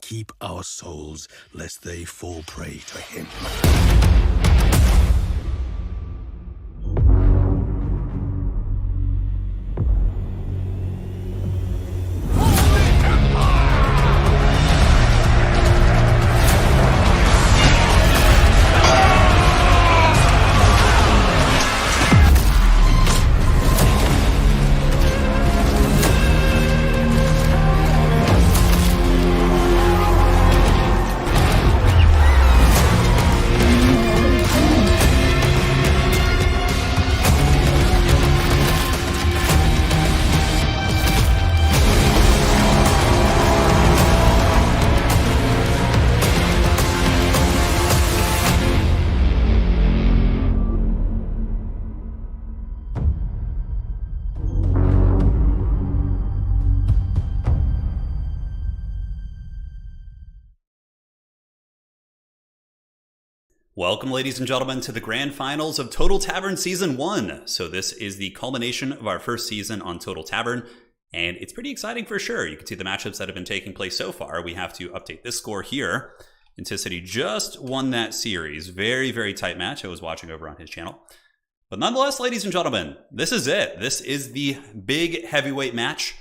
keep our souls, lest they fall prey to him. Welcome, ladies and gentlemen, to the grand finals of Total Tavern Season 1. So this is the culmination of our first season on Total Tavern, and it's pretty exciting for sure. You can see the matchups that have been taking place so far. We have to update this score here. Inticity just won that series. Very, very tight match. I was watching over on his channel. But nonetheless, ladies and gentlemen, this is it. This is the big heavyweight match.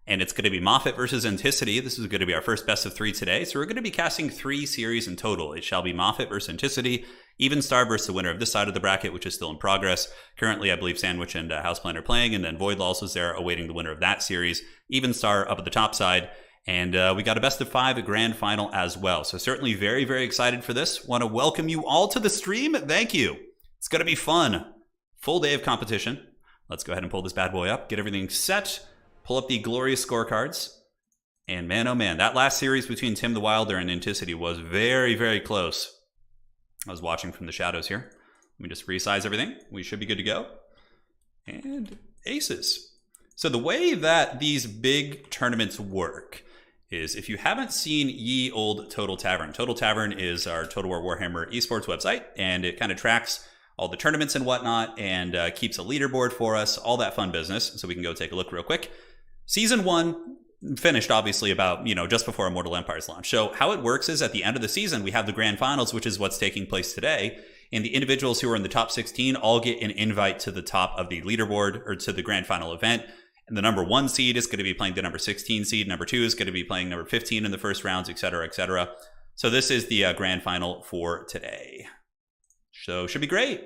And it's going to be Moffat versus Inticity. This is going to be our first best of 3 today. So we're going to be casting 3 series in total. It shall be Moffat versus Inticity, Even Star versus the winner of this side of the bracket, which is still in progress. Currently, I believe Sandwich and Houseplant are playing, and then Void Loss is there awaiting the winner of that series. Even Star up at the top side. And we got a best of 5 grand final as well. So certainly very, very excited for this. Want to welcome you all to the stream. Thank you. It's going to be fun. Full day of competition. Let's go ahead and pull this bad boy up, get everything set. Pull up the glorious scorecards. And man, oh man, that last series between Tim the Wilder and Inticity was very, very close. I was watching from the shadows here. Let me just resize everything. We should be good to go. And aces. So the way that these big tournaments work is if you haven't seen ye old Total Tavern is our Total War Warhammer esports website, and it kind of tracks all the tournaments and whatnot, and keeps a leaderboard for us, all that fun business. So we can go take a look real quick. Season 1 finished, obviously, about, just before Immortal Empires launch. So how it works is at the end of the season, we have the grand finals, which is what's taking place today. And the individuals who are in the top 16 all get an invite to the top of the leaderboard, or to the grand final event. And the number 1 seed is going to be playing the number 16 seed. Number 2 is going to be playing number 15 in the first rounds, etc., etc. So this is the grand final for today. So should be great.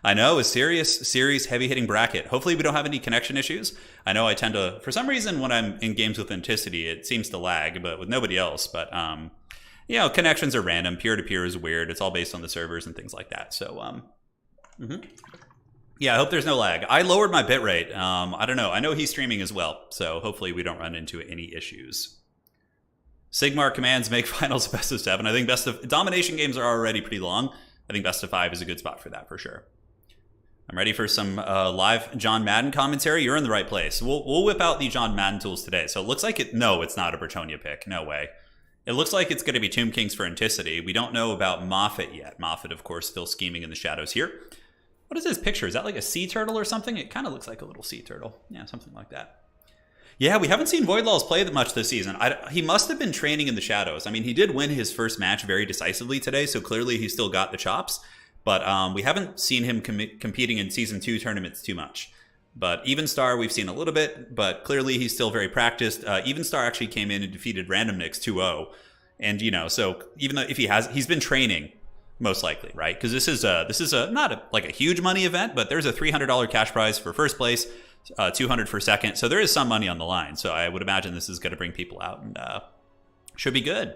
I know, a serious heavy-hitting bracket. Hopefully we don't have any connection issues. I know I tend to, for some reason, when I'm in games with Inticity, it seems to lag, but with nobody else. But, connections are random. Peer-to-peer is weird. It's all based on the servers and things like that. So, yeah, I hope there's no lag. I lowered my bitrate. I don't know. I know he's streaming as well, so hopefully we don't run into any issues. Sigmar commands make finals best of 7. I think domination games are already pretty long. I think best of 5 is a good spot for that, for sure. I'm ready for some live John Madden commentary. You're in the right place. We'll whip out the John Madden tools today. So it looks like no, it's not a Bretonia pick. No way. It looks like it's going to be Tomb Kings for Inticity. We don't know about Moffat yet. Moffat, of course, still scheming in the shadows here. What is this picture? Is that like a sea turtle or something? It kind of looks like a little sea turtle. Yeah, something like that. Yeah, we haven't seen Void Laws play that much this season. He must have been training in the shadows. I mean, he did win his first match very decisively today, so clearly he still got the chops. But we haven't seen him competing in Season 2 tournaments too much. But Even Star, we've seen a little bit, but clearly he's still very practiced. Even Star actually came in and defeated Random Nix 2-0. And, so even though if he's been training, most likely, right? Because this is not a huge money event, but there's a $300 cash prize for first place, $200 for second. So there is some money on the line. So I would imagine this is going to bring people out, and should be good.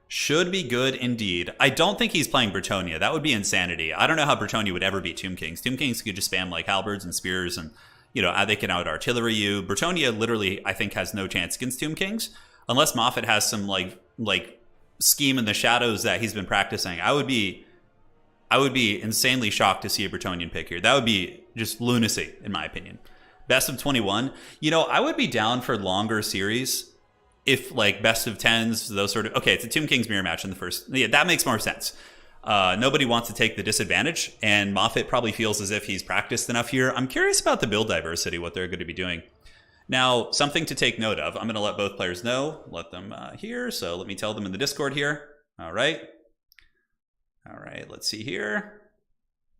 Should be good indeed. I don't think he's playing Bretonia. That would be insanity. I don't know how Bretonia would ever beat Tomb Kings. Tomb Kings could just spam like halberds and spears, and they can out artillery you. Bretonia literally, I think, has no chance against Tomb Kings unless Moffat has some like scheme in the shadows that he's been practicing. I would be insanely shocked to see a Bretonian pick here. That would be just lunacy, in my opinion. Best of 21. I would be down for longer series. If best of 10s, those sort of... Okay, it's a Tomb Kings mirror match in the first... Yeah, that makes more sense. Nobody wants to take the disadvantage, and Moffat probably feels as if he's practiced enough here. I'm curious about the build diversity, what they're going to be doing. Now, something to take note of. I'm going to let both players know. Let them here. So let me tell them in the Discord here. All right. All right, let's see here.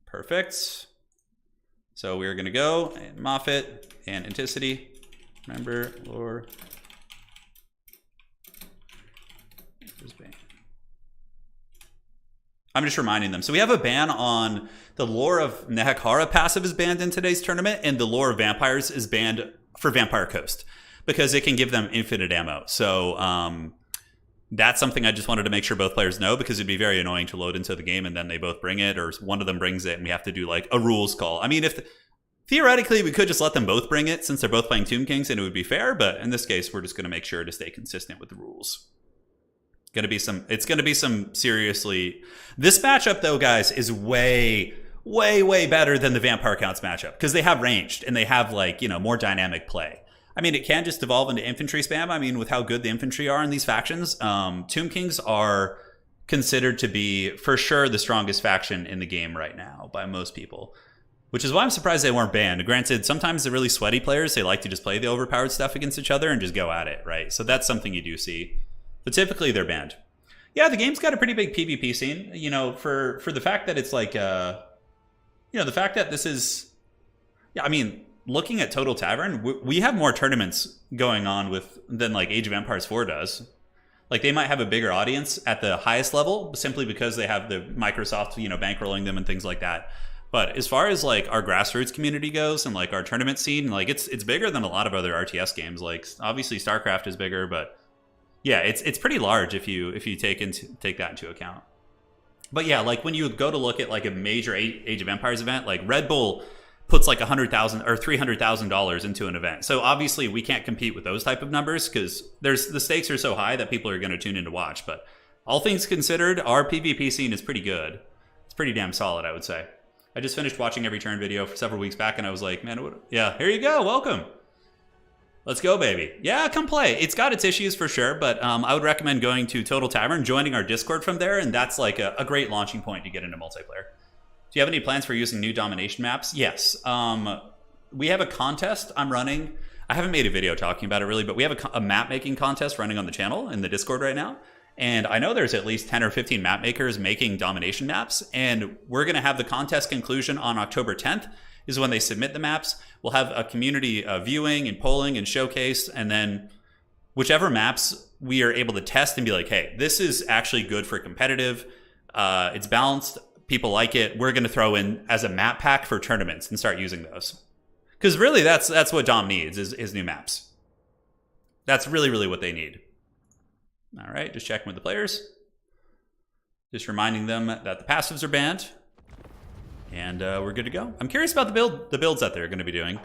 Perfect. So we're going to go and Moffat and Anticity. Remember, lore. I'm just reminding them. So we have a ban on the lore of Nehekara passive is banned in today's tournament, and the lore of vampires is banned for Vampire Coast because it can give them infinite ammo. So that's something I just wanted to make sure both players know, because it'd be very annoying to load into the game and then they both bring it, or one of them brings it and we have to do like a rules call. I mean, theoretically we could just let them both bring it since they're both playing Tomb Kings and it would be fair, but in this case we're just going to make sure to stay consistent with the rules. It's going to be some seriously. This matchup though, guys, is way better than the Vampire Counts matchup because they have ranged and they have like, you know, more dynamic play. I mean, it can just evolve into infantry spam. I mean, with how good the infantry are in these factions, Tomb Kings are considered to be for sure the strongest faction in the game right now by most people, which is why I'm surprised they weren't banned. Granted, sometimes the really sweaty players, they like to just play the overpowered stuff against each other and just go at it, right? So that's something you do see. But typically they're banned. Yeah, the game's got a pretty big PvP scene, you know, for the fact that it's like, you know, the fact that this is, yeah, I mean, looking at Total Tavern, we have more tournaments going on than like Age of Empires 4 does. Like they might have a bigger audience at the highest level simply because they have the Microsoft, you know, bankrolling them and things like that. But as far as like our grassroots community goes and like our tournament scene, like it's bigger than a lot of other RTS games. Like obviously StarCraft is bigger, but yeah, it's pretty large if you take that into account. But yeah, like when you go to look at like a major Age of Empires event, like Red Bull puts like $100,000 or $300,000 into an event. So obviously we can't compete with those type of numbers because the stakes are so high that people are going to tune in to watch. But all things considered, our PvP scene is pretty good. It's pretty damn solid, I would say. I just finished watching Every Turn video for several weeks back, and I was like, man, yeah, here you go, welcome. Let's go, baby. Yeah, come play. It's got its issues for sure, but I would recommend going to Total Tavern, joining our Discord from there, and that's like a great launching point to get into multiplayer. Do you have any plans for using new domination maps? Yes. We have a contest I'm running. I haven't made a video talking about it really, but we have a map making contest running on the channel in the Discord right now. And I know there's at least 10 or 15 map makers making domination maps, and we're going to have the contest conclusion on October 10th. Is when they submit the maps. We'll have a community viewing and polling and showcase, and then whichever maps we are able to test and be like, hey, this is actually good for competitive. It's balanced. People like it. We're going to throw in as a map pack for tournaments and start using those. Because really, that's what Dom needs is new maps. That's really what they need. All right, just checking with the players. Just reminding them that the passives are banned. And we're good to go. I'm curious about the builds that they're going to be doing.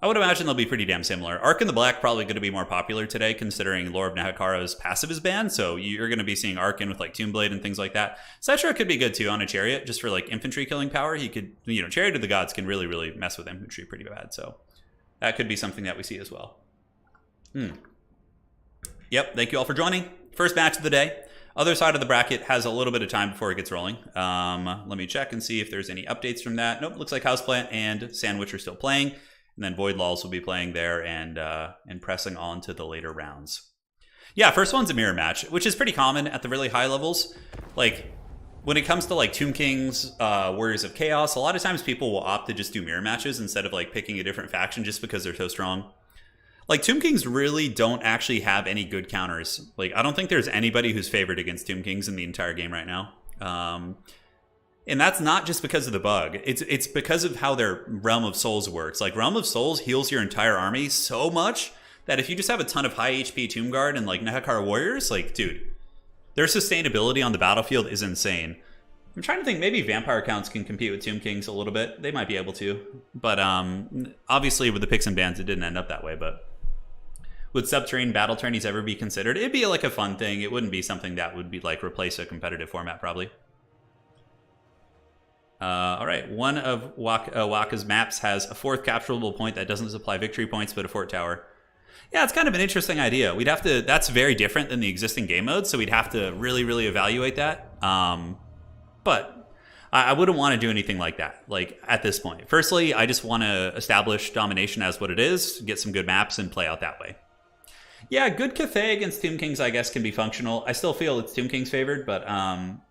I would imagine they'll be pretty damn similar. Arc in the Black probably going to be more popular today, considering Lore of Nehekara's passive is banned. So you're going to be seeing Arc in with like Tomb Blade and things like that. Cetra could be good too on a Chariot, just for like infantry killing power. He could, you know, Chariot of the Gods can really mess with infantry pretty bad. So that could be something that we see as well. Yep. Thank you all for joining. First match of the day. Other side of the bracket has a little bit of time before it gets rolling. Let me check and see if there's any updates from that. Nope, looks like Houseplant and Sandwich are still playing. And then Void Lulls will be playing there and pressing on to the later rounds. Yeah, first one's a mirror match, which is pretty common at the really high levels. Like, when it comes to like Tomb Kings, Warriors of Chaos, a lot of times people will opt to just do mirror matches instead of like picking a different faction just because they're so strong. Like, Tomb Kings really don't actually have any good counters. Like, I don't think there's anybody who's favored against Tomb Kings in the entire game right now. And that's not just because of the bug. It's because of how their Realm of Souls works. Like, Realm of Souls heals your entire army so much that if you just have a ton of high HP Tomb Guard and, like, Nehekara Warriors, like, dude, their sustainability on the battlefield is insane. I'm trying to think, maybe Vampire Counts can compete with Tomb Kings a little bit. They might be able to. But obviously, with the picks and bans, it didn't end up that way, but... Would subterranean battle tourneys ever be considered? It'd be like a fun thing. It wouldn't be something that would be like replace a competitive format, probably. All right, one of Waka's maps has a 4th capturable point that doesn't supply victory points, but a fort tower. Yeah, it's kind of an interesting idea. We'd have to. That's very different than the existing game mode, so we'd have to really evaluate that. But I wouldn't want to do anything like that, like, at this point. Firstly, I just want to establish domination as what it is, get some good maps, and play out that way. Yeah, good Cathay against Tomb Kings, I guess, can be functional. I still feel it's Tomb Kings favored, but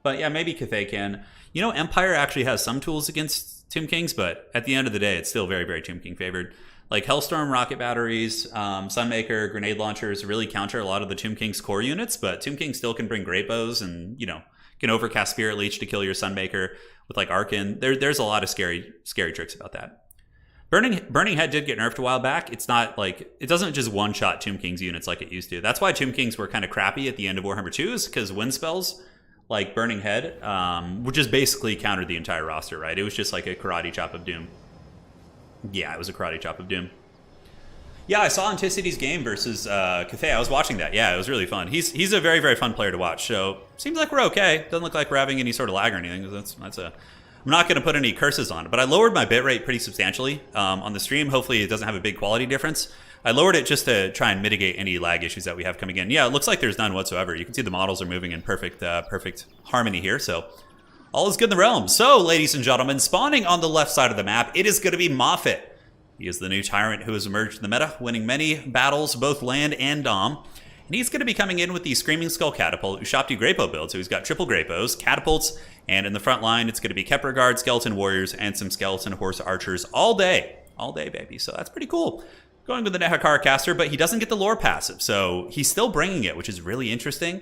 yeah, maybe Cathay can. You know, Empire actually has some tools against Tomb Kings, but at the end of the day, it's still very, very Tomb King favored. Like Hellstorm rocket batteries, Sunmaker, grenade launchers really counter a lot of the Tomb King's core units, but Tomb King still can bring Great Bows and, you know, can overcast Spirit Leech to kill your Sunmaker with like Arkin. There's a lot of scary tricks about that. Burning Head did get nerfed a while back. It's not like, it doesn't just one-shot Tomb King's units like it used to. That's why Tomb Kings were kind of crappy at the end of Warhammer 2s, because wind spells like Burning Head would just basically counter the entire roster, right? It was just like a karate chop of doom. Yeah, it was a karate chop of doom. Yeah, I saw Anticity's game versus Cathay. I was watching that. Yeah, it was really fun. He's a very, very fun player to watch. So seems like we're okay. Doesn't look like we're having any sort of lag or anything. I'm not going to put any curses on it, but I lowered my bitrate pretty substantially on the stream. Hopefully it doesn't have a big quality difference. I lowered it just to try and mitigate any lag issues that we have coming in. Yeah, it looks like there's none whatsoever. You can see the models are moving in perfect harmony here. So all is good in the realm. So, ladies and gentlemen, spawning on the left side of the map, it is going to be Moffat. He is the new tyrant who has emerged in the meta, winning many battles, both land and dom. And he's going to be coming in with the Screaming Skull Catapult, Ushabti Greybow build. So he's got triple Greybows, catapults, and in the front line, it's going to be Kepler Guard, Skeleton Warriors, and some Skeleton Horse Archers all day. All day, baby. So that's pretty cool. Going with the Nehakar caster, but he doesn't get the lore passive. So he's still bringing it, which is really interesting.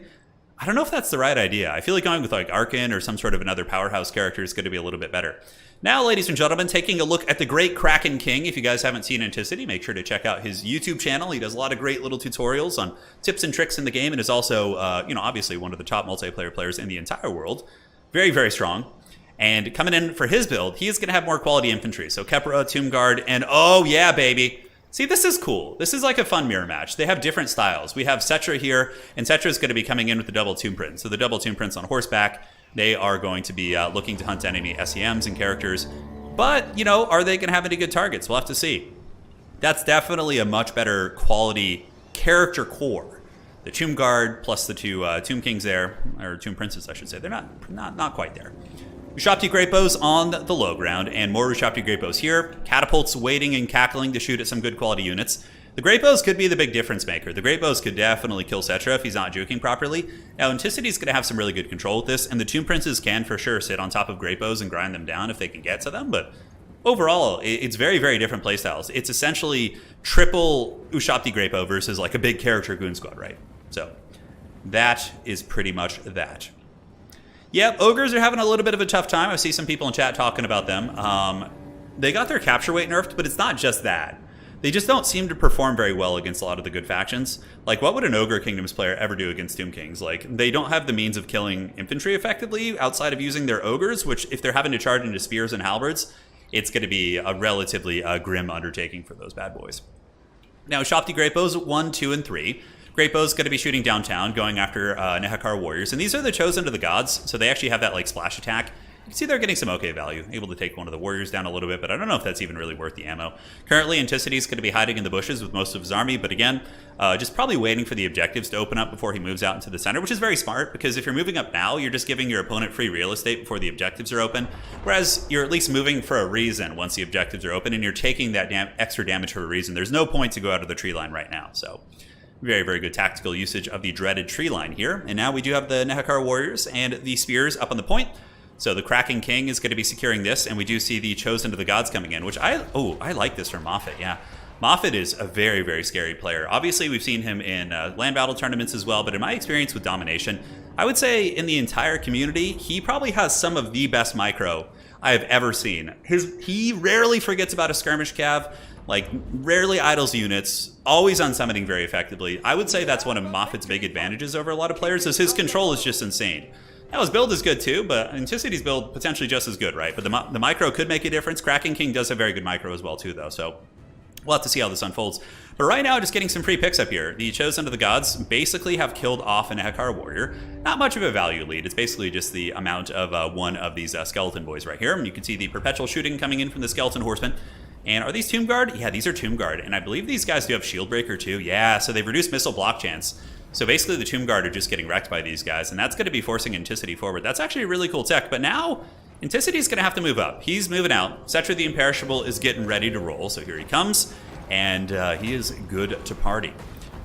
I don't know if that's the right idea. I feel like going with like Arkin or some sort of another powerhouse character is going to be a little bit better. Now, ladies and gentlemen, taking a look at the great Kraken King. If you guys haven't seen Anticity, make sure to check out his YouTube channel. He does a lot of great little tutorials on tips and tricks in the game and is also, obviously one of the top multiplayer players in the entire world. Very, very strong. And coming in for his build, he is going to have more quality infantry. So Kepra, Tomb Guard, and oh yeah, baby. See, this is cool. This is like a fun mirror match. They have different styles. We have Cetra here, and Cetra is going to be coming in with the double Tomb Prince. So the double Tomb Prince on horseback, they are going to be looking to hunt enemy SEMs and characters. But, you know, are they going to have any good targets? We'll have to see. That's definitely a much better quality character core. The Tomb Guard plus the two Tomb Kings there, or Tomb Princes, I should say. They're not quite there. Ushabti Greybows on the low ground, and more Ushabti Greybows here. Catapults waiting and cackling to shoot at some good quality units. The Greybows could be the big difference maker. The Greybows could definitely kill Cetra if he's not juking properly. Now, Anticity's going to have some really good control with this, and the Tomb Princes can for sure sit on top of Greybows and grind them down if they can get to them, but overall, it's very, very different playstyles. It's essentially triple Ushabti Greybow versus like a big character Goon Squad, right? So that is pretty much that. Yep, Ogres are having a little bit of a tough time. I see some people in chat talking about them. They got their capture weight nerfed, but it's not just that. They just don't seem to perform very well against a lot of the good factions. Like, what would an Ogre Kingdoms player ever do against Tomb Kings? Like, they don't have the means of killing infantry effectively outside of using their Ogres, which if they're having to charge into spears and halberds, it's going to be a relatively grim undertaking for those bad boys. Now, Ushabti Greybows 1, 2, and 3. Greybows going to be shooting downtown, going after Nehakar Warriors. And these are the Chosen of the Gods, so they actually have that like splash attack. You can see they're getting some okay value, able to take one of the Warriors down a little bit, but I don't know if that's even really worth the ammo. Currently, Anticity is going to be hiding in the bushes with most of his army, but again, just probably waiting for the objectives to open up before he moves out into the center, which is very smart, because if you're moving up now, you're just giving your opponent free real estate before the objectives are open, whereas you're at least moving for a reason once the objectives are open, and you're taking that extra damage for a reason. There's no point to go out of the tree line right now, so very, very good tactical usage of the dreaded tree line here. And now we do have the Nehakar Warriors and the Spears up on the point. So the Kraken King is going to be securing this, and we do see the Chosen of the Gods coming in, which I like this from Moffat, yeah. Moffat is a very, very scary player. Obviously, we've seen him in land battle tournaments as well, but in my experience with Domination, I would say in the entire community, he probably has some of the best micro I have ever seen. He rarely forgets about a skirmish cav, like rarely idles units, always unsummoning very effectively. I would say that's one of Moffat's big advantages over a lot of players, is his control is just insane. Now his build is good too, but Anticity's build potentially just as good, right? But the micro could make a difference. Kraken King does have very good micro as well too, though, so we'll have to see how this unfolds. But right now, just getting some free picks up here. The Chosen of the Gods basically have killed off an Nehakar Warrior. Not much of a value lead. It's basically just the amount of one of these skeleton boys right here. And you can see the perpetual shooting coming in from the Skeleton Horsemen. And are these Tomb Guard? Yeah, these are Tomb Guard. And I believe these guys do have Shield Breaker too. Yeah, so they've reduced missile block chance. So basically the Tomb Guard are just getting wrecked by these guys. And that's going to be forcing Anticity forward. That's actually a really cool tech. But now Inticity's going to have to move up. He's moving out. Cetra the Imperishable is getting ready to roll, so here he comes, and he is good to party.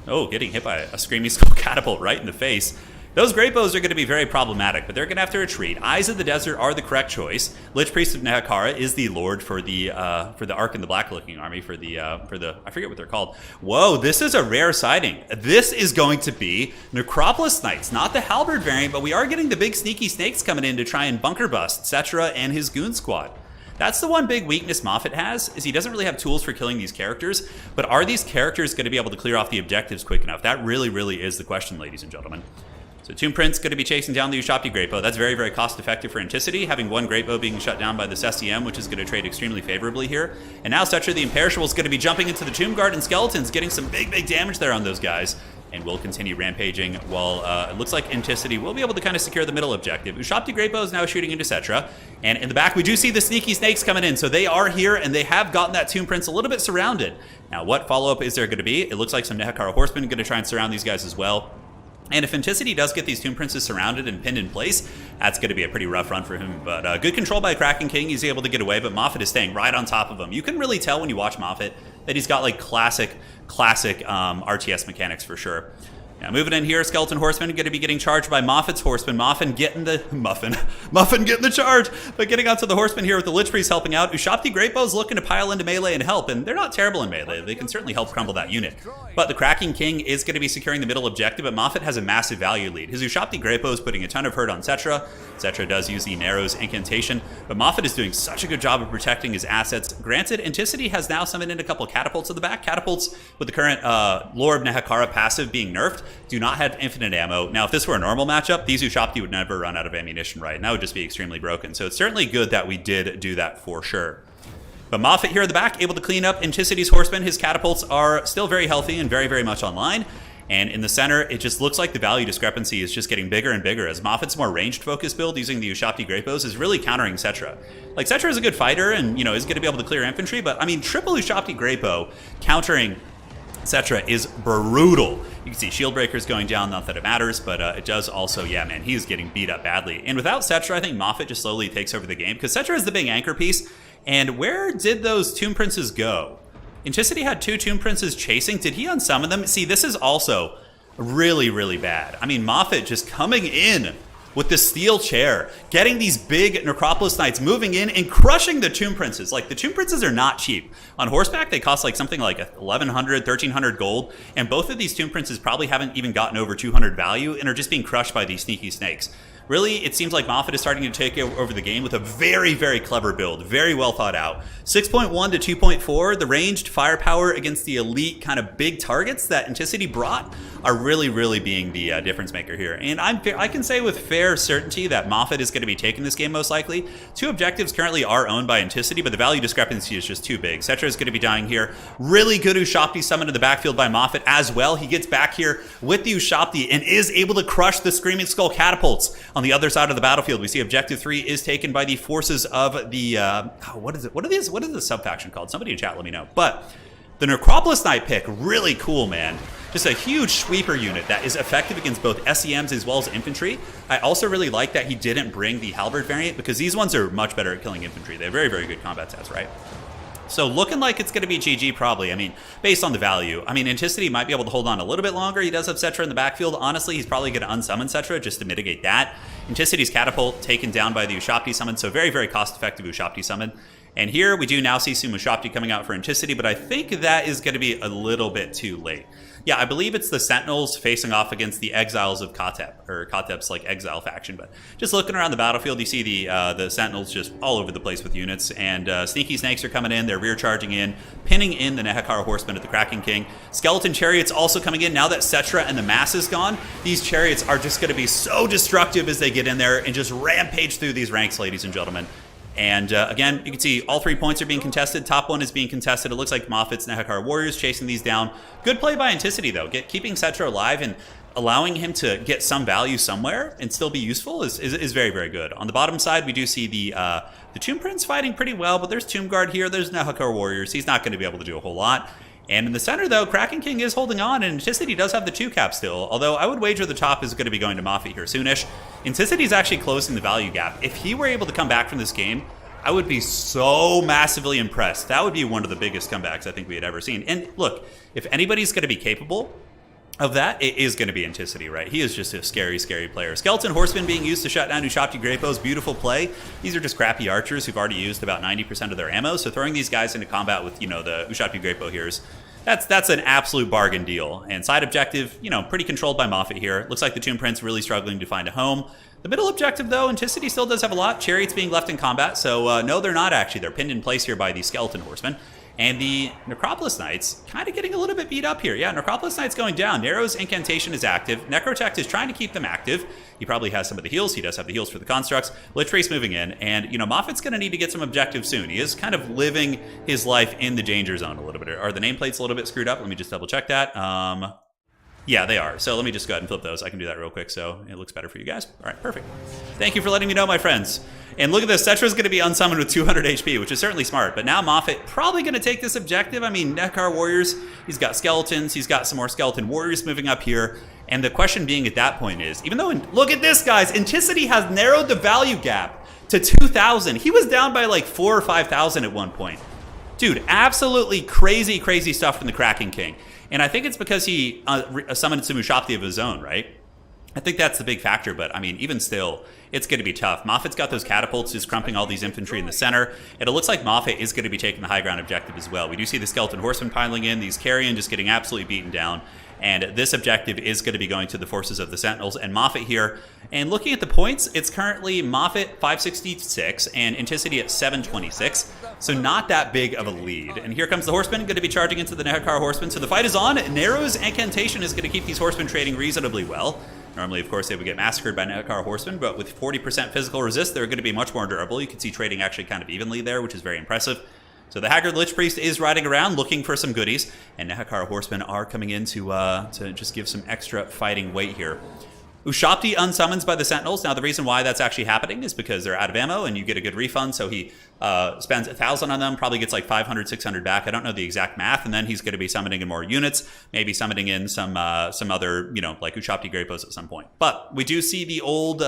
Oh, getting hit by a Screaming Skull Catapult right in the face. Those Great Bows are going to be very problematic, but they're going to have to retreat. Eyes of the Desert are the correct choice. Lich Priest of Nehekara is the lord for the Ark and the Black Looking Army for the I forget what they're called. Whoa, this is a rare sighting. This is going to be Necropolis Knights, not the Halberd variant, but we are getting the big sneaky snakes coming in to try and bunker bust Cetra and his goon squad. That's the one big weakness Moffat has, is he doesn't really have tools for killing these characters, but are these characters going to be able to clear off the objectives quick enough? That really, really is the question, ladies and gentlemen. So Tomb Prince going to be chasing down the Ushabti Great Bow. That's very, very cost effective for Anticity, having one Great Bow being shut down by this SCM, which is going to trade extremely favorably here. And now Cetra the Imperishable is going to be jumping into the Tomb Guard and Skeletons, getting some big, big damage there on those guys. And will continue rampaging while it looks like Anticity will be able to kind of secure the middle objective. Ushabti Great Bow is now shooting into Cetra. And in the back, we do see the sneaky snakes coming in. So they are here, and they have gotten that Tomb Prince a little bit surrounded. Now, what follow-up is there going to be? It looks like some Nehekara Horsemen are going to try and surround these guys as well. And if Anticity does get these Tomb Princes surrounded and pinned in place, that's going to be a pretty rough run for him. But good control by Kraken King. He's able to get away, but Moffat is staying right on top of him. You can really tell when you watch Moffat that he's got like classic RTS mechanics for sure. Now moving in here, Skeleton Horsemen are going to be getting charged by Moffat's Horsemen. Muffin getting the charge, but getting onto the Horsemen here with the Lich Priest helping out. Ushabti Great Bow's looking to pile into melee and help, and they're not terrible in melee. They can certainly help crumble that unit. But the Kraken King is going to be securing the middle objective, but Moffat has a massive value lead. His Ushabti Great Bow is putting a ton of hurt on Cetra. Cetra does use the Narrows incantation, but Moffat is doing such a good job of protecting his assets. Granted, Anticity has now summoned in a couple catapults at the back. Catapults with the current Lore of Nehekara passive being nerfed do not have infinite ammo. Now, if this were a normal matchup, these Ushabti would never run out of ammunition, right? And that would just be extremely broken. So it's certainly good that we did do that for sure. But Moffat here at the back, able to clean up Anticity's Horsemen. His catapults are still very healthy and very, very much online. And in the center, it just looks like the value discrepancy is just getting bigger and bigger as Moffat's more ranged-focused build using the Ushabti Great Bows is really countering Cetra. Like, Cetra is a good fighter and, you know, is going to be able to clear infantry, but, I mean, triple Ushabti Great Bow countering Cetra is brutal. You can see shield breakers going down, not that it matters, but it does also, yeah, man, he's getting beat up badly. And without Cetra, I think Moffat just slowly takes over the game because Cetra is the big anchor piece. And where did those Tomb Princes go? Anticity had 2 Tomb Princes chasing. Did he unsummon them? See, this is also really, really bad. I mean, Moffat just coming in with the steel chair, getting these big Necropolis Knights moving in and crushing the Tomb Princes. Like, the Tomb Princes are not cheap. On horseback, they cost like something like 1,100, 1,300 gold, and both of these Tomb Princes probably haven't even gotten over 200 value and are just being crushed by these sneaky snakes. Really, it seems like Moffat is starting to take over the game with a very, very clever build. Very well thought out. 6.1 to 2.4, the ranged firepower against the elite kind of big targets that Anticity brought are really, really being the difference maker here. And I can say with fair certainty that Moffat is going to be taking this game most likely. 2 objectives currently are owned by Anticity, but the value discrepancy is just too big. Cetra is going to be dying here. Really good Ushabti summon to the backfield by Moffat as well. He gets back here with the Ushabti and is able to crush the Screaming Skull catapults. On the other side of the battlefield, we see Objective 3 is taken by the forces of the, what is it? What is the sub-faction called? Somebody in chat let me know. But the Necropolis Knight pick, really cool, man. Just a huge sweeper unit that is effective against both SEMs as well as infantry. I also really like that he didn't bring the Halberd variant because these ones are much better at killing infantry. They have very, very good combat stats, right? So looking like it's going to be GG probably. I mean, based on the value. I mean, Anticity might be able to hold on a little bit longer. He does have Cetra in the backfield. Honestly, he's probably going to unsummon Cetra just to mitigate that. Anticity's catapult taken down by the Ushabti summon. So very, very cost-effective Ushabti summon. And here we do now see some Ushabti coming out for Anticity, but I think that is going to be a little bit too late. Yeah, I believe it's the Sentinels facing off against the Exiles of Katep, or Katep's like exile faction. But just looking around the battlefield, you see the Sentinels just all over the place with units, and sneaky snakes are coming in. They're rear charging in, pinning in the Nehekara Horsemen at the Kraken King. Skeleton chariots also coming in. Now that Cetra and the mass is gone, these chariots are just going to be so destructive as they get in there and just rampage through these ranks, ladies and gentlemen. And again, you can see all 3 points are being contested. Top 1 is being contested. It looks like Moffat's Nehekara Warriors chasing these down. Good play by Anticity, though. Keeping Cetra alive and allowing him to get some value somewhere and still be useful is very, very good. On the bottom side, we do see the Tomb Prince fighting pretty well, but there's Tomb Guard here. There's Nehekara Warriors. He's not going to be able to do a whole lot. And in the center, though, Kraken King is holding on, and Anticity does have the 2 cap still, although I would wager the top is going to be going to Moffat here soonish. Anticity is actually closing the value gap. If he were able to come back from this game, I would be so massively impressed. That would be one of the biggest comebacks I think we had ever seen. And look, if anybody's going to be capable of that, it is going to be Anticity, right? He is just a scary, scary player. Skeleton Horsemen being used to shut down Ushapti Grapos, beautiful play. These are just crappy archers who've already used about 90% of their ammo, so throwing these guys into combat with, the Ushapti Grapo here is that's an absolute bargain deal. And side objective, pretty controlled by Moffat here. Looks like the Tomb Prince really struggling to find a home. The middle objective, though, Anticity still does have a lot. Chariots being left in combat, so no, they're not actually. They're pinned in place here by the Skeleton Horsemen. And the Necropolis Knights kind of getting a little bit beat up here. Yeah, Necropolis Knights going down. Narrow's Incantation is active. Necrotect is trying to keep them active. He probably has some of the heals. He does have the heals for the constructs. Lich Priest moving in. And, Moffat's going to need to get some objectives soon. He is kind of living his life in the danger zone a little bit. Are the nameplates a little bit screwed up? Let me just double check that. Yeah, they are. So let me just go ahead and flip those. I can do that real quick so it looks better for you guys. All right, perfect. Thank you for letting me know, my friends. And look at this. Cetra's going to be unsummoned with 200 HP, which is certainly smart. But now Moffat probably going to take this objective. I mean, Nekar Warriors, he's got skeletons. He's got some more skeleton warriors moving up here. And the question being at that point is, even though, look at this, guys. Anticity has narrowed the value gap to 2,000. He was down by like 4,000 or 5,000 at one point. Dude, absolutely crazy, crazy stuff from the Kraken King. And I think it's because he summoned some Ushapti of his own, right? I think that's the big factor, but I mean, even still, it's going to be tough. Moffat's got those catapults just crumping all these infantry in the center, and it looks like Moffat is going to be taking the high ground objective as well. We do see the Skeleton Horsemen piling in, these Carrion just getting absolutely beaten down, and this objective is going to be going to the forces of the Sentinels and Moffat here. And looking at the points, it's currently Moffat 566 and Anticity at 726, so not that big of a lead. And here comes the Horseman, going to be charging into the Nekar Horseman, so the fight is on. Narrow's Incantation is going to keep these Horsemen trading reasonably well. Normally, of course, they would get massacred by Nekar Horsemen, but with 40% physical resist, they're going to be much more durable. You can see trading actually kind of evenly there, which is very impressive. So the Haggard Lich Priest is riding around looking for some goodies, and Nekar Horsemen are coming in to just give some extra fighting weight here. Ushapti unsummons by the Sentinels. Now, the reason why that's actually happening is because they're out of ammo, and you get a good refund, so he spends 1,000 on them, probably gets like 500, 600 back. I don't know the exact math, and then he's going to be summoning in more units, maybe summoning in some other, like Ushapti Grapos at some point. But we do see the old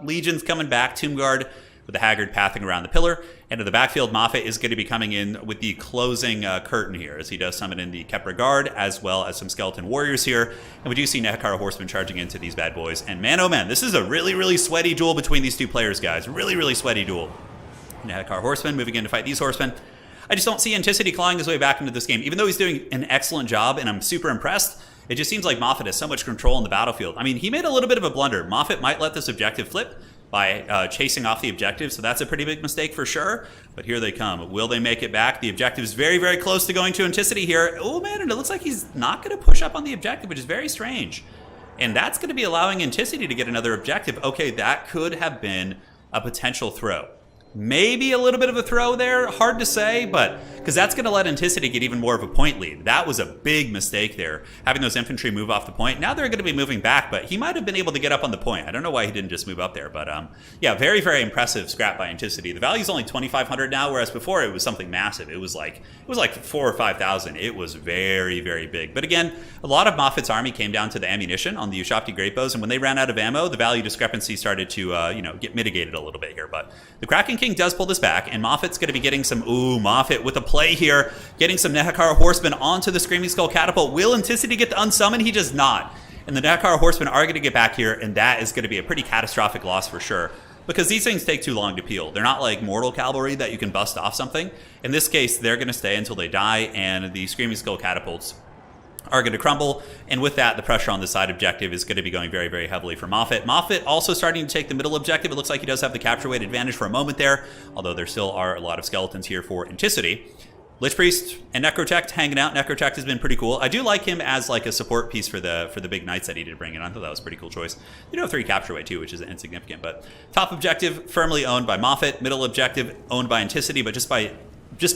legions coming back, Tomb Guard, with the Haggard pathing around the pillar. And in the backfield, Moffat is going to be coming in with the closing curtain here, as he does summon in the Kepra Guard, as well as some Skeleton Warriors here. And we do see Nekar Horsemen charging into these bad boys. And man, oh man, this is a really, really sweaty duel between these two players, guys. Really, really sweaty duel. Nekar Horsemen moving in to fight these Horsemen. I just don't see Anticity clawing his way back into this game. Even though he's doing an excellent job, and I'm super impressed, it just seems like Moffat has so much control in the battlefield. I mean, he made a little bit of a blunder. Moffat might let this objective flip by chasing off the objective, so that's a pretty big mistake for sure. But here they come. Will they make it back? The objective is very, very close to going to Anticity here. Oh man, and it looks like he's not going to push up on the objective, which is very strange. And that's going to be allowing Anticity to get another objective. Okay, that could have been a potential throw. Maybe a little bit of a throw there, hard to say, but because that's going to let Anticity get even more of a point lead. That was a big mistake there, having those infantry move off the point. Now they're going to be moving back, but he might have been able to get up on the point. I don't know why he didn't just move up there, but yeah, very, very impressive scrap by Anticity. The value is only 2,500 now, whereas before it was something massive. It was like 4,000 or 5,000. It was very, very big. But again, a lot of Moffat's army came down to the ammunition on the Ushapti Grapos, and when they ran out of ammo, the value discrepancy started to get mitigated a little bit here. But the Kraken King does pull this back, and Moffat's going to be getting some, Moffat with a play here, getting some Nekar Horsemen onto the Screaming Skull Catapult. Will Anticity get the unsummon? He does not. And the Nekar Horsemen are going to get back here, and that is going to be a pretty catastrophic loss for sure, because these things take too long to peel. They're not like mortal cavalry that you can bust off something. In this case, they're going to stay until they die, and the Screaming Skull Catapults are going to crumble, and with that, the pressure on the side objective is going to be going very, very heavily for Moffat. Moffat also starting to take the middle objective. It looks like he does have the capture weight advantage for a moment there, although there still are a lot of skeletons here for Anticity. Lich Priest and Necrotect hanging out. Necrotect has been pretty cool. I do like him as like a support piece for the big knights that he did bring in. I thought that was a pretty cool choice. You do have 3 capture weight too, which is insignificant, but top objective firmly owned by Moffat, middle objective owned by Anticity, but just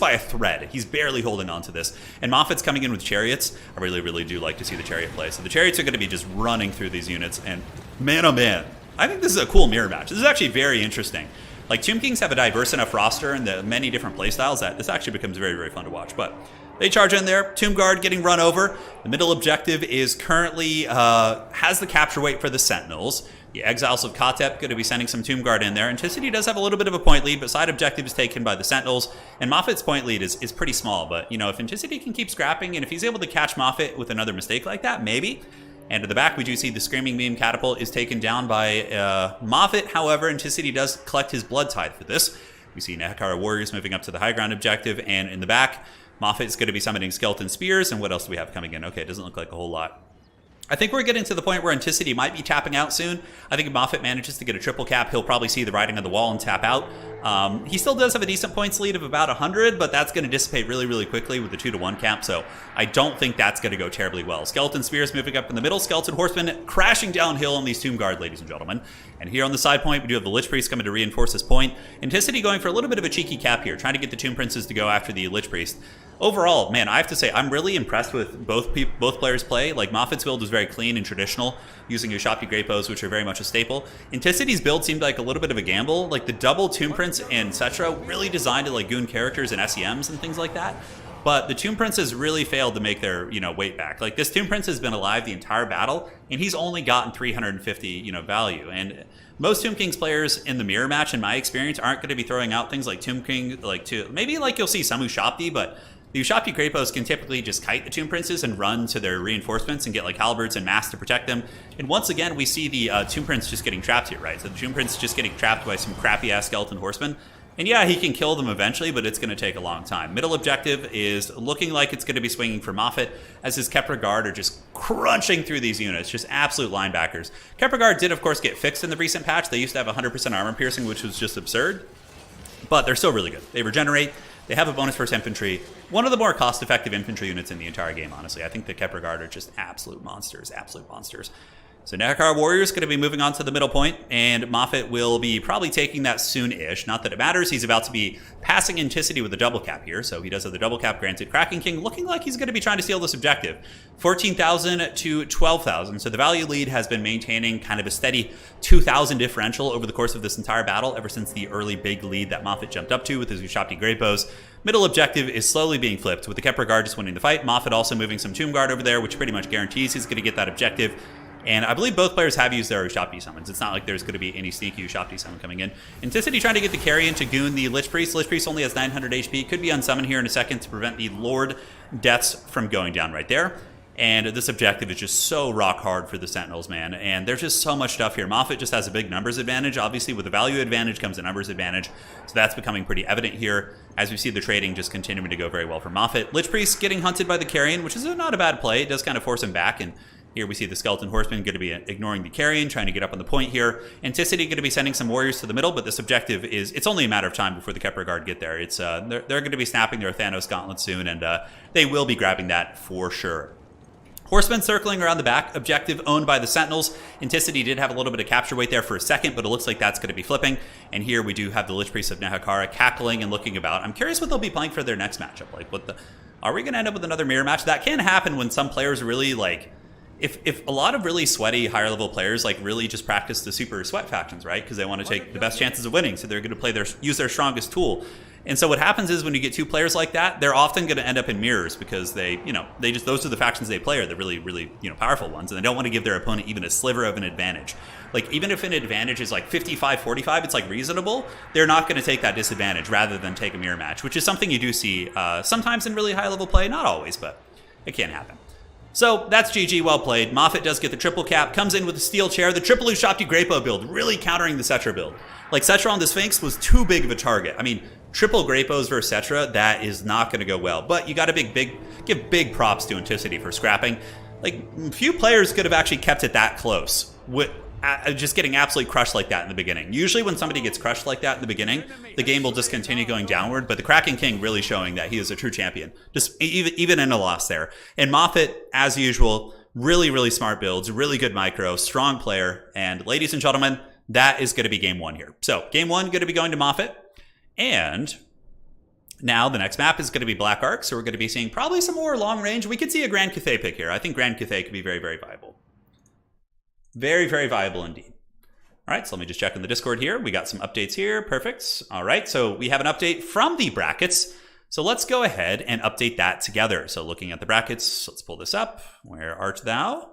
by a thread. He's barely holding on to this. And Moffat's coming in with chariots. I really, really do like to see the chariot play. So the chariots are going to be just running through these units. And man, oh man, I think this is a cool mirror match. This is actually very interesting. Like, Tomb Kings have a diverse enough roster and the many different playstyles that this actually becomes very, very fun to watch. But They charge in there. Tomb Guard getting run over. The middle objective is currently has the capture weight for the Sentinels. The Exiles of Katep going to be sending some Tomb Guard in there. Anticity does have a little bit of a point lead, but side objective is taken by the Sentinels. And Moffat's point lead is pretty small. But, you know, if Anticity can keep scrapping, and if he's able to catch Moffat with another mistake like that, maybe. And to the back, we do see the Screaming Beam Catapult is taken down by Moffat. However, Anticity does collect his Blood Tithe for this. We see Nehakara Warriors moving up to the high ground objective. And in the back, Moffat is going to be summoning Skeleton Spears. And what else do we have coming in? Okay, it doesn't look like a whole lot. I think we're getting to the point where Anticity might be tapping out soon. I think if Moffat manages to get a triple cap, he'll probably see the writing on the wall and tap out. He still does have a decent points lead of about 100, but that's going to dissipate really, really quickly with the 2-to-1 cap, so I don't think that's going to go terribly well. Skeleton Spears moving up in the middle, Skeleton Horsemen crashing downhill on these Tomb Guard, ladies and gentlemen. And here on the side point, we do have the Lich Priest coming to reinforce this point. Anticity going for a little bit of a cheeky cap here, trying to get the Tomb Princes to go after the Lich Priest. Overall, man, I have to say, I'm really impressed with both players' play. Like, Moffat's build was very clean and traditional, using Ushabti Great Bows, which are very much a staple. Anticity's build seemed like a little bit of a gamble. Like, the double Tomb Prince and Cetra really designed to, like, goon characters and SEMs and things like that. But the Tomb Princes really failed to make their, weight back. Like, this Tomb Prince has been alive the entire battle, and he's only gotten 350, value. And most Tomb Kings players in the mirror match, in my experience, aren't going to be throwing out things like Tomb King, maybe you'll see some Ushabti, but the Ushabti Great Bows can typically just kite the Tomb Princes and run to their reinforcements and get like halberds and mass to protect them. And once again, we see the Tomb Prince just getting trapped here, right? So the Tomb Prince just getting trapped by some crappy-ass Skeleton Horsemen. And yeah, he can kill them eventually, but it's going to take a long time. Middle objective is looking like it's going to be swinging for Moffat, as his Kepler Guard are just crunching through these units, just absolute linebackers. Kepler Guard did, of course, get fixed in the recent patch. They used to have 100% armor piercing, which was just absurd. But they're still really good. They regenerate. They have a bonus for infantry. One of the more cost-effective infantry units in the entire game, honestly. I think the Kepler Guard are just absolute monsters, absolute monsters. So Nehakara Warriors going to be moving on to the middle point, and Moffat will be probably taking that soon-ish. Not that it matters. He's about to be passing Anticity with a double cap here, so he does have the double cap granted. Kraken King looking like he's going to be trying to steal this objective. 14,000 to 12,000. So the value lead has been maintaining kind of a steady 2,000 differential over the course of this entire battle, ever since the early big lead that Moffat jumped up to with his Ushabti Great Bows. Middle objective is slowly being flipped, with the Kepler Guard just winning the fight. Moffat also moving some Tomb Guard over there, which pretty much guarantees he's going to get that objective. And I believe both players have used their Ushabti summons. It's not like there's going to be any sneaky Ushabti summon coming in. Anticity trying to get the carry in to goon the Lich Priest. Lich Priest only has 900 HP. Could be unsummoned here in a second to prevent the Lord deaths from going down right there. And this objective is just so rock hard for the Sentinels, man. And there's just so much stuff here. Moffat just has a big numbers advantage. Obviously, with the value advantage comes a numbers advantage. So that's becoming pretty evident here as we see the trading just continuing to go very well for Moffat. Lich Priest getting hunted by the Carrion, which is not a bad play. It does kind of force him back. And here we see the Skeleton Horseman going to be ignoring the Carrion, trying to get up on the point here. Anticity going to be sending some warriors to the middle, but this objective is, it's only a matter of time before the Kepler Guard get there. It's they're going to be snapping their Thanos Gauntlet soon, and they will be grabbing that for sure. Horsemen circling around the back, objective owned by the Sentinels. Anticity did have a little bit of capture weight there for a second, but it looks like that's going to be flipping. And here we do have the Lich Priest of Nehakara cackling and looking about. I'm curious what they'll be playing for their next matchup. Like, are we going to end up with another mirror match? That can happen when some players really, like, if a lot of really sweaty, higher level players, like, really just practice the super sweat factions, right? Because they want to take the best chances of winning, so they're going to use their strongest tool. And so what happens is when you get two players like that, they're often going to end up in mirrors because those are the factions they play are the really, really, powerful ones, and they don't want to give their opponent even a sliver of an advantage. Like, even if an advantage is like 55-45, it's like reasonable, they're not going to take that disadvantage rather than take a mirror match, which is something you do see sometimes in really high level play, not always, but it can happen. So that's GG, well played. Moffat does get the triple cap, comes in with the steel chair, the triple Ushabti Great Bow build, really countering the Cetra build. Like, Cetra on the Sphinx was too big of a target. I mean, triple Great Bows versus Cetra, that is not going to go well. But you got to give big props to Anticity for scrapping. Like, few players could have actually kept it that close, with just getting absolutely crushed like that in the beginning. Usually when somebody gets crushed like that in the beginning, the game will just continue going downward, but the Kraken King really showing that he is a true champion, just even in a loss there. And Moffat, as usual, really, really smart builds, really good micro, strong player, and ladies and gentlemen, that is going to be game one here. So game one going to be going to Moffat, and now the next map is going to be Black Ark, so we're going to be seeing probably some more long range. We could see a Grand Cathay pick here. I think Grand Cathay could be very, very viable. Very, very viable indeed. All right, so let me just check in the Discord here. We got some updates here. Perfect. All right, so we have an update from the brackets. So let's go ahead and update that together. So looking at the brackets, let's pull this up. Where art thou?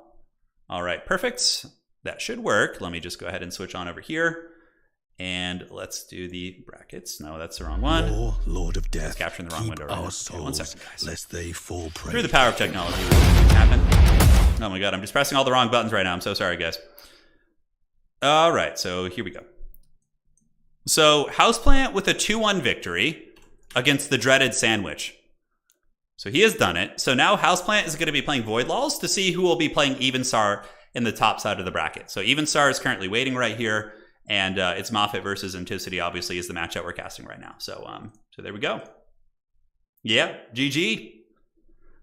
All right, perfect. That should work. Let me just go ahead and switch on over here. And let's do the brackets. No, that's the wrong one. Lord of Death, capturing the wrong window right now. Okay, 1 second, guys. Lest they fall prey. Through the power of technology, this happen. Oh my god, I'm just pressing all the wrong buttons right now. I'm so sorry, guys. All right, so here we go. So Houseplant with a 2-1 victory against the dreaded Sandwich. So he has done it. So now Houseplant is going to be playing Void Laws to see who will be playing Evenstar in the top side of the bracket. So Evenstar is currently waiting right here. And it's Moffat versus Anticity, obviously, is the matchup we're casting right now. So there we go. Yeah, GG.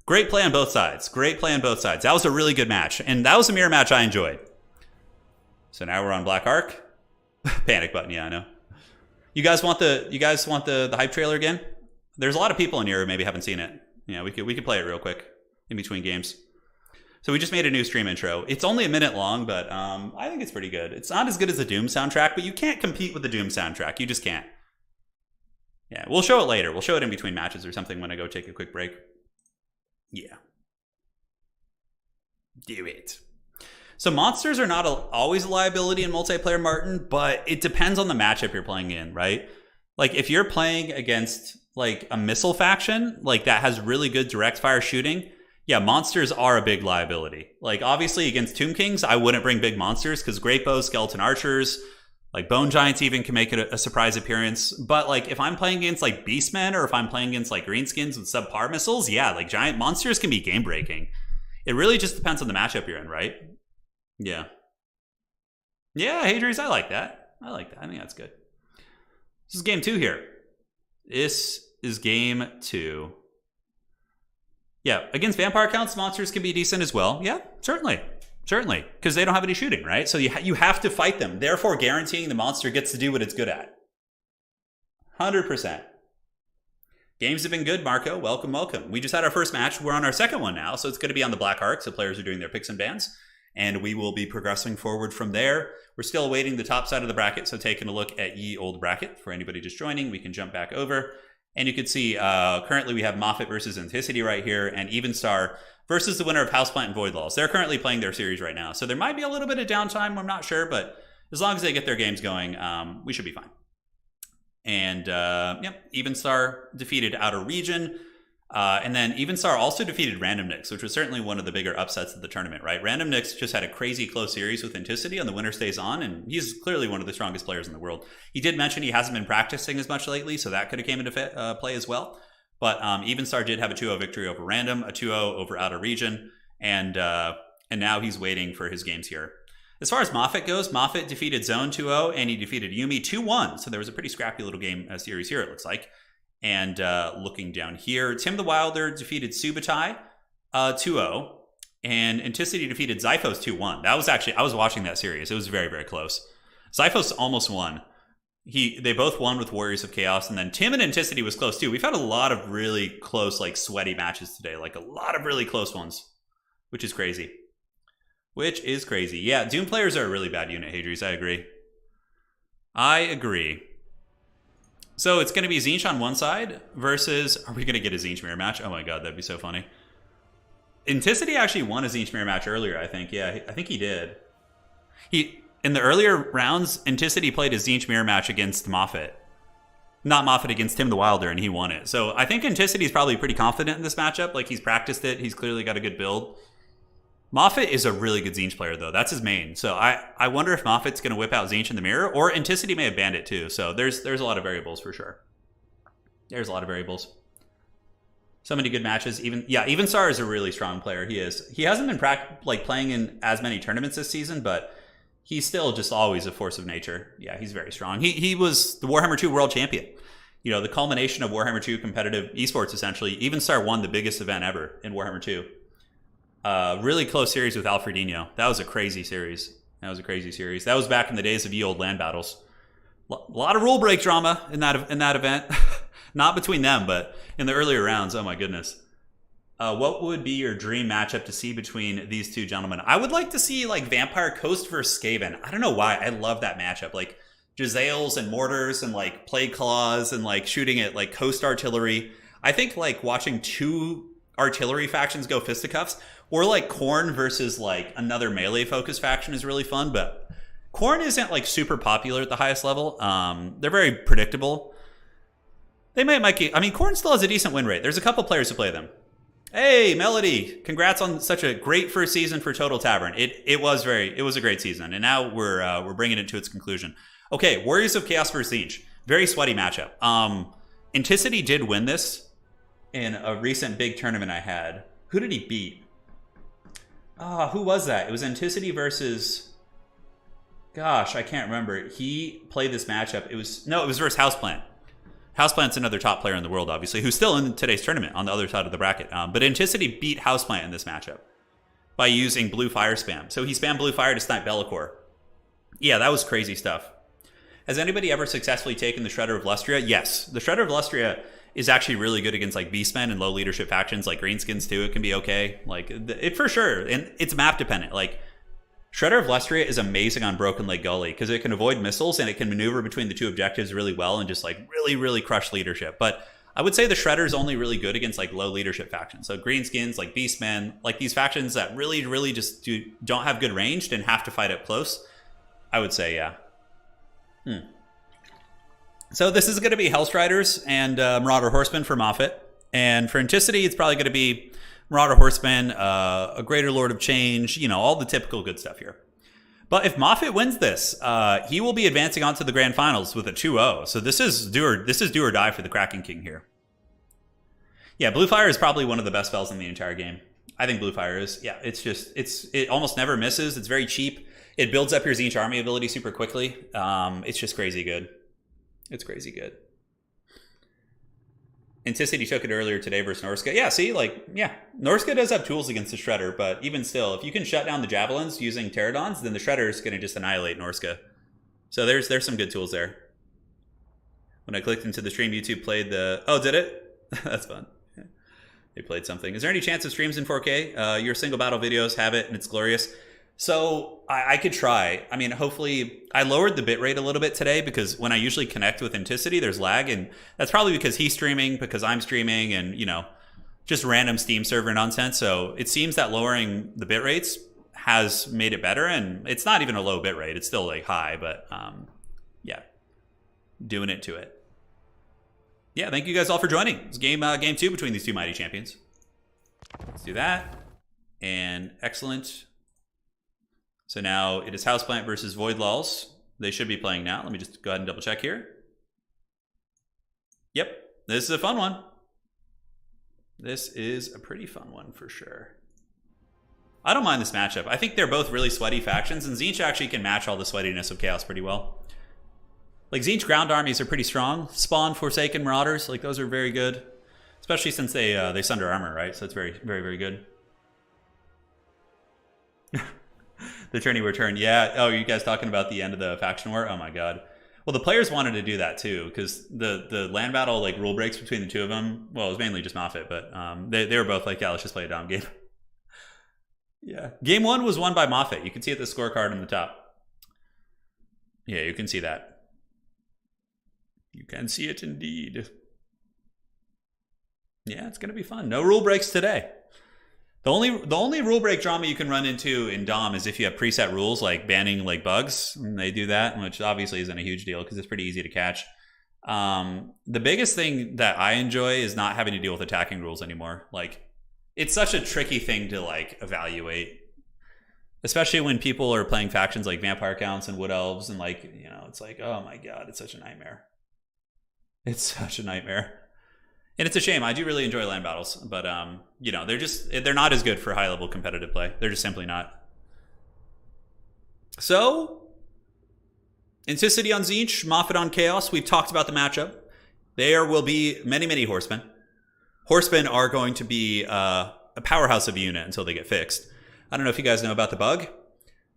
Great play on both sides. Great play on both sides. That was a really good match. And that was a mirror match I enjoyed. So now we're on Black Ark. Panic button, yeah, I know. You guys want the hype trailer again? There's a lot of people in here who maybe haven't seen it. Yeah, we could play it real quick in between games. So we just made a new stream intro. It's only a minute long, but I think it's pretty good. It's not as good as the Doom soundtrack, but you can't compete with the Doom soundtrack. You just can't. Yeah, we'll show it later. We'll show it in between matches or something when I go take a quick break. Yeah. Do it. So monsters are not always a liability in multiplayer, Martin, but it depends on the matchup you're playing in, right? Like if you're playing against like a missile faction, like that has really good direct fire shooting, yeah, monsters are a big liability. Like, obviously, against Tomb Kings, I wouldn't bring big monsters because Great Bows, Skeleton Archers, like Bone Giants even can make it a surprise appearance. But, like, if I'm playing against, like, Beastmen or if I'm playing against, like, Greenskins with subpar missiles, yeah, like, giant monsters can be game-breaking. It really just depends on the matchup you're in, right? Yeah. Yeah, Hadrius, I like that. I think that's good. This is game 2 here. This is game 2. Yeah, against vampire counts, monsters can be decent as well. Yeah, certainly, because they don't have any shooting, right? So you have to fight them, therefore guaranteeing the monster gets to do what it's good at. 100%. Games have been good, Marco. Welcome. We just had our first match. We're on our second one now, so it's going to be on the Black Ark, so players are doing their picks and bans, and we will be progressing forward from there. We're still awaiting the top side of the bracket, so taking a look at ye old bracket. For anybody just joining, we can jump back over. And you can see currently we have Moffat versus Anticity right here and Evenstar versus the winner of Houseplant and Void Laws. They're currently playing their series right now. So there might be a little bit of downtime. I'm not sure. But as long as they get their games going, we should be fine. And yep, Evenstar defeated Outer Region. And then Evenstar also defeated Random Nix, which was certainly one of the bigger upsets of the tournament, right? Random Nix just had a crazy close series with Anticity on the winner stays on, and he's clearly one of the strongest players in the world. He did mention he hasn't been practicing as much lately, so that could have came into play as well. But Evenstar did have a 2-0 victory over Random, a 2-0 over Outer Region, and now he's waiting for his games here. As far as Moffat goes, Moffat defeated Zone 2-0, and he defeated Yumi 2-1, so there was a pretty scrappy little game series here, it looks like. And looking down here, Tim the Wilder defeated Subutai 2-0, and Anticity defeated Zyphos 2-1. That was actually, I was watching that series. It was very, very close. Zyphos almost won. They both won with Warriors of Chaos, and then Tim and Anticity was close too. We've had a lot of really close, like sweaty matches today, like a lot of really close ones, which is crazy. Yeah, Doom players are a really bad unit, Hadrius. I agree. So it's going to be Zinch on one side versus... Are we going to get a Zinch mirror match? Oh my god, that'd be so funny. Anticity actually won a Zinch mirror match earlier, I think. Yeah, I think he did. In the earlier rounds, Anticity played a Zinch mirror match against Moffat. Not Moffat, against Tim the Wilder, and he won it. So I think Anticity is probably pretty confident in this matchup. Like, he's practiced it. He's clearly got a good build. Moffat is a really good Zinch player, though. That's his main. So I wonder if Moffat's going to whip out Zinch in the mirror, or Anticity may have banned it too. So there's a lot of variables for sure. There's a lot of variables. So many good matches. Evenstar is a really strong player. He is. He hasn't been playing in as many tournaments this season, but he's still just always a force of nature. Yeah, he's very strong. He was the Warhammer 2 world champion. You know, the culmination of Warhammer 2 competitive esports, essentially. Evenstar won the biggest event ever in Warhammer 2. Really close series with Alfredinho. That was a crazy series. That was back in the days of ye old land battles. A lot of rule break drama in that event. Not between them, but in the earlier rounds. Oh my goodness. What would be your dream matchup to see between these two gentlemen? I would like to see like Vampire Coast versus Skaven. I don't know why. I love that matchup. Like Jezzails and mortars and like plague claws and like shooting at like coast artillery. I think like watching two artillery factions go fisticuffs, or like Khorne versus like another melee focused faction is really fun, but Khorne isn't like super popular at the highest level. They're very predictable. They might keep, I mean, Khorne still has a decent win rate. There's a couple players who play them. Hey, Melody, congrats on such a great first season for Total Tavern. It was a great season, and now we're bringing it to its conclusion. Okay, Warriors of Chaos versus Siege. Very sweaty matchup. Anticity did win this in a recent big tournament I had. Who did he beat? Who was that? It was Anticity versus... Gosh, I can't remember. He played this matchup. It was versus Houseplant. Houseplant's another top player in the world, obviously, who's still in today's tournament on the other side of the bracket. But Anticity beat Houseplant in this matchup by using blue fire spam. So he spammed blue fire to snipe Bellicor. Yeah, that was crazy stuff. Has anybody ever successfully taken the Shredder of Lustria? Yes. The Shredder of Lustria is actually really good against like beastmen and low leadership factions like Greenskins too. It can be okay. Like it for sure. And it's map dependent. Like Shredder of Lustria is amazing on Broken Lake Gully because it can avoid missiles and it can maneuver between the two objectives really well and just like really, really crush leadership. But I would say the Shredder is only really good against like low leadership factions. So Greenskins, like Beastmen, like these factions that really, really just don't have good range and have to fight up close. I would say, yeah. So this is going to be Hellstriders and Marauder Horsemen for Moffat. And for Anticity, it's probably going to be Marauder Horseman, a Greater Lord of Change, you know, all the typical good stuff here. But if Moffat wins this, he will be advancing on to the Grand Finals with a 2-0. So this is do or die for the Kraken King here. Yeah, Blue Fire is probably one of the best spells in the entire game. I think Blue Fire is. Yeah, it almost never misses. It's very cheap. It builds up your Tzeentch army ability super quickly. It's just crazy good. It's crazy good. Anticity took it earlier today versus Norska. Yeah, see, like, yeah. Norska does have tools against the Shredder, but even still, if you can shut down the Javelins using Pterodons, then the Shredder is going to just annihilate Norska. So there's some good tools there. When I clicked into the stream, YouTube played the... Oh, did it? That's fun. Yeah. They played something. Is there any chance of streams in 4K? Your single battle videos have it, and it's glorious. So I could try. I mean, hopefully, I lowered the bitrate a little bit today because when I usually connect with Anticity, there's lag, and that's probably because he's streaming, because I'm streaming, and you know, just random Steam server nonsense. So it seems that lowering the bitrates has made it better, and it's not even a low bitrate; it's still like high, but yeah, doing it to it. Yeah, thank you guys all for joining. It's game 2 between these two mighty champions. Let's do that, and excellent. So now it is Houseplant versus Void Lulls. They should be playing now. Let me just go ahead and double check here. Yep, this is a fun one. This is a pretty fun one for sure. I don't mind this matchup. I think they're both really sweaty factions, and Tzeentch actually can match all the sweatiness of Chaos pretty well. Like Tzeentch ground armies are pretty strong. Spawn, Forsaken, Marauders, like those are very good. Especially since they sunder armor, right? So it's very, very, very good. The tourney return, yeah. Oh, are you guys talking about the end of the faction war? Oh my god. Well, the players wanted to do that too, because the land battle like rule breaks between the two of them. Well, it was mainly just Moffat, but they were both like, yeah, let's just play a Dom game. Yeah, game 1 was won by Moffat. You can see it the scorecard on the top. Yeah, you can see that. You can see it indeed. Yeah, it's gonna be fun. No rule breaks today. The only rule break drama you can run into in Dom is if you have preset rules like banning like bugs, and they do that, which obviously isn't a huge deal because it's pretty easy to catch. The biggest thing that I enjoy is not having to deal with attacking rules anymore. Like, it's such a tricky thing to like evaluate, especially when people are playing factions like Vampire Counts and Wood Elves, and like, you know, it's like, oh my god, it's such a nightmare. It's such a nightmare. And it's a shame. I do really enjoy land battles, but you know, they're not as good for high level competitive play. They're just simply not. So, Anticity on Tzeentch, Moffat on Chaos. We've talked about the matchup. There will be many, many horsemen. Horsemen are going to be a powerhouse of a unit until they get fixed. I don't know if you guys know about the bug,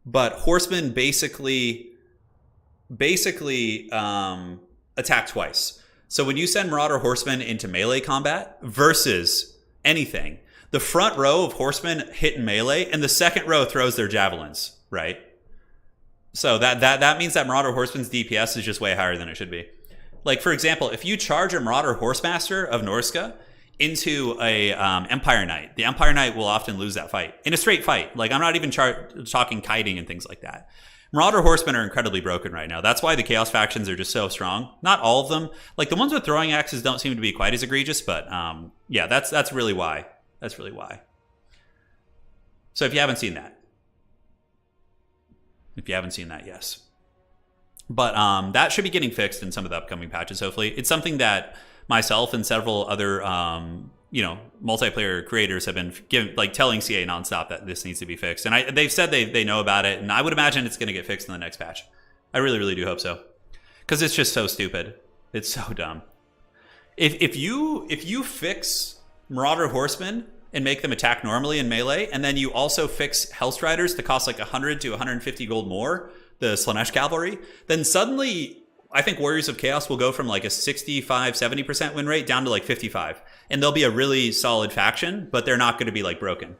but horsemen basically attack twice. So when you send Marauder Horsemen into melee combat versus anything, the front row of horsemen hit in melee, and the second row throws their javelins, right? So that means that Marauder Horseman's DPS is just way higher than it should be. Like, for example, if you charge a Marauder Horsemaster of Norska, into a Empire Knight, the Empire Knight will often lose that fight in a straight fight. Like, I'm not even talking kiting and things like that. Marauder Horsemen are incredibly broken right now. That's why the Chaos factions are just so strong. Not all of them. Like, the ones with throwing axes don't seem to be quite as egregious, but yeah, that's really why. That's really why. So if you haven't seen that. Yes. But that should be getting fixed in some of the upcoming patches, hopefully. It's something that myself and several other multiplayer creators have been telling CA nonstop that this needs to be fixed. And they've said they know about it, and I would imagine it's going to get fixed in the next patch. I really, really do hope so. Because it's just so stupid. It's so dumb. If you fix Marauder Horsemen and make them attack normally in melee, and then you also fix Hellstriders to cost like 100 to 150 gold more, the Slanesh Cavalry, then suddenly I think Warriors of Chaos will go from like a 65-70% win rate down to like 55. And they'll be a really solid faction, but they're not going to be like broken.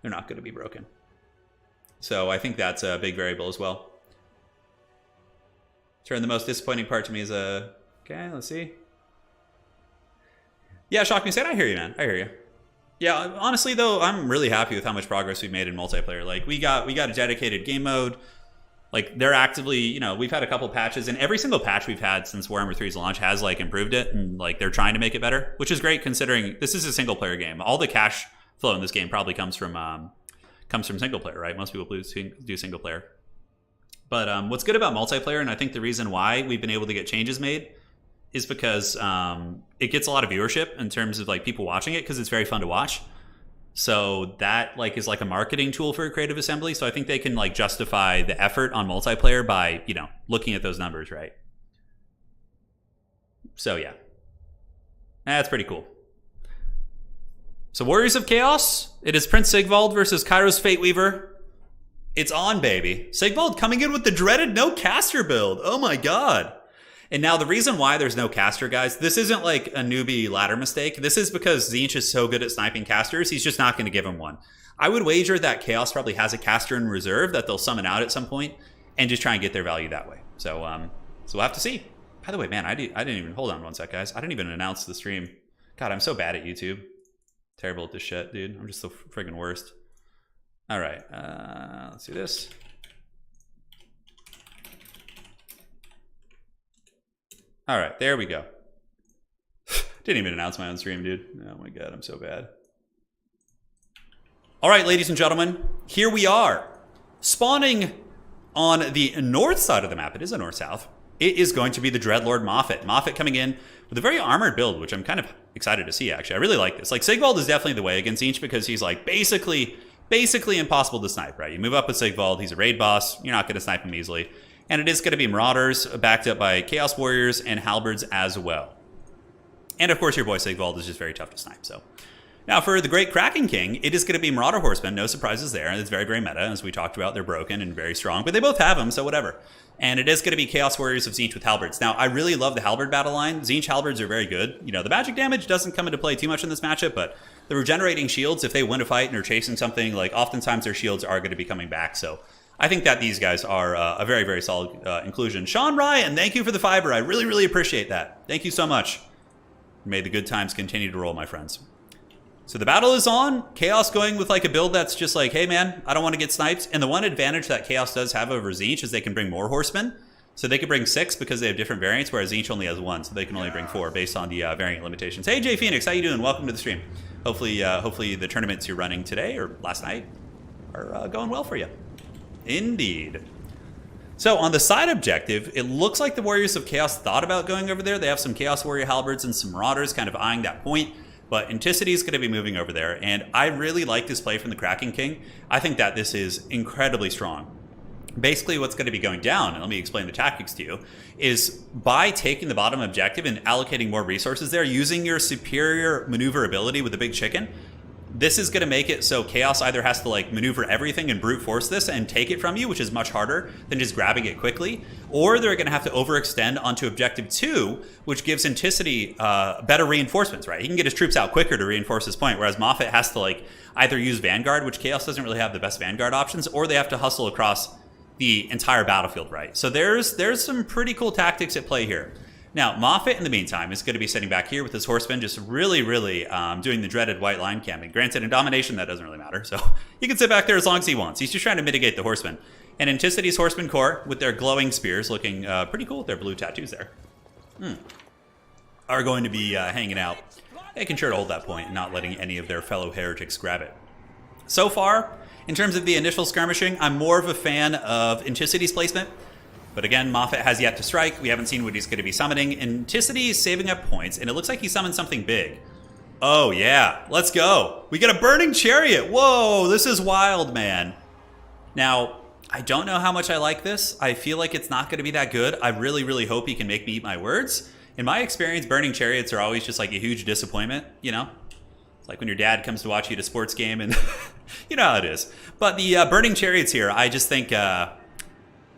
They're not going to be broken. So I think that's a big variable as well. Turn, the most disappointing part to me is okay, let's see. Yeah, Shock Me said, I hear you, man. I hear you. Yeah, honestly though, I'm really happy with how much progress we've made in multiplayer. Like, we got a dedicated game mode. Like, they're actively, we've had a couple patches, and every single patch we've had since Warhammer 3's launch has like improved it, and like they're trying to make it better, which is great considering this is a single player game. All the cash flow in this game probably comes from single player, right? Most people do single player. But what's good about multiplayer, and I think the reason why we've been able to get changes made, is because it gets a lot of viewership in terms of like people watching it, because it's very fun to watch. So that like is like a marketing tool for Creative Assembly. So I think they can like justify the effort on multiplayer by, looking at those numbers, right? So yeah, that's pretty cool. So Warriors of Chaos, it is Prince Sigvald versus Kairos Fateweaver. It's on, baby. Sigvald coming in with the dreaded no caster build. Oh my god. And now the reason why there's no caster, guys, this isn't like a newbie ladder mistake. This is because Tzeentch is so good at sniping casters, he's just not going to give him one. I would wager that Chaos probably has a caster in reserve that they'll summon out at some point and just try and get their value that way. So we'll have to see. By the way, man, I didn't even, hold on one sec, guys. I didn't even announce the stream. God, I'm so bad at YouTube. Terrible at this shit, dude. I'm just the friggin' worst. All right, let's do this. All right, there we go. Didn't even announce my own stream, dude. Oh my god, I'm so bad. All right, ladies and gentlemen, here we are. Spawning on the north side of the map. It is a north-south. It is going to be the Dreadlord Moffat. Moffat coming in with a very armored build, which I'm kind of excited to see, actually. I really like this. Like, Sigvald is definitely the way against Tzeentch because he's like basically impossible to snipe, right? You move up with Sigvald, he's a raid boss, you're not going to snipe him easily. And it is going to be Marauders, backed up by Chaos Warriors and Halberds as well. And of course, your boy Sigvald is just very tough to snipe. So now for the Great Kraken King, it is going to be Marauder Horsemen. No surprises there. It's very, very meta. As we talked about, they're broken and very strong, but they both have them, so whatever. And it is going to be Chaos Warriors of Tzeentch with Halberds. Now, I really love the Halberd battle line. Tzeentch Halberds are very good. The magic damage doesn't come into play too much in this matchup, but the regenerating shields, if they win a fight and are chasing something, like oftentimes their shields are going to be coming back. So I think that these guys are a very, very solid inclusion. Sean Ryan, thank you for the fiber. I really, really appreciate that. Thank you so much. May the good times continue to roll, my friends. So the battle is on. Chaos going with like a build that's just like, hey man, I don't want to get sniped. And the one advantage that Chaos does have over Tzeentch is they can bring more horsemen. So they can bring 6 because they have different variants, whereas Tzeentch only has 1, so they can only bring 4 based on the variant limitations. Hey Jay Phoenix, how you doing? Welcome to the stream. Hopefully the tournaments you're running today or last night are going well for you. Indeed. So on the side objective, it looks like the Warriors of Chaos thought about going over there. They have some Chaos Warrior Halberds and some Marauders kind of eyeing that point. But Anticity is going to be moving over there. And I really like this play from the Kraken King. I think that this is incredibly strong. Basically what's going to be going down, and let me explain the tactics to you, is by taking the bottom objective and allocating more resources there, using your superior maneuverability with the big chicken, this is going to make it so Chaos either has to like maneuver everything and brute force this and take it from you, which is much harder than just grabbing it quickly, or they're going to have to overextend onto objective 2, which gives Anticity better reinforcements, right? He can get his troops out quicker to reinforce his point, whereas Moffat has to like either use Vanguard, which Chaos doesn't really have the best Vanguard options, or they have to hustle across the entire battlefield, right? So there's some pretty cool tactics at play here. Now, Moffat, in the meantime, is going to be sitting back here with his horseman, just really doing the dreaded white line camping. Granted, in domination, that doesn't really matter, so he can sit back there as long as he wants. He's just trying to mitigate the horsemen. And Anticity's horseman corps, with their glowing spears, looking pretty cool with their blue tattoos there, are going to be hanging out, making sure to hold that point and not letting any of their fellow heretics grab it. So far, in terms of the initial skirmishing, I'm more of a fan of Anticity's placement. But again, Moffat has yet to strike. We haven't seen what he's going to be summoning. Anticity is saving up points, and it looks like he summoned something big. Oh, yeah. Let's go. We get a burning chariot. Whoa, this is wild, man. Now, I don't know how much I like this. I feel like it's not going to be that good. I really hope he can make me eat my words. In my experience, burning chariots are always just like a huge disappointment, you know? It's like when your dad comes to watch you at a sports game, and you know how it is. But the burning chariots here, I just think...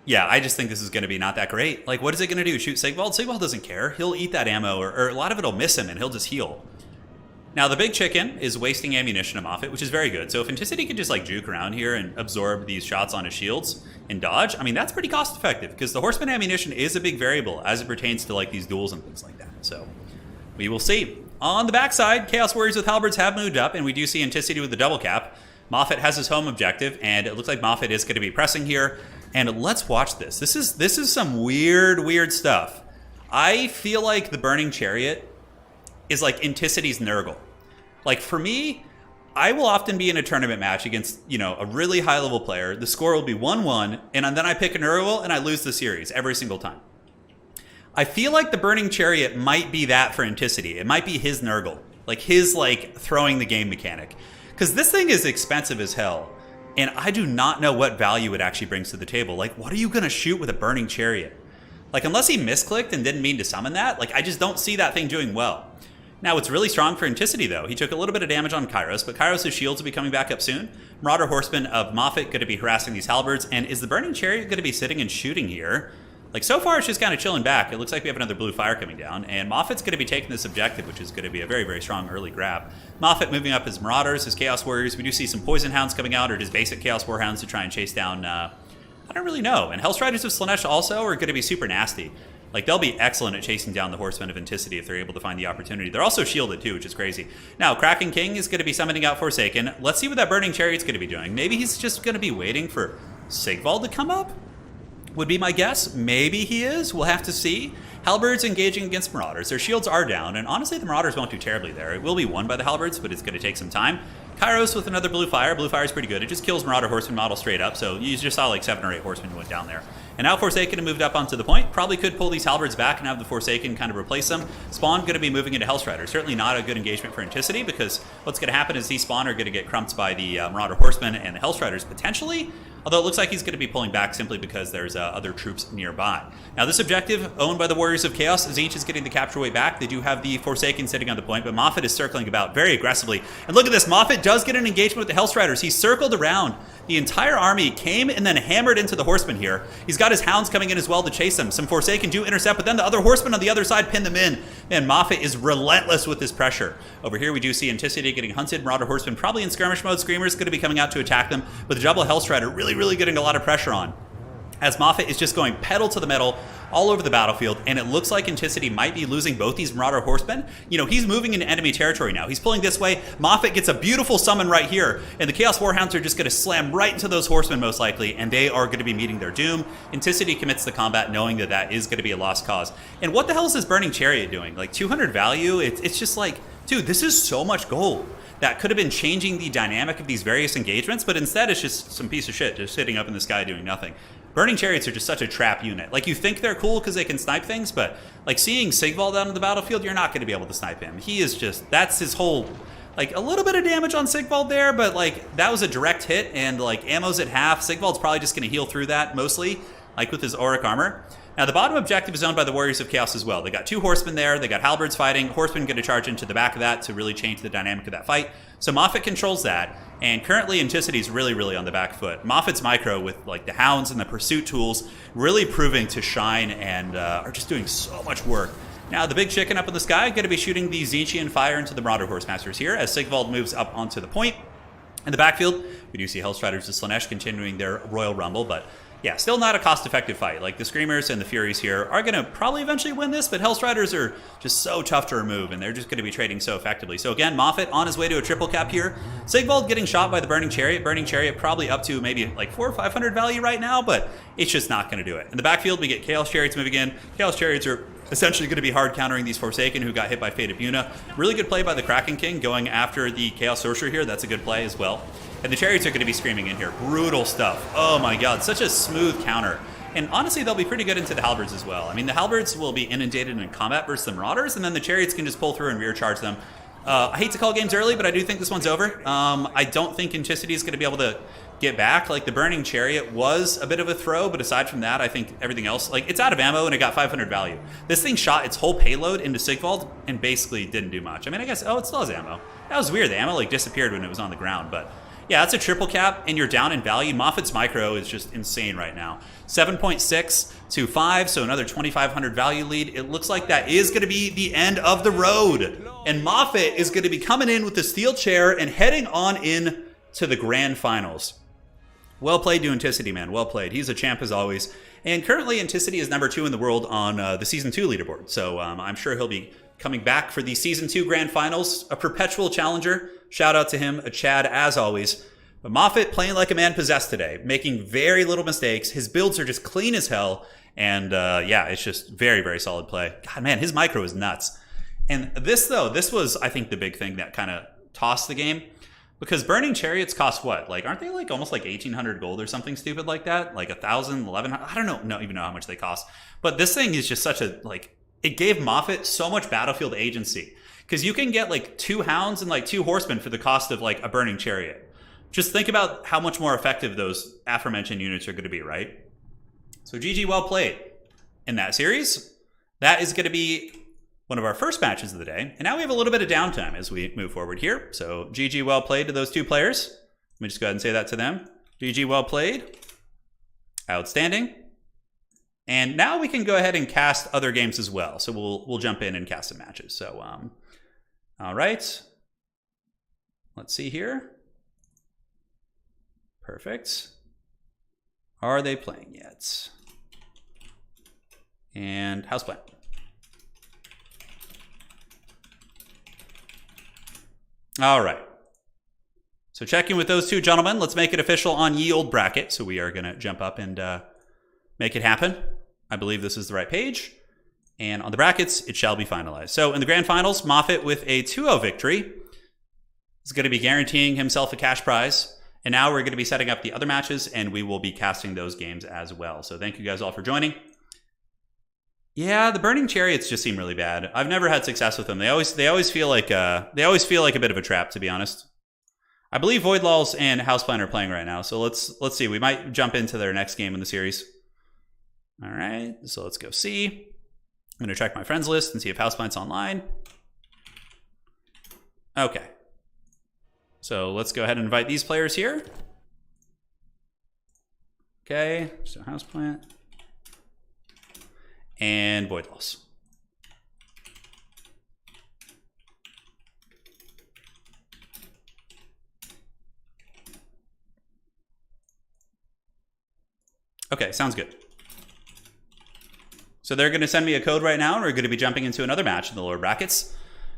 I just think this is going to be not that great. Like, what is it going to do? Shoot Sigvald? Sigvald doesn't care. He'll eat that ammo, or a lot of it will miss him, and he'll just heal. Now, the big chicken is wasting ammunition on Moffat, which is very good. So if Anticity could just, like, juke around here and absorb these shots on his shields and dodge, I mean, that's pretty cost-effective, because the horseman ammunition is a big variable as it pertains to, like, these duels and things like that. So we will see. On the backside, Chaos Warriors with halberds have moved up, and we do see Anticity with the double cap. Moffat has his home objective, and it looks like Moffat is going to be pressing here. And let's watch this. This is some weird stuff. I feel like the Burning Chariot is like Anticity's Nurgle. Like, for me, I will often be in a tournament match against, you know, a really high-level player. The score will be 1-1, and then I pick a Nurgle, and I lose the series every single time. I feel like the Burning Chariot might be that for Anticity. It might be his Nurgle. Like, his, like, throwing the game mechanic. Because this thing is expensive as hell. And I do not know what value it actually brings to the table. Like, what are you going to shoot with a Burning Chariot? Like, unless he misclicked and didn't mean to summon that, like, I just don't see that thing doing well. Now, it's really strong for Anticity, though. He took a little bit of damage on Kairos, but Kairos' shields will be coming back up soon. Marauder Horseman of Moffat going to be harassing these halberds. And is the Burning Chariot going to be sitting and shooting here? Like, so far, it's just kind of chilling back. It looks like we have another blue fire coming down, and Moffat's going to be taking this objective, which is going to be a very strong early grab. Moffat moving up his Marauders, his Chaos Warriors. We do see some Poison Hounds coming out, or his basic Chaos Warhounds to try and chase down, I don't really know. And Hellstriders of Slaanesh also are going to be super nasty. Like, they'll be excellent at chasing down the Horsemen of Anticity if they're able to find the opportunity. They're also shielded, too, which is crazy. Now, Kraken King is going to be summoning out Forsaken. Let's see what that Burning Chariot's going to be doing. Maybe he's just going to be waiting for Sigvald to come up? Would be my guess. Maybe he is. We'll have to see. Halberds engaging against Marauders. Their shields are down, and honestly, the Marauders won't do terribly there. It will be won by the Halberds, but it's going to take some time. Kairos with another Blue Fire. Blue Fire is pretty good. It just kills Marauder Horseman model straight up, so you just saw like 7 or 8 Horsemen who went down there. And now Forsaken moved up onto the point. Probably could pull these Halberds back and have the Forsaken kind of replace them. Spawn going to be moving into Hellstrider. Certainly not a good engagement for Anticity, because what's going to happen is these Spawn are going to get crumped by the Marauder Horsemen and the Hellstriders potentially. Although it looks like he's going to be pulling back simply because there's other troops nearby. Now this objective, owned by the Warriors of Chaos, Tzeentch is getting the capture weight back. They do have the Forsaken sitting on the point, but Moffat is circling about very aggressively. And look at this, Moffat does get an engagement with the Hellstriders. He circled around. The entire army came and then hammered into the Horsemen here. He's got his Hounds coming in as well to chase them. Some Forsaken do intercept, but then the other Horsemen on the other side pin them in. Man, Moffat is relentless with this pressure. Over here we do see Anticity getting hunted. Marauder Horsemen probably in skirmish mode. Screamer's going to be coming out to attack them, but the double Hellstrider really getting a lot of pressure on. As Moffat is just going pedal to the metal all over the battlefield, and it looks like Anticity might be losing both these Marauder Horsemen. You know, he's moving into enemy territory now. He's pulling this way. Moffat gets a beautiful summon right here, and the Chaos Warhounds are just going to slam right into those Horsemen most likely, and they are going to be meeting their doom. Anticity commits the combat knowing that that is going to be a lost cause. And what the hell is this Burning Chariot doing? Like 200 value? It's just like, dude, this is so much gold. That could have been changing the dynamic of these various engagements, but instead it's just some piece of shit just sitting up in the sky doing nothing. Burning Chariots are just such a trap unit. Like, you think they're cool because they can snipe things, but like seeing Sigvald out on the battlefield, you're not going to be able to snipe him. He is just, that's his whole, like a little bit of damage on Sigvald there, but like that was a direct hit and like ammo's at half. Sigvald's probably just going to heal through that mostly, like with his auric armor. Now, the bottom objective is owned by the Warriors of Chaos as well. They got 2 Horsemen there. They got Halberds fighting. Horsemen going to charge into the back of that to really change the dynamic of that fight. So Moffat controls that. And currently, Anticity's really on the back foot. Moffat's micro with like the Hounds and the Pursuit tools really proving to shine and are just doing so much work. Now, the big chicken up in the sky going to be shooting the Tzeentchian fire into the Marauder Horsemasters here as Sigvald moves up onto the point. In the backfield, we do see Hellstriders of Slaanesh continuing their Royal Rumble, but yeah, still not a cost-effective fight. Like, the Screamers and the Furies here are going to probably eventually win this, but Hellstriders are just so tough to remove, and they're just going to be trading so effectively. So again, Moffat on his way to a triple cap here. Sigvald getting shot by the Burning Chariot. Burning Chariot probably up to maybe like 400 or 500 value right now, but it's just not going to do it. In the backfield, we get Chaos Chariots moving in. Chaos Chariots are essentially going to be hard countering these Forsaken who got hit by Fate of Yuna. Really good play by the Kraken King going after the Chaos Sorcerer here. That's a good play as well. And the Chariots are going to be screaming in here. Brutal stuff. Oh my god, such a smooth counter. And honestly, they'll be pretty good into the Halberds as well. I mean, the Halberds will be inundated in combat versus the Marauders, and then the Chariots can just pull through and rear charge them. I hate to call games early, but I do think this one's over. I don't think Anticity is going to be able to get back. Like, the Burning Chariot was a bit of a throw, but aside from that, I think everything else, like, it's out of ammo and it got 500 value. This thing shot its whole payload into Sigvald and basically didn't do much. I mean, I guess, oh, it still has ammo. That was weird. The ammo, like, disappeared when it was on the ground, but yeah, that's a triple cap, and you're down in value. Moffat's micro is just insane right now. 7.6 to 5, so another 2,500 value lead. It looks like that is going to be the end of the road. And Moffat is going to be coming in with the steel chair and heading on in to the grand finals. Well played to Anticity, man. Well played. He's a champ as always. And currently, Anticity is number 2 in the world on the Season 2 leaderboard. So I'm sure he'll be coming back for the Season 2 grand finals. A perpetual challenger. Shout out to him, a Chad as always. But Moffat playing like a man possessed today, making very little mistakes. His builds are just clean as hell. And yeah, it's just very, very solid play. God, man, his micro is nuts. And this, though, this was, I think, the big thing that kind of tossed the game. Because Burning Chariots cost what? Like, aren't they like almost like 1,800 gold or something stupid like that? Like 1,000, 1,100? I don't even know how much they cost. But this thing is just such a, like, it gave Moffat so much battlefield agency. Because you can get like 2 hounds and like 2 horsemen for the cost of like a Burning Chariot. Just think about how much more effective those aforementioned units are going to be, right? So GG, well played. In that series, that is going to be one of our first matches of the day. And now we have a little bit of downtime as we move forward here. So GG, well played to those 2 players. Let me just go ahead and say that to them. GG, well played. Outstanding. And now we can go ahead and cast other games as well. So we'll jump in and cast some matches. So, all right. Let's see here. Perfect. Are they playing yet? And Houseplant. All right. So checking with those 2 gentlemen. Let's make it official on Ye Old Bracket. So we are going to jump up and make it happen. I believe this is the right page. And on the brackets, it shall be finalized. So in the grand finals, Moffat with a 2-0 victory is going to be guaranteeing himself a cash prize. And now we're going to be setting up the other matches, and we will be casting those games as well. So thank you guys all for joining. Yeah, the Burning Chariots just seem really bad. I've never had success with them. They always feel like a bit of a trap, to be honest. I believe Voidlaws and Houseplant are playing right now, so let's see. We might jump into their next game in the series. All right, so let's go see. I'm going to check my friends list and see if Houseplant's online. Okay. So let's go ahead and invite these players here. Okay, so Houseplant. And Voidlaws. Okay, sounds good. So they're going to send me a code right now, and we're going to be jumping into another match in the lower brackets.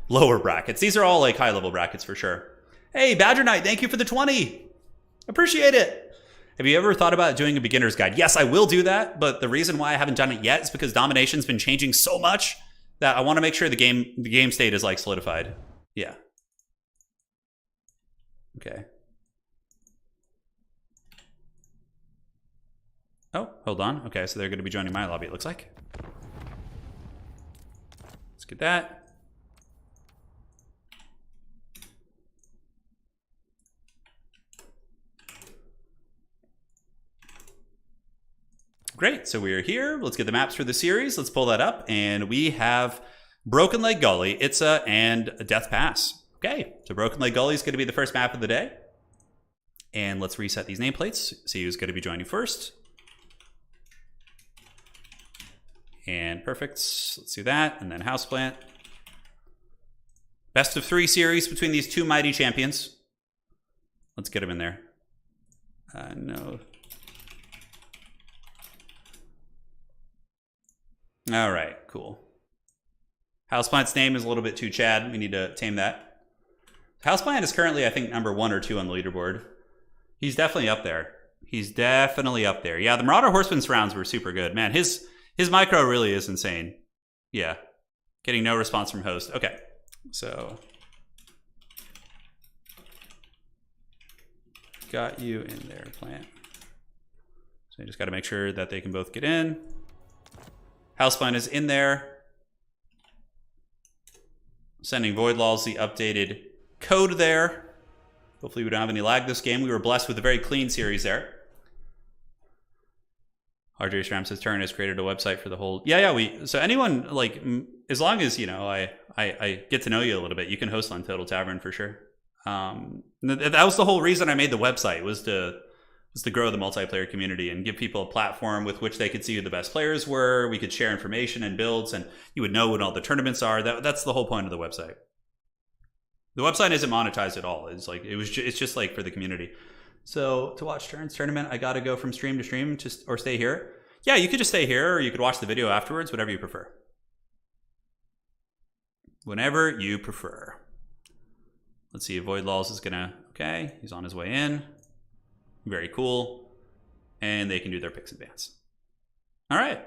Lower brackets. These are all like high-level brackets for sure. Hey, Badger Knight, thank you for the 20. Appreciate it. Have you ever thought about doing a beginner's guide? Yes, I will do that, but the reason why I haven't done it yet is because Domination's been changing so much that I want to make sure the game state is like solidified. Yeah. Okay. Oh, hold on. Okay, so they're going to be joining my lobby, it looks like. Let's get that. Great, so we are here. Let's get the maps for the series. Let's pull that up. And we have Broken Leg Gully, Itza, and Death Pass. Okay, so Broken Leg Gully is going to be the first map of the day. And let's reset these nameplates. See who's going to be joining first. And perfect. Let's do that. And then Houseplant. Best of 3 series between these 2 mighty champions. Let's get them in there. No. All right, cool. Houseplant's name is a little bit too Chad. We need to tame that. Houseplant is currently, I think, number 1 or 2 on the leaderboard. He's definitely up there. He's definitely up there. Yeah, the Marauder Horseman's rounds were super good. Man, his micro really is insane. Yeah. Getting no response from host. Okay. So got you in there, plant. So I just got to make sure that they can both get in. Houseplant is in there. Sending Void Laws the updated code there. Hopefully we don't have any lag this game. We were blessed with a very clean series there. RJ Schramm says Turin has created a website for the whole. Yeah. So anyone, like, as long as, you know, I get to know you a little bit, you can host on Untitled Tavern for sure. That was the whole reason I made the website, was to grow the multiplayer community and give people a platform with which they could see who the best players were. We could share information and builds, and you would know when all the tournaments are. That's the whole point of the website. The website isn't monetized at all. It's just like for the community. So to watch Turin's tournament, I got to go from stream to stream or stay here. Yeah, you could just stay here, or you could watch the video afterwards, whatever you prefer. Whenever you prefer. Let's see if Void Laws is gonna, okay, he's on his way in. Very cool. And they can do their picks and bans. All right.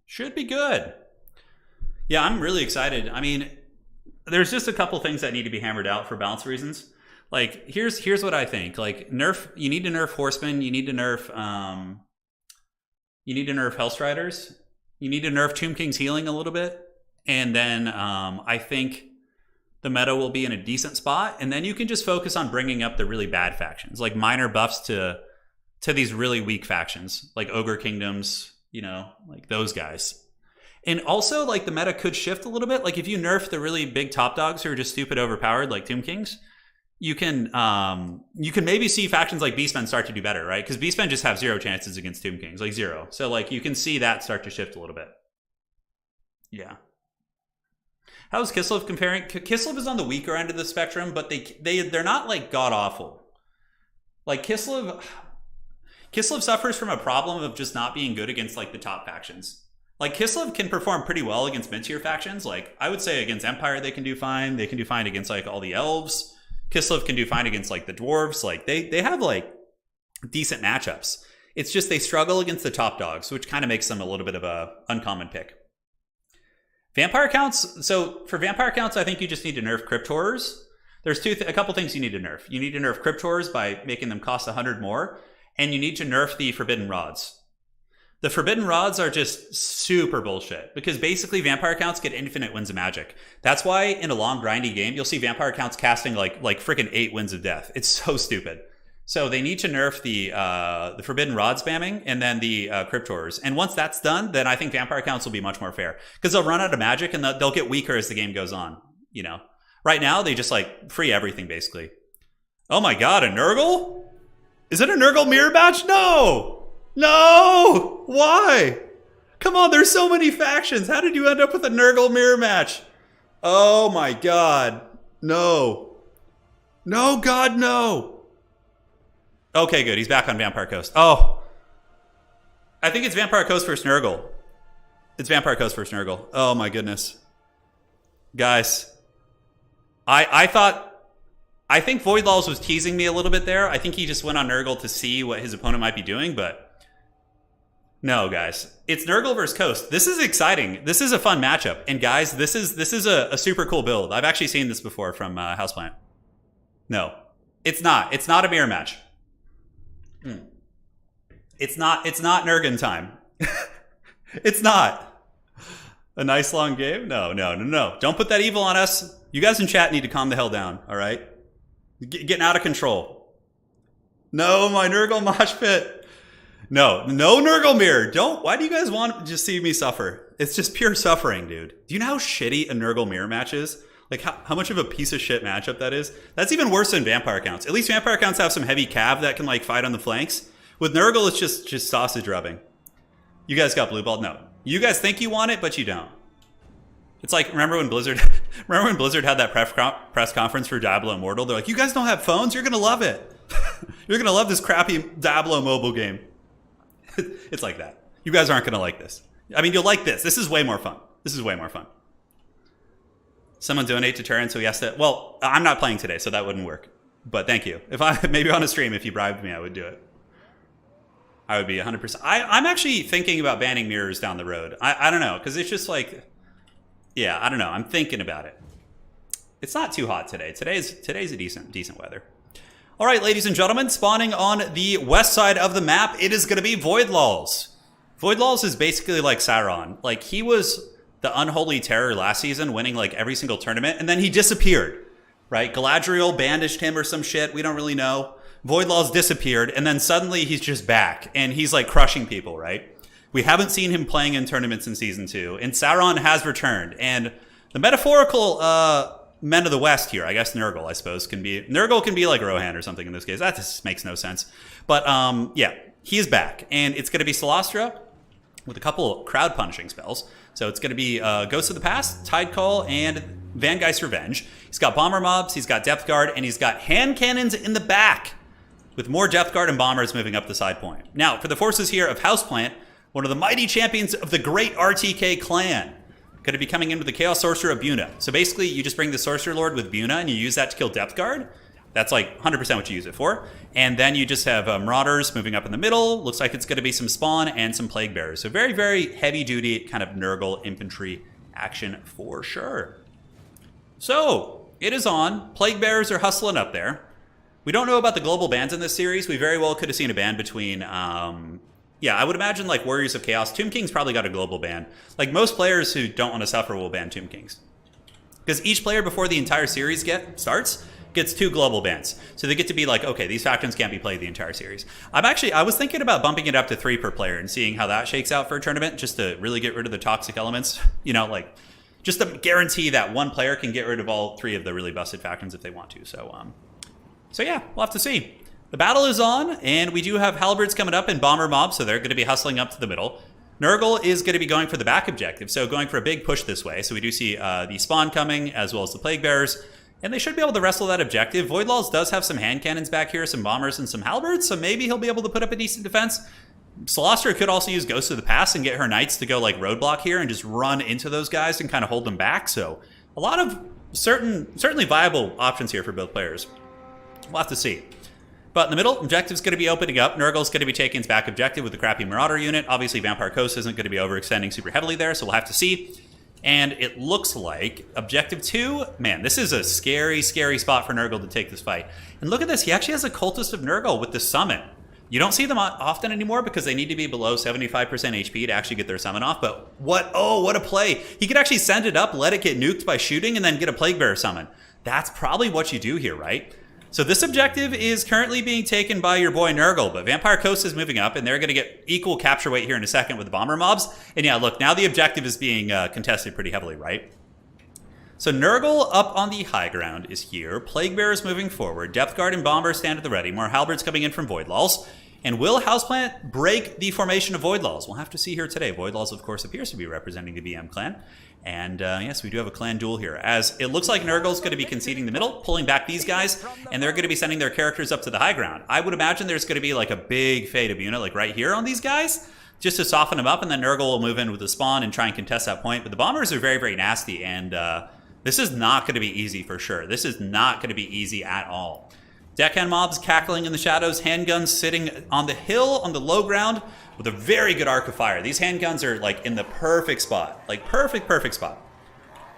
Should be good. Yeah, I'm really excited. I mean, there's just a couple things that need to be hammered out for balance reasons. Like, here's what I think. Like, you need to nerf Horsemen, you need to nerf Hellstriders, you need to nerf Tomb King's healing a little bit, and then I think the meta will be in a decent spot, and then you can just focus on bringing up the really bad factions, like minor buffs to these really weak factions, like Ogre Kingdoms, you know, like those guys. And also, like, the meta could shift a little bit. Like, if you nerf the really big top dogs who are just stupid overpowered, like Tomb Kings, you can maybe see factions like Beastmen start to do better, right? Because Beastmen just have 0 chances against Tomb Kings, like 0. So, like, you can see that start to shift a little bit. Yeah. How's Kislev comparing? Kislev is on the weaker end of the spectrum, but they're not, like, god awful. Like, Kislev suffers from a problem of just not being good against, like, the top factions. Like, Kislev can perform pretty well against mid-tier factions. Like, I would say against Empire they can do fine. They can do fine against, like, all the elves. Kislev can do fine against, like, the dwarves. Like, they have, like, decent matchups. It's just they struggle against the top dogs, which kind of makes them a little bit of a uncommon pick. Vampire counts. So for vampire counts, I think you just need to nerf Crypt Horrors. There's a couple things you need to nerf. You need to nerf Crypt Horrors by making them cost 100 more, and you need to nerf the Forbidden Rods. The Forbidden Rods are just super bullshit, because basically vampire counts get infinite winds of magic. That's why in a long grindy game, you'll see vampire counts casting like freaking 8 winds of death. It's so stupid. So they need to nerf the Forbidden Rod spamming and then the Crypt Horrors. And once that's done, then I think vampire counts will be much more fair, because they'll run out of magic and they'll get weaker as the game goes on. You know, right now they just like free everything basically. Oh my god, a Nurgle? Is it a Nurgle mirror match? No! Why? Come on, there's so many factions. How did you end up with a Nurgle mirror match? Oh my god. No. No, god, no. Okay, good. He's back on Vampire Coast. Oh. I think it's Vampire Coast versus Nurgle. It's Vampire Coast versus Nurgle. Oh my goodness. Guys. I think Void Laws was teasing me a little bit there. I think he just went on Nurgle to see what his opponent might be doing, but no, guys. It's Nurgle versus Coast. This is exciting. This is a fun matchup. And guys, this is a super cool build. I've actually seen this before from Houseplant. No, it's not. It's not a mirror match. It's not Nurgle time. It's not. A nice long game? No. Don't put that evil on us. You guys in chat need to calm the hell down, all right? Getting out of control. No, my Nurgle mosh pit. No Nurgle mirror. Why do you guys want to just see me suffer? It's just pure suffering, dude. Do you know how shitty a Nurgle mirror match is? Like, how much of a piece of shit matchup that is? That's even worse than Vampire Counts. At least Vampire Counts have some heavy cav that can, like, fight on the flanks. With Nurgle, it's just sausage rubbing. You guys got blue balled? No. You guys think you want it, but you don't. It's like, remember when Blizzard had that press conference for Diablo Immortal? They're like, you guys don't have phones? You're going to love it. You're going to love this crappy Diablo mobile game. It's like that. You guys aren't going to like this. I mean, you'll like this. This is way more fun. This is way more fun. Someone donate to Turin, so he has to... Well, I'm not playing today, so that wouldn't work. But thank you. If I maybe on a stream, if you bribed me, I would do it. I would be 100%. I'm actually thinking about banning mirrors down the road. I don't know, because it's just like... Yeah, I don't know. I'm thinking about it. It's not too hot today. Today's a decent weather. All right, ladies and gentlemen, spawning on the west side of the map, it is going to be Voidlaws. Voidlaws is basically like Sauron. Like, he was the unholy terror last season, winning like every single tournament, and then he disappeared, right? Galadriel bandaged him or some shit. We don't really know. Voidlaws disappeared, and then suddenly he's just back, and he's like crushing people, right? We haven't seen him playing in tournaments in Season 2, and Sauron has returned. And the metaphorical men of the West here, I guess Nurgle, I suppose, can be... Nurgle can be like Rohan or something in this case. That just makes no sense. But, yeah, he is back, and it's going to be Celestra with a couple crowd punishing spells. So it's going to be Ghost of the Past, Tide Call, and Vangeist's Revenge. He's got Bomber Mobs, he's got Depth Guard, and he's got Hand Cannons in the back, with more Depth Guard and Bombers moving up the side point. Now, for the forces here of Houseplant, one of the mighty champions of the great RTK clan, going to be coming in with the Chaos Sorcerer of Buna. So basically, you just bring the Sorcerer Lord with Buna, and you use that to kill Depth Guard. That's like 100% what you use it for. And then you just have Marauders moving up in the middle. Looks like it's going to be some Spawn and some Plague Bearers. So very, very heavy-duty kind of Nurgle infantry action for sure. So, it is on. Plague Bearers are hustling up there. We don't know about the global bans in this series. We very well could have seen a ban between... yeah, I would imagine like Warriors of Chaos. Tomb King's probably got a global ban. Like most players who don't want to suffer will ban Tomb Kings. Because each player before the entire series starts gets 2 global bans. So they get to be like, okay, these factions can't be played the entire series. I was thinking about bumping it up to 3 per player and seeing how that shakes out for a tournament, just to really get rid of the toxic elements. You know, like, just to guarantee that one player can get rid of all 3 of the really busted factions if they want to. So yeah, we'll have to see. The battle is on, and we do have Halberds coming up and Bomber Mobs, so they're going to be hustling up to the middle. Nurgle is going to be going for the back objective, so going for a big push this way. So we do see the Spawn coming, as well as the Plague Bearers, and they should be able to wrestle that objective. Voidlaws does have some hand cannons back here, some Bombers, and some Halberds, so maybe he'll be able to put up a decent defense. Celestra could also use Ghost of the Past and get her Knights to go like roadblock here and just run into those guys and kind of hold them back. So a lot of certainly viable options here for both players. We'll have to see. But in the middle, objective's going to be opening up. Nurgle's going to be taking his back objective with the crappy Marauder unit. Obviously, Vampire Coast isn't going to be overextending super heavily there, so we'll have to see. And it looks like Objective 2, man, this is a scary, scary spot for Nurgle to take this fight. And look at this, he actually has a Cultist of Nurgle with the summon. You don't see them often anymore because they need to be below 75% HP to actually get their summon off, but what a play. He could actually send it up, let it get nuked by shooting, and then get a Plague Bearer summon. That's probably what you do here, right? So this objective is currently being taken by your boy Nurgle, but Vampire Coast is moving up, and they're going to get equal capture weight here in a second with the Bomber Mobs. And yeah, look, now the objective is being contested pretty heavily, right? So Nurgle up on the high ground is here. Plague Bearers moving forward. Depth Guard and Bombers stand at the ready. More Halberds coming in from Voidlaws. And will Houseplant break the formation of Voidlaws? We'll have to see here today. Voidlaws, of course, appears to be representing the BM clan. And yes, we do have a clan duel here, as it looks like Nurgle's going to be conceding the middle, pulling back these guys, and they're going to be sending their characters up to the high ground. I would imagine there's going to be like a big fade of unit, like right here on these guys, just to soften them up, and then Nurgle will move in with the spawn and try and contest that point. But the Bombers are very, very nasty, and this is not going to be easy for sure. This is not going to be easy at all. Deckhand mobs cackling in the shadows, handguns sitting on the hill on the low ground with a very good arc of fire. These handguns are like in the perfect spot, like perfect spot.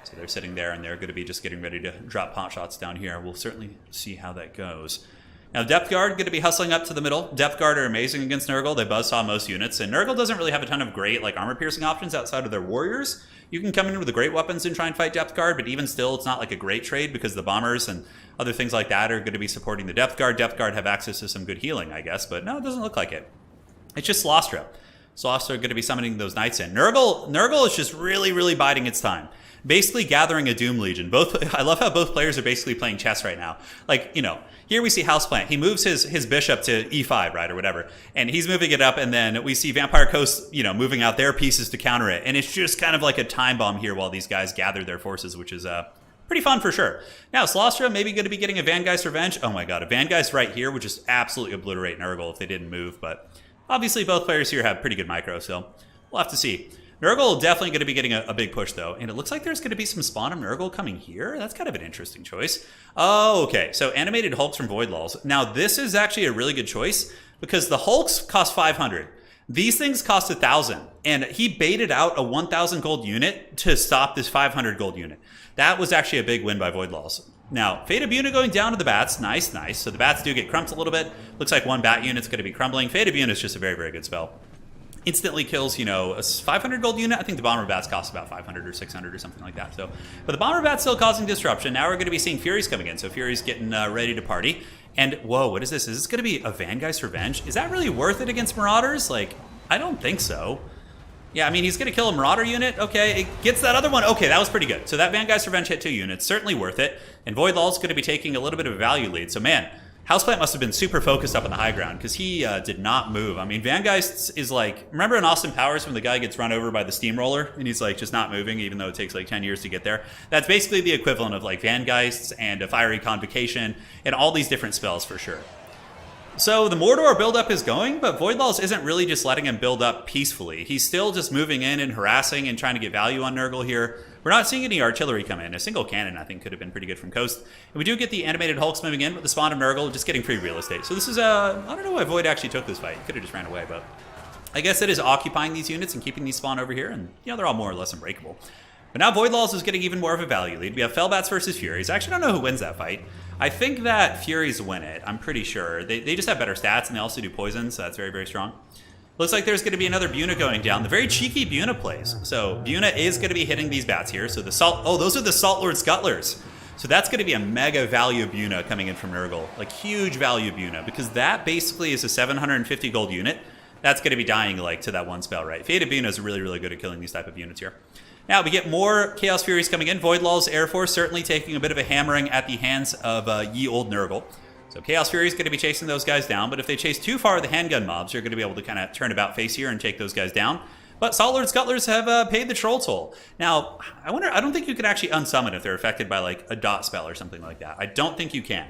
So they're sitting there and they're going to be just getting ready to drop pot shots down here. We'll certainly see how that goes. Now Depth Guard going to be hustling up to the middle. Depth Guard are amazing against Nurgle. They buzzsaw most units, and Nurgle doesn't really have a ton of great like armor piercing options outside of their warriors. You can come in with the great weapons and try and fight Depth Guard, but even still, it's not like a great trade because the Bombers and other things like that are going to be supporting the Depth Guard. Depth Guard have access to some good healing, I guess, but no, it doesn't look like it. It's just Celestra. Celestra are going to be summoning those Knights in. Nurgle is just really, really biding its time. Basically gathering a Doom Legion. I love how both players are basically playing chess right now. Like, you know, here we see Houseplant. He moves his bishop to e5, right, or whatever. And he's moving it up, and then we see Vampire Coast, you know, moving out their pieces to counter it. And it's just kind of like a time bomb here while these guys gather their forces, which is pretty fun for sure. Now, Celestra maybe going to be getting a Vangeist's Revenge. Oh my god, a Vangeist right here would just absolutely obliterate Nurgle if they didn't move. But obviously both players here have pretty good micro, so we'll have to see. Nurgle definitely going to be getting a big push, though. And it looks like there's going to be some spawn of Nurgle coming here. That's kind of an interesting choice. Oh, okay. So animated Hulks from Void Laws. Now, this is actually a really good choice because the Hulks cost 500. These things cost 1,000. And he baited out a 1,000 gold unit to stop this 500 gold unit. That was actually a big win by Void Laws. Now, Fate of Buna going down to the bats. Nice, nice. So the bats do get crumped a little bit. Looks like one bat unit's going to be crumbling. Fate of Buna is just a very, very good spell. Instantly kills, you know, a 500 gold unit. I think the Bomber Bats cost about 500 or 600 or something like that. So, but the Bomber Bat's still causing disruption. Now we're going to be seeing Furies coming in. So Furies getting ready to party. And whoa, what is this? Is this going to be a Vangeist Revenge? Is that really worth it against Marauders? Like, I don't think so. Yeah, I mean, he's going to kill a Marauder unit. Okay, it gets that other one. Okay, that was pretty good. So that Vangeist Revenge hit 2 units. Certainly worth it. And Void Law's going to be taking a little bit of a value lead. So man, Houseplant must have been super focused up on the high ground because he did not move. I mean, Vangeist is like, remember in Austin Powers when the guy gets run over by the steamroller and he's like just not moving even though it takes like 10 years to get there? That's basically the equivalent of like Vangeists and a Fiery Convocation and all these different spells for sure. So the Mordor buildup is going, but Void Laws isn't really just letting him build up peacefully. He's still just moving in and harassing and trying to get value on Nurgle here. We're not seeing any artillery come in. A single cannon, I think, could have been pretty good from Coast. And we do get the animated Hulks moving in, but the spawn of Nurgle just getting free real estate. So this is I don't know why Void actually took this fight. He could have just ran away, but I guess it is occupying these units and keeping these spawn over here, and you know they're all more or less unbreakable. But now Void Laws is getting even more of a value lead. We have Fellbats versus Furies. I actually don't know who wins that fight. I think that Furies win it. I'm pretty sure. They just have better stats, and they also do poison, so that's very, very strong. Looks like there's going to be another Buna going down. The very cheeky Buna plays. So Buna is going to be hitting these bats here. So the Salt... Oh, those are the Salt Lord Scuttlers. So that's going to be a mega value Buna coming in from Nurgle. Like, huge value Buna. Because that basically is a 750 gold unit. That's going to be dying, like, to that one spell, right? Fate of Buna is really, really good at killing these type of units here. Now, we get more Chaos Furies coming in. Void Law's Air Force certainly taking a bit of a hammering at the hands of ye old Nurgle. So Chaos Fury is going to be chasing those guys down, but if they chase too far the handgun mobs, you're going to be able to kind of turn about face here and take those guys down. But Salt Lord Scuttlers have paid the troll toll. Now, I don't think you can actually unsummon if they're affected by like a dot spell or something like that. I don't think you can.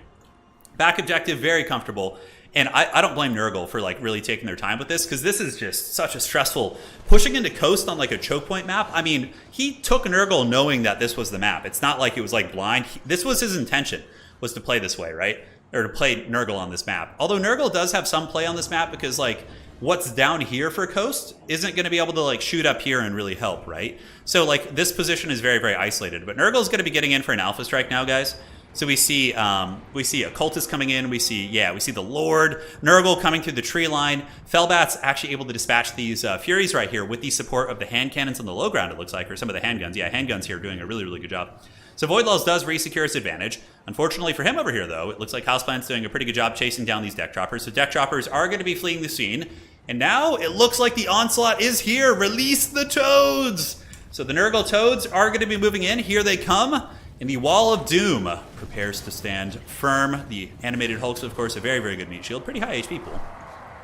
Back objective, very comfortable. And I don't blame Nurgle for like really taking their time with this because this is just such a stressful pushing into Coast on like a choke point map. I mean, he took Nurgle knowing that this was the map. It's not like it was like blind. This was his intention, was to play this way, right? Or to play Nurgle on this map. Although Nurgle does have some play on this map because like what's down here for Coast isn't going to be able to like shoot up here and really help, right? So like this position is very, very isolated. But Nurgle's going to be getting in for an Alpha Strike now, guys. So we see Occultist coming in. We see the Lord. Nurgle coming through the tree line. Fellbat's actually able to dispatch these Furies right here with the support of the hand cannons on the low ground, it looks like, or some of the handguns. Yeah, handguns here doing a really, really good job. So Void Laws does re-secure its advantage. Unfortunately for him over here, though, it looks like Houseplant's doing a pretty good job chasing down these Deck Droppers. So Deck Droppers are going to be fleeing the scene. And now it looks like the onslaught is here. Release the Toads! So the Nurgle Toads are going to be moving in. Here they come. And the Wall of Doom prepares to stand firm. The animated Hulks, of course, a very, very good meat shield. Pretty high HP pool.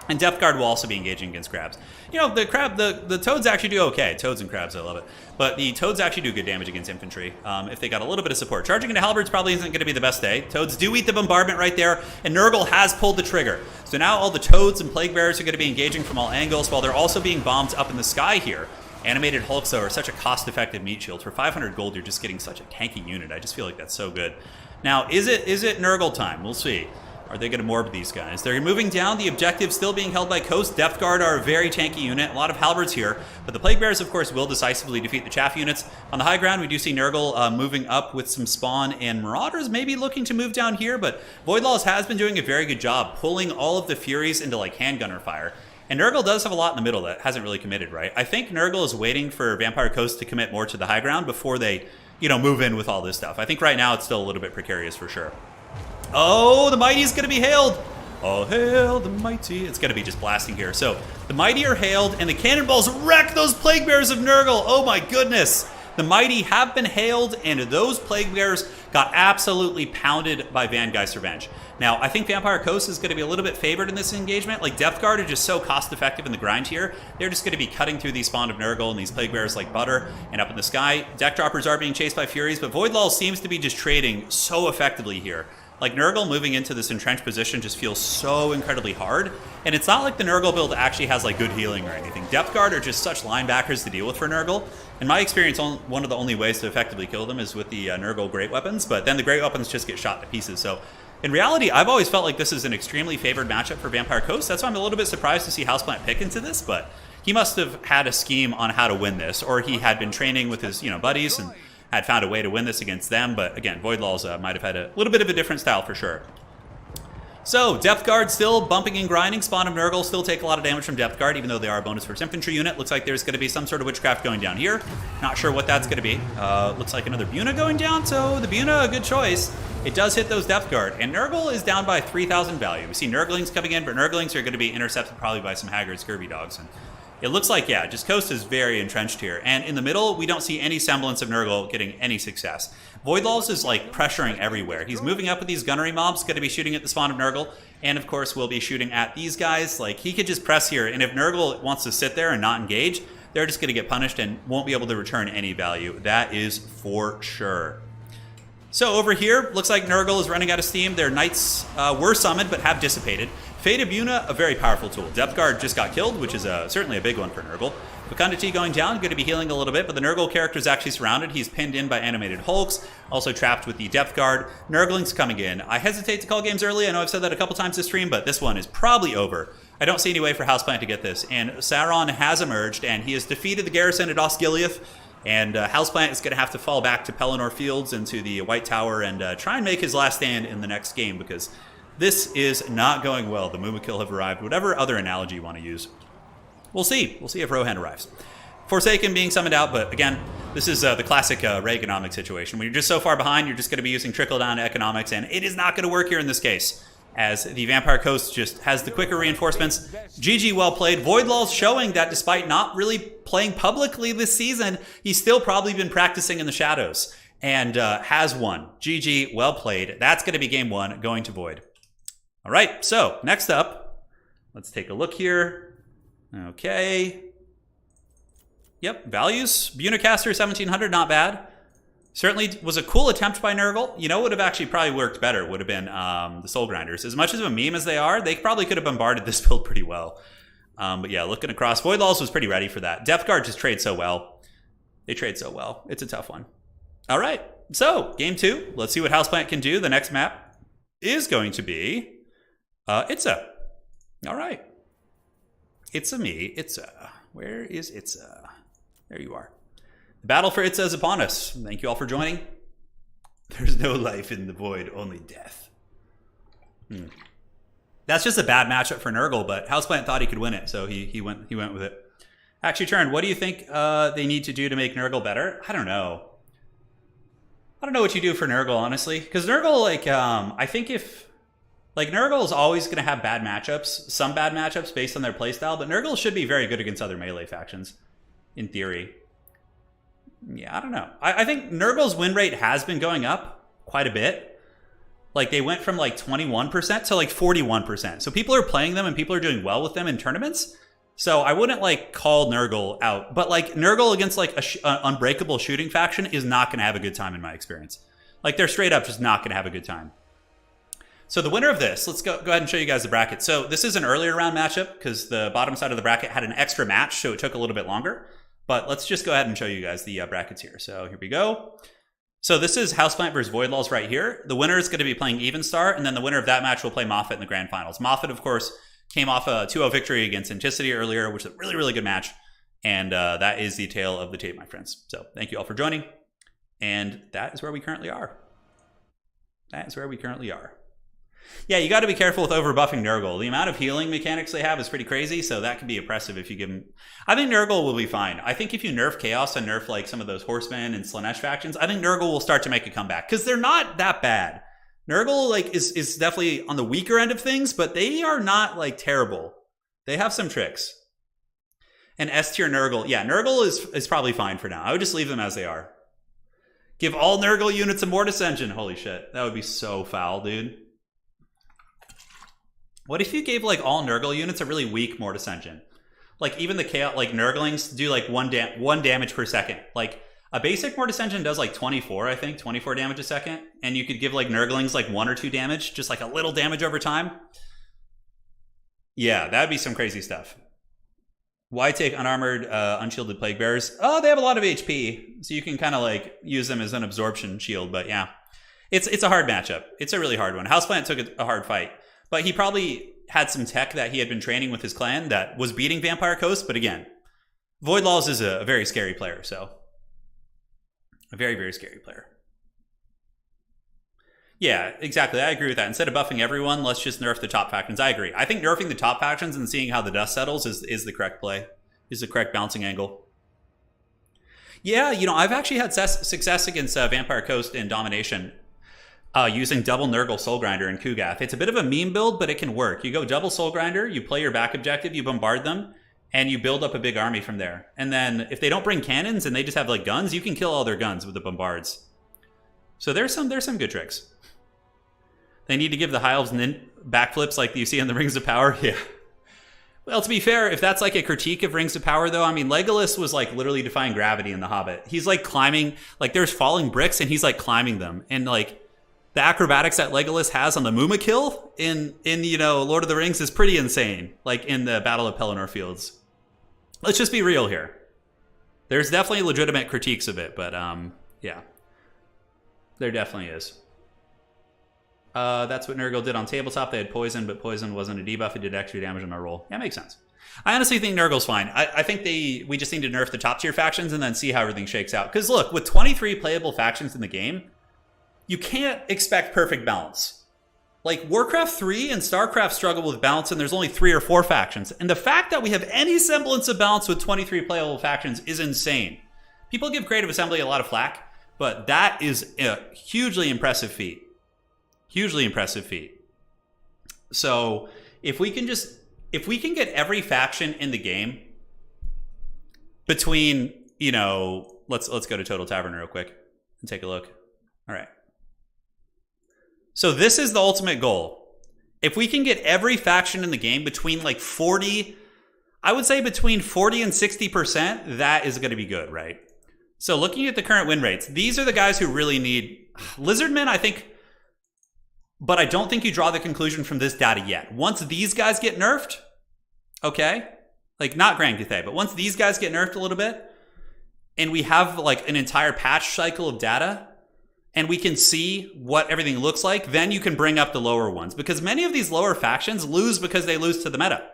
And Depth Guard will also be engaging against crabs. You know, the Toads actually do okay. Toads and crabs, I love it. But the Toads actually do good damage against infantry if they got a little bit of support. Charging into Halberds probably isn't going to be the best day. Toads do eat the bombardment right there, and Nurgle has pulled the trigger. So now all the Toads and Plague Bearers are going to be engaging from all angles while they're also being bombed up in the sky here. Animated Hulks, though, are such a cost-effective meat shield. For 500 gold, you're just getting such a tanky unit. I just feel like that's so good. Now, is it Nurgle time? We'll see. Are they going to morb these guys? They're moving down. The objective still being held by Coast. Depth Guard are a very tanky unit. A lot of Halberds here. But the Plague Bearers, of course, will decisively defeat the Chaff units. On the high ground, we do see Nurgle moving up with some spawn, and Marauders maybe looking to move down here. But Void Laws has been doing a very good job pulling all of the Furies into like handgunner fire. And Nurgle does have a lot in the middle that hasn't really committed, right? I think Nurgle is waiting for Vampire Coast to commit more to the high ground before they, you know, move in with all this stuff. I think right now it's still a little bit precarious for sure. Oh, the Mighty's going to be hailed. Oh, hail the Mighty. It's going to be just blasting here. So the Mighty are hailed, and the cannonballs wreck those Plague Bearers of Nurgle. Oh my goodness. The Mighty have been hailed, and those Plague Bearers got absolutely pounded by Vangeist Revenge. Now, I think Vampire Coast is going to be a little bit favored in this engagement. Like, Depth Guard are just so cost-effective in the grind here. They're just going to be cutting through these spawn of Nurgle and these Plague Bearers like butter. And up in the sky, Deck Droppers are being chased by Furies, but Void Law seems to be just trading so effectively here Like, Nurgle moving into this entrenched position just feels so incredibly hard. And it's not like the Nurgle build actually has, like, good healing or anything. Depth Guard are just such linebackers to deal with for Nurgle. In my experience, one of the only ways to effectively kill them is with the Nurgle Great Weapons, but then the Great Weapons just get shot to pieces. So, in reality, I've always felt like this is an extremely favored matchup for Vampire Coast. That's why I'm a little bit surprised to see Houseplant pick into this, but he must have had a scheme on how to win this, or he had been training with his, buddies and had found a way to win this against them. But again, Voidlaws might have had a little bit of a different style for sure. So, Depth Guard still bumping and grinding. Spawn of Nurgle still take a lot of damage from Depth Guard, even though they are a bonus first infantry unit. Looks like there's going to be some sort of witchcraft going down here. Not sure what that's going to be. Looks like another Buna going down, so the Buna, a good choice. It does hit those Depth Guard, and Nurgle is down by 3,000 value. We see Nurglings coming in, but Nurglings are going to be intercepted probably by some Haggard Scurvy Dogs. And it looks like, yeah, just Coast is very entrenched here. And in the middle, we don't see any semblance of Nurgle getting any success. Voidlaws is, like, pressuring everywhere. He's moving up with these gunnery mobs, going to be shooting at the spawn of Nurgle, and, of course, will be shooting at these guys. Like, he could just press here, and if Nurgle wants to sit there and not engage, they're just going to get punished and won't be able to return any value. That is for sure. So over here, looks like Nurgle is running out of steam. Their knights were summoned, but have dissipated. Fate Buna, a very powerful tool. Depth Guard just got killed, which is certainly a big one for Nurgle. Fecundity going down, going to be healing a little bit, but the Nurgle character is actually surrounded. He's pinned in by animated hulks, also trapped with the Depth Guard. Nurgling's coming in. I hesitate to call games early. I know I've said that a couple times this stream, but this one is probably over. I don't see any way for Houseplant to get this. And Sauron has emerged, and he has defeated the garrison at Osgiliath. And Houseplant is going to have to fall back to Pelennor Fields into the White Tower and try and make his last stand in the next game, because this is not going well. The Mumakil have arrived. Whatever other analogy you want to use. We'll see. We'll see if Rohan arrives. Forsaken being summoned out, but again, this is the classic Reaganomics situation. When you're just so far behind, you're just going to be using trickle-down economics, and it is not going to work here in this case, as the Vampire Coast just has the quicker reinforcements. GG, well played. Voidlaws showing that despite not really playing publicly this season, he's still probably been practicing in the shadows, and has won. GG, well played. That's going to be game one, going to Void. All right, so next up, let's take a look here. Okay. Yep, values. Bunacaster 1700, not bad. Certainly was a cool attempt by Nurgle. You know, would have actually probably worked better would have been the Soul Grinders. As much of a meme as they are, they probably could have bombarded this build pretty well. But yeah, looking across, Voidlaws was pretty ready for that. Depth Guard just trade so well. They trade so well. It's a tough one. All right, so game two. Let's see what Houseplant can do. The next map is going to be Itza. All right. Itza me. Itza. Where is Itza? There you are. The battle for Itza is upon us. Thank you all for joining. There's no life in the void, only death. That's just a bad matchup for Nurgle, but Houseplant thought he could win it, so he went with it. Actually, Turin, what do you think they need to do to make Nurgle better? I don't know. I don't know what you do for Nurgle, honestly. Because Nurgle, like, I think if... Like, Nurgle is always going to have bad matchups, some bad matchups based on their playstyle, but Nurgle should be very good against other melee factions, in theory. Yeah, I don't know. I think Nurgle's win rate has been going up quite a bit. Like, they went from, like, 21% to, like, 41%. So people are playing them and people are doing well with them in tournaments. So I wouldn't, like, call Nurgle out. But, like, Nurgle against, like, an unbreakable shooting faction is not going to have a good time in my experience. Like, they're straight up just not going to have a good time. So the winner of this, let's go ahead and show you guys the bracket. So this is an earlier round matchup because the bottom side of the bracket had an extra match, so it took a little bit longer. But let's just go ahead and show you guys the brackets here. So here we go. So this is Houseplant versus Voidlaws right here. The winner is going to be playing Evenstar, and then the winner of that match will play Moffat in the grand finals. Moffat, of course, came off a 2-0 victory against Anticity earlier, which is a really, really good match. And that is the tale of the tape, my friends. So thank you all for joining. And that is where we currently are. That is where we currently are. Yeah, you got to be careful with overbuffing Nurgle. The amount of healing mechanics they have is pretty crazy, so that can be oppressive if you give them... I think Nurgle will be fine. I think if you nerf Chaos and nerf like some of those Horsemen and Slanesh factions, I think Nurgle will start to make a comeback, because they're not that bad. Nurgle like is definitely on the weaker end of things, but they are not like terrible. They have some tricks. And S tier Nurgle, yeah, Nurgle is probably fine for now. I would just leave them as they are. Give all Nurgle units a Mortis Engine. Holy shit, that would be so foul, dude. What if you gave like all Nurgle units a really weak Mortis Engine? Like even the Chaos, like Nurglings do like one damage per second. Like A basic Mortis Engine does like 24, I think, 24 damage a second. And you could give like Nurglings like 1 or 2 damage, just like a little damage over time. Yeah, that'd be some crazy stuff. Why take unarmored, unshielded Plague Bearers? Oh, they have a lot of HP, so you can kind of like use them as an absorption shield, but yeah. It's a hard matchup. It's a really hard one. Houseplant took a hard fight, but he probably had some tech that he had been training with his clan that was beating Vampire Coast, but again, Void Laws is a very scary player, so... A very, very scary player. Yeah, exactly. I agree with that. Instead of buffing everyone, let's just nerf the top factions. I agree. I think nerfing the top factions and seeing how the dust settles is the correct play, is the correct bouncing angle. Yeah, you know, I've actually had success against Vampire Coast in Domination using double Nurgle Soul Grinder and Kugath. It's a bit of a meme build, but it can work. You go double Soul Grinder, you play your back objective, you bombard them, and you build up a big army from there. And then if they don't bring cannons and they just have like guns, you can kill all their guns with the bombards. So there's some good tricks. They need to give the High Elves backflips like you see in the Rings of Power. Yeah. Well, to be fair, if that's like a critique of Rings of Power, though, I mean, Legolas was like literally defying gravity in The Hobbit. He's like climbing, like there's falling bricks and he's like climbing them. And like the acrobatics that Legolas has on the Muma kill in you know, Lord of the Rings is pretty insane. Like in the Battle of Pelennor Fields. Let's just be real here. There's definitely legitimate critiques of it, but yeah. There definitely is. That's what Nurgle did on tabletop. They had poison, but poison wasn't a debuff. It did extra damage on our roll. Yeah, makes sense. I honestly think Nurgle's fine. I think we just need to nerf the top tier factions and then see how everything shakes out. Because look, with 23 playable factions in the game, you can't expect perfect balance. Like Warcraft 3 and StarCraft struggle with balance, and there's only 3 or 4 factions. And the fact that we have any semblance of balance with 23 playable factions is insane. People give Creative Assembly a lot of flack, but that is a hugely impressive feat. Hugely impressive feat. So if we can get every faction in the game between, you know, let's go to Total Tavern real quick and take a look. All right. So this is the ultimate goal. If we can get every faction in the game between like 40, I would say between 40 and 60%, that is going to be good, right? So looking at the current win rates, these are the guys who really need Lizardmen, I think. But I don't think you draw the conclusion from this data yet. Once these guys get nerfed, okay? Like, not Grand Cathay, but once these guys get nerfed a little bit, and we have, like, an entire patch cycle of data, and we can see what everything looks like, then you can bring up the lower ones. Because many of these lower factions lose because they lose to the meta.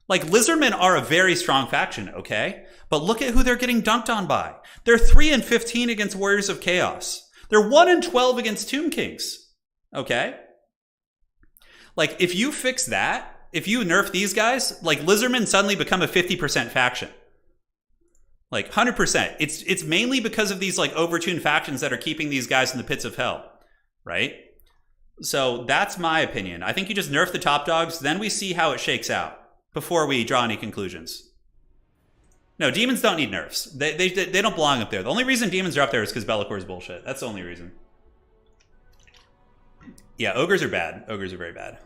Like, Lizardmen are a very strong faction, okay? But look at who they're getting dunked on by. They're 3-15 against Warriors of Chaos. They're 1-12 against Tomb Kings. Okay? Like, if you fix that, if you nerf these guys, like, Lizardmen suddenly become a 50% faction. Like, 100%. It's mainly because of these, like, overtuned factions that are keeping these guys in the pits of hell. Right? So, that's my opinion. I think you just nerf the top dogs, then we see how it shakes out before we draw any conclusions. No, demons don't need nerfs. They don't belong up there. The only reason demons are up there is because Be'lakor is bullshit. That's the only reason. Yeah, ogres are bad. Ogres are very bad.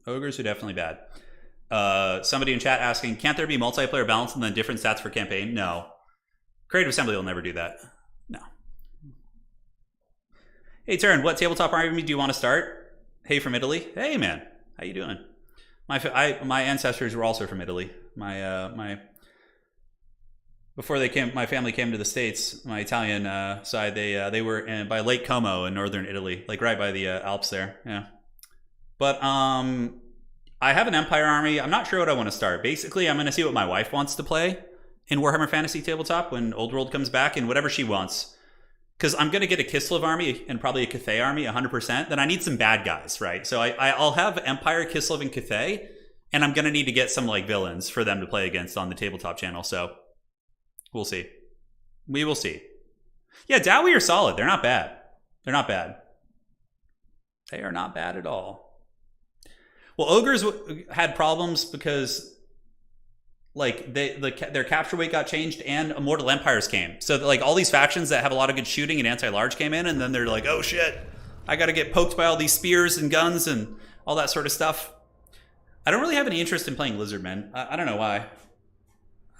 Ogres are definitely bad. Somebody in chat asking, can't there be multiplayer balance and then different stats for campaign? No. Creative Assembly will never do that. No. Hey, Turin, what tabletop army do you want to start? Hey, from Italy. Hey, man. How you doing? My ancestors were also from Italy. Before my family came to the States, my Italian side, they were by Lake Como in northern Italy, like right by the Alps there. Yeah. But I have an Empire army. I'm not sure what I want to start. Basically, I'm going to see what my wife wants to play in Warhammer Fantasy Tabletop when Old World comes back and whatever she wants. Because I'm going to get a Kislev army and probably a Cathay army 100%. Then I need some bad guys, right? So I'll have Empire, Kislev, and Cathay. And I'm going to need to get some like villains for them to play against on the tabletop channel. So we'll see. We will see. Yeah, Dowie are solid. They're not bad. They're not bad. They are not bad at all. Well, Ogres had problems because like their capture weight got changed and Immortal Empires came. So like all these factions that have a lot of good shooting and anti-large came in, and then they're like, oh shit, I got to get poked by all these spears and guns and all that sort of stuff. I don't really have any interest in playing Lizardmen. I don't know why.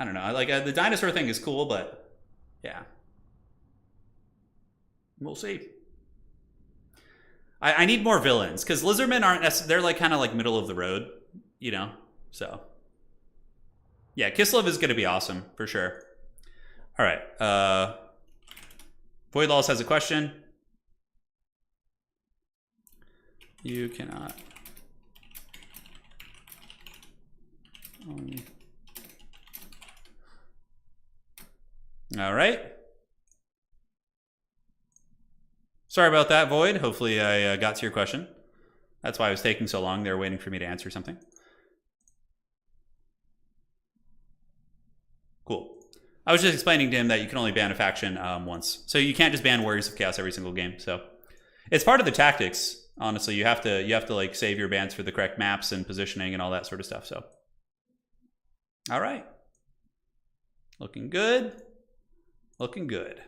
I don't know. Like the dinosaur thing is cool, but yeah, we'll see. I need more villains because lizardmen aren't. They're like kind of like middle of the road, you know. So yeah, Kislev is going to be awesome for sure. All right. Void Laws has a question. You cannot. All right. Sorry about that, Void. Hopefully I got to your question. That's why I was taking so long. They were waiting for me to answer something. Cool. I was just explaining to him that you can only ban a faction once. So you can't just ban Warriors of Chaos every single game. So it's part of the tactics. Honestly, you have to like save your bans for the correct maps and positioning and all that sort of stuff. So all right. Looking good. Looking good.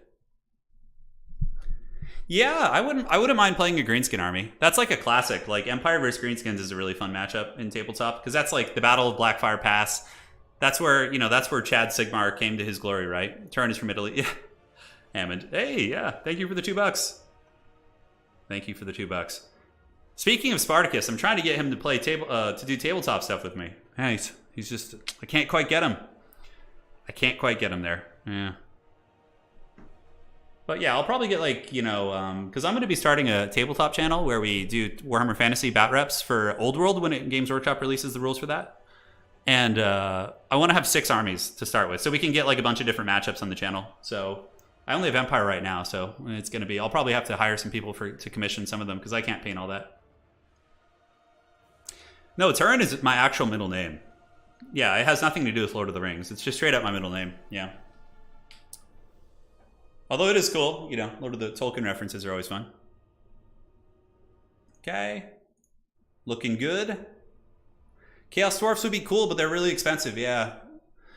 Yeah, I wouldn't mind playing a greenskin army. That's like a classic. Like Empire versus Greenskins is a really fun matchup in tabletop because that's like the Battle of Blackfire Pass. That's where Chad Sigmar came to his glory, right? Turin is from Italy. Yeah. Hammond. Hey, yeah. Thank you for the $2. Thank you for the $2. Speaking of Spartacus, I'm trying to get him to play to do tabletop stuff with me. Yeah, he's just I can't quite get him. I can't quite get him there. Yeah. But yeah, I'll probably get like, because I'm going to be starting a tabletop channel where we do Warhammer Fantasy bat reps for Old World when Games Workshop releases the rules for that. And I want to have 6 armies to start with, so we can get like a bunch of different matchups on the channel. So I only have Empire right now, so it's going to be, I'll probably have to hire some people to commission some of them because I can't paint all that. No, Turin is my actual middle name. Yeah, it has nothing to do with Lord of the Rings. It's just straight up my middle name. Yeah. Although it is cool, Lord of the Tolkien references are always fun. Okay. Looking good. Chaos Dwarfs would be cool, but they're really expensive, yeah.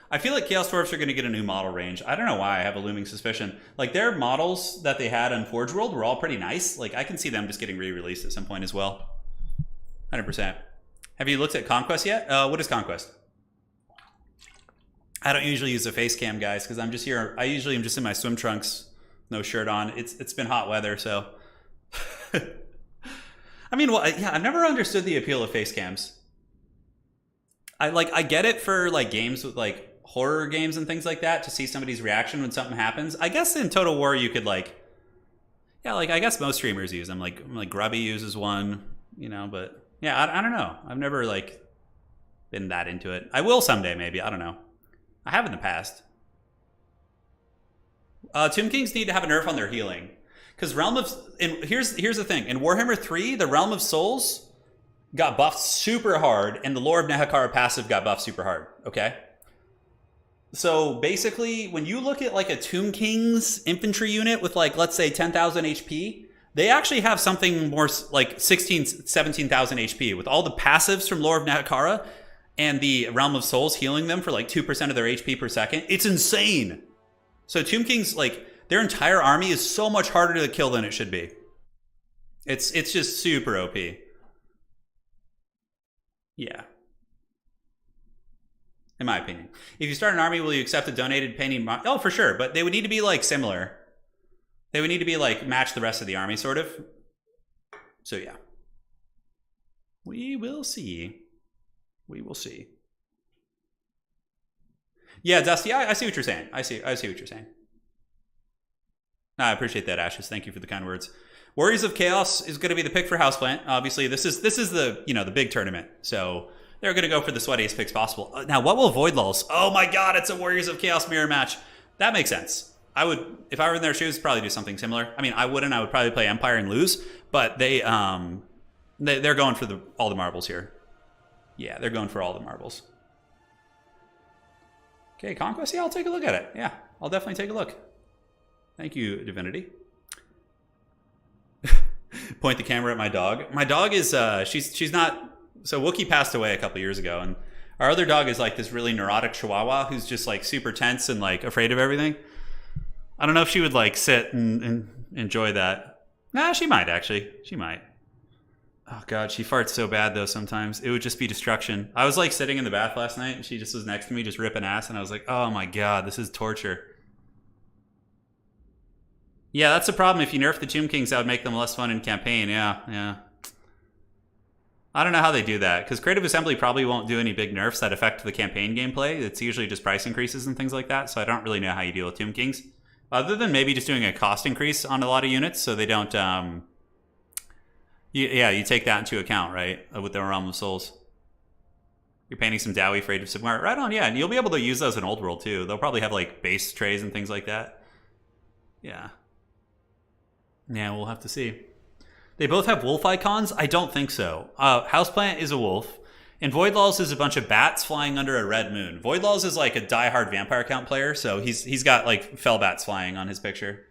I feel like Chaos Dwarfs are going to get a new model range. I don't know why, I have a looming suspicion. Like, their models that they had on Forge World were all pretty nice. Like, I can see them just getting re-released at some point as well. 100%. Have you looked at Conquest yet? What is Conquest? I don't usually use a face cam, guys, because I'm just here. I usually am just in my swim trunks, no shirt on. It's been hot weather, so. I mean, well, yeah, I've never understood the appeal of face cams. I get it for like games with like horror games and things like that to see somebody's reaction when something happens. I guess in Total War you could like, yeah, like I guess most streamers use them. Like Grubby uses one, but yeah, I don't know. I've never like been that into it. I will someday, maybe. I don't know. I have in the past. Tomb Kings need to have a nerf on their healing. Because here's the thing. In Warhammer 3, the Realm of Souls got buffed super hard, and the Lore of Nehekara passive got buffed super hard, okay? So basically, when you look at like a Tomb Kings infantry unit with like, let's say 10,000 HP, they actually have something more like 17,000 HP with all the passives from Lore of Nehekara and the Realm of Souls healing them for like 2% of their HP per second. It's insane. So Tomb Kings, like, their entire army is so much harder to kill than it should be. It's just super OP. Yeah. In my opinion. If you start an army, will you accept a donated painting? Oh, for sure. But they would need to be like similar. They would need to be like match the rest of the army, sort of. So yeah. We will see. We will see. Yeah, Dusty, I see what you're saying. I see what you're saying. I appreciate that, Ashes. Thank you for the kind words. Warriors of Chaos is going to be the pick for Houseplant. Obviously, this is the the big tournament. So they're going to go for the sweatiest picks possible. Now, what will Void Lulls? Oh my God, it's a Warriors of Chaos mirror match. That makes sense. I would, if I were in their shoes, probably do something similar. I mean, I wouldn't. I would probably play Empire and lose. But they're going for all the marbles here. Yeah, they're going for all the marbles. Okay, Conquest? Yeah, I'll take a look at it. Yeah, I'll definitely take a look. Thank you, Divinity. Point the camera at my dog. My dog is, she's not... So Wookiee passed away a couple years ago, and our other dog is like this really neurotic Chihuahua who's just like super tense and like afraid of everything. I don't know if she would like sit and enjoy that. Nah, she might actually. She might. Oh god, she farts so bad though sometimes. It would just be destruction. I was like sitting in the bath last night and she just was next to me just ripping ass and I was like, oh my god, this is torture. Yeah, that's the problem. If you nerf the Tomb Kings, that would make them less fun in campaign. Yeah. I don't know how they do that, because Creative Assembly probably won't do any big nerfs that affect the campaign gameplay. It's usually just price increases and things like that, so I don't really know how you deal with Tomb Kings. Other than maybe just doing a cost increase on a lot of units so they don't... you take that into account, right? With the Realm of Souls. You're painting some Dowie for Age of Sigmar. Right on, yeah. And you'll be able to use those in Old World, too. They'll probably have, like, base trays and things like that. Yeah. Yeah, we'll have to see. They both have wolf icons? I don't think so. Houseplant is a wolf, and Voidlaws is a bunch of bats flying under a red moon. Voidlaws is like a diehard Vampire Count player, so he's got like fell bats flying on his picture.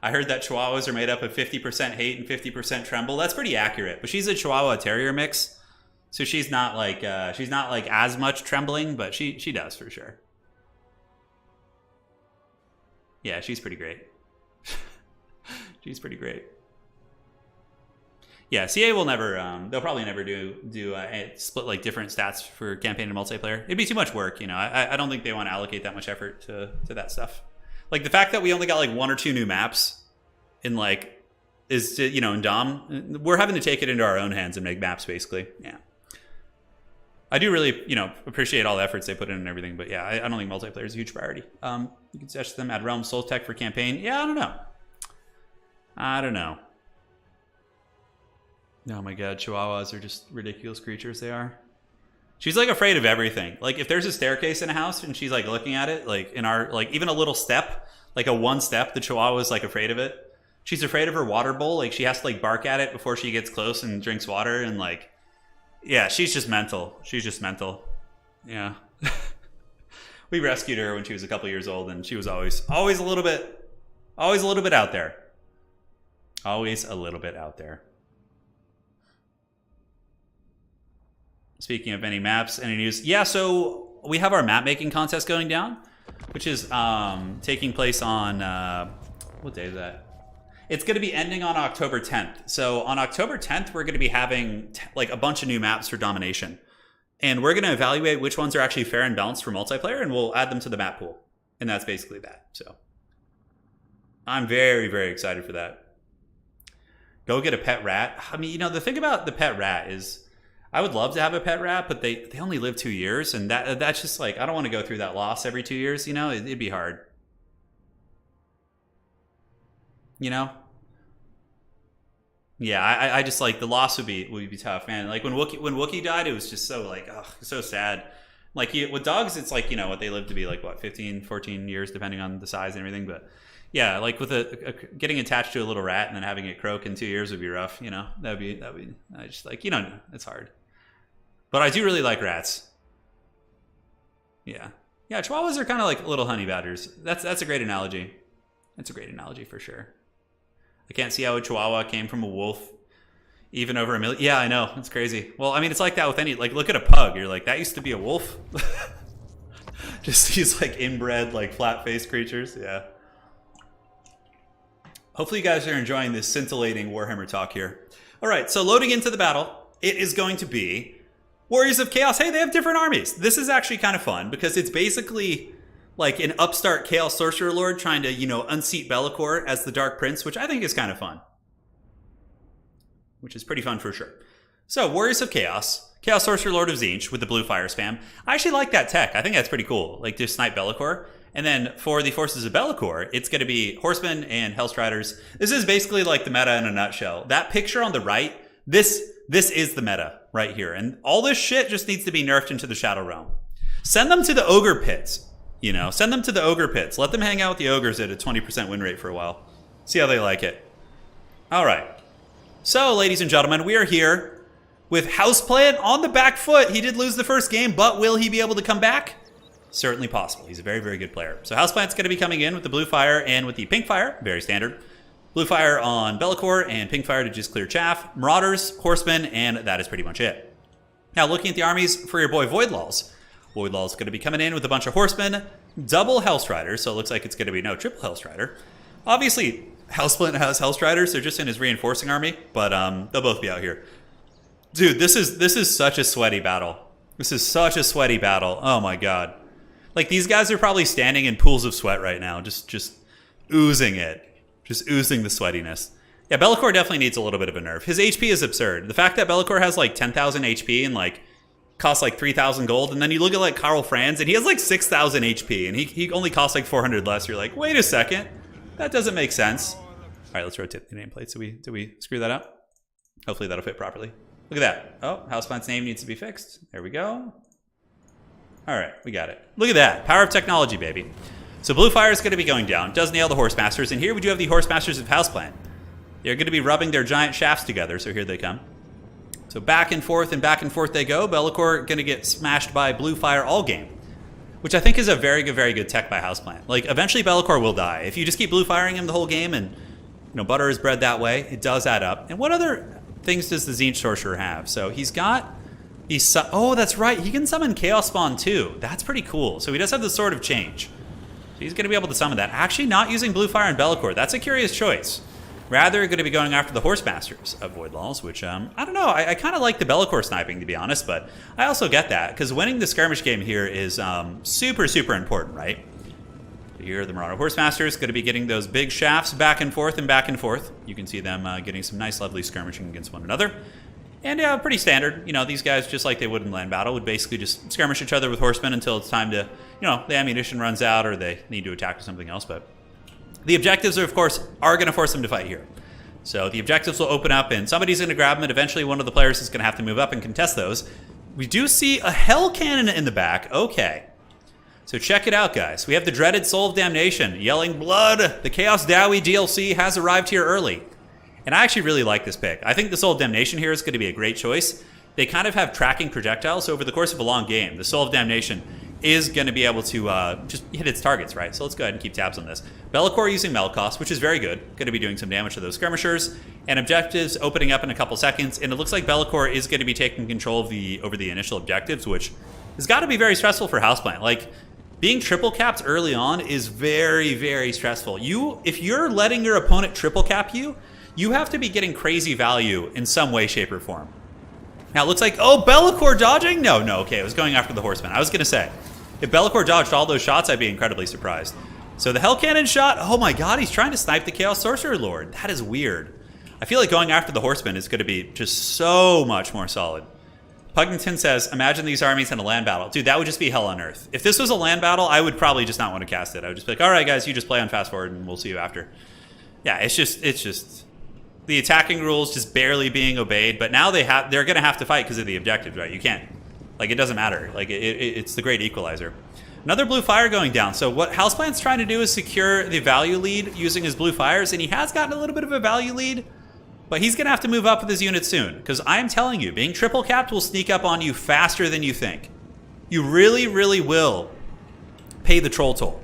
I heard that Chihuahuas are made up of 50% hate and 50% tremble. That's pretty accurate, but she's a Chihuahua Terrier mix, so she's not like as much trembling, but she does for sure. Yeah, she's pretty great. She's pretty great. Yeah, CA will never. They'll probably never do split like different stats for campaign and multiplayer. It'd be too much work, you know. I don't think they want to allocate that much effort to that stuff. Like the fact that we only got like 1 or 2 new maps in like is in Dom. We're having to take it into our own hands and make maps basically. Yeah. I do really, appreciate all the efforts they put in and everything, but yeah, I don't think multiplayer is a huge priority. You can suggest them, add Realm Soul Tech for campaign. Yeah, I don't know. Oh my god, Chihuahuas are just ridiculous creatures, they are. She's like afraid of everything. Like if there's a staircase in a house and she's like looking at it, like in our, like even a little step, like a 1 step, the Chihuahua is like afraid of it. She's afraid of her water bowl. Like she has to like bark at it before she gets close and drinks water and like, yeah, she's just mental. She's just mental. Yeah. We rescued her when she was a couple years old, and she was always a little bit out there. Always a little bit out there. Speaking of any maps, any news? Yeah, so we have our map making contest going down, which is taking place on what day is that? It's going to be ending on October 10th. So on October 10th, we're going to be having like a bunch of new maps for Domination. And we're going to evaluate which ones are actually fair and balanced for multiplayer, and we'll add them to the map pool. And that's basically that. So I'm very, very excited for that. Go get a pet rat. I mean, the thing about the pet rat is I would love to have a pet rat, but they only live 2 years. And that's just like, I don't want to go through that loss every 2 years. It'd be hard. Yeah, I just like the loss would be tough, man. Like when Wookiee died, it was just so like, so sad. Like with dogs, it's like, what they live to be like, what, 15, 14 years, depending on the size and everything. But yeah, like with getting attached to a little rat and then having it croak in 2 years would be rough. That'd be, I just like, it's hard. But I do really like rats. Yeah. Yeah, Chihuahuas are kind of like little honey badgers. That's a great analogy. That's a great analogy for sure. I can't see how a Chihuahua came from a wolf even over 1 million. Yeah, I know. It's crazy. Well, I mean, it's like that with any, like, look at a pug. You're like, that used to be a wolf. Just these, like, inbred, like, flat-faced creatures. Yeah. Hopefully you guys are enjoying this scintillating Warhammer talk here. All right, so loading into the battle, it is going to be Warriors of Chaos. Hey, they have different armies. This is actually kind of fun because it's basically like an upstart Chaos Sorcerer Lord trying to, unseat Be'lakor as the Dark Prince, which I think is kind of fun. Which is pretty fun for sure. So, Warriors of Chaos, Chaos Sorcerer Lord of Tzeentch with the blue fire spam. I actually like that tech. I think that's pretty cool. Like, to snipe Be'lakor. And then for the Forces of Be'lakor, it's going to be Horsemen and Hellstriders. This is basically like the meta in a nutshell. That picture on the right, this is the meta right here. And all this shit just needs to be nerfed into the Shadow Realm. Send them to the Ogre Pits. Send them to the Ogre Pits. Let them hang out with the Ogres at a 20% win rate for a while. See how they like it. All right. So, ladies and gentlemen, we are here with Houseplant on the back foot. He did lose the first game, but will he be able to come back? Certainly possible. He's a very, very good player. So, Houseplant's going to be coming in with the blue fire and with the pink fire. Very standard. Blue fire on Be'lakor and pink fire to just clear chaff. Marauders, Horsemen, and that is pretty much it. Now, looking at the armies for your boy Voidlaws. Voidlaw's going to be coming in with a bunch of Horsemen, double Hellstriders, so it looks like it's going to be no triple Hellstrider. Obviously, Hellsplint has Hellstriders. They're just in his reinforcing army, but they'll both be out here. Dude, this is such a sweaty battle. This is such a sweaty battle. Oh my god. Like, these guys are probably standing in pools of sweat right now, just oozing it. Just oozing the sweatiness. Yeah, Be'lakor definitely needs a little bit of a nerf. His HP is absurd. The fact that Be'lakor has like 10,000 HP and like costs like 3,000 gold, and then you look at like Karl Franz and he has like 6,000 HP and he only costs like 400 less. You're like, wait a second, that doesn't make sense. All right, let's rotate the nameplate. Did we screw that up? Hopefully that'll fit properly. Look at that. Oh, Houseplant's name needs to be fixed. There we go. All right, we got it. Look at that. Power of technology, baby. So Blue Fire is going to be going down. Does nail the Horsemasters. And here we do have the Horsemasters of Houseplant. They're going to be rubbing their giant shafts together. So here they come. So back and forth they go. Be'lakor going to get smashed by Blue Fire all game, which I think is a very good tech by Houseplant. Like, eventually Be'lakor will die. If you just keep Blue Firing him the whole game and, you know, butter is bread that way, it does add up. And what other things does the Tzeentch Sorcerer have? So he's got... oh, that's right. He can summon Chaos Spawn too. That's pretty cool. So he does have the Sword of Change. So he's going to be able to summon that. Actually, not using Blue Fire and Be'lakor. That's a curious choice. Rather, going to be going after the Horsemasters of Voidlaws, which, I don't know. I kind of like the Be'lakor sniping, to be honest, but I also get that, because winning the skirmish game here is super important, right? Here, the Marauder Horsemasters going to be getting those big shafts back and forth. You can see them getting some nice, lovely skirmishing against one another. And yeah, pretty standard. You know, these guys, just like they would in land battle, would basically just skirmish each other with horsemen until it's time to, you know, the ammunition runs out or they need to attack with something else. But the objectives, are, of course, are going to force them to fight here. So the objectives will open up and somebody's going to grab them and eventually one of the players is going to have to move up and contest those. We do see a Hell Cannon in the back. Okay. So check it out, guys. We have the dreaded Soul of Damnation, Yelling Blood. The Chaos Dowie DLC has arrived here early. And I actually really like this pick. I think the Soul of Damnation here is going to be a great choice. They kind of have tracking projectiles, so over the course of a long game, the Soul of Damnation is going to be able to just hit its targets, right? So let's go ahead and keep tabs on this. Be'lakor using Melkoth, which is very good. Going to be doing some damage to those skirmishers. And objectives opening up in a couple seconds. And it looks like Be'lakor is going to be taking control of over the initial objectives, which has got to be very stressful for Houseplant. Like, being triple capped early on is very stressful. If you're letting your opponent triple cap you, you have to be getting crazy value in some way, shape, or form. Now, it looks like, oh, Be'lakor dodging? No, okay, it was going after the horseman. I was going to say, if Be'lakor dodged all those shots, I'd be incredibly surprised. So the Hell Cannon shot, oh my god, he's trying to snipe the Chaos Sorcerer Lord. That is weird. I feel like going after the horseman is going to be just so much more solid. Pugnington says, imagine these armies in a land battle. Dude, that would just be hell on earth. If this was a land battle, I would probably just not want to cast it. I would just be like, all right, guys, you just play on fast forward and we'll see you after. Yeah, it's just the attacking rules just barely being obeyed, but now they're going to have to fight because of the objectives, right? You can't, like, it doesn't matter. Like, it's the great equalizer. Another Blue Fire going down. So what Houseplant's trying to do is secure the value lead using his Blue Fires, and he has gotten a little bit of a value lead, but he's going to have to move up with his unit soon, because I'm telling you, being triple capped will sneak up on you faster than you think. You really will pay the troll toll.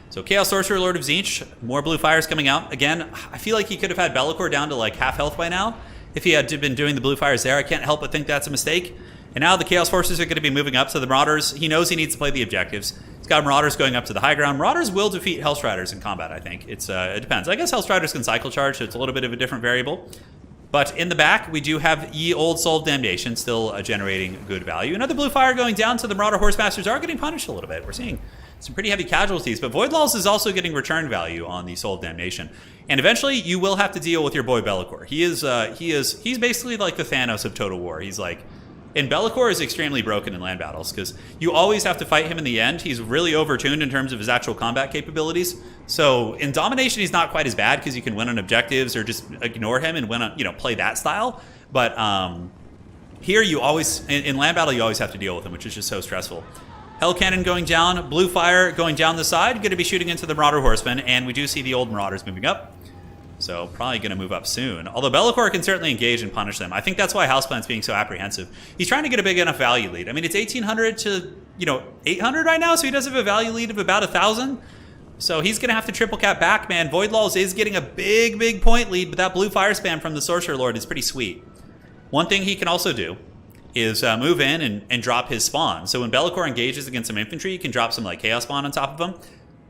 So Chaos Sorcerer, Lord of Tzeentch, more Blue Fires coming out. Again, I feel like he could have had Be'lakor down to like half health by now if he had been doing the Blue Fires there. I can't help but think that's a mistake. And now the Chaos Forces are going to be moving up, so the Marauders, he knows he needs to play the objectives. He's got Marauders going up to the high ground. Marauders will defeat Hellstriders in combat, I think. It depends. I guess Hellstriders can cycle charge, so it's a little bit of a different variable. But in the back, we do have Ye Old Soul of Damnation still generating good value. Another Blue Fire going down, so the Marauder Horsemasters are getting punished a little bit. We're seeing some pretty heavy casualties, but Voidlaws is also getting return value on the Soul of Damnation. And eventually, you will have to deal with your boy Be'lakor. He's basically like the Thanos of Total War. He's like, and Be'lakor is extremely broken in land battles because you always have to fight him in the end. He's really overtuned in terms of his actual combat capabilities. So in domination, he's not quite as bad because you can win on objectives or just ignore him and win on, play that style. But here you always, in land battle, you always have to deal with him, which is just so stressful. Hell Cannon going down, Blue Fire going down the side, going to be shooting into the Marauder Horsemen, and we do see the old Marauders moving up. So probably going to move up soon. Although Be'lakor can certainly engage and punish them. I think that's why Houseplant's being so apprehensive. He's trying to get a big enough value lead. I mean, it's 1,800 to, 800 right now, so he does have a value lead of about 1,000. So he's going to have to triple cap back, man. Voidlaws is getting a big point lead, but that Blue Fire spam from the Sorcerer Lord is pretty sweet. One thing he can also do is move in and drop his spawn. So when Be'lakor engages against some infantry, you can drop some like Chaos Spawn on top of him.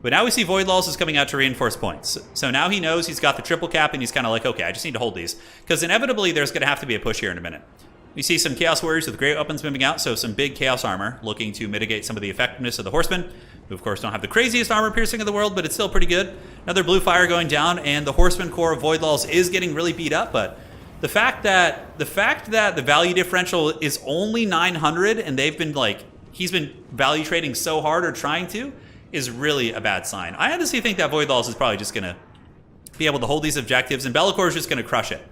But now we see Void Laws is coming out to reinforce points. So now he knows he's got the triple cap, and he's kind of like, okay, I just need to hold these. Because inevitably, there's going to have to be a push here in a minute. We see some Chaos Warriors with great weapons moving out, so some big Chaos armor, looking to mitigate some of the effectiveness of the Horsemen, who of course don't have the craziest armor piercing in the world, but it's still pretty good. Another blue fire going down, and the Horseman core of Void Laws is getting really beat up, but the fact that the value differential is only 900, and they've been like, he's been value trading so hard or trying to, is really a bad sign. I honestly think that Void Laws is probably just going to be able to hold these objectives, and Be'lakor is just going to crush it.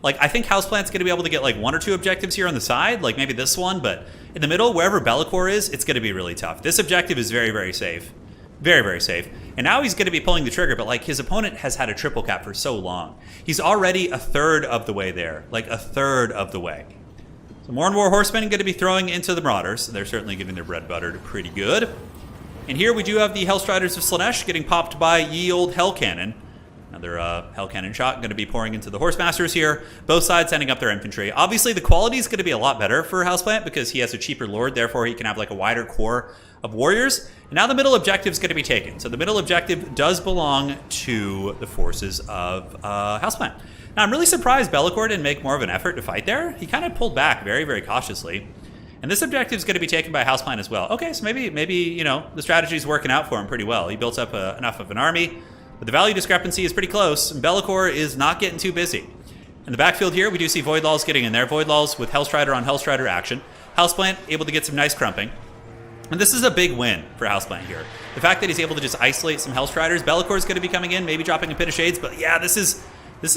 Like, I think Houseplant's going to be able to get like 1 or 2 objectives here on the side, like maybe this one, but in the middle, wherever Be'lakor is, it's going to be really tough. This objective is very, very safe. Very, very safe. And now he's going to be pulling the trigger, but like his opponent has had a triple cap for so long. He's already a third of the way there, like a third of the way. So more and more Horsemen are going to be throwing into the Marauders. They're certainly giving their bread buttered pretty good. And here we do have the Hellstriders of Slaanesh getting popped by ye old Hell Cannon. Another Hell Cannon shot going to be pouring into the Horsemasters here. Both sides sending up their infantry. Obviously, the quality is going to be a lot better for Houseplant because he has a cheaper lord. Therefore, he can have like a wider core of warriors. And now the middle objective is going to be taken. So the middle objective does belong to the forces of Houseplant. Now, I'm really surprised Be'lakor didn't make more of an effort to fight there. He kind of pulled back very, very cautiously. And this objective is going to be taken by Houseplant as well. Okay, so maybe you know, the strategy is working out for him pretty well. He built up enough of an army. But the value discrepancy is pretty close, and Be'lakor is not getting too busy. In the backfield here, we do see Void Laws getting in there. Void Laws with Hellstrider on Hellstrider action. Houseplant able to get some nice crumping. And this is a big win for Houseplant here. The fact that he's able to just isolate some Hellstriders. Be'lakor is going to be coming in, maybe dropping a Pit of Shades. But yeah, this is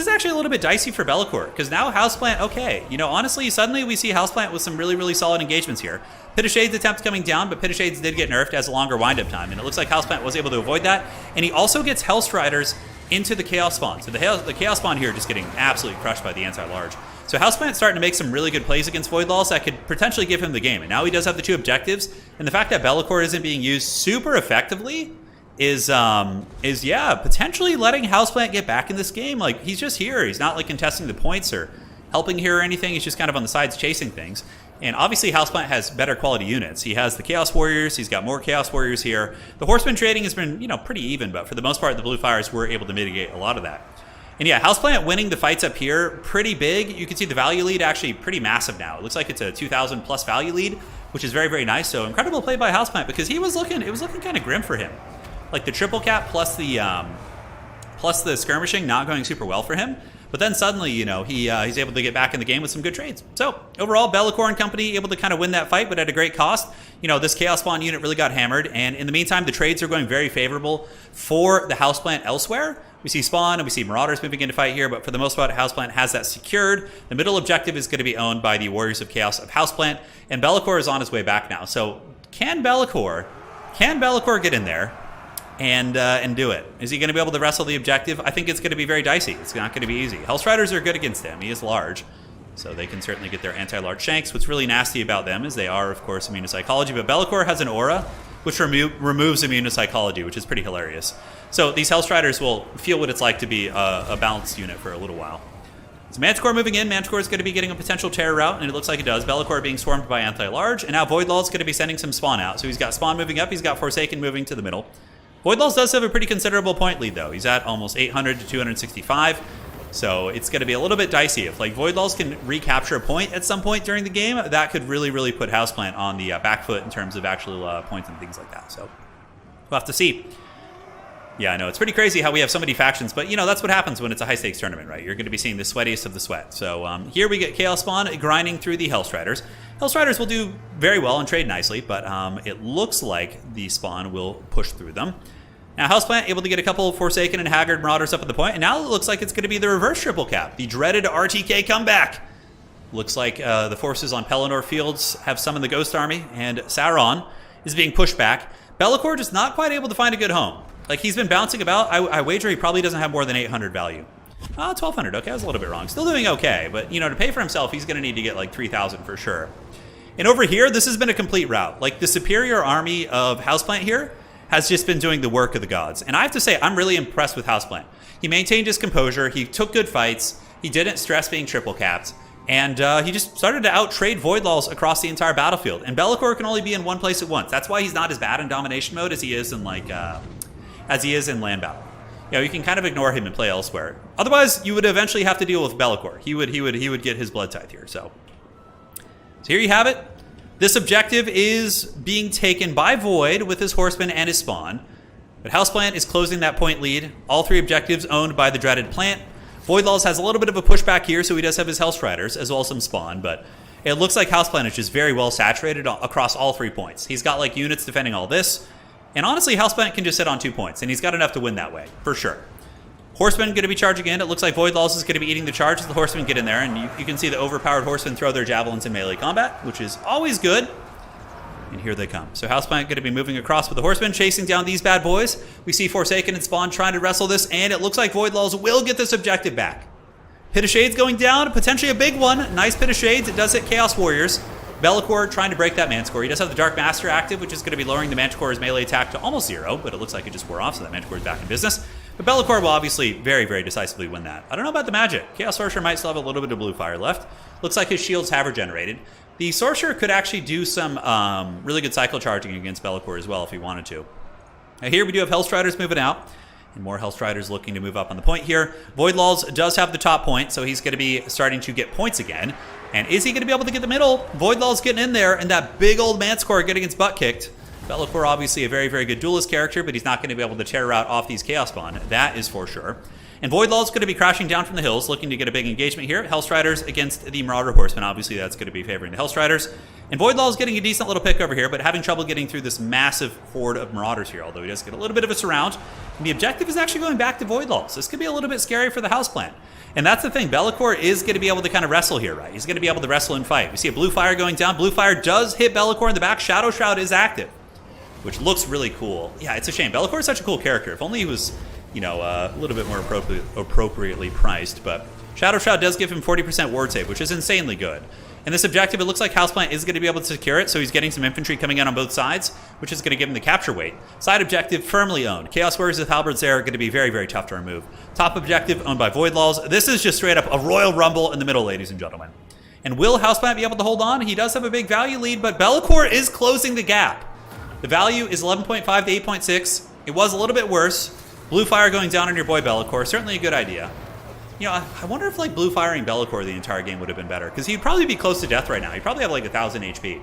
actually a little bit dicey for Be'lakor, because now Houseplant, okay. You know, honestly, suddenly we see Houseplant with some really, really solid engagements here. Pit of Shades attempt coming down, but Pit of Shades did get nerfed as a longer wind-up time, and it looks like Houseplant was able to avoid that. And he also gets Hellstriders into the Chaos Spawn. So the Chaos Spawn here just getting absolutely crushed by the anti-large. So Houseplant's starting to make some really good plays against Void Laws that could potentially give him the game. And now he does have the 2 objectives, and the fact that Be'lakor isn't being used super effectively is potentially letting Houseplant get back in this game. Like, he's just here. He's not like contesting the points or helping here or anything. He's just kind of on the sides chasing things. And obviously Houseplant has better quality units. He has the Chaos Warriors. He's got more Chaos Warriors here. The Horseman trading has been, you know, pretty even, but for the most part, the Blue Fires were able to mitigate a lot of that. And yeah, Houseplant winning the fights up here, pretty big. You can see the value lead actually pretty massive now. It looks like it's a 2,000 plus value lead, which is very, very nice. So incredible play by Houseplant, because it was looking kind of grim for him. Like the triple cap plus the skirmishing not going super well for him. But then suddenly, you know, he's able to get back in the game with some good trades. So overall, Be'lakor and company able to kind of win that fight, but at a great cost. You know, this Chaos Spawn unit really got hammered. And in the meantime, the trades are going very favorable for the Houseplant elsewhere. We see Spawn and we see Marauders moving into fight here, but for the most part, Houseplant has that secured. The middle objective is going to be owned by the Warriors of Chaos of Houseplant, and Be'lakor is on his way back now. So can Be'lakor get in there and do it? Is he going to be able to wrestle the objective? I think it's going to be very dicey. It's not going to be easy. Hellstriders are good against him. He is large, so they can certainly get their anti-large shanks. What's really nasty about them is they are, of course, immune to psychology, but Be'lakor has an aura which removes immune to psychology, which is pretty hilarious. So these Hellstriders will feel what it's like to be a balanced unit for a little while. So Manticore moving in. Manticore is going to be getting a potential terror route, and it looks like it does. Be'lakor being swarmed by anti-large, and now Void Laws is going to be sending some Spawn out. So he's got Spawn moving up. He's got Forsaken moving to the middle. Void Laws does have a pretty considerable point lead, though. He's at almost 800 to 265. So it's going to be a little bit dicey. If like Void Laws can recapture a point at some point during the game, that could really, really put Houseplant on the back foot in terms of actual points and things like that. So we'll have to see. Yeah, I know. It's pretty crazy how we have so many factions, but, you know, that's what happens when it's a high-stakes tournament, right? You're going to be seeing the sweatiest of the sweat. So here we get Chaos Spawn grinding through the Hellstriders. Hellstriders will do very well and trade nicely, but it looks like the Spawn will push through them. Now, Houseplant able to get a couple of Forsaken and Haggard Marauders up at the point, and now it looks like it's going to be the reverse triple cap, the dreaded RTK comeback. Looks like the forces on Pelennor Fields have summoned the Ghost Army, and Sauron is being pushed back. Be'lakor just not quite able to find a good home. Like, he's been bouncing about. I wager he probably doesn't have more than 800 value. 1,200. Okay, I was a little bit wrong. Still doing okay, but, you know, to pay for himself, he's going to need to get, like, 3,000 for sure. And over here, this has been a complete rout. Like, the superior army of Houseplant here has just been doing the work of the gods. And I have to say, I'm really impressed with Houseplant. He maintained his composure. He took good fights. He didn't stress being triple capped. And he just started to out-trade Void Laws across the entire battlefield. And Be'lakor can only be in one place at once. That's why he's not as bad in domination mode as he is in, like... as he is in land battle. You know, you can kind of ignore him and play elsewhere. Otherwise, you would eventually have to deal with Be'lakor. He would get his blood tithe here. So here you have it. This objective is being taken by Void with his horseman and his spawn. But Houseplant is closing that point lead. All 3 objectives owned by the dreaded plant. Voidlaws has a little bit of a pushback here, so he does have his Hellstriders, as well as some spawn, but it looks like Houseplant is just very well saturated across all 3 points. He's got like units defending all this, and honestly, Houseplant can just sit on 2 points, and he's got enough to win that way, for sure. Horseman going to be charging in. It looks like Voidlaws is going to be eating the charge as the Horsemen get in there, and you can see the overpowered Horsemen throw their javelins in melee combat, which is always good. And here they come. So Houseplant going to be moving across with the Horsemen, chasing down these bad boys. We see Forsaken and Spawn trying to wrestle this, and it looks like Voidlaws will get this objective back. Pit of Shades going down, potentially a big one. Nice Pit of Shades. It does hit Chaos Warriors. Be'lakor trying to break that Manticore. He does have the Dark Master active, which is going to be lowering the Manticore's melee attack to almost 0, but it looks like it just wore off, so that Manticore is back in business. But Be'lakor will obviously very, very decisively win that. I don't know about the magic. Chaos Sorcerer might still have a little bit of blue fire left. Looks like his shields have regenerated. The Sorcerer could actually do some really good cycle charging against Be'lakor as well if he wanted to. Now here we do have Hellstriders moving out. And more Hellstriders looking to move up on the point here. Voidlaws does have the top point, so he's going to be starting to get points again. And is he going to be able to get the middle? Voidlaw's getting in there, and that big old Manticore getting its butt kicked. Be'lakor obviously a very, very good duelist character, but he's not going to be able to tear out off these Chaos Spawn. That is for sure. And Voidlaw's going to be crashing down from the hills, looking to get a big engagement here. Hellstriders against the Marauder Horsemen. Obviously, that's going to be favoring the Hellstriders. And Voidlaw's getting a decent little pick over here, but having trouble getting through this massive horde of Marauders here, although he does get a little bit of a surround. And the objective is actually going back to Voidlaws. This could be a little bit scary for the Houseplant. And that's the thing. Be'lakor is going to be able to kind of wrestle here, right? He's going to be able to wrestle and fight. We see a blue fire going down. Blue fire does hit Be'lakor in the back. Shadow Shroud is active, which looks really cool. Yeah, it's a shame. Be'lakor is such a cool character. If only he was, you know, a little bit more appropriately priced. But Shadow Shroud does give him 40% ward save, which is insanely good. And this objective, it looks like Houseplant is going to be able to secure it, so he's getting some infantry coming in on both sides, which is going to give him the capture weight. Side objective firmly owned. Chaos Warriors with Halberds there are going to be very, very tough to remove. Top objective owned by Voidlaws. This is just straight up a Royal Rumble in the middle, ladies and gentlemen. And will Houseplant be able to hold on? He does have a big value lead, but Be'lakor is closing the gap. The value is 11.5 to 8.6. It was a little bit worse. Blue fire going down on your boy Be'lakor. Certainly a good idea. You know, I wonder if like blue firing Be'lakor the entire game would have been better, because he'd probably be close to death right now. He'd probably have like 1,000 HP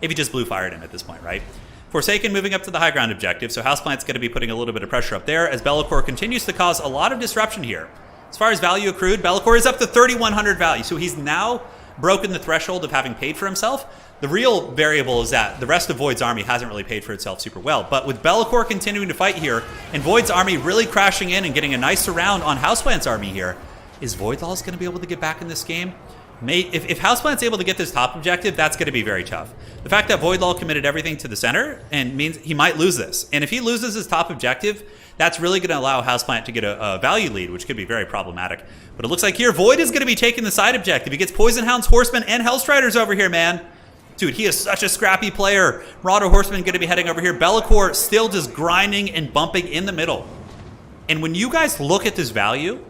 if he just blue fired him at this point, right? Forsaken moving up to the high ground objective, so Houseplant's going to be putting a little bit of pressure up there as Be'lakor continues to cause a lot of disruption here. As far as value accrued, Be'lakor is up to 3,100 value, so he's now broken the threshold of having paid for himself. The real variable is that the rest of Void's army hasn't really paid for itself super well. But with Be'lakor continuing to fight here, and Void's army really crashing in and getting a nice surround on Houseplant's army here, is Voidlaws going to be able to get back in this game? If Houseplant's able to get this top objective, that's going to be very tough. The fact that Voidlaw committed everything to the center and means he might lose this. And if he loses his top objective, that's really going to allow Houseplant to get a value lead, which could be very problematic. But it looks like here, Void is going to be taking the side objective. He gets Poison Hounds, Horsemen, and Hellstriders over here, man. Dude, he is such a scrappy player. Marauder Horseman going to be heading over here. Be'lakor still just grinding and bumping in the middle. And when you guys look at this value,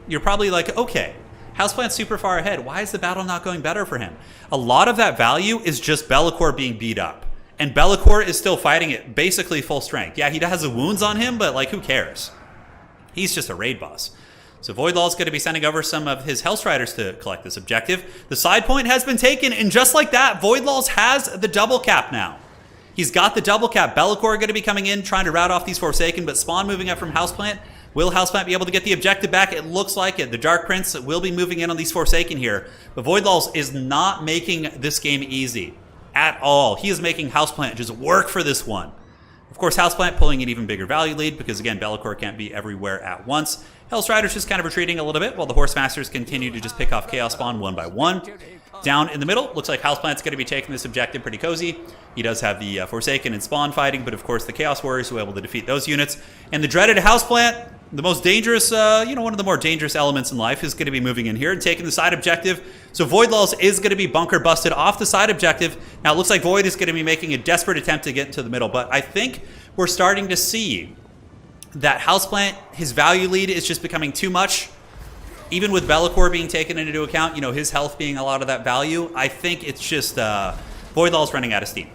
you're probably like, okay, Houseplant's super far ahead. Why is the battle not going better for him? A lot of that value is just Be'lakor being beat up. And Be'lakor is still fighting at basically full strength. Yeah, he has the wounds on him, but like, who cares? He's just a raid boss. So Voidlaw's going to be sending over some of his Hellstriders to collect this objective. The side point has been taken, and just like that, Voidlaws has the double cap now. He's got the double cap. Be'lakor going to be coming in, trying to rout off these Forsaken, but Spawn moving up from Houseplant. Will Houseplant be able to get the objective back? It looks like it. The Dark Prince will be moving in on these Forsaken here. But Voidlaws is not making this game easy at all. He is making Houseplant just work for this one. Of course, Houseplant pulling an even bigger value lead because, again, Be'lakor can't be everywhere at once. Hellstriders just kind of retreating a little bit while the Horsemasters continue to just pick off Chaos Spawn one by one. Down in the middle, looks like Houseplant's going to be taking this objective pretty cozy. He does have the Forsaken and Spawn fighting, but of course the Chaos Warriors who are able to defeat those units. And the dreaded Houseplant, the most dangerous, one of the more dangerous elements in life, is going to be moving in here and taking the side objective. So Voidlaws is going to be bunker busted off the side objective. Now it looks like Void is going to be making a desperate attempt to get into the middle, but I think we're starting to see that Houseplant, his value lead is just becoming too much. Even with Be'lakor being taken into account, you know, his health being a lot of that value, I think it's just Voidlaw's running out of steam.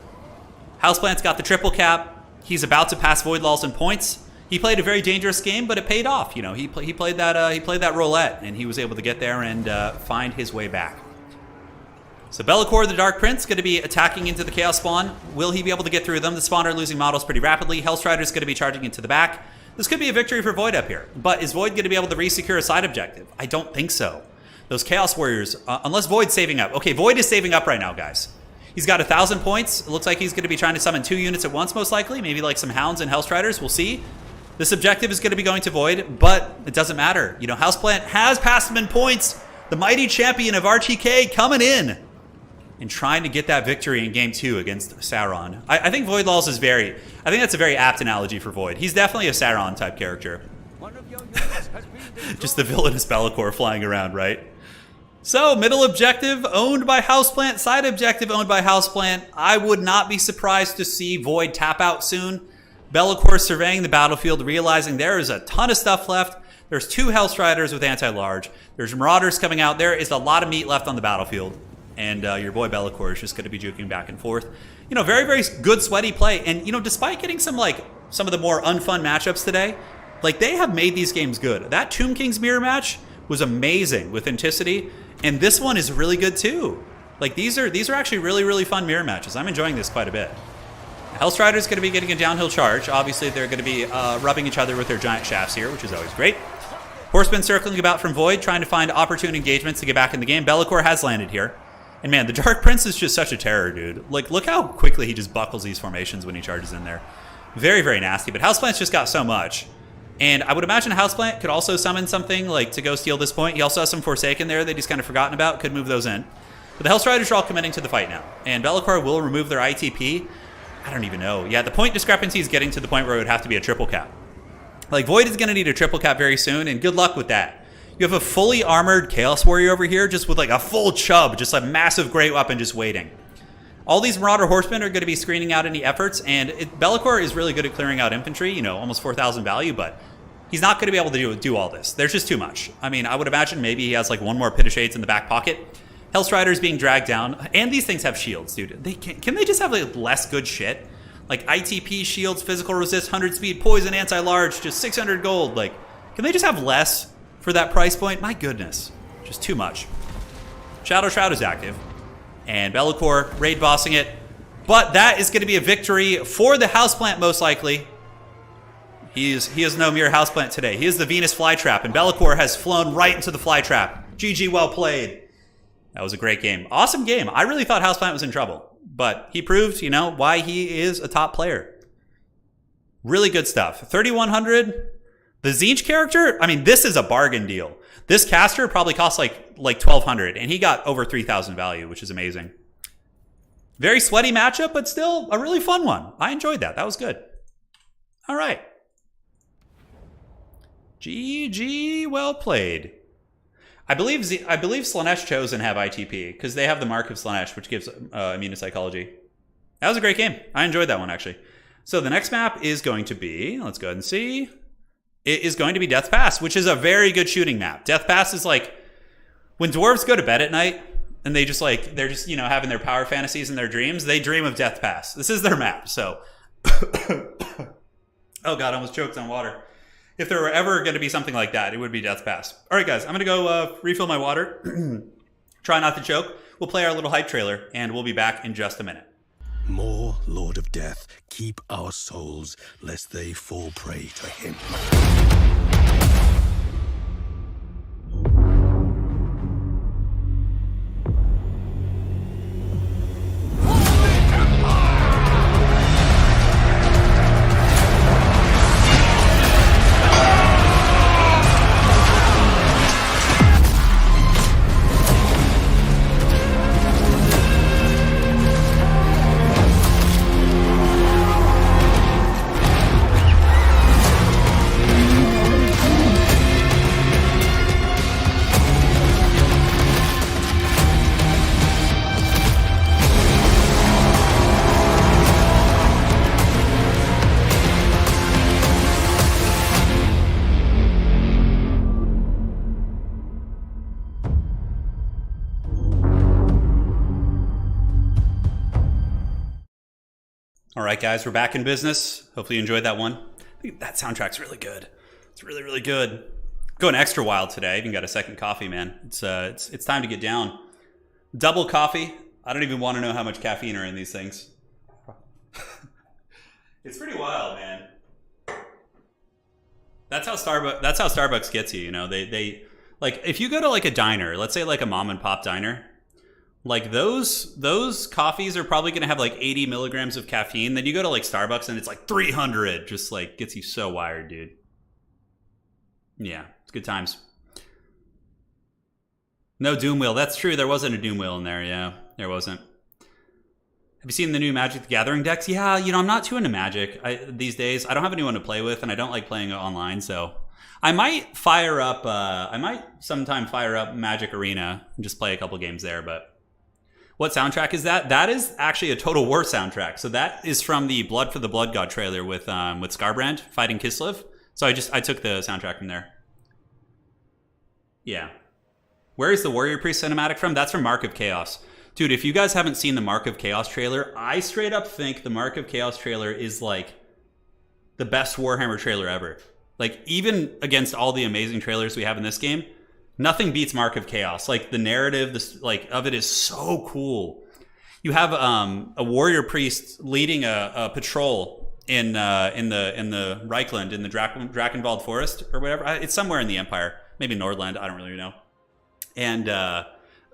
Houseplant's got the triple cap. He's about to pass Voidlaws in points. He played a very dangerous game, but it paid off. You know, he played that roulette, and he was able to get there and find his way back. So Be'lakor, the Dark Prince, going to be attacking into the Chaos Spawn. Will he be able to get through them? The Spawn are losing models pretty rapidly. Hellstrider's going to be charging into the back. This could be a victory for Void up here, but is Void going to be able to re-secure a side objective? I don't think so. Those Chaos Warriors, unless Void's saving up. Okay, Void is saving up right now, guys. He's got 1,000 points. It looks like he's going to be trying to summon 2 units at once, most likely. Maybe like some Hounds and Hellstriders. We'll see. This objective is going to be going to Void, but it doesn't matter. You know, Houseplant has passed him in points. The mighty champion of RTK coming in and trying to get that victory in Game 2 against Sauron. I think Void Laws is I think that's a very apt analogy for Void. He's definitely a Sauron-type character. Just the villainous Be'lakor flying around, right? So, middle objective owned by Houseplant, side objective owned by Houseplant. I would not be surprised to see Void tap out soon. Be'lakor surveying the battlefield, realizing there is a ton of stuff left. There's 2 Hellstriders with anti-large. There's Marauders coming out. There is a lot of meat left on the battlefield. And your boy Be'lakor is just going to be juking back and forth. You know, very, very good sweaty play. And, you know, despite getting some of the more unfun matchups today, like, they have made these games good. That Tomb King's Mirror match was amazing with Anticity. And this one is really good too. Like, these are actually really, really fun mirror matches. I'm enjoying this quite a bit. Hellstrider's going to be getting a downhill charge. Obviously, they're going to be rubbing each other with their giant shafts here, which is always great. Horsemen circling about from Void, trying to find opportune engagements to get back in the game. Be'lakor has landed here. And man, the Dark Prince is just such a terror, dude. Like, look how quickly he just buckles these formations when he charges in there. Very, very nasty. But Houseplant's just got so much. And I would imagine Houseplant could also summon something like to go steal this point. He also has some Forsaken there that he's kind of forgotten about. Could move those in. But the Hellstriders are all committing to the fight now. And Be'lakor will remove their ITP. I don't even know. Yeah, the point discrepancy is getting to the point where it would have to be a triple cap. Like, Void is going to need a triple cap very soon, and good luck with that. You have a fully armored Chaos Warrior over here just with like a full chub, just a massive great weapon just waiting. All these Marauder Horsemen are going to be screening out any efforts, and Be'lakor is really good at clearing out infantry, you know, almost 4,000 value, but he's not going to be able to do all this. There's just too much. I mean, I would imagine maybe he has like 1 more Pit of Shades in the back pocket. Hellstriders being dragged down, and these things have shields, dude. Can they just have like less good shit? Like ITP, shields, physical resist, 100 speed, poison, anti-large, just 600 gold. Like, can they just have less for that price point? My goodness, just too much. Shadow Shroud is active. And Be'lakor raid bossing it. But that is going to be a victory for the Houseplant, most likely. He is no mere Houseplant today. He is the Venus Flytrap, and Be'lakor has flown right into the Flytrap. GG, well played. That was a great game. Awesome game. I really thought Houseplant was in trouble. But he proved, you know, why he is a top player. Really good stuff. 3,100. The Tzeentch character, I mean, this is a bargain deal. This caster probably costs like 1,200, and he got over 3,000 value, which is amazing. Very sweaty matchup, but still a really fun one. I enjoyed that. That was good. All right. GG, well played. I believe Slaanesh Chosen have ITP because they have the Mark of Slaanesh, which gives immune to psychology. That was a great game. I enjoyed that one, actually. So the next map is going to be, let's go ahead and see. It is going to be Death Pass, which is a very good shooting map. Death Pass is like when dwarves go to bed at night and they're just, you know, having their power fantasies and their dreams, they dream of Death Pass. This is their map, so. Oh God, I almost choked on water. If there were ever going to be something like that, it would be Death Pass. All right, guys, I'm going to go refill my water. Try not to choke. We'll play our little hype trailer, and we'll be back in just a minute. More Lord of Death, keep our souls, lest they fall prey to him. All right, guys, we're back in business. Hopefully you enjoyed that one. I think That soundtrack's really good. It's really, really good. Going extra wild today. I even got a second coffee, man. It's time to get down. Double coffee. I don't even want to know how much caffeine are in these things. It's pretty wild, man. That's how Starbucks gets you. You know, they like if you go to like a diner, let's say like a mom and pop diner, like those coffees are probably going to have like 80 milligrams of caffeine. Then you go to like Starbucks and it's like 300. Just like gets you so wired, dude. Yeah, it's good times. No Doom Wheel. That's true. There wasn't a Doom Wheel in there. Yeah, there wasn't. Have you seen the new Magic the Gathering decks? Yeah, you know, I'm not too into Magic these days. I don't have anyone to play with, and I don't like playing online, so I might sometime fire up Magic Arena and just play a couple games there, but what soundtrack is that? That is actually a Total War soundtrack. So that is from the Blood for the Blood God trailer with Scarbrand fighting Kislev. So I took the soundtrack from there. Yeah. Where is the Warrior Priest cinematic from? That's from Mark of Chaos. Dude, if you guys haven't seen the Mark of Chaos trailer, I straight up think the Mark of Chaos trailer is like the best Warhammer trailer ever. Like, even against all the amazing trailers we have in this game, nothing beats Mark of Chaos. Like, the narrative of it is so cool. You have a warrior priest leading a patrol in the Reichland, in the Drakenwald Forest or whatever. It's somewhere in the Empire, maybe Nordland. I don't really know. And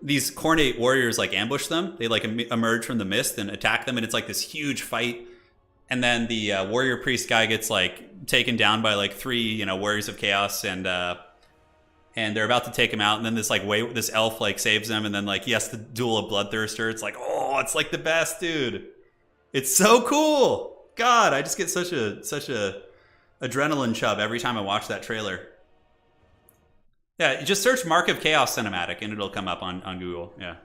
these Khornate warriors like ambush them. They like emerge from the mist and attack them, and it's like this huge fight. And then the warrior priest guy gets like taken down by like 3 warriors of chaos, and they're about to take him out. And then this elf like saves him, and then like he has to duel a bloodthirster. It's like, oh, it's like the best, dude. It's so cool. God, I just get such a adrenaline chub every time I watch that trailer. Yeah, just search Mark of Chaos cinematic and it'll come up on Google. Yeah.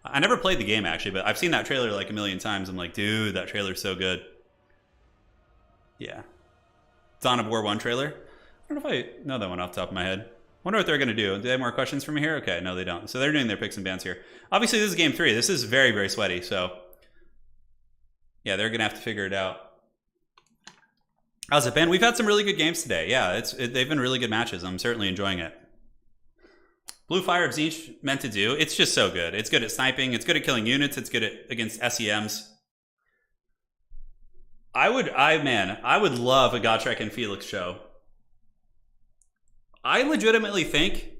I never played the game actually, but I've seen that trailer like a million times. I'm like, dude, that trailer's so good. Yeah. Dawn of War 1 trailer. I don't know if I know that one off the top of my head. Wonder what they're going to do. Do they have more questions for me here? Okay, no, they don't. So they're doing their picks and bans here. Obviously, this is game 3. This is very, very sweaty. So, yeah, they're going to have to figure it out. How's it been? We've had some really good games today. Yeah, they've been really good matches. I'm certainly enjoying it. Blue Fire of Tzeentch meant to do. It's just so good. It's good at sniping. It's good at killing units. It's good against SEMs. I would love a Gotrek and Felix show. I legitimately think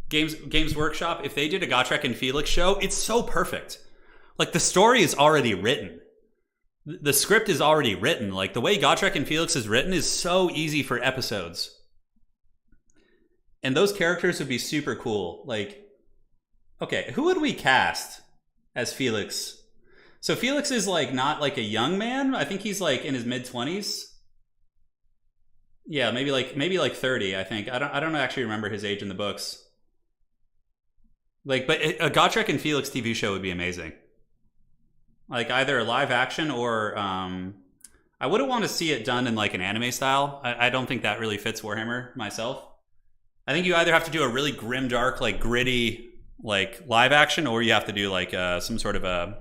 Games Workshop, if they did a Gotrek and Felix show, it's so perfect. Like, the story is already written. The script is already written. Like, the way Gotrek and Felix is written is so easy for episodes. And those characters would be super cool. Like, okay, who would we cast as Felix? So Felix is like not like a young man. I think he's like in his mid-20s. Yeah, maybe like 30, I think. I don't actually remember his age in the books. Like, but a Gotrek and Felix TV show would be amazing. Like, either a live action or I wouldn't want to see it done in like an anime style. I don't think that really fits Warhammer myself. I think you either have to do a really grimdark, like gritty, like live action, or you have to do like some sort of a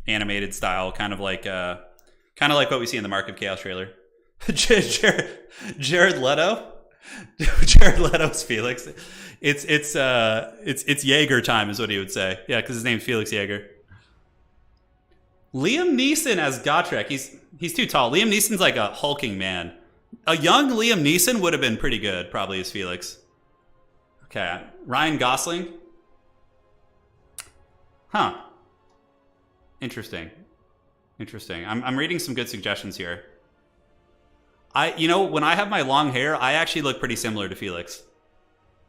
animated style, kind of like what we see in the Mark of Chaos trailer. Jared Leto, Jared Leto's Felix. It's Jaeger time, is what he would say. Yeah, because his name's Felix Jaeger. Liam Neeson as Gotrek. He's too tall. Liam Neeson's like a hulking man. A young Liam Neeson would have been pretty good, probably, as Felix. Okay, Ryan Gosling. Huh. Interesting. I'm reading some good suggestions here. When I have my long hair, I actually look pretty similar to Felix.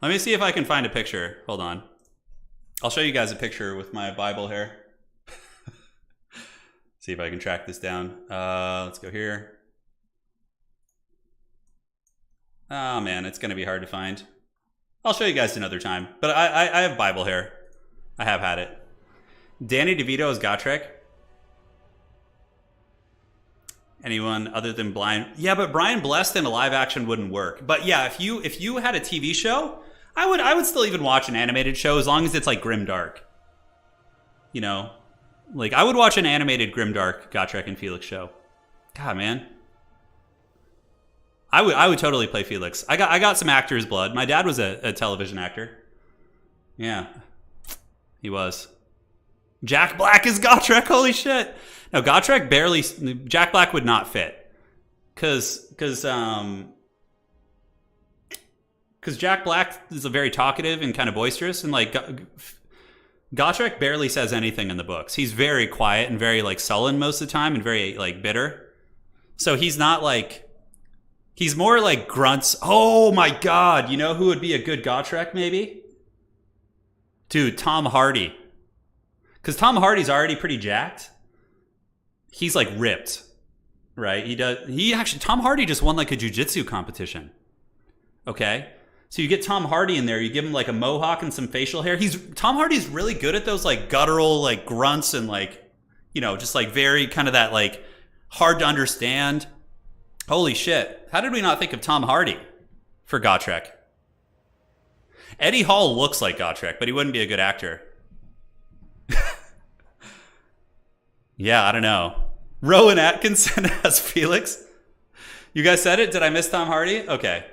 Let me see if I can find a picture. Hold on. I'll show you guys a picture with my Bible hair. See if I can track this down. Let's go here. Oh man, it's gonna be hard to find. I'll show you guys another time. But I have Bible hair. I have had it. Danny DeVito as Gotrek. Anyone other than Brian? Yeah, but Brian Blessed in a live action wouldn't work. But yeah, if you had a TV show, I would still even watch an animated show as long as it's like grimdark. You know, like I would watch an animated grimdark Gotrek and Felix show. God, man. I would totally play Felix. I got some actor's blood. My dad was a television actor. Yeah, he was. Jack Black is Gotrek. Holy shit! No, Gotrek barely. Jack Black would not fit, because Jack Black is a very talkative and kind of boisterous, and like Gotrek barely says anything in the books. He's very quiet and very like sullen most of the time and very like bitter. So he's not like. He's more like grunts. Oh my god, you know who would be a good Gotrek maybe? Dude, Tom Hardy. Because Tom Hardy's already pretty jacked. He's like ripped, right? Tom Hardy just won like a jiu-jitsu competition. Okay? So you get Tom Hardy in there, you give him like a mohawk and some facial hair. Tom Hardy's really good at those like guttural like grunts and like, you know, just like very kind of that like hard to understand. Holy shit. How did we not think of Tom Hardy for Gotrek? Eddie Hall looks like Gotrek, but he wouldn't be a good actor. Yeah, I don't know. Rowan Atkinson as Felix. You guys said it? Did I miss Tom Hardy? Okay.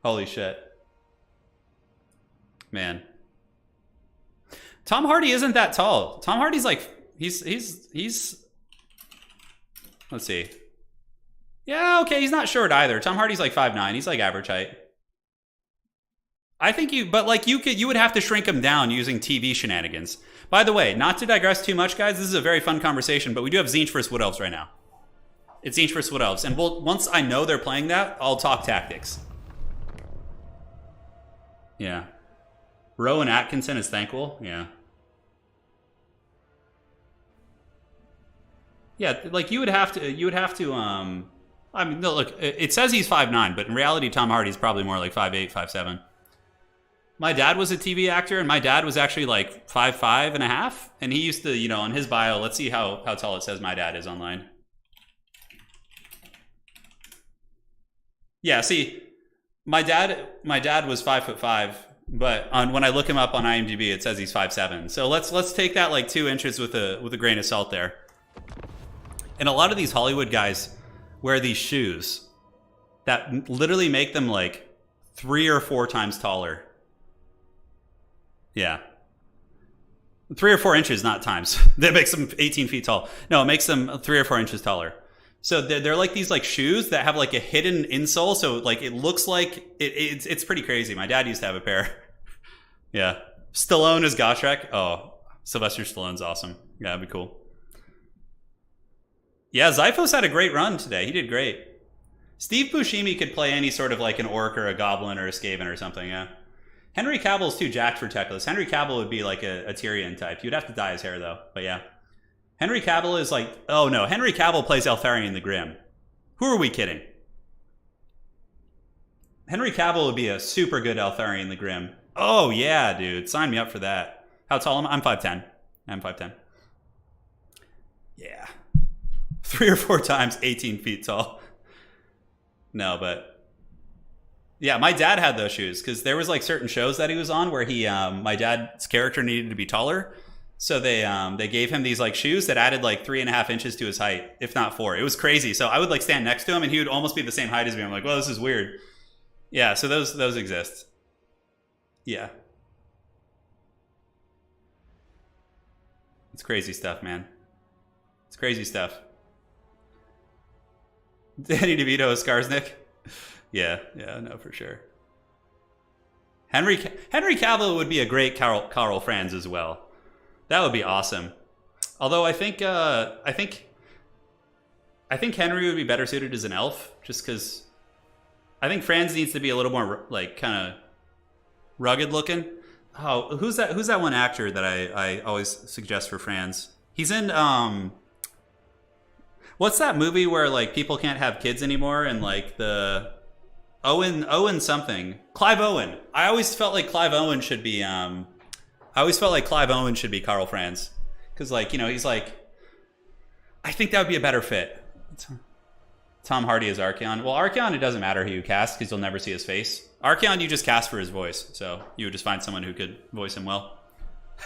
Holy shit. Man. Tom Hardy isn't that tall. Tom Hardy's like, he's let's see. Yeah, okay, he's not short either. Tom Hardy's like 5'9". He's like average height. I think you would have to shrink him down using TV shenanigans. By the way, not to digress too much, guys, this is a very fun conversation, but we do have Tzeentch vs. Wood Elves right now. It's Tzeentch vs. Wood Elves, and once I know they're playing that, I'll talk tactics. Yeah. Rowan Atkinson is Thankful? Yeah. Yeah, like you would have to I mean, no, look, it says he's 5'9", but in reality, Tom Hardy's probably more like 5'8", 5'7". My dad was a TV actor, and my dad was actually like 5'5" and a half, and he used to, you know, on his bio, let's see how tall it says my dad is online. Yeah, see, my dad was 5'5", but when I look him up on IMDb, it says he's 5'7". So let's take that like 2 inches with a grain of salt there. And a lot of these Hollywood guys wear these shoes that literally make them like 3 or 4 times taller. Yeah. 3 or 4 inches, not times. That makes them 18 feet tall. No, it makes them 3 or 4 inches taller. So they're like these like shoes that have like a hidden insole. So like it looks like it's pretty crazy. My dad used to have a pair. Yeah. Stallone is Gotrek. Oh, Sylvester Stallone's awesome. Yeah, that'd be cool. Yeah, Zyphos had a great run today. He did great. Steve Buscemi could play any sort of like an orc or a goblin or a skaven or something, yeah. Henry Cavill's too jacked for Teclis. Henry Cavill would be like a Tyrion type. You'd have to dye his hair though, but yeah. Henry Cavill is like, oh no, Henry Cavill plays Eltharion the Grim. Who are we kidding? Henry Cavill would be a super good Eltharion the Grim. Oh yeah, dude, sign me up for that. How tall am I? I'm 5'10". I'm 5'10". Yeah. 3 or 4 times 18 feet tall. No, but yeah, my dad had those shoes because there was like certain shows that he was on where my dad's character needed to be taller. So they gave him these like shoes that added like 3.5 inches to his height, if not 4. It was crazy. So I would like stand next to him and he would almost be the same height as me. I'm like, well, this is weird. Yeah, so those exist. Yeah. It's crazy stuff, man. It's crazy stuff. Danny DeVito is Skarsnik. Yeah, no, for sure. Henry Cavill would be a great Carl Franz as well. That would be awesome. Although I think Henry would be better suited as an elf, just because I think Franz needs to be a little more like kind of rugged looking. Oh, who's that one actor that I always suggest for Franz? He's in what's that movie where like people can't have kids anymore and like the Owen something. Clive Owen. I always felt like Clive Owen should be Carl Franz. Cause like, you know, he's like, I think that would be a better fit. Tom Hardy as Archeon. Well, Archeon, it doesn't matter who you cast because you'll never see his face. Archeon, you just cast for his voice. So you would just find someone who could voice him well.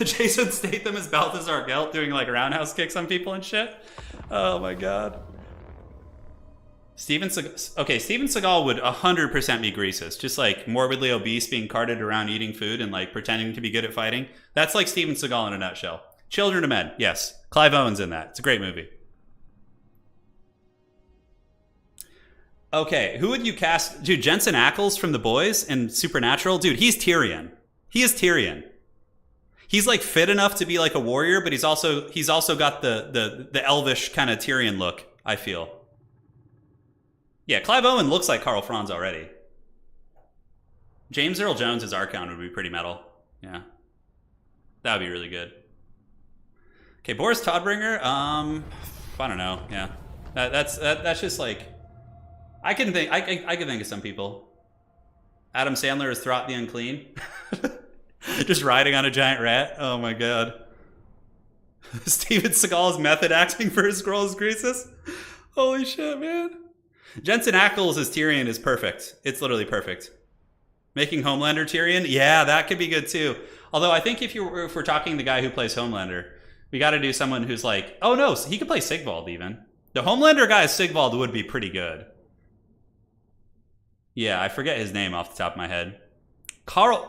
Jason Statham as Balthazar Gelt doing like roundhouse kicks on people and shit. Oh my god. Steven Seagal would 100% be Greasus. Just like morbidly obese, being carted around eating food and like pretending to be good at fighting. That's like Steven Seagal in a nutshell. Children of Men, yes. Clive Owen's in that. It's a great movie. Okay, who would you cast? Dude, Jensen Ackles from The Boys and Supernatural. Dude, he's Tyrion. He is Tyrion. He's like fit enough to be like a warrior, but he's also got the elvish kind of Tyrion look, I feel. Yeah, Clive Owen looks like Karl Franz already. James Earl Jones' Archon would be pretty metal. Yeah. That would be really good. Okay, Boris Todbringer, I don't know. Yeah. That's just like I can think of some people. Adam Sandler is Throt the Unclean. Just riding on a giant rat. Oh my god. Steven Seagal's method acting for his role as Greasus. Holy shit, man. Jensen Ackles as Tyrion is perfect. It's literally perfect. Making Homelander Tyrion? Yeah, that could be good too. Although I think if we're talking the guy who plays Homelander, we got to do someone who's like, oh no, he could play Sigvald even. The Homelander guy as Sigvald would be pretty good. Yeah, I forget his name off the top of my head. Carl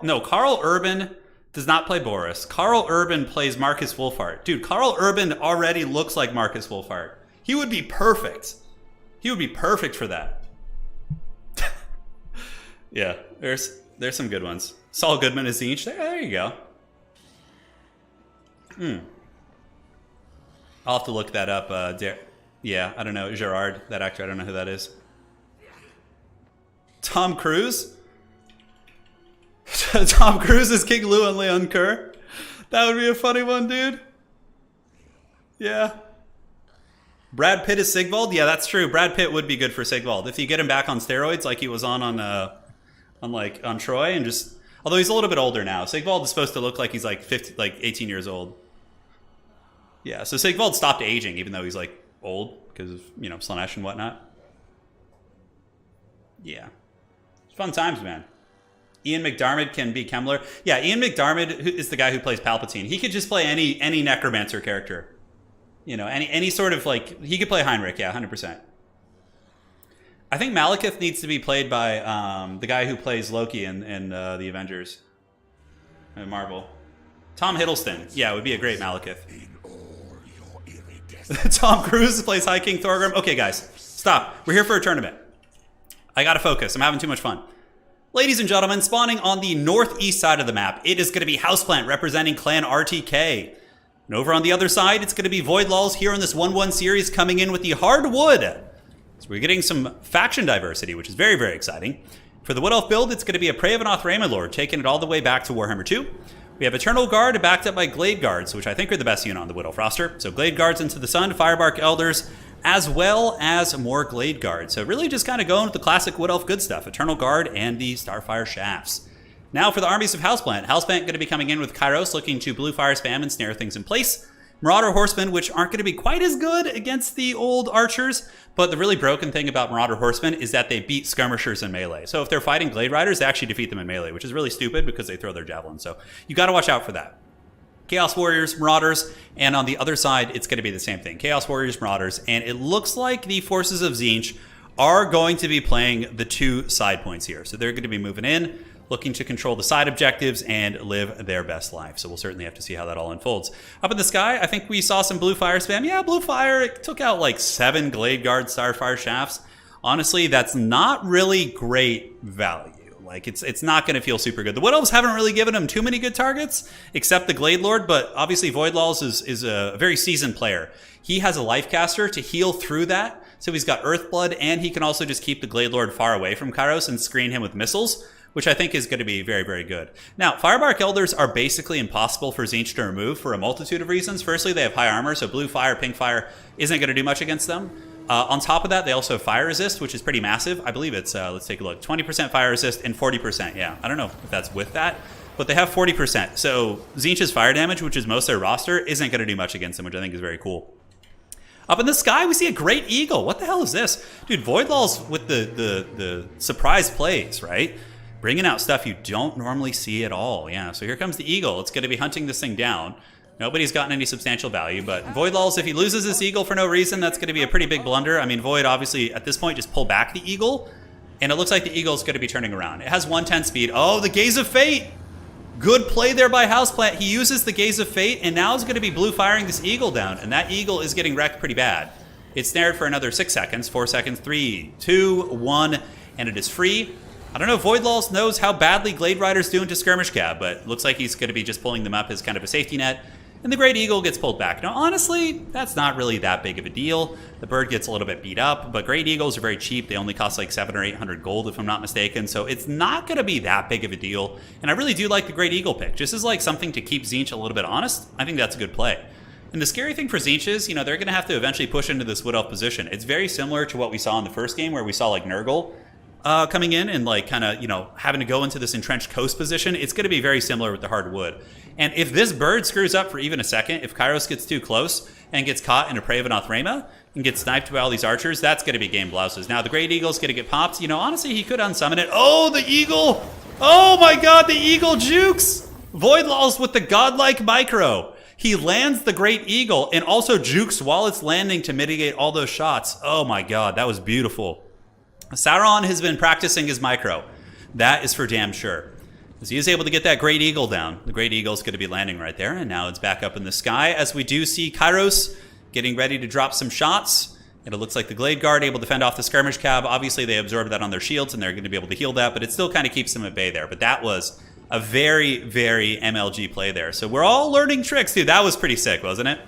Urban does not play Boris. Carl Urban plays Marcus Wolfhard. Dude, Carl Urban already looks like Marcus Wolfhard. He would be perfect. He would be perfect for that. Yeah, there's some good ones. Saul Goodman is Zinch. There you go. I'll have to look that up. Yeah, I don't know. Gerard, that actor, I don't know who that is. Tom Cruise? Tom Cruise is King Lou and Leon Kerr. That would be a funny one, dude. Yeah. Brad Pitt is Sigvald? Yeah, that's true. Brad Pitt would be good for Sigvald. If you get him back on steroids like he was on Troy and just... Although he's a little bit older now. Sigvald is supposed to look like he's like 18 years old. Yeah, so Sigvald stopped aging even though he's like old because of, Slaanesh and whatnot. Yeah. Fun times, man. Ian McDiarmid can be Kemmler. Yeah, Ian McDiarmid is the guy who plays Palpatine. He could just play any necromancer character. Any sort of like... He could play Heinrich, yeah, 100%. I think Malekith needs to be played by the guy who plays Loki in the Avengers. Marvel. Tom Hiddleston. Yeah, it would be a great Malekith. Tom Cruise plays High King Thorgrim. Okay, guys, stop. We're here for a tournament. I gotta focus. I'm having too much fun. Ladies and gentlemen, spawning on the northeast side of the map, it is going to be Houseplant representing Clan RTK. And over on the other side, it's going to be Voidlaws here in this 1-1 series coming in with the Hardwood. So we're getting some faction diversity, which is very, very exciting. For the Wood Elf build, it's going to be a Prey of Anoth Raymond Lord, taking it all the way back to Warhammer 2. We have Eternal Guard backed up by Glade Guards, which I think are the best unit on the Wood Elf roster. So Glade Guards into the Sun, Firebark Elders, as well as more Glade Guards. So really just kind of going with the classic Wood Elf good stuff, Eternal Guard and the Starfire Shafts. Now for the armies of Houseplant. Houseplant going to be coming in with Kairos, looking to blue fire spam and snare things in place. Marauder Horsemen, which aren't going to be quite as good against the old archers, but the really broken thing about Marauder Horsemen is that they beat skirmishers in melee. So if they're fighting Glade Riders, they actually defeat them in melee, which is really stupid because they throw their javelins. So you got to watch out for that. Chaos Warriors, Marauders, and on the other side, it's going to be the same thing. Chaos Warriors, Marauders, and it looks like the forces of Tzeentch are going to be playing the two side points here. So they're going to be moving in, looking to control the side objectives and live their best life. So we'll certainly have to see how that all unfolds. Up in the sky, I think we saw some blue fire spam. Yeah, blue fire, it took out like 7 Glade Guard Starfire Shafts. Honestly, that's not really great value. Like, it's not going to feel super good. The Wood Elves haven't really given him too many good targets, except the Glade Lord, but obviously Voidlaws is a very seasoned player. He has a Life Caster to heal through that, so he's got Earthblood, and he can also just keep the Glade Lord far away from Kairos and screen him with missiles, which I think is going to be very, very good. Now, Firebark Elders are basically impossible for Tzeentch to remove for a multitude of reasons. Firstly, they have high armor, so blue fire, pink fire isn't going to do much against them. On top of that, they also have fire resist, which is pretty massive. I believe it's, let's take a look, 20% fire resist and 40%. Yeah, I don't know if that's with that, but they have 40%. So Tzeentch's fire damage, which is most of their roster, isn't going to do much against them, which I think is very cool. Up in the sky, we see a Great Eagle. What the hell is this? Dude, Voidlaws with the surprise plays, right? Bringing out stuff you don't normally see at all. Yeah, so here comes the Eagle. It's going to be hunting this thing down. Nobody's gotten any substantial value, but Void Lulls, if he loses this Eagle for no reason, that's going to be a pretty big blunder. I mean, Void obviously at this point just pull back the Eagle, and it looks like the Eagle's going to be turning around. It has 110 speed. Oh, the Gaze of Fate! Good play there by Houseplant. He uses the Gaze of Fate, and now is going to be blue firing this Eagle down, and that Eagle is getting wrecked pretty bad. It's snared for another 6 seconds, 4 seconds, 3, 2, 1, and it is free. I don't know if Void Lulls knows how badly Glade Rider's doing to Skirmish Cab, but it looks like he's going to be just pulling them up as kind of a safety net. And the Great Eagle gets pulled back. Now, honestly, that's not really that big of a deal. The bird gets a little bit beat up, but Great Eagles are very cheap. They only cost like 700 or 800 gold, if I'm not mistaken. So it's not going to be that big of a deal. And I really do like the Great Eagle pick. Just as like something to keep Tzeentch a little bit honest, I think that's a good play. And the scary thing for Tzeentch is, they're going to have to eventually push into this Wood Elf position. It's very similar to what we saw in the first game, where we saw like Nurgle coming in and like kind of, having to go into this entrenched coast position. It's going to be very similar with the hardwood. And if this bird screws up for even a second, if Kairos gets too close and gets caught in a prey of an Othrema and gets sniped by all these archers, that's going to be game blouses. Now, the Great Eagle's going to get popped. Honestly, he could unsummon it. Oh, the Eagle! Oh my god, the Eagle jukes! Void Lulls with the godlike micro. He lands the Great Eagle and also jukes while it's landing to mitigate all those shots. Oh my god, that was beautiful. Sauron has been practicing his micro. That is for damn sure. As he is able to get that Great Eagle down, the Great Eagle's going to be landing right there, and now it's back up in the sky as we do see Kairos getting ready to drop some shots. And it looks like the Glade Guard able to fend off the Skirmish Cab. Obviously, they absorb that on their shields, and they're going to be able to heal that, but it still kind of keeps them at bay there. But that was a very, very MLG play there. So we're all learning tricks, dude. That was pretty sick, wasn't it?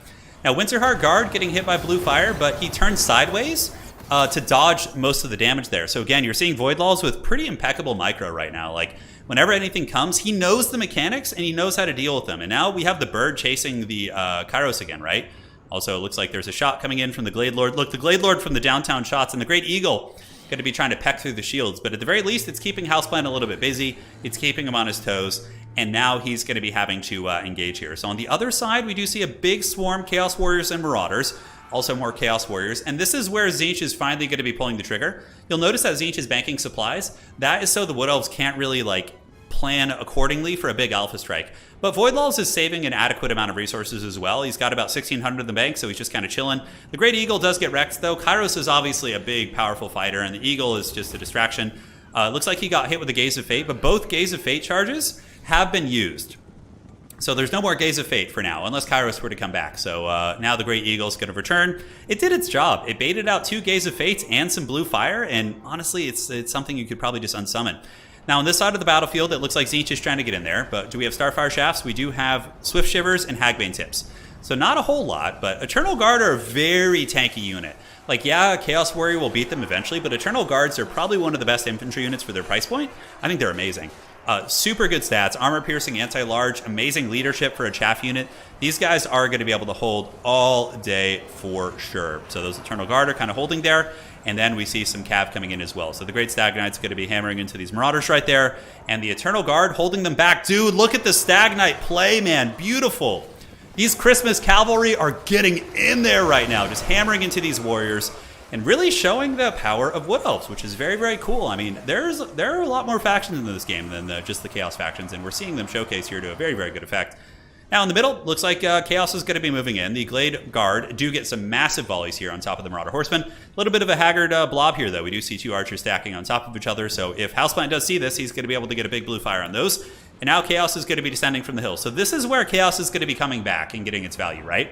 Now, Winterheart Guard getting hit by blue fire, but he turns sideways to dodge most of the damage there. So again, you're seeing Void Lulls with pretty impeccable micro right now. Like, whenever anything comes, he knows the mechanics and he knows how to deal with them. And now we have the bird chasing the Kairos again, right? Also, it looks like there's a shot coming in from the Glade Lord. Look, the Glade Lord from the downtown shots, and the Great Eagle going to be trying to peck through the shields. But at the very least, it's keeping Houseplant a little bit busy. It's keeping him on his toes. And now he's going to be having to engage here. So on the other side, we do see a big swarm, Chaos Warriors and Marauders. Also more Chaos Warriors. And this is where Tzeentch is finally going to be pulling the trigger. You'll notice that Tzeentch is banking supplies. That is so the Wood Elves can't really, plan accordingly for a big Alpha Strike. But Void Lulls is saving an adequate amount of resources as well. He's got about 1,600 in the bank, so he's just kind of chilling. The Great Eagle does get wrecked, though. Kairos is obviously a big, powerful fighter, and the Eagle is just a distraction. Looks like he got hit with the Gaze of Fate, but both Gaze of Fate charges have been used. So there's no more Gaze of Fate for now, unless Kairos were to come back. So now the Great Eagle's going to return. It did its job. It baited out 2 Gaze of Fates and some blue fire, and honestly, it's something you could probably just unsummon. Now, on this side of the battlefield, it looks like Tzeentch is trying to get in there, but do we have Starfire Shafts? We do have Swift Shivers and Hagbane Tips. So not a whole lot, but Eternal Guard are a very tanky unit. Yeah, Chaos Warrior will beat them eventually, but Eternal Guards are probably one of the best infantry units for their price point. I think they're amazing. Super good stats, armor-piercing, anti-large, amazing leadership for a chaff unit. These guys are going to be able to hold all day for sure. So those Eternal Guard are kind of holding there. And then we see some cav coming in as well. So the Great Stag Knight's going to be hammering into these Marauders right there. And the Eternal Guard holding them back. Dude, look at the Stag Knight play, man. Beautiful. These Christmas Cavalry are getting in there right now, just hammering into these warriors and really showing the power of Wood Elves, which is very, very cool. I mean, there are a lot more factions in this game than just the Chaos factions, and we're seeing them showcase here to a very, very good effect. Now in the middle, looks like Chaos is going to be moving in. The Glade Guard do get some massive volleys here on top of the Marauder Horsemen. A little bit of a haggard blob here, though. We do see 2 archers stacking on top of each other, so if Houseplant does see this, he's going to be able to get a big blue fire on those. And now Chaos is going to be descending from the hill. So this is where Chaos is going to be coming back and getting its value, right?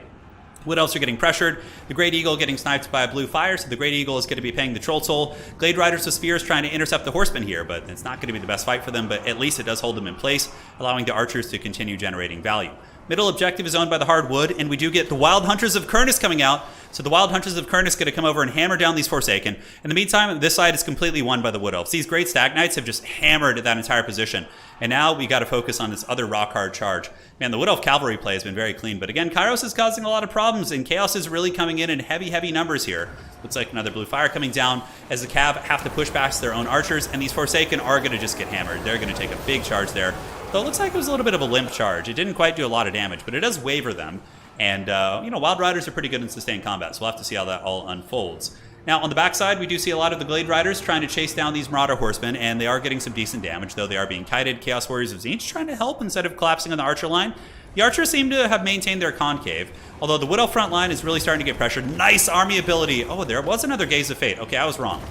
Wood Elves are getting pressured. The Great Eagle getting sniped by a blue fire, so the Great Eagle is going to be paying the Troll Soul. Glade Riders with Spears trying to intercept the Horsemen here, but it's not going to be the best fight for them, but at least it does hold them in place, allowing the archers to continue generating value. Middle objective is owned by the Hardwood, and we do get the Wild Hunters of Kurnus coming out. So the Wild Hunters of Kurnus going to come over and hammer down these Forsaken. In the meantime, this side is completely won by the Wood Elves. These Great Stag Knights have just hammered that entire position. And now we got to focus on this other rock hard charge. Man, the Wood Elf cavalry play has been very clean. But again, Kairos is causing a lot of problems, and Chaos is really coming in heavy, heavy numbers here. Looks like another blue fire coming down as the Cav have to push past their own archers, and these Forsaken are going to just get hammered. They're going to take a big charge there. Though it looks like it was a little bit of a limp charge. It didn't quite do a lot of damage, but it does waver them. And, Wild Riders are pretty good in sustained combat, so we'll have to see how that all unfolds. Now, on the backside, we do see a lot of the Glade Riders trying to chase down these Marauder Horsemen, and they are getting some decent damage, though they are being kited. Chaos Warriors of Tzeentch trying to help instead of collapsing on the Archer line. The Archers seem to have maintained their concave, although the Wood Elf front line is really starting to get pressured. Nice army ability. Oh, there was another Gaze of Fate. Okay, I was wrong.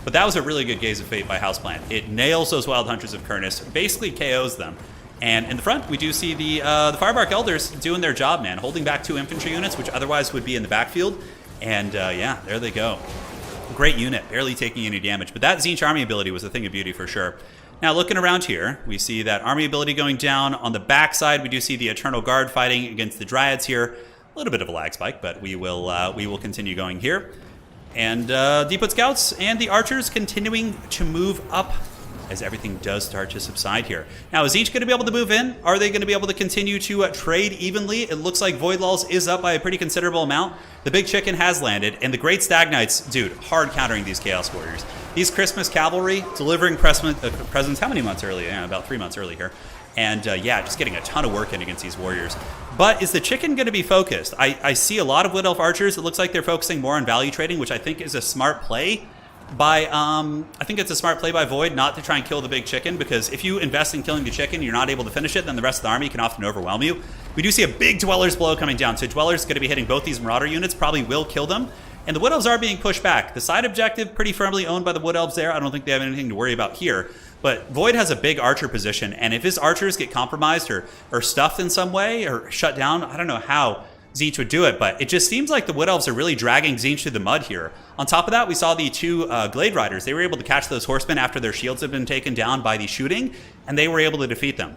But that was a really good Gaze of Fate by Houseplant. It nails those Wild Hunters of Kurnus, basically KOs them. And in the front, we do see the Firebark Elders doing their job, man, holding back 2 infantry units, which otherwise would be in the backfield. And yeah, there they go. Great unit, barely taking any damage. But that Tzeentch army ability was a thing of beauty for sure. Now, looking around here, we see that army ability going down. On the backside, we do see the Eternal Guard fighting against the Dryads here. A little bit of a lag spike, but we will continue going here. And Deepwood Scouts and the Archers continuing to move up as everything does start to subside here. Now, is each going to be able to move in? Are they going to be able to continue to trade evenly? It looks like Void Lulls is up by a pretty considerable amount. The Big Chicken has landed, and the Great Stag Knights, dude, hard countering these Chaos Warriors. These Christmas Cavalry delivering presents how many months early? Yeah, about 3 months early here. And yeah, just getting a ton of work in against these warriors. But is the Chicken going to be focused? I see a lot of Wood Elf Archers. It looks like they're focusing more on value trading, which I think is a smart play by I think it's a smart play by Void not to try and kill the Big Chicken, because if you invest in killing the Chicken, you're not able to finish it, then the rest of the army can often overwhelm you. We do see a big Dweller's Blow coming down, so Dweller's going to be hitting both these Marauder units, probably will kill them. And the Wood Elves are being pushed back. The side objective pretty firmly owned by the Wood Elves there. I don't think they have anything to worry about here. But Void has a big Archer position, and if his Archers get compromised or stuffed in some way or shut down, I don't know how Tzeentch would do it, but it just seems like the Wood Elves are really dragging Tzeentch through the mud here. On top of that, we saw the 2 Glade Riders. They were able to catch those horsemen after their shields had been taken down by the shooting, and they were able to defeat them.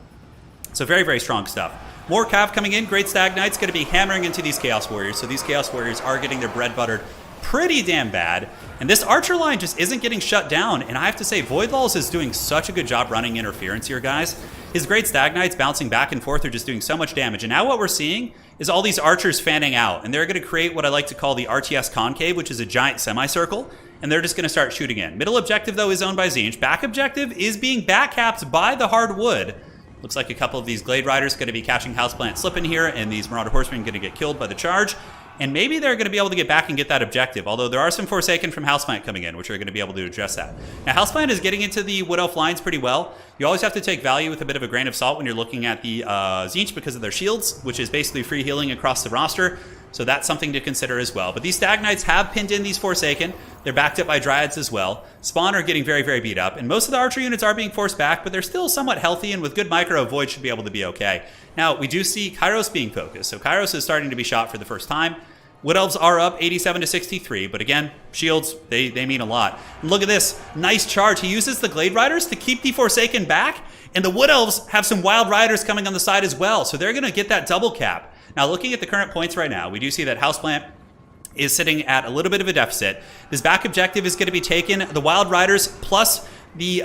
So very, very strong stuff. More Cav coming in. Great Stag Knight's going to be hammering into these Chaos Warriors, so these Chaos Warriors are getting their bread buttered pretty damn bad. And this Archer line just isn't getting shut down, and I have to say, Void Lulls is doing such a good job running interference here, guys. His Great Stag Knights bouncing back and forth are just doing so much damage. And now what we're seeing is all these Archers fanning out, and they're going to create what I like to call the RTS Concave, which is a giant semicircle, and they're just going to start shooting in. Middle objective, though, is owned by Tzeentch. Back objective is being backcapped by the Hardwood. Looks like a couple of these Glade Riders going to be catching Houseplant slipping here, and these Marauder Horsemen going to get killed by the charge. And maybe they're going to be able to get back and get that objective, although there are some Forsaken from Houseplant coming in, which are going to be able to address that. Now, Houseplant is getting into the Wood Elf lines pretty well. You always have to take value with a bit of a grain of salt when you're looking at the Tzeentch because of their shields, which is basically free healing across the roster. So that's something to consider as well. But these Stag Knights have pinned in these Forsaken. They're backed up by Dryads as well. Spawn are getting very, very beat up. And most of the Archer units are being forced back, but they're still somewhat healthy, and with good micro, Void should be able to be okay. Now, we do see Kairos being focused. So Kairos is starting to be shot for the first time. Wood Elves are up 87 to 63, but again, shields, they mean a lot. And look at this, nice charge. He uses the Glade Riders to keep the Forsaken back, and the Wood Elves have some Wild Riders coming on the side as well, so they're going to get that double cap. Now, looking at the current points right now, we do see that Houseplant is sitting at a little bit of a deficit. This back objective is going to be taken. The Wild Riders plus the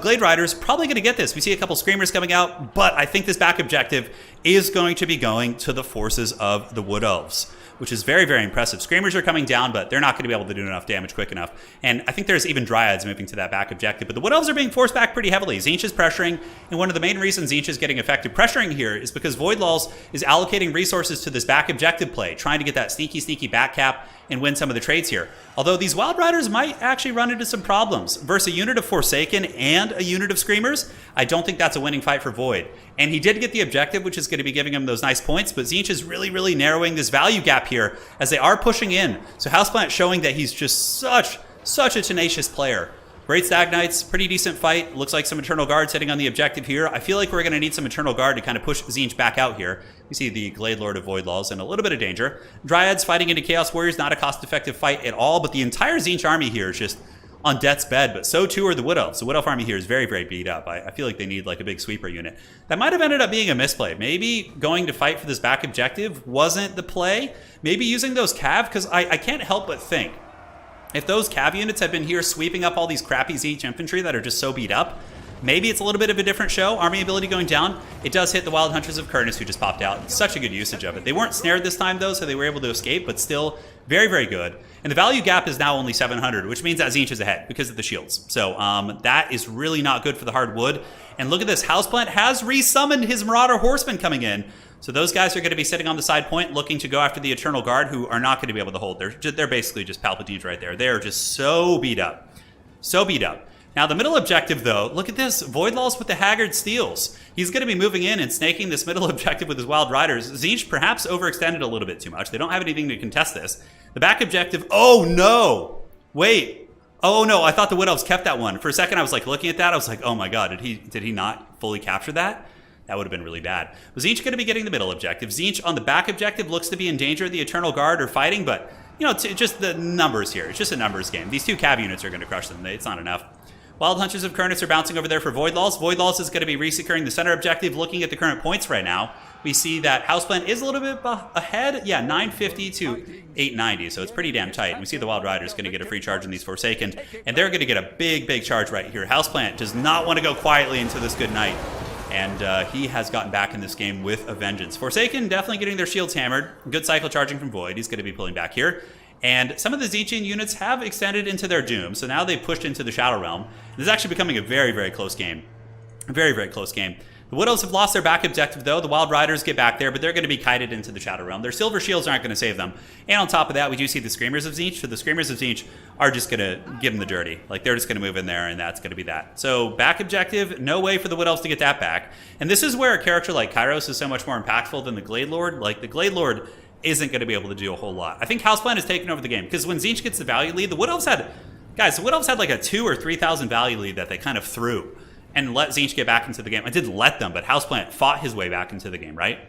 Glade Riders probably going to get this. We see a couple Screamers coming out, but I think this back objective is going to be going to the forces of the Wood Elves, which is very, very impressive. Screamers are coming down, but they're not going to be able to do enough damage quick enough. And I think there's even Dryads moving to that back objective. But the Wood Elves are being forced back pretty heavily. Tzeentch is pressuring, and one of the main reasons Tzeentch is getting effective pressuring here is because Void Lulls is allocating resources to this back objective play, trying to get that sneaky, sneaky back cap and win some of the trades here. Although these Wild Riders might actually run into some problems. Versus a unit of Forsaken and a unit of Screamers, I don't think that's a winning fight for Void. And he did get the objective, which is going to be giving him those nice points, but Tzeentch is really, really narrowing this value gap here as they are pushing in. So Houseplant showing that he's just such a tenacious player. Great Stag Knights, pretty decent fight. Looks like some Eternal Guard sitting on the objective here. I feel like we're going to need some Eternal Guard to kind of push Tzeentch back out here. We see the Glade Lord of Void Lulls in a little bit of danger. Dryads fighting into Chaos Warriors, not a cost-effective fight at all, but the entire Tzeentch army here is just on death's bed, but so too are the Wood Elves. The Wood Elf army here is very, very beat up. I feel like they need like a big sweeper unit. That might have ended up being a misplay. Maybe going to fight for this back objective wasn't the play. Maybe using those Cav, because I can't help but think, if those Cav units had been here sweeping up all these crappy Tzeentch infantry that are just so beat up, maybe it's a little bit of a different show. Army ability going down. It does hit the Wild Hunters of Kurnus, who just popped out. Such a good usage of it. They weren't snared this time, though, so they were able to escape, but still very, very good. And the value gap is now only 700, which means that Tzeentch is ahead because of the shields. So that is really not good for the hard wood. And look at this. Houseplant has resummoned his Marauder Horsemen coming in. So those guys are going to be sitting on the side point looking to go after the Eternal Guard, who are not going to be able to hold. They're basically just Palpatines right there. They are just so beat up. So beat up. Now, the middle objective, though, look at this. Voidlaws with the Haggard Steels. He's going to be moving in and snaking this middle objective with his Wild Riders. Tzeentch perhaps overextended a little bit too much. They don't have anything to contest this. The back objective, oh no! Wait. Oh no, I thought the Wood Elves kept that one. For a second, I was like looking at that. I was like, oh my god, did he not fully capture that? That would have been really bad. Was Tzeentch going to be getting the middle objective? Tzeentch on the back objective looks to be in danger of the Eternal Guard or fighting, but, you know, just the numbers here. It's just a numbers game. These 2 cav units are going to crush them. It's not enough. Wild Hunters of Kurnus are bouncing over there for Voidlaws. Voidlaws is going to be resecuring the center objective. Looking at the current points right now, we see that Houseplant is a little bit ahead. Yeah, 950 to 890, so it's pretty damn tight. And we see the Wild Riders going to get a free charge in these Forsaken, and they're going to get a big, big charge right here. Houseplant does not want to go quietly into this good night, and he has gotten back in this game with a vengeance. Forsaken definitely getting their shields hammered. Good cycle charging from Void. He's going to be pulling back here. And some of the Tzeentchian units have extended into their doom, so now they've pushed into the Shadow Realm. This is actually becoming a very, very close game. A very, very close game. The Wood Elves have lost their back objective, though. The Wild Riders get back there, but they're going to be kited into the Shadow Realm. Their Silver Shields aren't going to save them. And on top of that, we do see the Screamers of Tzeentch. So the Screamers of Tzeentch are just going to give them the dirty. Like, they're just going to move in there, and that's going to be that. So back objective, no way for the Wood Elves to get that back. And this is where a character like Kairos is so much more impactful than the Glade Lord. Like, the Glade Lord isn't going to be able to do a whole lot. I think Houseplant has taken over the game, because when Tzeentch gets the value lead, the Wood Elves had... Guys, the Wood Elves had like a 2,000 or 3,000 value lead that they kind of threw and let Tzeentch get back into the game. I didn't let them, but Houseplant fought his way back into the game, right?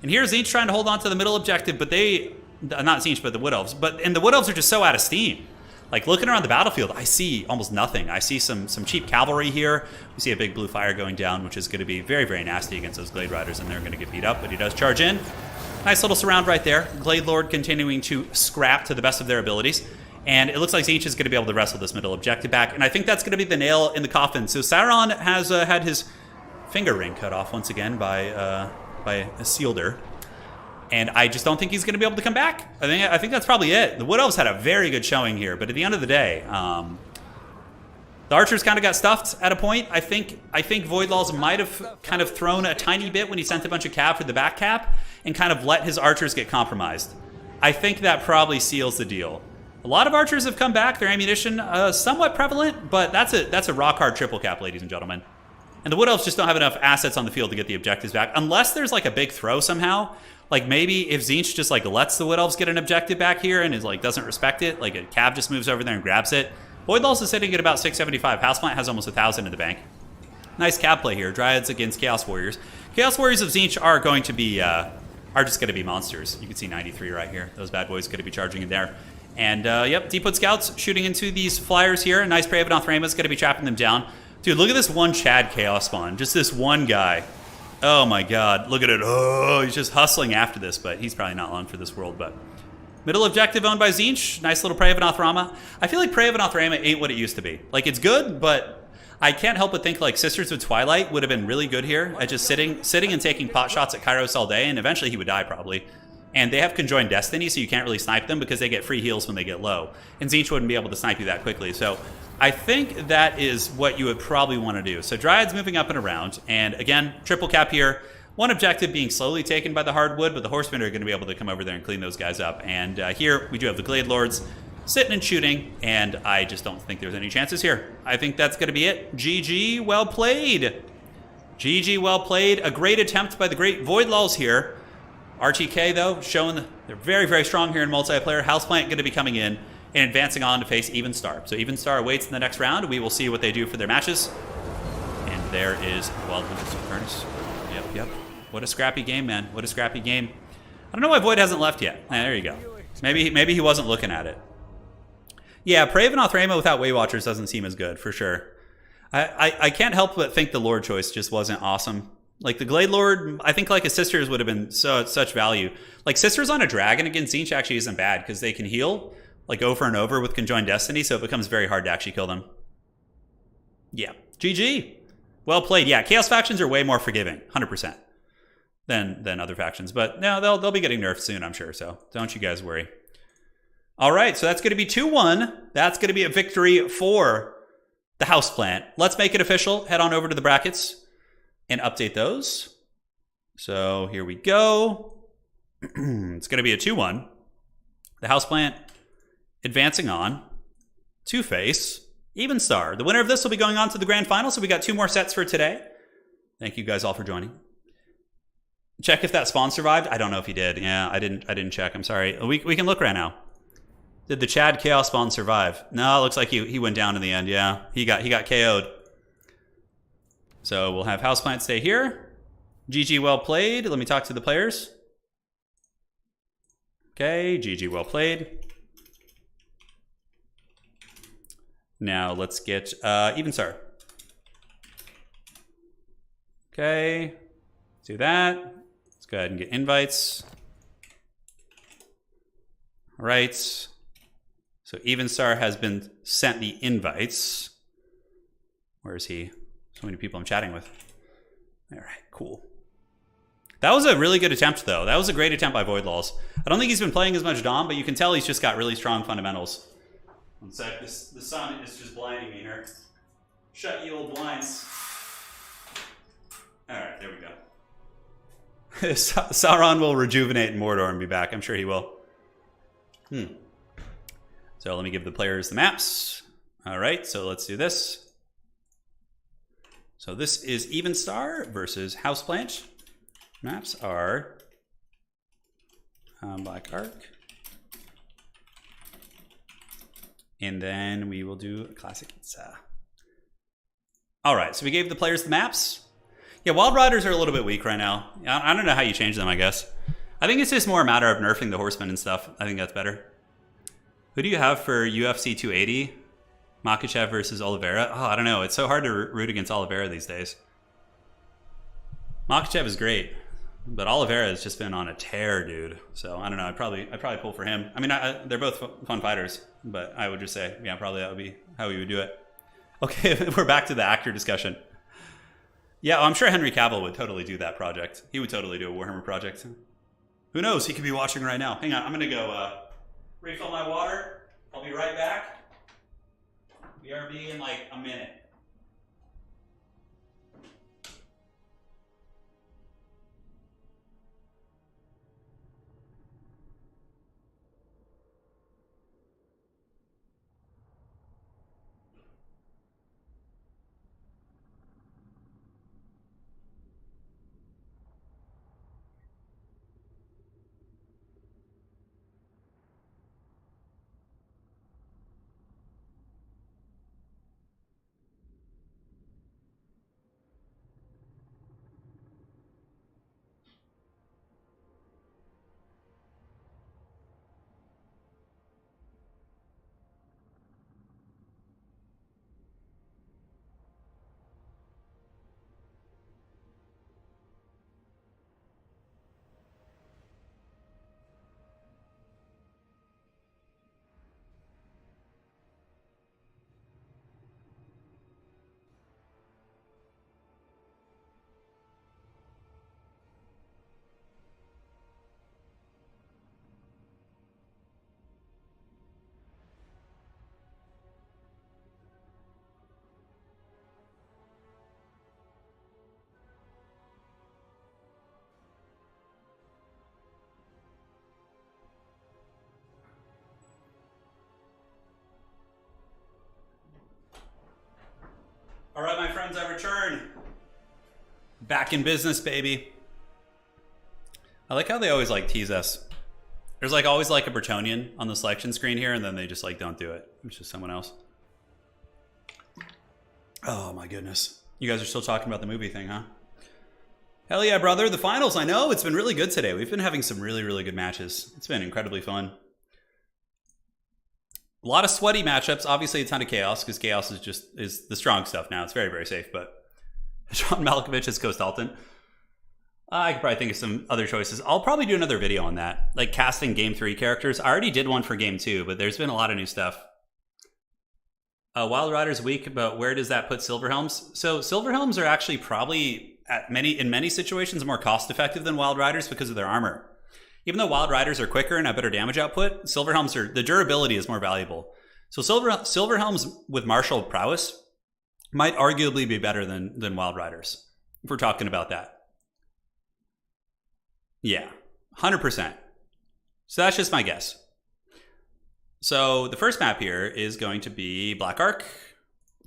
And here's Tzeentch trying to hold on to the middle objective, but they... Not Tzeentch, but the Wood Elves. And the Wood Elves are just so out of steam. Like, looking around the battlefield, I see almost nothing. I see some cheap cavalry here. We see a big blue fire going down, which is going to be very, very nasty against those Glade Riders, and they're going to get beat up, but he does charge in. Nice little surround right there. Glade Lord continuing to scrap to the best of their abilities. And it looks like Tzeentch is going to be able to wrestle this middle objective back. And I think that's going to be the nail in the coffin. So Sauron has had his finger ring cut off once again by a Sealder. And I just don't think he's going to be able to come back. I think that's probably it. The Wood Elves had a very good showing here. But at the end of the day, the Archers kind of got stuffed at a point. I think Voidlaws might have kind of thrown a tiny bit when he sent a bunch of cav for the back cap and kind of let his Archers get compromised. I think that probably seals the deal. A lot of Archers have come back. Their ammunition somewhat prevalent, but that's a rock hard triple cap, ladies and gentlemen. And the Wood Elves just don't have enough assets on the field to get the objectives back, unless there's like a big throw somehow. Like maybe if Tzeentch just like lets the Wood Elves get an objective back here and is like doesn't respect it, like a cav just moves over there and grabs it. Voidlaws is sitting at about 675. Houseplant has almost 1,000 in the bank. Nice cav play here. Dryads against Chaos Warriors. Chaos Warriors of Tzeentch are going to be are just going to be monsters. You can see 93 right here. Those bad boys going to be charging in there. And yep, Deepwood Scouts shooting into these flyers here. Nice Prey of Anothrama is going to be trapping them down. Dude, look at this one Chad Chaos spawn. Just this one guy. Oh my god, look at it. Oh, he's just hustling after this, but he's probably not long for this world. But middle objective owned by Tzeentch. Nice little Prey of Anothrama. I feel like Prey of Anothrama ain't what it used to be. Like, it's good, but I can't help but think like Sisters of Twilight would have been really good here at just sitting and taking pot shots at Kairos all day, and eventually he would die probably. And they have Conjoined Destiny, so you can't really snipe them because they get free heals when they get low. And Tzeentch wouldn't be able to snipe you that quickly. So I think that is what you would probably want to do. So Dryads moving up and around. And again, triple cap here. One objective being slowly taken by the Hardwood, but the Horsemen are going to be able to come over there and clean those guys up. And here we do have the Glade Lords sitting and shooting, and I just don't think there's any chances here. I think that's going to be it. GG, well played. GG, well played. A great attempt by the great Voidlaws here. RTK, though, showing they're very, very strong here in multiplayer. Houseplant going to be coming in and advancing on to face Evenstar. So Evenstar awaits in the next round. We will see what they do for their matches. And there is Wild Hunters of Kurnus. Yep. What a scrappy game, man. What a scrappy game. I don't know why Void hasn't left yet. There you go. Maybe he wasn't looking at it. Yeah, Prey of Anothrama without Way Watchers doesn't seem as good, for sure. I can't help but think the Lord choice just wasn't awesome. Like, the Glade Lord, I think, like, a Sisters would have been such value. Like, Sisters on a Dragon against Tzeentch actually isn't bad, because they can heal, like, over and over with Conjoined Destiny, so it becomes very hard to actually kill them. Yeah. GG. Well played. Yeah, Chaos factions are way more forgiving, 100%, than other factions. But no, they'll be getting nerfed soon, I'm sure, so don't you guys worry. All right, so that's going to be 2-1. That's going to be a victory for the houseplant. Let's make it official. Head on over to the brackets and update those. So here we go. It's going to be a 2-1. The houseplant advancing on. Two-face. Even star. The winner of this will be going on to the grand final. So we got 2 more sets for today. Thank you guys all for joining. Check if that spawn survived. I don't know if he did. Yeah, I didn't check. I'm sorry. We can look right now. Did the Chad Chaos spawn survive? No, it looks like he went down in the end. Yeah, he got KO'd. So we'll have houseplant stay here. GG, well played. Let me talk to the players. Okay, GG, well played. Now let's get even star. Okay, do that. Let's go ahead and get invites. All right. So Evenstar has been sent the invites. Where is he? So many people I'm chatting with. All right, cool. That was a really good attempt, though. That was a great attempt by Voidlaws. I don't think he's been playing as much Dom, but you can tell he's just got really strong fundamentals. One sec, the sun is just blinding me here. Shut you old blinds. All right, there we go. Sauron will rejuvenate in Mordor and be back. I'm sure he will. So let me give the players the maps. All right, so let's do this. So this is Evenstar versus Houseplant. Maps are Black Ark. And then we will do a Classic Pizza. All right, so we gave the players the maps. Yeah, Wild Riders are a little bit weak right now. I don't know how you change them, I guess. I think it's just more a matter of nerfing the horsemen and stuff. I think that's better. Who do you have for UFC 280? Makachev versus Oliveira? Oh, I don't know. It's so hard to root against Oliveira these days. Makachev is great, but Oliveira has just been on a tear, dude. So I don't know. I'd probably pull for him. I mean, they're both fun fighters, but I would just say, yeah, probably that would be how we would do it. Okay, we're back to the actor discussion. Yeah, I'm sure Henry Cavill would totally do that project. He would totally do a Warhammer project. Who knows? He could be watching right now. Hang on, I'm gonna go refill my water. I'll be right back. BRB in like a minute. All right, my friends, I return. Back in business, baby. I like how they always like tease us. There's like always like a Bretonian on the selection screen here, and then they just like don't do it. It's just someone else. Oh my goodness. You guys are still talking about the movie thing, huh? Hell yeah, brother. The finals, I know. It's been really good today. We've been having some really, really good matches. It's been incredibly fun. A lot of sweaty matchups. Obviously, a ton of chaos, because chaos is the strong stuff now. It's very, very safe, but John Malkovich as Ghost Alton. I could probably think of some other choices. I'll probably do another video on that, like casting Game 3 characters. I already did one for Game 2, but there's been a lot of new stuff. Wild Riders weak, but where does that put Silverhelms? So Silverhelms are actually probably in many situations more cost effective than Wild Riders because of their armor. Even though Wild Riders are quicker and have better damage output, Silverhelms the durability is more valuable. So Silverhelms with martial prowess might arguably be better than Wild Riders, if we're talking about that. Yeah, 100%. So that's just my guess. So the first map here is going to be Black Ark.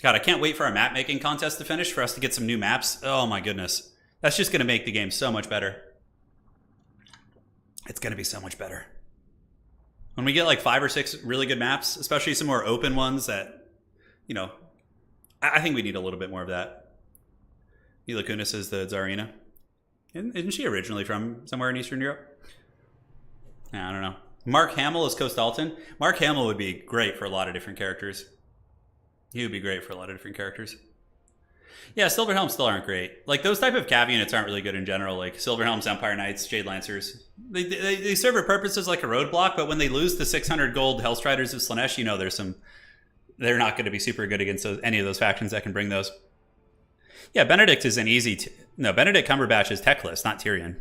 God, I can't wait for our map making contest to finish for us to get some new maps. Oh my goodness. That's just going to make the game so much better. It's going to be so much better. When we get like 5 or 6 really good maps, especially some more open ones that, you know, I think we need a little bit more of that. Mila Kunis is the Tsarina. Isn't she originally from somewhere in Eastern Europe? I don't know. Mark Hamill is Coast Alton. Mark Hamill would be great for a lot of different characters. He would be great for a lot of different characters. Yeah, Silverhelms still aren't great. Like, those type of cav units aren't really good in general. Like, Silverhelms, Empire Knights, Jade Lancers. They serve a purpose as like a roadblock, but when they lose the 600 gold Hellstriders of Slaanesh, you know they're not going to be super good against any of those factions that can bring those. Yeah, Benedict is an easy... Benedict Cumberbatch is techless, not Tyrion.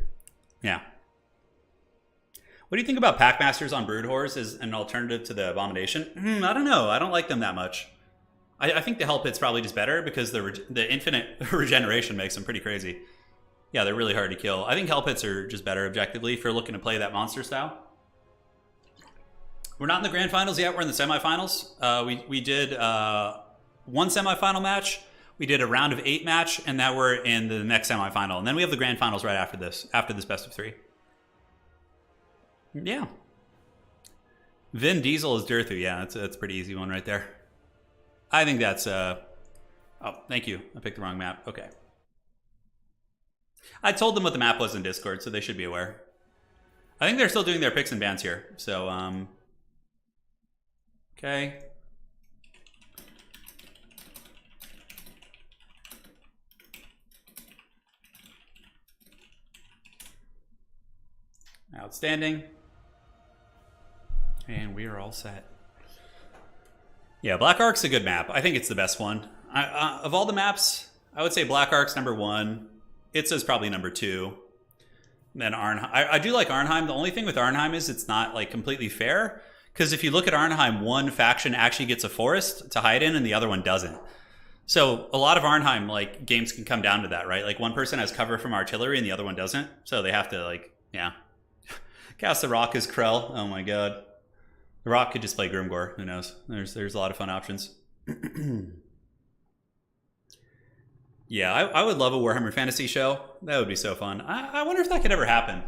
Yeah. What do you think about Packmasters on Brood Whores as an alternative to the Abomination? I don't know. I don't like them that much. I think the Hell Pit's probably just better because the infinite regeneration makes them pretty crazy. Yeah, they're really hard to kill. I think Hell Pits are just better objectively if you're looking to play that monster style. We're not in the grand finals yet. We're in the semifinals. We did one semifinal match. We did a round of 8 match, and now we're in the next semifinal. And then we have the grand finals right after this best of 3. Yeah. Vin Diesel is Durthu. Yeah, that's a pretty easy one right there. I think that's... Oh, thank you. I picked the wrong map. Okay. I told them what the map was in Discord, so they should be aware. I think they're still doing their picks and bans here. So, okay. Outstanding. And we are all set. Yeah, Black Ark's a good map. I think it's the best one. Of all the maps, I would say Black Ark's number 1. Itza's probably number 2. Then Arnheim. I do like Arnheim. The only thing with Arnheim is it's not like completely fair. Because if you look at Arnheim, one faction actually gets a forest to hide in and the other one doesn't. So a lot of Arnheim like games can come down to that, right? Like one person has cover from artillery and the other one doesn't. So they have to like, yeah. Cast the Rock as Krell. Oh my god. The Rock could just play Grimgor. Who knows? There's a lot of fun options. Yeah, I would love a Warhammer Fantasy show. That would be so fun. I wonder if that could ever happen.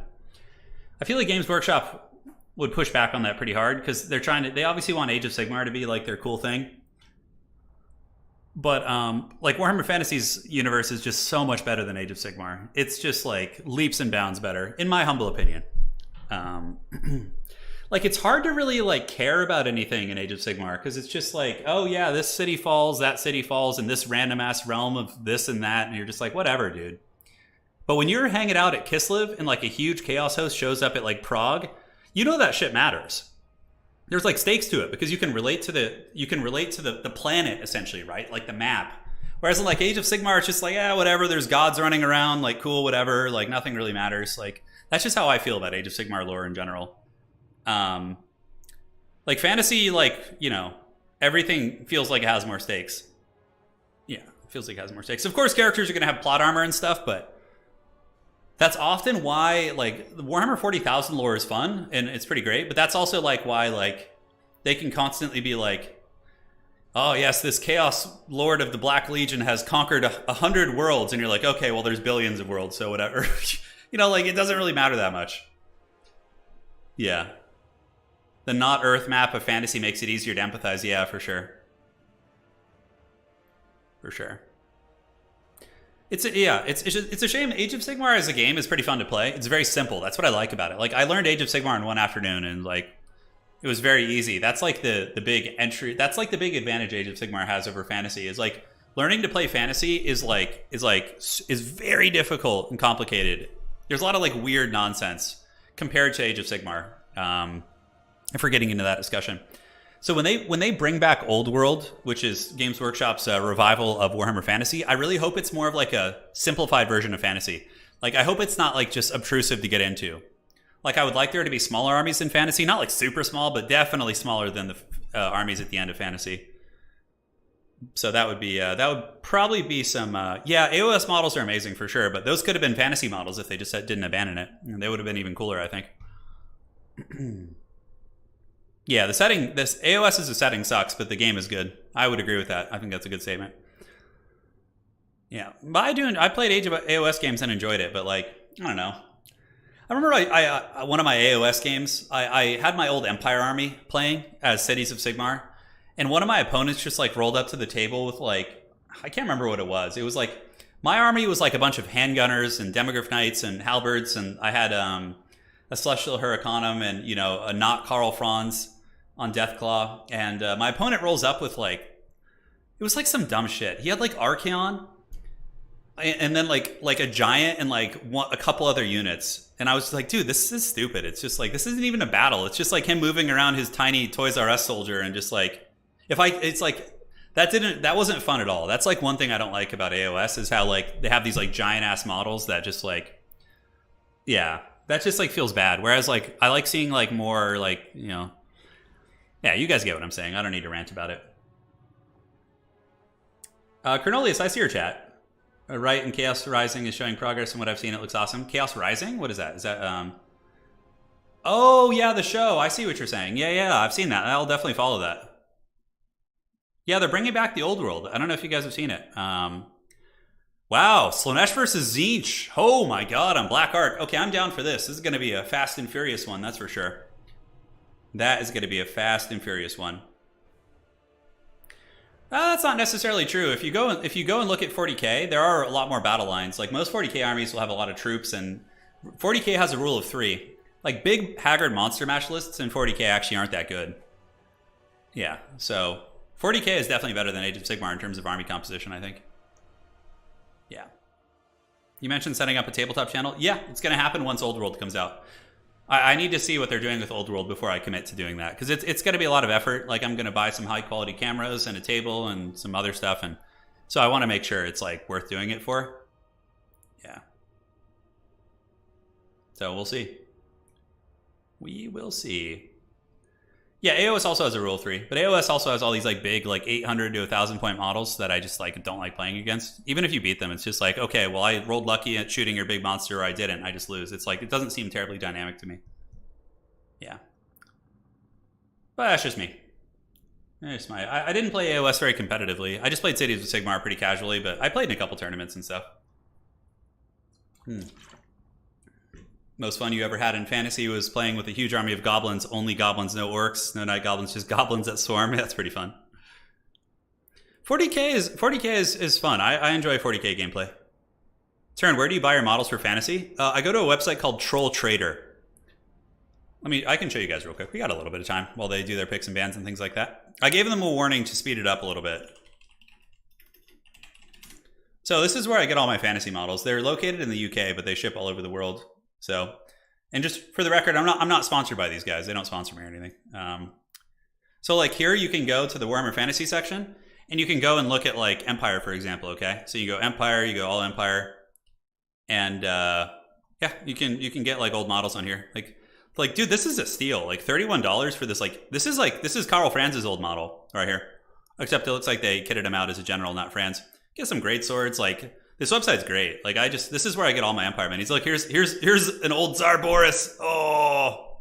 I feel like Games Workshop would push back on that pretty hard because they obviously want Age of Sigmar to be like their cool thing. But like Warhammer Fantasy's universe is just so much better than Age of Sigmar. It's just like leaps and bounds better, in my humble opinion. Like it's hard to really like care about anything in Age of Sigmar because it's just like, oh yeah, this city falls, that city falls, in this random ass realm of this and that, and you're just like, whatever, dude. But when you're hanging out at Kislev and like a huge chaos host shows up at like Prague, you know that shit matters. There's like stakes to it because you can relate to the planet essentially, right? Like the map. Whereas in like Age of Sigmar, it's just like, yeah, whatever. There's gods running around, like cool, whatever. Like nothing really matters. Like that's just how I feel about Age of Sigmar lore in general. Like fantasy, like, you know, everything feels like it has more stakes. Yeah, it feels like it has more stakes. Of course, characters are going to have plot armor and stuff, but that's often why, like, the Warhammer 40,000 lore is fun, and it's pretty great, but that's also, like, why, like, they can constantly be like, oh, yes, this Chaos Lord of the Black Legion has conquered 100 worlds, and you're like, okay, well, there's billions of worlds, so whatever. You know, like, it doesn't really matter that much. Yeah. The not Earth map of fantasy makes it easier to empathize. Yeah, for sure. For sure. It's a shame. Age of Sigmar as a game is pretty fun to play. It's very simple. That's what I like about it. Like I learned Age of Sigmar in one afternoon, and like it was very easy. That's like the big entry. That's like the big advantage Age of Sigmar has over fantasy. Is like learning to play fantasy is very difficult and complicated. There's a lot of like weird nonsense compared to Age of Sigmar. If we're getting into that discussion. So when they bring back Old World, which is Games Workshop's revival of Warhammer Fantasy, I really hope it's more of like a simplified version of fantasy. Like I hope it's not like just obtrusive to get into. Like, I would like there to be smaller armies in Fantasy. Not like super small, but definitely smaller than the armies at the end of Fantasy. So that would probably be some, AOS models are amazing for sure, but those could have been Fantasy models if they just didn't abandon it. And they would have been even cooler, I think. Yeah, this AOS as a setting sucks, but the game is good. I would agree with that. I think that's a good statement. Yeah, but I played Age of AOS games and enjoyed it, but like, I don't know. I remember I one of my AOS games, I had my old Empire army playing as Cities of Sigmar, and one of my opponents just like rolled up to the table with like, I can't remember what it was. It was like, my army was like a bunch of handgunners and Demogryph Knights and Halberds, and I had a Celestial Hurricanum and, you know, a not Karl Franz on Deathclaw, and my opponent rolls up with like, it was like some dumb shit. He had like Archaon, and then like a giant and like a couple other units, and I was like, dude, this is stupid. It's just like, this isn't even a battle. It's just like him moving around his tiny Toys R Us soldier, and just like, it's like, that wasn't fun at all. That's like one thing I don't like about AOS is how like they have these like giant ass models that just like, yeah, that just like feels bad. Whereas like I like seeing like more like, you know, yeah, you guys get what I'm saying. I don't need to rant about it. Cornelius, I see your chat. Right, and Chaos Rising is showing progress, and what I've seen, it looks awesome. Chaos Rising? What is that? Is that, Oh, yeah, the show. I see what you're saying. Yeah, I've seen that. I'll definitely follow that. Yeah, they're bringing back the old world. I don't know if you guys have seen it. Wow, Slaanesh versus Tzeentch. Oh my god, on Black Ark. Okay, I'm down for this. This is going to be a fast and furious one, that's for sure. That is going to be a fast and furious one. That's not necessarily true. If you go and look at 40k, there are a lot more battle lines. Like, most 40k armies will have a lot of troops, and 40k has a rule of 3. Like, big haggard monster match lists in 40k actually aren't that good. Yeah, so 40k is definitely better than Age of Sigmar in terms of army composition, I think. Yeah. You mentioned setting up a tabletop channel. Yeah, it's going to happen once Old World comes out. I need to see what they're doing with Old World before I commit to doing that, because it's going to be a lot of effort. Like, I'm going to buy some high quality cameras and a table and some other stuff, and so I want to make sure it's like worth doing it for. Yeah. So we'll see. We will see. Yeah, AOS also has a rule of 3, but AOS also has all these like big like 800 to 1,000 point models that I just like don't like playing against. Even if you beat them, it's just like, okay, well, I rolled lucky at shooting your big monster, or I didn't. I just lose. It's like, it doesn't seem terribly dynamic to me. Yeah, but that's just me. It's I didn't play AOS very competitively. I just played Cities of Sigmar pretty casually, but I played in a couple tournaments and stuff. Most fun you ever had in Fantasy was playing with a huge army of goblins. Only goblins, no orcs, no night goblins, just goblins that swarm. That's pretty fun. 40k is fun. I enjoy 40k gameplay. Turin, where do you buy your models for Fantasy? I go to a website called Troll Trader. I can show you guys real quick. We got a little bit of time while they do their picks and bans and things like that. I gave them a warning to speed it up a little bit. So this is where I get all my Fantasy models. They're located in the UK, but they ship all over the world. So, and just for the record, I'm not sponsored by these guys. They don't sponsor me or anything. So like here, you can go to the Warhammer Fantasy section, and you can go and look at like Empire, for example. Okay, so you go Empire, you go all Empire, and yeah, you can get like old models on here. Like dude, this is a steal. Like $31 for this. Like this is Karl Franz's old model right here. Except it looks like they kitted him out as a general, not Franz. Get some great swords. Like, this website's great. Like, this is where I get all my Empire men. He's like, here's an old Tsar Boris. Oh,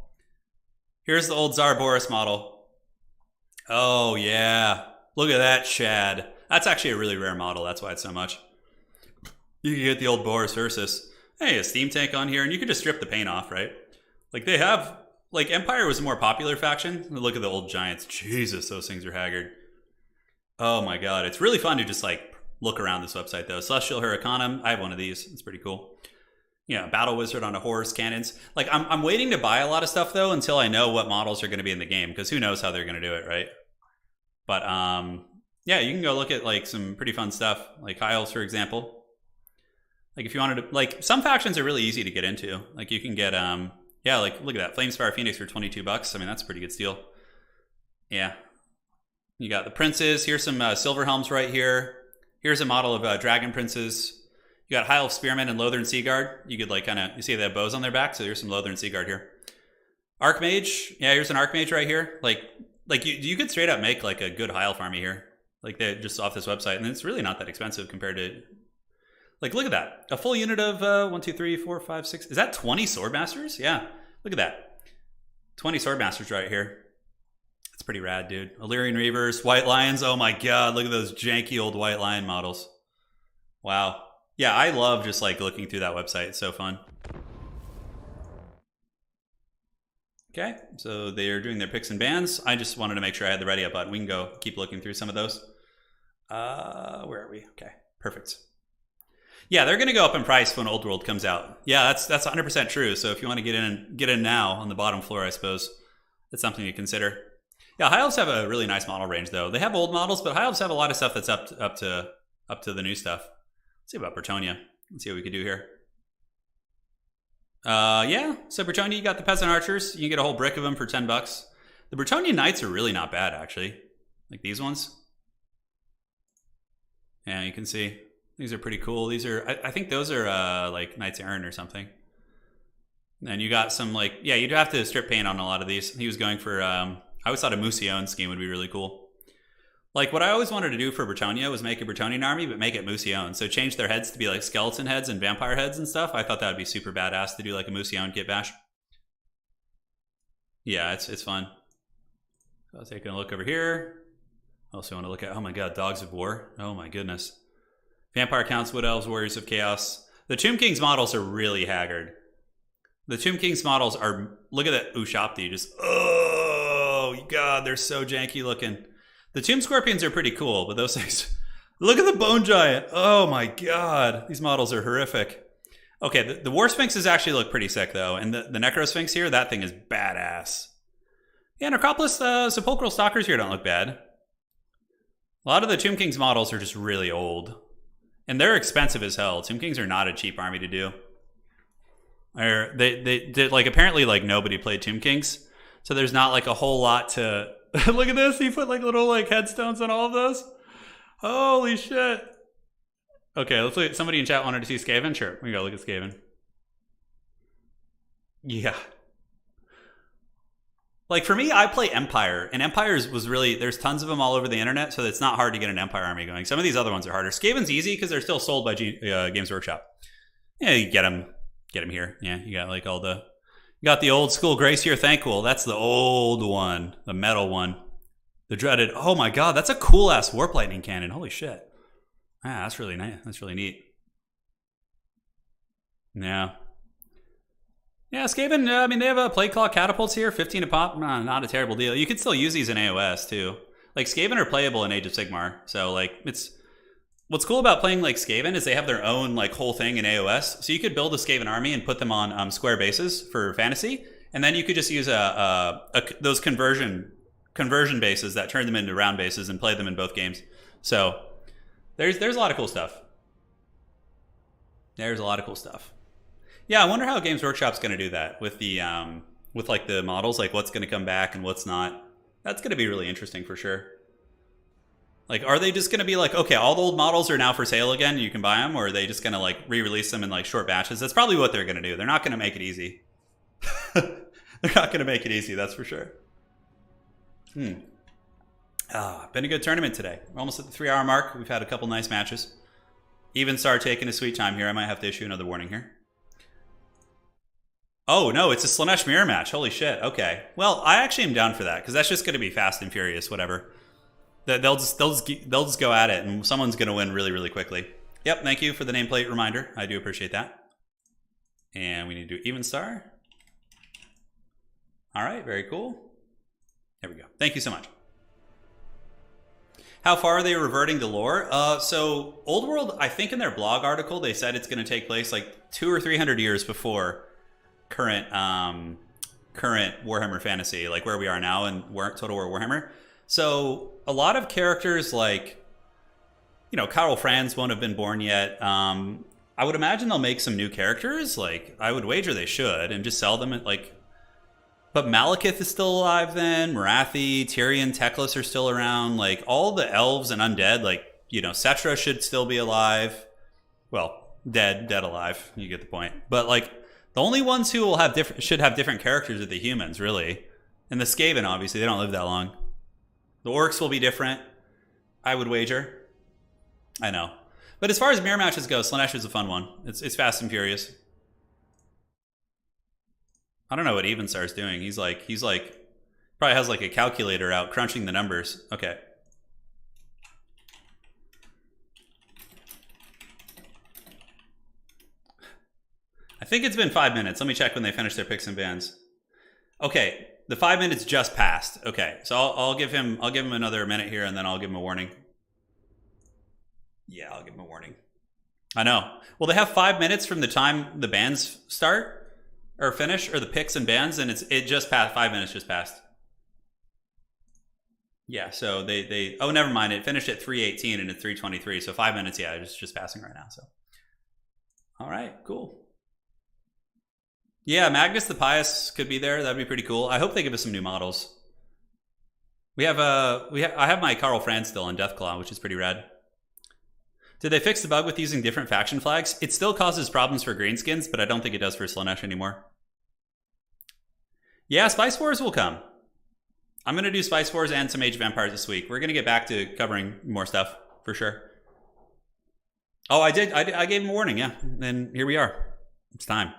here's the old Tsar Boris model. Oh yeah, look at that Shad. That's actually a really rare model. That's why it's so much. You can get the old Boris Ursus. Hey, a steam tank on here, and you could just strip the paint off, right? Like, they have, like, Empire was a more popular faction. Look at the old giants. Jesus, those things are haggard. Oh my god, it's really fun to just like look around this website though. Celestial Hurricanum, I have one of these. It's pretty cool. Yeah, Battle Wizard on a horse, cannons. Like, I'm waiting to buy a lot of stuff though until I know what models are going to be in the game, because who knows how they're going to do it, right? But yeah, you can go look at like some pretty fun stuff, like High Elves, for example. Like, if you wanted to, like, some factions are really easy to get into. Like, you can get yeah, like, look at that, Flamespire Phoenix for $22. I mean, that's a pretty good steal. Yeah. You got the princes. Here's some silver helms right here. Here's a model of dragon princes. You got High Elf Spearman and Lothern Seaguard. You could like kind of, you see they have bows on their back, so there's some Lothern Seaguard here. Archmage, yeah, here's an Archmage right here. Like you could straight up make like a good High Elf army here. Like they just off this website, and it's really not that expensive compared to, like, look at that. A full unit of 1, 2, 3, 4, 5, 6. Is that 20 Swordmasters? Yeah, look at that. 20 Swordmasters right here. That's pretty rad, dude. Illyrian Reavers, White Lions. Oh my god, look at those janky old White Lion models. Wow. Yeah, I love just like looking through that website. It's so fun. Okay, so they're doing their picks and bans. I just wanted to make sure I had the ready up button. We can go keep looking through some of those. Where are we? Okay, perfect. Yeah, they're going to go up in price when Old World comes out. Yeah, that's 100% true. So if you want to get in now on the bottom floor, I suppose that's something to consider. Yeah, High Elves have a really nice model range, though. They have old models, but High Elves have a lot of stuff that's up to the new stuff. Let's see about Bretonnia. Let's see what we could do here. Yeah, so Bretonnia, you got the Peasant Archers. You can get a whole brick of them for $10. The Bretonnia Knights are really not bad, actually. Like these ones. Yeah, you can see. These are pretty cool. These are, I think those are like Knights Errant or something. And you got some like, yeah, you'd have to strip paint on a lot of these. He was going for, I always thought a Musion scheme would be really cool. Like what I always wanted to do for Bretonnia was make a Bretonnian army, but make it Musion. So change their heads to be like skeleton heads and vampire heads and stuff. I thought that would be super badass to do like a Musion kit bash. Yeah, it's fun. So I was taking a look over here. Also want to look at, oh my god, Dogs of War. Oh my goodness. Vampire Counts, Wood Elves, Warriors of Chaos. The Tomb King's models are really haggard. The Tomb King's models are, look at that Ushapti, just, oh god, they're so janky looking. The Tomb Scorpions are pretty cool, but those things... Look at the Bone Giant! Oh my god. These models are horrific. Okay, the War Sphinxes actually look pretty sick, though. And the Necro Sphinx here, that thing is badass. Yeah, Necropolis Sepulchral Stalkers here don't look bad. A lot of the Tomb King's models are just really old. And they're expensive as hell. Tomb Kings are not a cheap army to do. They did, like, apparently, like, nobody played Tomb Kings. So there's not, like, a whole lot to... Look at this. He put like little like headstones on all of those. Holy shit. Okay, let's look. Somebody in chat wanted to see Skaven. Sure, we can go look at Skaven. Yeah. Like for me, I play Empire, and Empires was really, there's tons of them all over the internet, so it's not hard to get an Empire army going. Some of these other ones are harder. Skaven's easy because they're still sold by Games Workshop. Yeah, you get them here. Yeah, you got like all the... You got the old school Gracier Thankful. That's the old one. The metal one. The dreaded. Oh my god, that's a cool ass Warp Lightning cannon. Holy shit. Ah, that's really nice. That's really neat. Yeah. Yeah, Skaven, I mean, they have Plague Claw catapults here. 15 a pop. Not a terrible deal. You could still use these in AOS too. Like, Skaven are playable in Age of Sigmar. So, like, it's... What's cool about playing like Skaven is they have their own like whole thing in AOS. So you could build a Skaven army and put them on square bases for fantasy, and then you could just use those conversion bases that turn them into round bases and play them in both games. So there's a lot of cool stuff. There's a lot of cool stuff. Yeah, I wonder how Games Workshop's going to do that with the with like the models, like what's going to come back and what's not. That's going to be really interesting for sure. Like, are they just going to be like, okay, all the old models are now for sale again, you can buy them, or are they just going to like re-release them in like short batches? That's probably what they're going to do. They're not going to make it easy. They're not going to make it easy, that's for sure. Been a good tournament today. We're almost at the 3-hour mark. We've had a couple nice matches. Even Star taking a sweet time here. I might have to issue another warning here. Oh, no, it's a Slanesh mirror match. Holy shit. Okay. Well, I actually am down for that, because that's just going to be fast and furious, whatever. They'll just go at it, and someone's going to win really, really quickly. Yep, thank you for the nameplate reminder. I do appreciate that. And we need to do even star. All right, very cool. There we go. Thank you so much. How far are they reverting the lore? So Old World, I think in their blog article, they said it's going to take place like 200 or 300 years before current Warhammer Fantasy, like where we are now in Total War Warhammer. So a lot of characters like, you know, Carl Franz won't have been born yet. I would imagine they'll make some new characters. Like, I would wager they should, and just sell them at like... But Malekith is still alive then. Marathi, Tyrion, Teclis are still around. Like, all the elves and undead, like, you know, Cetra should still be alive. Well, dead alive. You get the point. But like the only ones who will have should have different characters are the humans, really. And the Skaven, obviously, they don't live that long. The orcs will be different, I would wager. I know. But as far as mirror matches go, Slaanesh is a fun one. It's fast and furious. I don't know what Evenstar's doing. He's like probably has like a calculator out crunching the numbers. Okay. I think it's been 5 minutes. Let me check when they finish their picks and bans. Okay, the 5 minutes just passed. Okay, so I'll give him another minute here, and then I'll give him a warning. Yeah, I'll give him a warning. I know. Well, they have 5 minutes from the time the bans start or finish, or the picks and bans, and it just passed. 5 minutes just passed. Yeah, so they oh, never mind. It finished at 3:18 and it's 3:23. So 5 minutes. Yeah, it's just passing right now. So, all right, cool. Yeah, Magnus the Pious could be there. That'd be pretty cool. I hope they give us some new models. I have my Karl Franz still on Deathclaw, which is pretty rad. Did they fix the bug with using different faction flags? It still causes problems for greenskins, but I don't think it does for Slaanesh anymore. Yeah, Spice Wars will come. I'm going to do Spice Wars and some Age of Empires this week. We're going to get back to covering more stuff, for sure. Oh, I did. I gave him a warning, yeah. And here we are. It's time.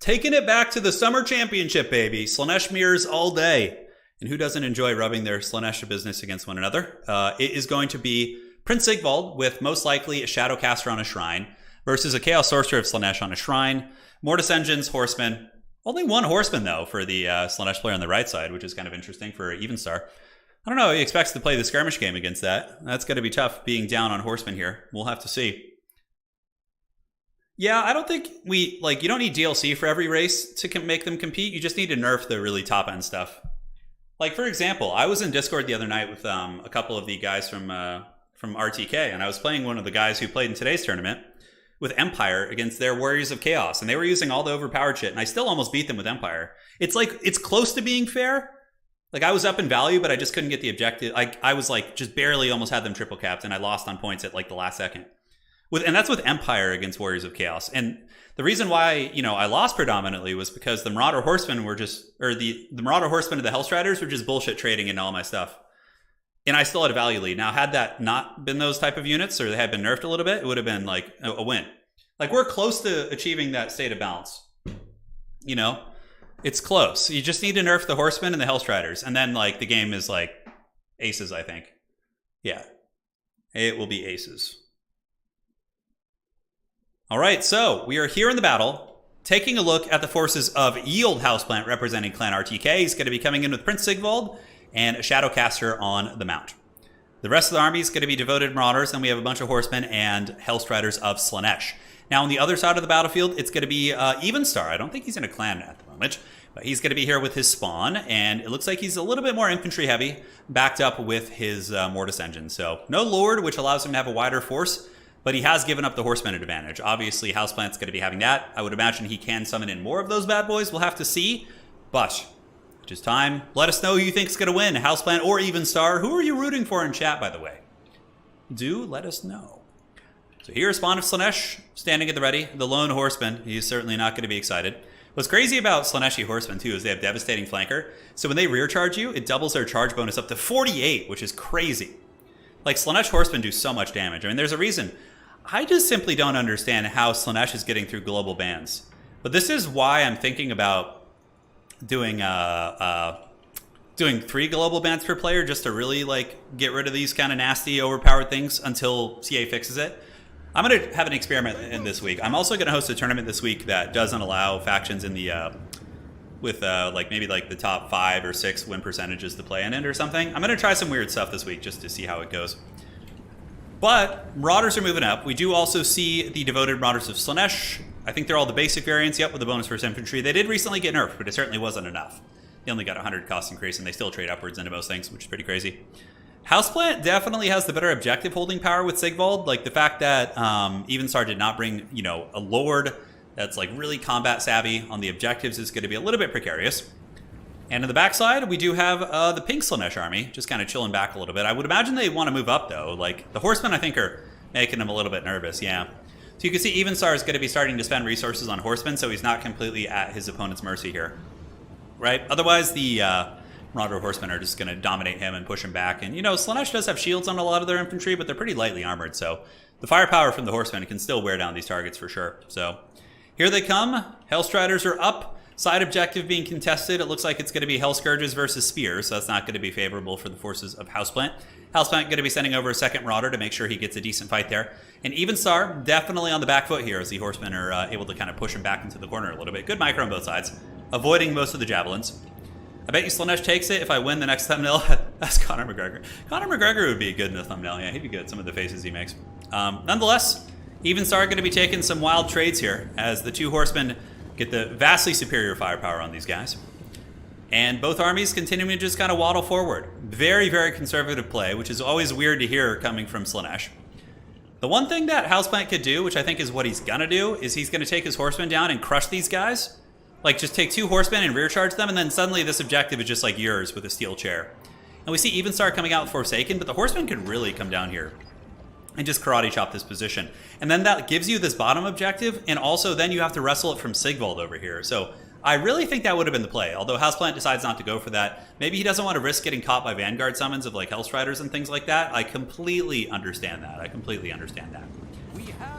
Taking it back to the Summer Championship, baby. Slaanesh mirrors all day. And who doesn't enjoy rubbing their Slaanesh business against one another? It is going to be Prince Sigvald with most likely a Shadowcaster on a shrine versus a Chaos Sorcerer of Slaanesh on a shrine. Mortis Engines, Horsemen. Only one Horseman, though, for the Slaanesh player on the right side, which is kind of interesting for Evenstar. I don't know. He expects to play the skirmish game against that. That's going to be tough being down on Horsemen here. We'll have to see. Yeah, I don't think you don't need DLC for every race to make them compete. You just need to nerf the really top-end stuff. Like, for example, I was in Discord the other night with a couple of the guys from RTK, and I was playing one of the guys who played in today's tournament with Empire against their Warriors of Chaos, and they were using all the overpowered shit, and I still almost beat them with Empire. It's like, it's close to being fair. Like, I was up in value, but I just couldn't get the objective. I was like, just barely almost had them triple capped, and I lost on points at like the last second. And that's with Empire against Warriors of Chaos. And the reason why, I lost predominantly was because the Marauder Horsemen were just, or the Marauder Horsemen of the Hellstriders were just bullshit trading in all my stuff. And I still had a value lead. Now, had that not been those type of units, or they had been nerfed a little bit, it would have been like a win. Like, we're close to achieving that state of balance. It's close. You just need to nerf the Horsemen and the Hellstriders. And then, like, the game is like aces, I think. Yeah. It will be aces. All right, so we are here in the battle, taking a look at the forces of Yield Houseplant representing Clan RTK. He's going to be coming in with Prince Sigvald and a Shadowcaster on the mount. The rest of the army is going to be devoted Marauders, and we have a bunch of Horsemen and Hellstriders of Slaanesh. Now, on the other side of the battlefield, it's going to be Evenstar. I don't think he's in a clan at the moment, but he's going to be here with his spawn, and it looks like he's a little bit more infantry heavy, backed up with his Mortis Engine. So, no Lord, which allows him to have a wider force, but he has given up the Horseman advantage. Obviously, Houseplant's going to be having that. I would imagine he can summon in more of those bad boys. We'll have to see, but just time. Let us know who you think is going to win, Houseplant or Evenstar. Who are you rooting for in chat, by the way? Do let us know. So here's Spawn of Slaanesh, standing at the ready. The lone Horseman. He's certainly not going to be excited. What's crazy about Slaaneshi Horsemen, too, is they have Devastating Flanker. So when they rear charge you, it doubles their charge bonus up to 48, which is crazy. Like, Slaanesh Horsemen do so much damage. I mean, there's a reason. I just simply don't understand how Slaanesh is getting through global bans. But this is why I'm thinking about doing 3 global bans per player, just to really, like, get rid of these kind of nasty, overpowered things until CA fixes it. I'm going to have an experiment in this week. I'm also going to host a tournament this week that doesn't allow factions in the maybe the top 5 or 6 win percentages to play in it or something. I'm going to try some weird stuff this week just to see how it goes. But Marauders are moving up. We do also see the Devoted Marauders of Slaanesh. I think they're all the basic variants, yep, with the bonus versus infantry. They did recently get nerfed, but it certainly wasn't enough. They only got 100 cost increase, and they still trade upwards into most things, which is pretty crazy. Houseplant definitely has the better objective holding power with Sigvald. Like, the fact that Evenstar did not bring, a Lord that's, like, really combat savvy on the objectives is going to be a little bit precarious. And in the backside, we do have the pink Slaanesh army, just kind of chilling back a little bit. I would imagine they want to move up, though. Like, the Horsemen, I think, are making them a little bit nervous, yeah. So you can see Evenstar is going to be starting to spend resources on horsemen, so he's not completely at his opponent's mercy here. Right? Otherwise, the Marauder horsemen are just going to dominate him and push him back. And, you know, Slaanesh does have shields on a lot of their infantry, but they're pretty lightly armored, so the firepower from the horsemen can still wear down these targets for sure. So here they come. Hellstriders are up. Side objective being contested. It looks like it's going to be Hell Scourges versus Spears, so that's not going to be favorable for the forces of Houseplant. Houseplant going to be sending over a second Marauder to make sure he gets a decent fight there. And Evenstar definitely on the back foot here as the horsemen are able to kind of push him back into the corner a little bit. Good micro on both sides, avoiding most of the javelins. I bet you Slaanesh takes it if I win the next thumbnail. That's Conor McGregor. Conor McGregor would be good in the thumbnail. Yeah, he'd be good. Some of the faces he makes. Nonetheless, Evenstar going to be taking some wild trades here as the two horsemen get the vastly superior firepower on these guys. And both armies continuing to just kind of waddle forward. Very, very conservative play, which is always weird to hear coming from Slaanesh. The one thing that Houseplant could do, which I think is what he's going to do, is he's going to take his horsemen down and crush these guys. Like, just take two horsemen and rear charge them, and then suddenly this objective is just like yours with a steel chair. And we see Evenstar coming out with Forsaken, but the horsemen could really come down here and just karate chop this position. And then that gives you this bottom objective, and also then you have to wrestle it from Sigvald over here. So I really think that would have been the play, although Houseplant decides not to go for that. Maybe he doesn't want to risk getting caught by Vanguard summons of like Hellstriders and things like that. I completely understand that.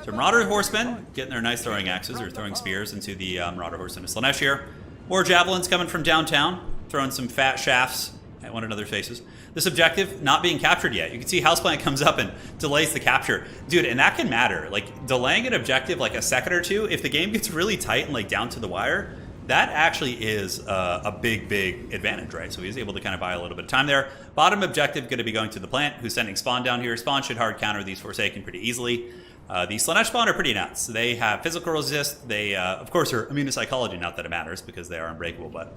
So Marauder Horsemen getting their nice throwing axes or throwing spears into the Marauder Horsemen of Slaanesh here. More javelins coming from downtown, throwing some fat shafts at one another's faces. This objective not being captured yet. You can see Houseplant comes up and delays the capture. Dude, and that can matter. Like, delaying an objective like a second or two, if the game gets really tight and like down to the wire, that actually is a big, big advantage, right? So he's able to kind of buy a little bit of time there. Bottom objective going to be going to the plant, who's sending Spawn down here. Spawn should hard counter these Forsaken pretty easily. The Slaanesh Spawn are pretty nuts. They have physical resist. They, of course, are immune to psychology, not that it matters because they are unbreakable, but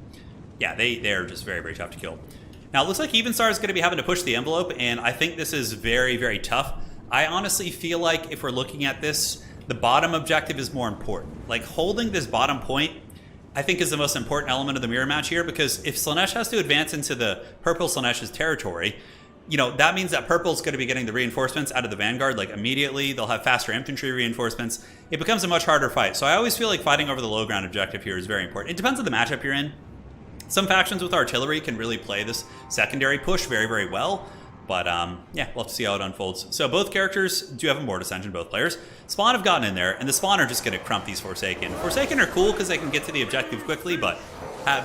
yeah, they're just very, very tough to kill. Now, it looks like Evenstar is going to be having to push the envelope, and I think this is very, very tough. I honestly feel like if we're looking at this, the bottom objective is more important. Like, holding this bottom point, I think, is the most important element of the mirror match here, because if Slaanesh has to advance into the purple Slaanesh's territory, you know, that means that purple's going to be getting the reinforcements out of the Vanguard, like, immediately. They'll have faster infantry reinforcements. It becomes a much harder fight. So I always feel like fighting over the low ground objective here is very important. It depends on the matchup you're in. Some factions with artillery can really play this secondary push very, very well. But, yeah, we'll have to see how it unfolds. So both characters do have a Mortis engine, both players. Spawn have gotten in there, and the Spawn are just going to crump these Forsaken. Forsaken are cool because they can get to the objective quickly, but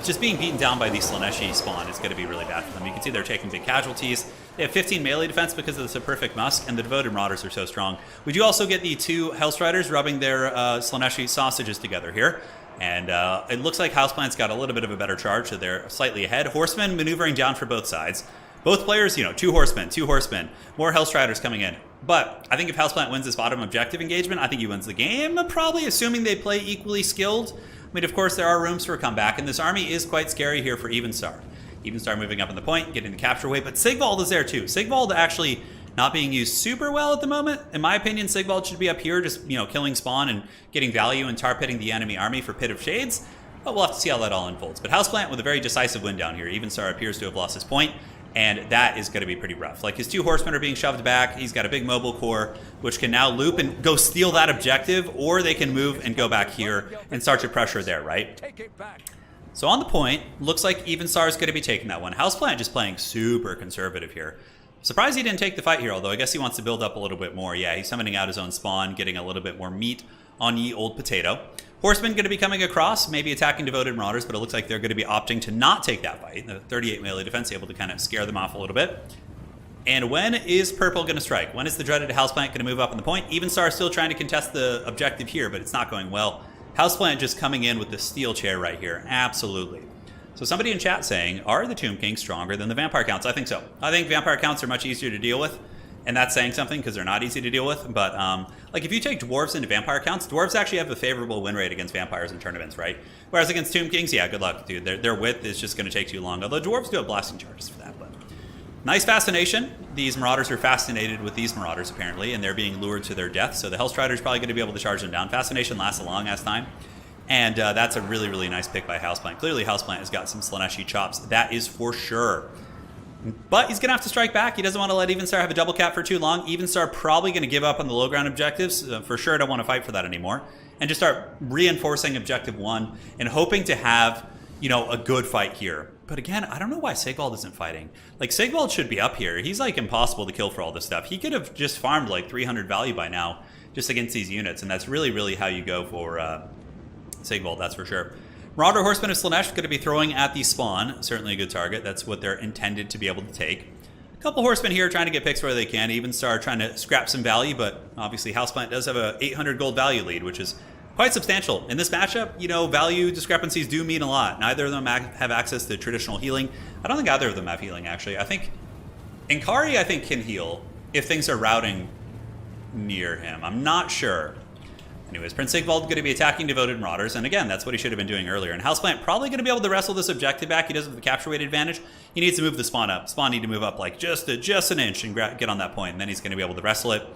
just being beaten down by the Slaaneshi Spawn is going to be really bad for them. You can see they're taking big casualties. They have 15 melee defense because of the Superfic Musk, and the Devoted Marauders are so strong. We do also get the two Hellstriders rubbing their Slaaneshi sausages together here. And it looks like Houseplant's got a little bit of a better charge, so they're slightly ahead. Horsemen maneuvering down for both sides. Both players, you know, two horsemen, more Hellstriders coming in. But I think if Houseplant wins this bottom objective engagement, I think he wins the game, probably assuming they play equally skilled. I mean, of course, there are rooms for a comeback, and this army is quite scary here for Evenstar. Evenstar moving up on the point, getting the capture weight, but Sigvald is there too. Sigvald actually not being used super well at the moment. In my opinion, Sigvald should be up here just, you know, killing Spawn and getting value and tar pitting the enemy army for Pit of Shades. But we'll have to see how that all unfolds. But Houseplant with a very decisive win down here. Evenstar appears to have lost his point. And that is going to be pretty rough. Like, his two horsemen are being shoved back. He's got a big mobile core, which can now loop and go steal that objective, or they can move and go back here and start to pressure there, right? So on the point, looks like Evenstar is going to be taking that one. Houseplant just playing super conservative here. Surprised he didn't take the fight here, although I guess he wants to build up a little bit more. Yeah, he's summoning out his own Spawn, getting a little bit more meat on ye old potato. Horsemen going to be coming across, maybe attacking Devoted Marauders, but it looks like they're going to be opting to not take that fight. The 38 melee defense able to kind of scare them off a little bit. And when is Purple going to strike? When is the dreaded Houseplant going to move up on the point? Evenstar still trying to contest the objective here, but it's not going well. Houseplant just coming in with the steel chair right here. Absolutely. So somebody in chat saying, are the Tomb Kings stronger than the Vampire Counts? I think so. I think Vampire Counts are much easier to deal with. And that's saying something because they're not easy to deal with. But like, if you take Dwarves into Vampire Counts, Dwarves actually have a favorable win rate against Vampires in tournaments, right? Whereas against Tomb Kings, yeah, good luck, dude. Their width is just going to take too long. Although Dwarves do have blasting charges for that. But nice fascination. These Marauders are fascinated with these Marauders, apparently, and they're being lured to their death. So the Hellstrider is probably going to be able to charge them down. Fascination lasts a long-ass time. And that's a really, really nice pick by Houseplant. Clearly, Houseplant has got some Slaaneshi chops. That is for sure. But he's going to have to strike back. He doesn't want to let Evenstar have a double cap for too long. Evenstar probably going to give up on the low ground objectives. For sure, don't want to fight for that anymore. And just start reinforcing objective 1 and hoping to have, you know, a good fight here. But again, I don't know why Sigvald isn't fighting. Like, Sigvald should be up here. He's, like, impossible to kill for all this stuff. He could have just farmed, like, 300 value by now just against these units. And that's really, really how you go for Sigvald, that's for sure. Marauder Horsemen of Slaanesh going to be throwing at the spawn. Certainly a good target. That's what they're intended to be able to take. A couple horsemen here trying to get picks where they can. Evenstar trying to scrap some value, but obviously Houseplant does have a 800 gold value lead, which is quite substantial. In this matchup, you know, value discrepancies do mean a lot. Neither of them have access to traditional healing. I don't think either of them have healing, actually. I think Inkari, I think, can heal if things are routing near him. I'm not sure. Anyways, Prince Sigvald going to be attacking Devoted Marauders, and again, that's what he should have been doing earlier. And Houseplant probably going to be able to wrestle this objective back. He does have the capture weight advantage. He needs to move the spawn up. Spawn need to move up like just an inch and get on that point, and then he's going to be able to wrestle it.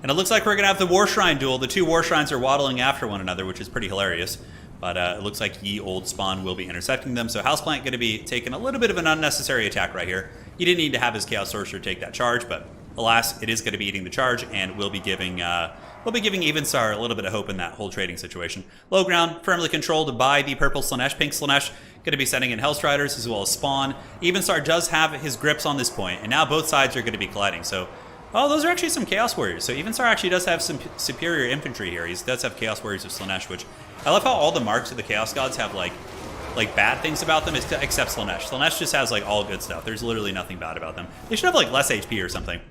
And it looks like we're going to have the War Shrine duel. The two War Shrines are waddling after one another, which is pretty hilarious. But it looks like Ye Old Spawn will be intersecting them. So Houseplant going to be taking a little bit of an unnecessary attack right here. He didn't need to have his Chaos Sorcerer take that charge, but alas, it is going to be eating the charge, and will be giving Evenstar a little bit of hope in that whole trading situation. Low ground, firmly controlled by the purple Slaanesh. Pink Slaanesh going to be sending in Hellstriders as well as Spawn. Evenstar does have his grips on this point, and now both sides are going to be colliding. So, oh, those are actually some Chaos Warriors. So Evenstar actually does have some superior infantry here. He does have Chaos Warriors of Slaanesh, which I love how all the marks of the Chaos Gods have like bad things about them, except Slaanesh. Slaanesh just has like all good stuff. There's literally nothing bad about them. They should have like less HP or something.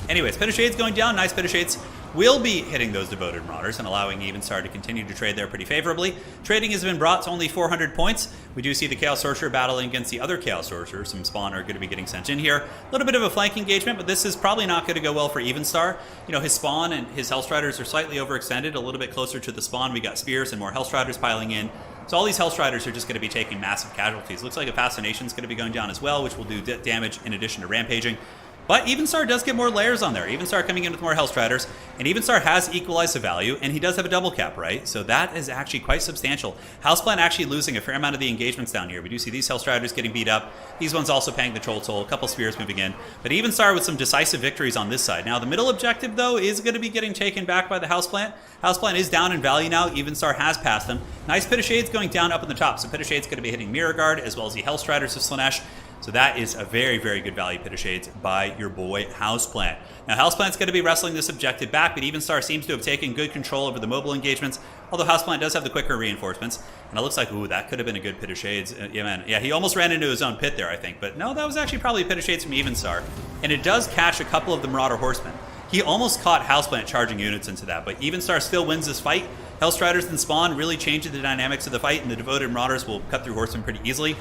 Anyways, Pit of Shades going down. Nice Pit of Shades will be hitting those Devoted Marauders and allowing Evenstar to continue to trade there pretty favorably. Trading has been brought to only 400 points. We do see the Chaos Sorcerer battling against the other Chaos Sorcerer. Some Spawn are going to be getting sent in here. A little bit of a flank engagement, but this is probably not going to go well for Evenstar. You know, his Spawn and his Hellstriders are slightly overextended, a little bit closer to the Spawn. We got Spears and more Hellstriders piling in. So all these Hellstriders are just going to be taking massive casualties. Looks like a Fascination is going to be going down as well, which will do damage in addition to Rampaging. But Evenstar does get more layers on there. Evenstar coming in with more Hellstriders, and Evenstar has equalized the value, and he does have a double cap, right? So that is actually quite substantial. Houseplant actually losing a fair amount of the engagements down here. We do see these Hellstriders getting beat up. These ones also paying the Troll Toll, a couple Spears moving in. But Evenstar with some decisive victories on this side. Now, the middle objective, though, is going to be getting taken back by the Houseplant. Houseplant is down in value now. Evenstar has passed them. Nice Pit of Shades going down up in the top. So Pit of Shades going to be hitting Mirror Guard, as well as the Hellstriders of Slaanesh. So that is a very, very good value Pit of Shades by your boy Houseplant. Now Houseplant's going to be wrestling this objective back, but Evenstar seems to have taken good control over the mobile engagements, although Houseplant does have the quicker reinforcements. And it looks like, ooh, that could have been a good Pit of Shades. Yeah, man. Yeah, he almost ran into his own pit there, I think. But no, that was actually probably a Pit of Shades from Evenstar. And it does catch a couple of the Marauder Horsemen. He almost caught Houseplant charging units into that, but Evenstar still wins this fight. Hellstriders and Spawn really changes the dynamics of the fight, and the Devoted Marauders will cut through Horsemen pretty easily.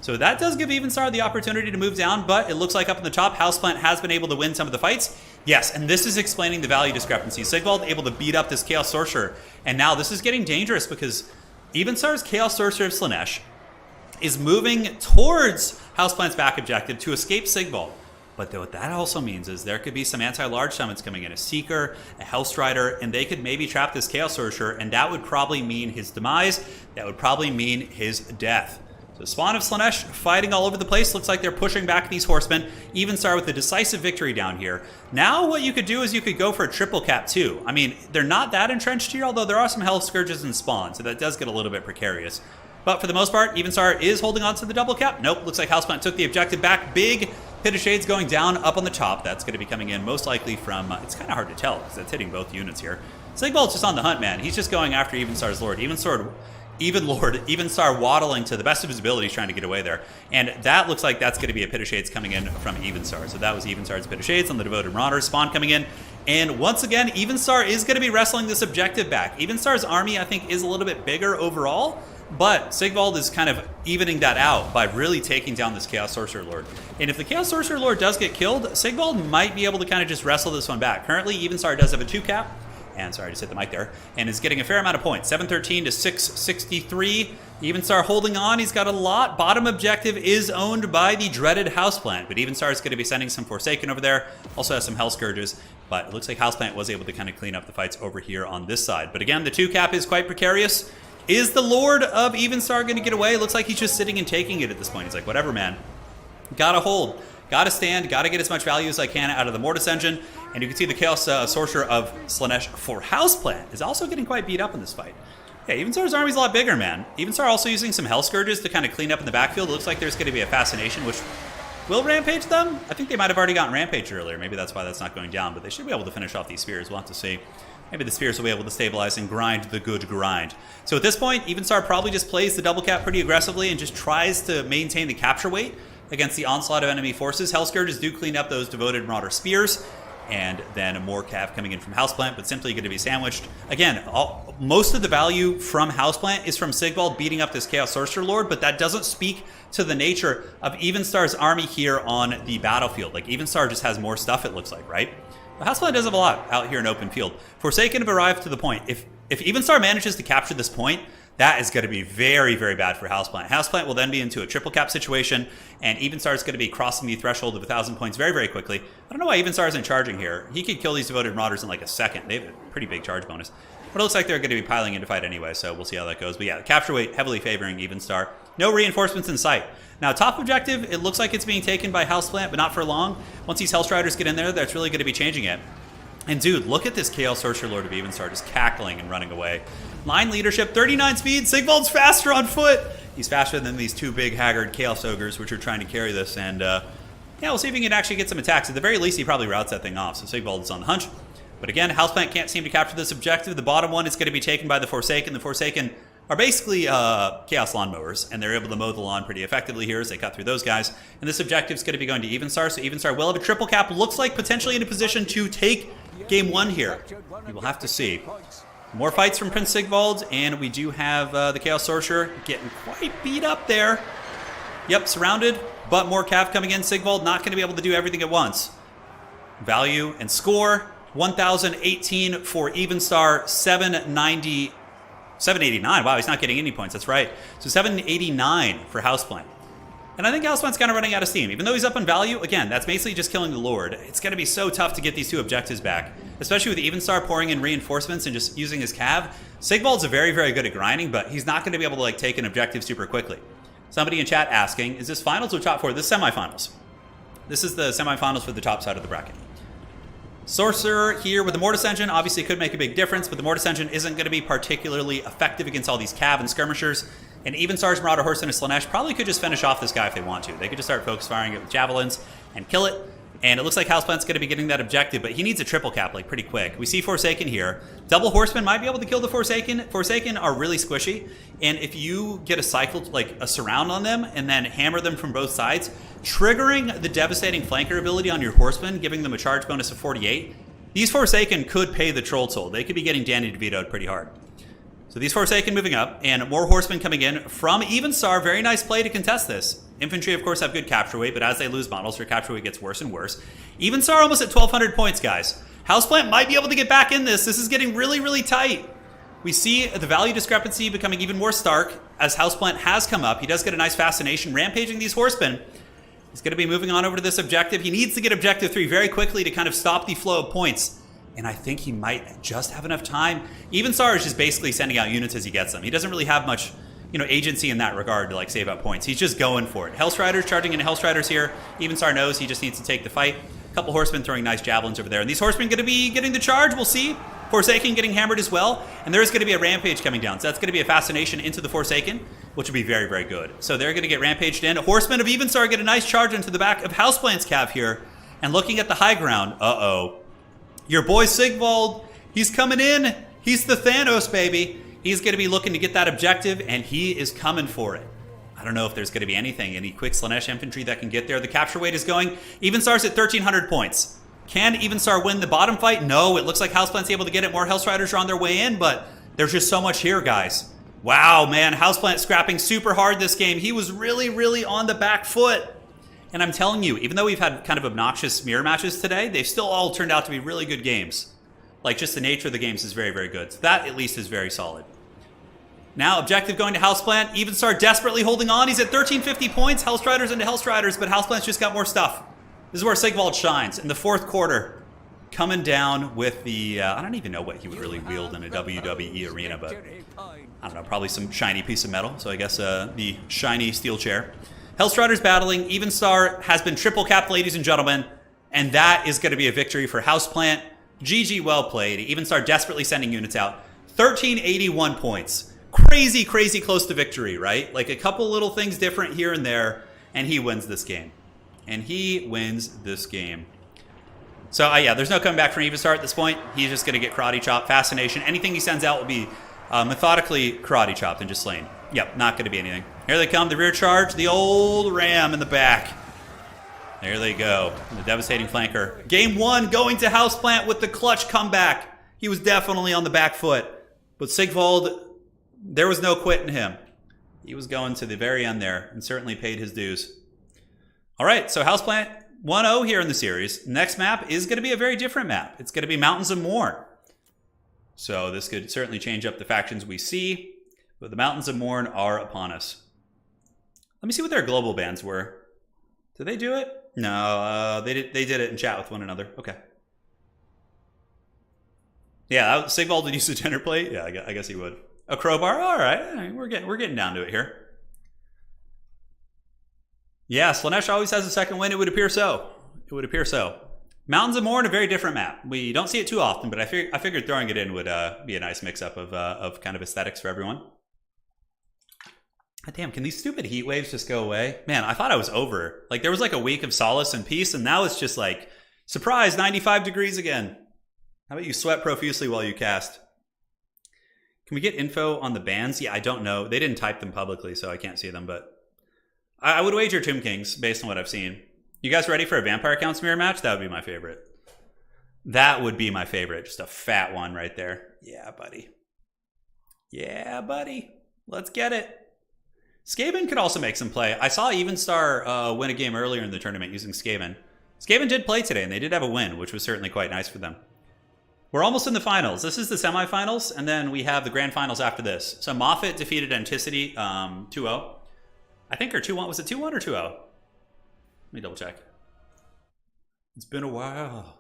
So that does give Evenstar the opportunity to move down, but it looks like up in the top, Houseplant has been able to win some of the fights. Yes, and this is explaining the value discrepancy. Sigvald able to beat up this Chaos Sorcerer, and now this is getting dangerous because Evenstar's Chaos Sorcerer of Slaanesh is moving towards Houseplant's back objective to escape Sigvald. But what that also means is there could be some anti-large summons coming in, a Seeker, a Hellstrider, and they could maybe trap this Chaos Sorcerer, and that would probably mean his demise. That would probably mean his death. So Spawn of Slaanesh fighting all over the place. Looks like they're pushing back these horsemen. Evenstar with a decisive victory down here. Now what you could do is you could go for a triple cap too. I mean, they're not that entrenched here, although there are some Hell Scourges and Spawn, so that does get a little bit precarious. But for the most part, Evenstar is holding on to the double cap. Nope, looks like Houseplant took the objective back. Big Pit of Shades going down up on the top. That's going to be coming in most likely from... it's kind of hard to tell because that's hitting both units here. Sigvald's just on the hunt, man. He's just going after Evenstar's Lord. Evenstar waddling to the best of his abilities trying to get away there. And that looks like that's going to be a Pit of Shades coming in from Evenstar. So that was Evenstar's Pit of Shades on the Devoted Marauders. Spawn coming in. And once again, Evenstar is going to be wrestling this objective back. Evenstar's army, I think, is a little bit bigger overall. But Sigvald is kind of evening that out by really taking down this Chaos Sorcerer Lord. And if the Chaos Sorcerer Lord does get killed, Sigvald might be able to kind of just wrestle this one back. Currently, Evenstar does have a 2-cap. And sorry, I just hit the mic there. And is getting a fair amount of points. 713 to 663. Evenstar holding on. He's got a lot. Bottom objective is owned by the dreaded Houseplant. But Evenstar is going to be sending some Forsaken over there. Also has some Hell Scourges. But it looks like Houseplant was able to kind of clean up the fights over here on this side. But again, the 2-cap is quite precarious. Is the Lord of Evenstar going to get away? It looks like he's just sitting and taking it at this point. He's like, whatever, man. Gotta hold, gotta stand, gotta get as much value as I can out of the Mortis engine. And you can see the Chaos Sorcerer of Slaanesh for Houseplant is also getting quite beat up in this fight. Yeah, Evenstar's army's a lot bigger, man. Evenstar also using some Hell Scourges to kind of clean up in the backfield. It looks like there's going to be a Fascination, which will rampage them. I think they might have already gotten rampaged earlier. Maybe that's why that's not going down, but they should be able to finish off these spears. We'll have to see. Maybe the spears will be able to stabilize and grind the good grind. So at this point, Evenstar probably just plays the double cap pretty aggressively and just tries to maintain the capture weight against the onslaught of enemy forces. Hell Scourges do clean up those devoted Marauder spears, and then more cav coming in from Houseplant, but simply going to be sandwiched. Again, most of the value from Houseplant is from Sigvald beating up this Chaos Sorcerer Lord, but that doesn't speak to the nature of Evenstar's army here on the battlefield. Like, Evenstar just has more stuff, it looks like, right? But Houseplant does have a lot out here in open field. Forsaken have arrived to the point. If Evenstar manages to capture this point, that is going to be very, very bad for Houseplant. Houseplant will then be into a triple cap situation, and Evenstar is going to be crossing the threshold of 1,000 points very, very quickly. I don't know why Evenstar isn't charging here. He could kill these devoted Marauders in like a second. They have a pretty big charge bonus. But it looks like they're going to be piling into fight anyway, so we'll see how that goes. But yeah, the capture weight heavily favoring Evenstar. No reinforcements in sight. Now, top objective, it looks like it's being taken by Houseplant, but not for long. Once these Hellstriders get in there, that's really going to be changing it. And dude, look at this Chaos Sorcerer Lord of Evenstar just cackling and running away. Line leadership, 39 speed. Sigvald's faster on foot. He's faster than these two big haggard Chaos Ogres, which are trying to carry this. And yeah, we'll see if he can actually get some attacks. At the very least, he probably routes that thing off. So Sigvald is on the hunch. But again, Houseplant can't seem to capture this objective. The bottom one is going to be taken by the Forsaken. The Forsaken are basically Chaos Lawnmowers, and they're able to mow the lawn pretty effectively here as they cut through those guys. And this objective is going to be going to Evenstar, so Evenstar will have a triple cap. Looks like potentially in a position to take game one here. We will have to see. More fights from Prince Sigvald, and we do have the Chaos Sorcerer getting quite beat up there. Yep, surrounded, but more cav coming in. Sigvald not going to be able to do everything at once. Value and score, 1,018 for Evenstar, 789. Wow, he's not getting any points. That's right. So 789 for Houseplant. And I think Houseplant's kind of running out of steam. Even though he's up in value, again, that's basically just killing the Lord. It's going to be so tough to get these two objectives back, especially with Evenstar pouring in reinforcements and just using his cav. Sigvald's very, very good at grinding, but he's not going to be able to like take an objective super quickly. Somebody in chat asking, is this finals or top four? This is semifinals. This is the semifinals for the top side of the bracket. Sorcerer here with the Mortis engine obviously could make a big difference, but the Mortis engine isn't going to be particularly effective against all these cav and skirmishers. And Evenstar's Marauder Horse and Slaanesh probably could just finish off this guy if they want to. They could just start focus firing it with javelins and kill it. And it looks like Houseplant's going to be getting that objective, but he needs a triple cap like pretty quick. We see Forsaken here. Double Horsemen might be able to kill the Forsaken. Forsaken are really squishy, and if you get a cycle, like a surround on them, and then hammer them from both sides, triggering the devastating flanker ability on your Horsemen, giving them a charge bonus of 48, these Forsaken could pay the Troll Toll. They could be getting Danny DeVito'd pretty hard. So these Forsaken moving up, and more Horsemen coming in from Evenstar. Very nice play to contest this. Infantry, of course, have good capture weight, but as they lose models, their capture weight gets worse and worse. Evenstar almost at 1,200 points, guys. Houseplant might be able to get back in this. This is getting really, really tight. We see the value discrepancy becoming even more stark as Houseplant has come up. He does get a nice Fascination, rampaging these Horsemen. He's going to be moving on over to this objective. He needs to get objective 3 very quickly to kind of stop the flow of points. And I think he might just have enough time. Evenstar is just basically sending out units as he gets them. He doesn't really have much, agency in that regard to like save up points. He's just going for it. Hellstriders charging into Hellstriders here. Evenstar knows he just needs to take the fight. A couple Horsemen throwing nice javelins over there. And these Horsemen going to be getting the charge. We'll see. Forsaken getting hammered as well. And there's going to be a rampage coming down. So that's going to be a Fascination into the Forsaken, which would be very, very good. So they're going to get rampaged in. Horsemen of Evenstar get a nice charge into the back of Houseplant's cav here. And looking at the high ground, your boy Sigvald, he's coming in. He's the Thanos, baby. He's going to be looking to get that objective, and he is coming for it. I don't know if there's going to be any quick Slaanesh infantry that can get there. The capture weight is going. Evenstar's at 1,300 points. Can Evenstar win the bottom fight? No, it looks like Houseplant's able to get it. More Hellstriders are on their way in, but there's just so much here, guys. Wow, man, Houseplant scrapping super hard this game. He was really, really on the back foot. And I'm telling you, even though we've had kind of obnoxious mirror matches today, they've still all turned out to be really good games. Like, just the nature of the games is very, very good. So that, at least, is very solid. Now, objective going to Houseplant. Evenstar desperately holding on. He's at 1,350 points. Hellstriders into Hellstriders, but Houseplant's just got more stuff. This is where Sigvald shines. In the fourth quarter, coming down with the... I don't even know what he would really wield in a WWE arena, but... I don't know, probably some shiny piece of metal. So I guess the shiny steel chair. Hellstrider's battling. Evenstar has been triple capped, ladies and gentlemen. And that is going to be a victory for Houseplant. GG, well played. Evenstar desperately sending units out. 1381 points. Crazy, crazy close to victory, right? Like a couple little things different here and there. And he wins this game. And he wins this game. So, yeah, there's no coming back from Evenstar at this point. He's just going to get karate chopped. Fascination. Anything he sends out will be methodically karate chopped and just slain. Yep, not going to be anything. Here they come, the rear charge. The old ram in the back. There they go. The devastating flanker. Game 1 going to Houseplant with the clutch comeback. He was definitely on the back foot. But Sigvald, there was no quitting him. He was going to the very end there and certainly paid his dues. All right, so Houseplant 1-0 here in the series. Next map is going to be a very different map. It's going to be Mountains of Morn. So this could certainly change up the factions we see. But the Mountains of Morn are upon us. Let me see what their global bans were. Did they do it? No, they did it in chat with one another. Okay. Yeah, Sigvald would use a gender plate. Yeah, I guess he would. A crowbar. All right, we're getting down to it here. Yeah, Slanesh always has a second win. It would appear so. It would appear so. Mountains of Morn, a very different map. We don't see it too often, but I figured throwing it in would be a nice mix-up of kind of aesthetics for everyone. God damn, can these stupid heat waves just go away? Man, I thought I was over. Like, there was like a week of solace and peace, and now it's just like, surprise, 95 degrees again. How about you sweat profusely while you cast? Can we get info on the bans? Yeah, I don't know. They didn't type them publicly, so I can't see them, but I would wager Tomb Kings based on what I've seen. You guys ready for a Vampire Counts mirror match? That would be my favorite. That would be my favorite. Just a fat one right there. Yeah, buddy. Yeah, buddy. Let's get it. Skaven could also make some play. I saw Evenstar win a game earlier in the tournament using Skaven. Skaven did play today, and they did have a win, which was certainly quite nice for them. We're almost in the finals. This is the semifinals, and then we have the grand finals after this. So Moffat defeated Anticity 2-0. I think, or 2-1. Was it 2-1 or 2-0? Let me double check. It's been a while.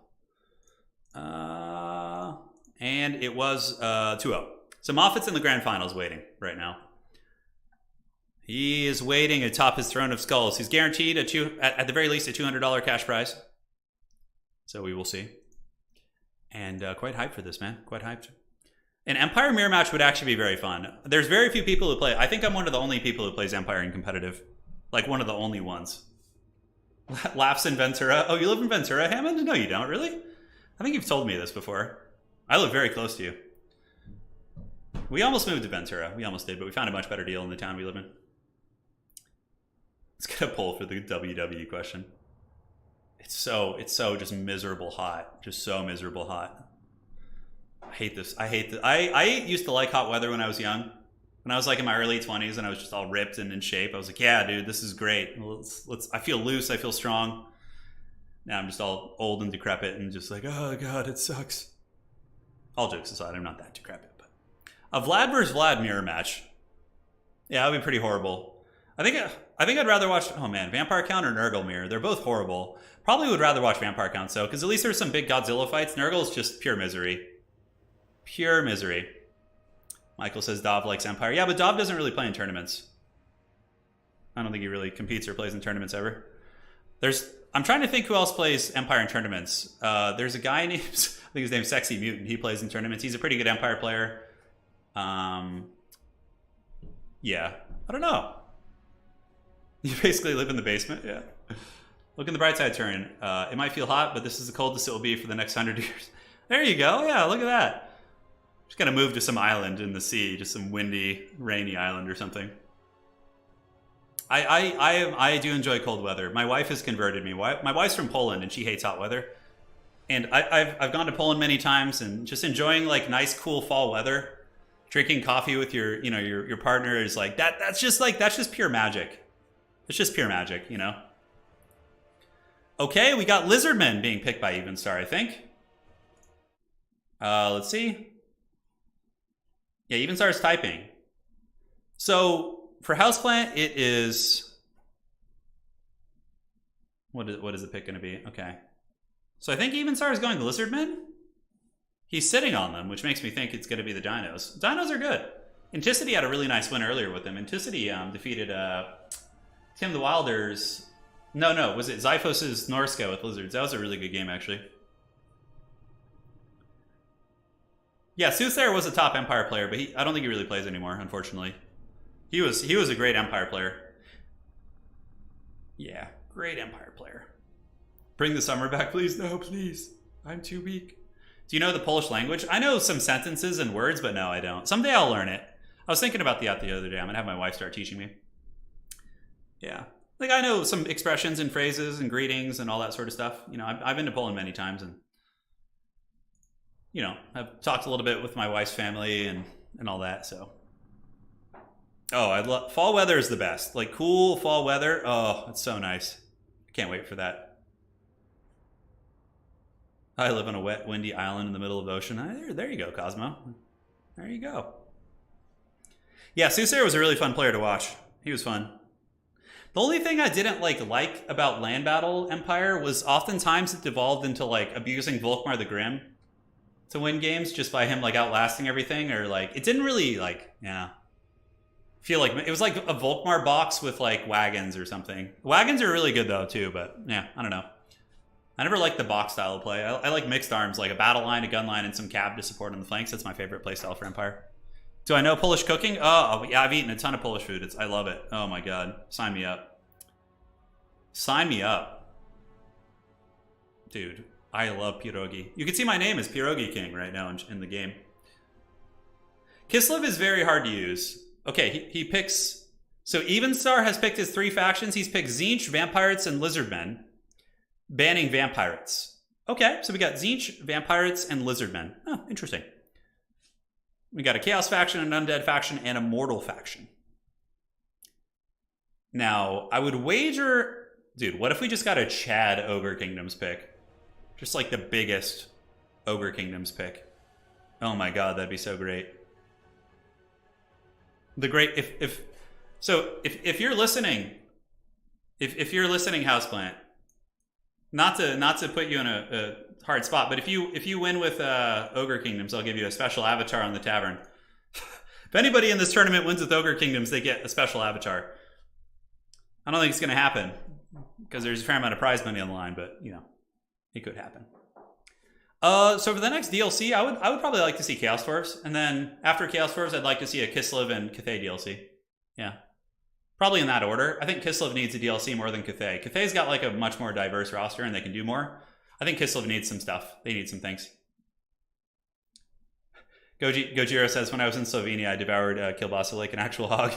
And it was 2-0. So Moffat's in the grand finals waiting right now. He is waiting atop his throne of skulls. He's guaranteed at the very least a $200 cash prize. So we will see. And quite hyped for this, man. Quite hyped. An Empire mirror match would actually be very fun. There's very few people who play. I think I'm one of the only people who plays Empire in competitive. Like one of the only ones. Laughs in Ventura. Oh, you live in Ventura, Hammond? No, you don't, really? I think you've told me this before. I live very close to you. We almost moved to Ventura. We almost did, but we found a much better deal in the town we live in. Let's get a poll for the WW question. It's so just miserable hot. Just so miserable hot. I hate this. I used to like hot weather when I was young. When I was like in my early 20s and I was just all ripped and in shape, I was like, yeah, dude, this is great. I feel loose. I feel strong. Now I'm just all old and decrepit and just like, oh, God, it sucks. All jokes aside, I'm not that decrepit. But a Vlad versus Vlad mirror match. Yeah, that would be pretty horrible. I think I'd rather watch, oh man, Vampire Count or Nurgle mirror. They're both horrible. Probably would rather watch Vampire Count, so, because at least there's some big Godzilla fights. Nurgle is just pure misery. Pure misery. Michael says Dov likes Empire. Yeah, but Dov doesn't really play in tournaments. I don't think he really competes or plays in tournaments ever. I'm trying to think who else plays Empire in tournaments. There's a guy named, I think his name's Sexy Mutant. He plays in tournaments. He's a pretty good Empire player. Yeah, I don't know. You basically live in the basement, yeah. Look in the bright side, Turin. It might feel hot, but this is the coldest it will be for the next 100 years. There you go, yeah, look at that. Just gonna move to some island in the sea, just some windy, rainy island or something. I do enjoy cold weather. My wife has converted me. My wife's from Poland and she hates hot weather. And I've gone to Poland many times and just enjoying like nice, cool fall weather. Drinking coffee with your partner is like that's just pure magic. It's just pure magic, you know. Okay, we got Lizardmen being picked by Evenstar, I think. Let's see. Yeah, Evenstar is typing. So for Houseplant, it is. What is the pick going to be? Okay. So I think Evenstar is going Lizardmen. He's sitting on them, which makes me think it's going to be the Dinos. Dinos are good. Anticity had a really nice win earlier with them. Anticity defeated Tim the Wilder's... No, was it Xiphos' Norska with lizards? That was a really good game, actually. Yeah, Soothsayer was a top Empire player, but I don't think he really plays anymore, unfortunately. He was a great Empire player. Yeah, great Empire player. Bring the summer back, please. No, please. I'm too weak. Do you know the Polish language? I know some sentences and words, but no, I don't. Someday I'll learn it. I was thinking about that the other day. I'm going to have my wife start teaching me. Yeah. Like, I know some expressions and phrases and greetings and all that sort of stuff. You know, I've been to Poland many times, and, you know, I've talked a little bit with my wife's family and all that, so. Oh, I love... Fall weather is the best. Like, cool fall weather. Oh, it's so nice. I can't wait for that. I live on a wet, windy island in the middle of the ocean. There you go, Cosmo. There you go. Yeah, Soothsayer was a really fun player to watch. He was fun. The only thing I didn't like about Land Battle Empire was oftentimes it devolved into like abusing Volkmar the Grim to win games just by him like outlasting everything, or like it didn't really like, yeah. Feel like it was like a Volkmar box with like wagons or something. Wagons are really good though too, but yeah, I don't know. I never liked the box style of play. I like mixed arms, like a battle line, a gun line, and some cab to support on the flanks. That's my favorite play style for Empire. Do I know Polish cooking? Oh, yeah, I've eaten a ton of Polish food. I love it. Oh my God. Sign me up. Sign me up. Dude, I love pierogi. You can see my name is Pierogi King right now in the game. Kislev is very hard to use. Okay, he picks... So Evenstar has picked his 3 factions. He's picked Tzeentch, Vampirates, and Lizardmen, banning Vampirates. Okay, so we got Tzeentch, Vampirates, and Lizardmen. Oh, interesting. We got a Chaos faction, an Undead faction, and a Mortal faction. Now, I would wager... Dude, what if we just got a Chad Ogre Kingdoms pick? Just like the biggest Ogre Kingdoms pick. Oh my God, that'd be so great. The great... If you're listening... If you're listening, Houseplant, not to put you in a hard spot, but if you win with Ogre Kingdoms, I'll give you a special avatar on the Tavern. If anybody in this tournament wins with Ogre Kingdoms, they get a special avatar. I don't think it's going to happen because there's a fair amount of prize money on the line, but you know, it could happen. So for the next DLC, I would probably like to see Chaos Dwarves, and then after Chaos Dwarves, I'd like to see a Kislev and Cathay DLC. Yeah. Probably in that order. I think Kislev needs a DLC more than Cathay. Cathay's got like a much more diverse roster and they can do more. I think Kislev needs some stuff. They need some things. Gojiro says, when I was in Slovenia, I devoured kielbasa like an actual hog.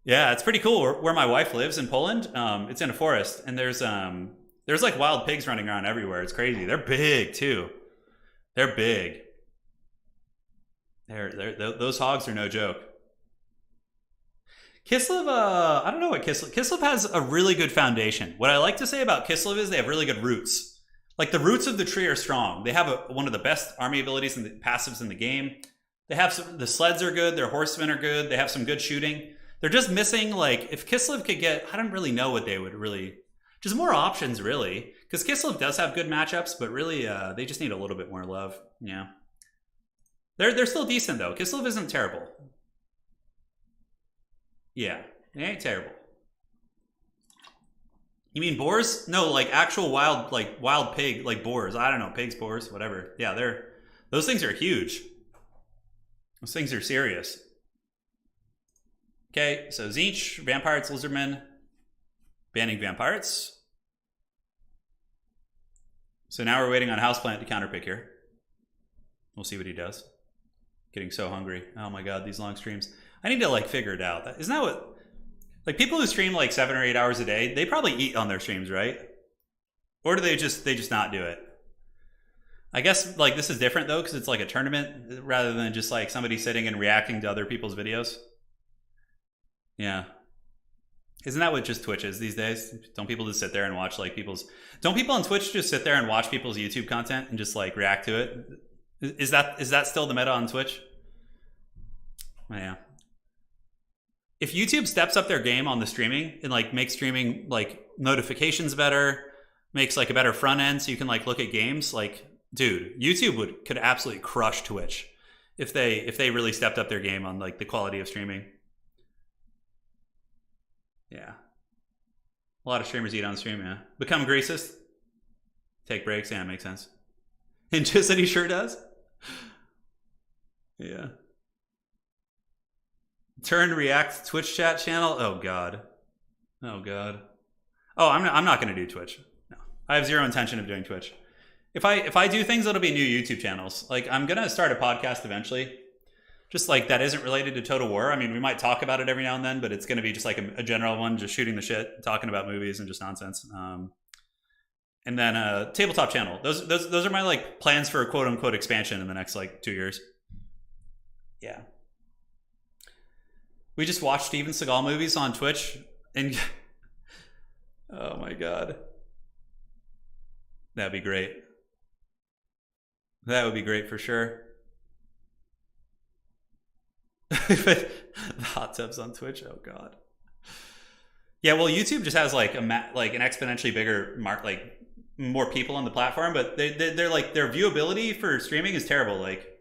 Yeah, it's pretty cool. Where my wife lives in Poland, it's in a forest, and there's like wild pigs running around everywhere. It's crazy. They're big too. They're big. Those hogs are no joke. Kislev, I don't know what Kislev has a really good foundation. What I like to say about Kislev is they have really good roots. Like the roots of the tree are strong. They have one of the best army abilities and the passives in the game. They have the sleds are good. Their horsemen are good. They have some good shooting. They're just missing, like, if Kislev could get, I don't really know what they would really, just more options really. Because Kislev does have good matchups, but really they just need a little bit more love. Yeah. They're still decent though. Kislev isn't terrible. Yeah, it ain't terrible. You mean boars? No, like actual wild pig, like boars. I don't know, pigs, boars, whatever. Yeah, those things are huge. Those things are serious. Okay, so Tzeentch, Vampirates, Lizardmen, banning Vampirates. So now we're waiting on Houseplant to counterpick here. We'll see what he does. Getting so hungry. Oh my God, these long streams. I need to like figure it out. Isn't that what, like people who stream like 7 or 8 hours a day, they probably eat on their streams, right? Or do they just not do it? I guess like this is different though, because it's like a tournament rather than just like somebody sitting and reacting to other people's videos. Yeah. Isn't that what just Twitch is these days? Don't people just sit there and watch like don't people on Twitch just sit there and watch people's YouTube content and just like react to it? Is that still the meta on Twitch? Yeah. If YouTube steps up their game on the streaming and like makes streaming like notifications better, makes like a better front end so you can like look at games, like dude, YouTube could absolutely crush Twitch if they really stepped up their game on like the quality of streaming. Yeah. A lot of streamers eat on stream, yeah. Become greasist. Take breaks, yeah, makes sense. And just that he sure does. Yeah. Turn React Twitch chat channel. Oh god. Oh god. Oh, I'm not going to do Twitch. No, I have zero intention of doing Twitch. If I do things, it'll be new YouTube channels. Like I'm going to start a podcast eventually. Just like that isn't related to Total War. I mean, we might talk about it every now and then, but it's going to be just like a general one, just shooting the shit, talking about movies and just nonsense. And then a tabletop channel. Those are my like plans for a quote unquote expansion in the next like 2 years. Yeah. We just watched Steven Seagal movies on Twitch and oh my god. That'd be great. That would be great for sure. But the hot tubs on Twitch, oh god. Yeah, well, YouTube just has like an exponentially bigger like more people on the platform, but they're like their viewability for streaming is terrible. Like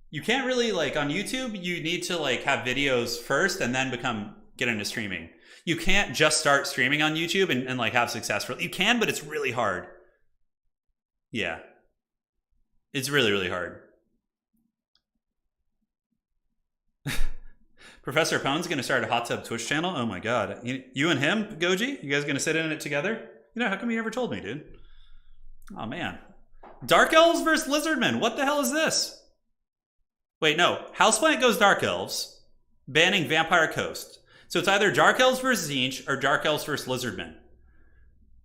you can't really like on YouTube, you need to like have videos first and then get into streaming. You can't just start streaming on YouTube and like have success. You can, but it's really hard. Yeah, it's really really hard. Professor Pone's going to start a hot tub Twitch channel. Oh my god. You and him, Goji? You guys going to sit in it together? You know, how come you never told me, dude? Oh man. Dark Elves versus Lizardmen. What the hell is this? Wait, no. Houseplant goes Dark Elves, banning Vampire Coast. So it's either Dark Elves versus Zinch or Dark Elves versus Lizardmen.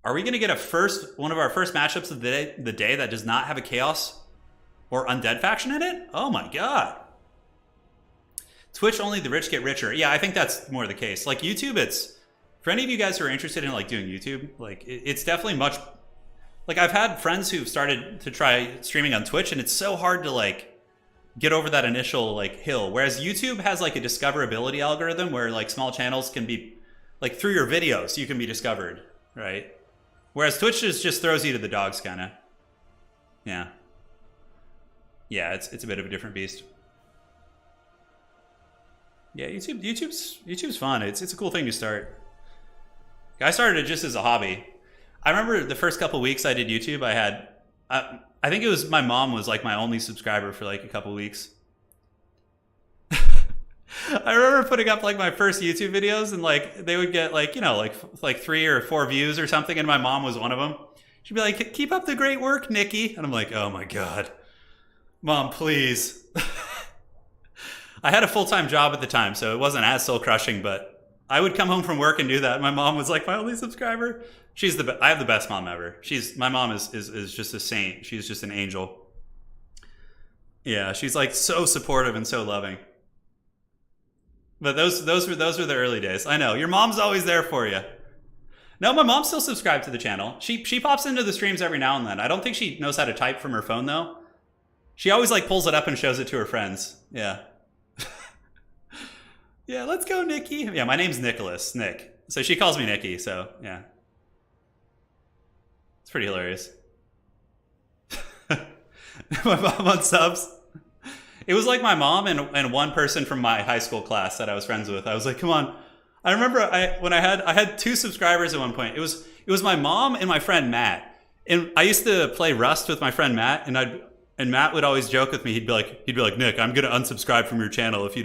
Are we going to get one of our first matchups of the day that does not have a Chaos or Undead faction in it? Oh my god. Twitch, only the rich get richer. Yeah, I think that's more the case. Like YouTube, it's for any of you guys who are interested in like doing YouTube, like it's definitely much like I've had friends who've started to try streaming on Twitch and it's so hard to like get over that initial like hill. Whereas YouTube has like a discoverability algorithm where like small channels can be like through your videos, you can be discovered, right? Whereas Twitch just throws you to the dogs kind of. Yeah. Yeah, it's a bit of a different beast. Yeah, YouTube's fun. It's a cool thing to start. I started it just as a hobby. I remember the first couple weeks I did YouTube, I think it was my mom was like my only subscriber for like a couple weeks. I remember putting up like my first YouTube videos and like they would get like, you know, like 3 or 4 views or something and my mom was one of them. She'd be like, "Keep up the great work, Nikki." And I'm like, "Oh my god. Mom, please." I had a full-time job at the time, so it wasn't as soul-crushing, but I would come home from work and do that. My mom was like my only subscriber. I have the best mom ever. My mom is just a saint. She's just an angel. Yeah, she's like so supportive and so loving. But those were the early days. I know. Your mom's always there for you. No, my mom still subscribed to the channel. She pops into the streams every now and then. I don't think she knows how to type from her phone though. She always like pulls it up and shows it to her friends. Yeah. Yeah, let's go, Nikki. Yeah, my name's Nicholas, Nick. So she calls me Nikki, so yeah. It's pretty hilarious. My mom on subs. It was like my mom and one person from my high school class that I was friends with. I was like, come on. I remember when I had 2 subscribers at one point. It was my mom and my friend Matt. And I used to play Rust with my friend Matt, and Matt would always joke with me. He'd be like, "Nick, I'm gonna unsubscribe from your channel if you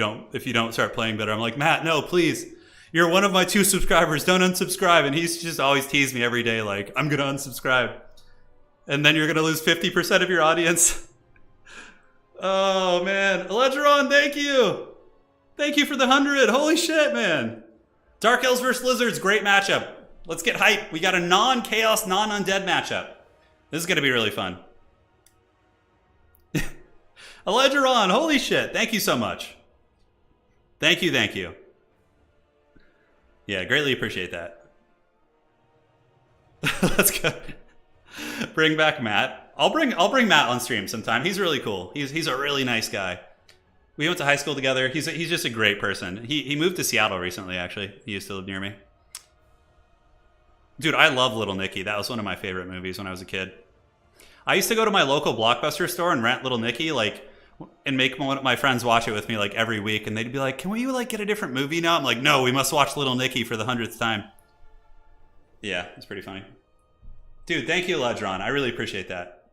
don't start playing better." I'm like, "Matt, no, please. You're one of my 2 subscribers. Don't unsubscribe." And he's just always teased me every day, like, "I'm gonna unsubscribe, and then you're gonna lose 50% of your audience." Oh man, Eledgeron, thank you for the 100. Holy shit, man! Dark Elves versus Lizards, great matchup. Let's get hype. We got a non-chaos, non-undead matchup. This is gonna be really fun. Eledgeron, holy shit. Thank you so much. Thank you. Yeah, greatly appreciate that. Let's go. Bring back Matt. I'll bring Matt on stream sometime. He's really cool. He's a really nice guy. We went to high school together. He's just a great person. He moved to Seattle recently, actually. He used to live near me. Dude, I love Little Nicky. That was one of my favorite movies when I was a kid. I used to go to my local Blockbuster store and rent Little Nicky like and make one of my friends watch it with me like every week, and they'd be like, "Can we like get a different movie now?" I'm like, "No, we must watch Little Nicky for the 100th time." Yeah, it's pretty funny. Dude, thank you, Ledron. I really appreciate that.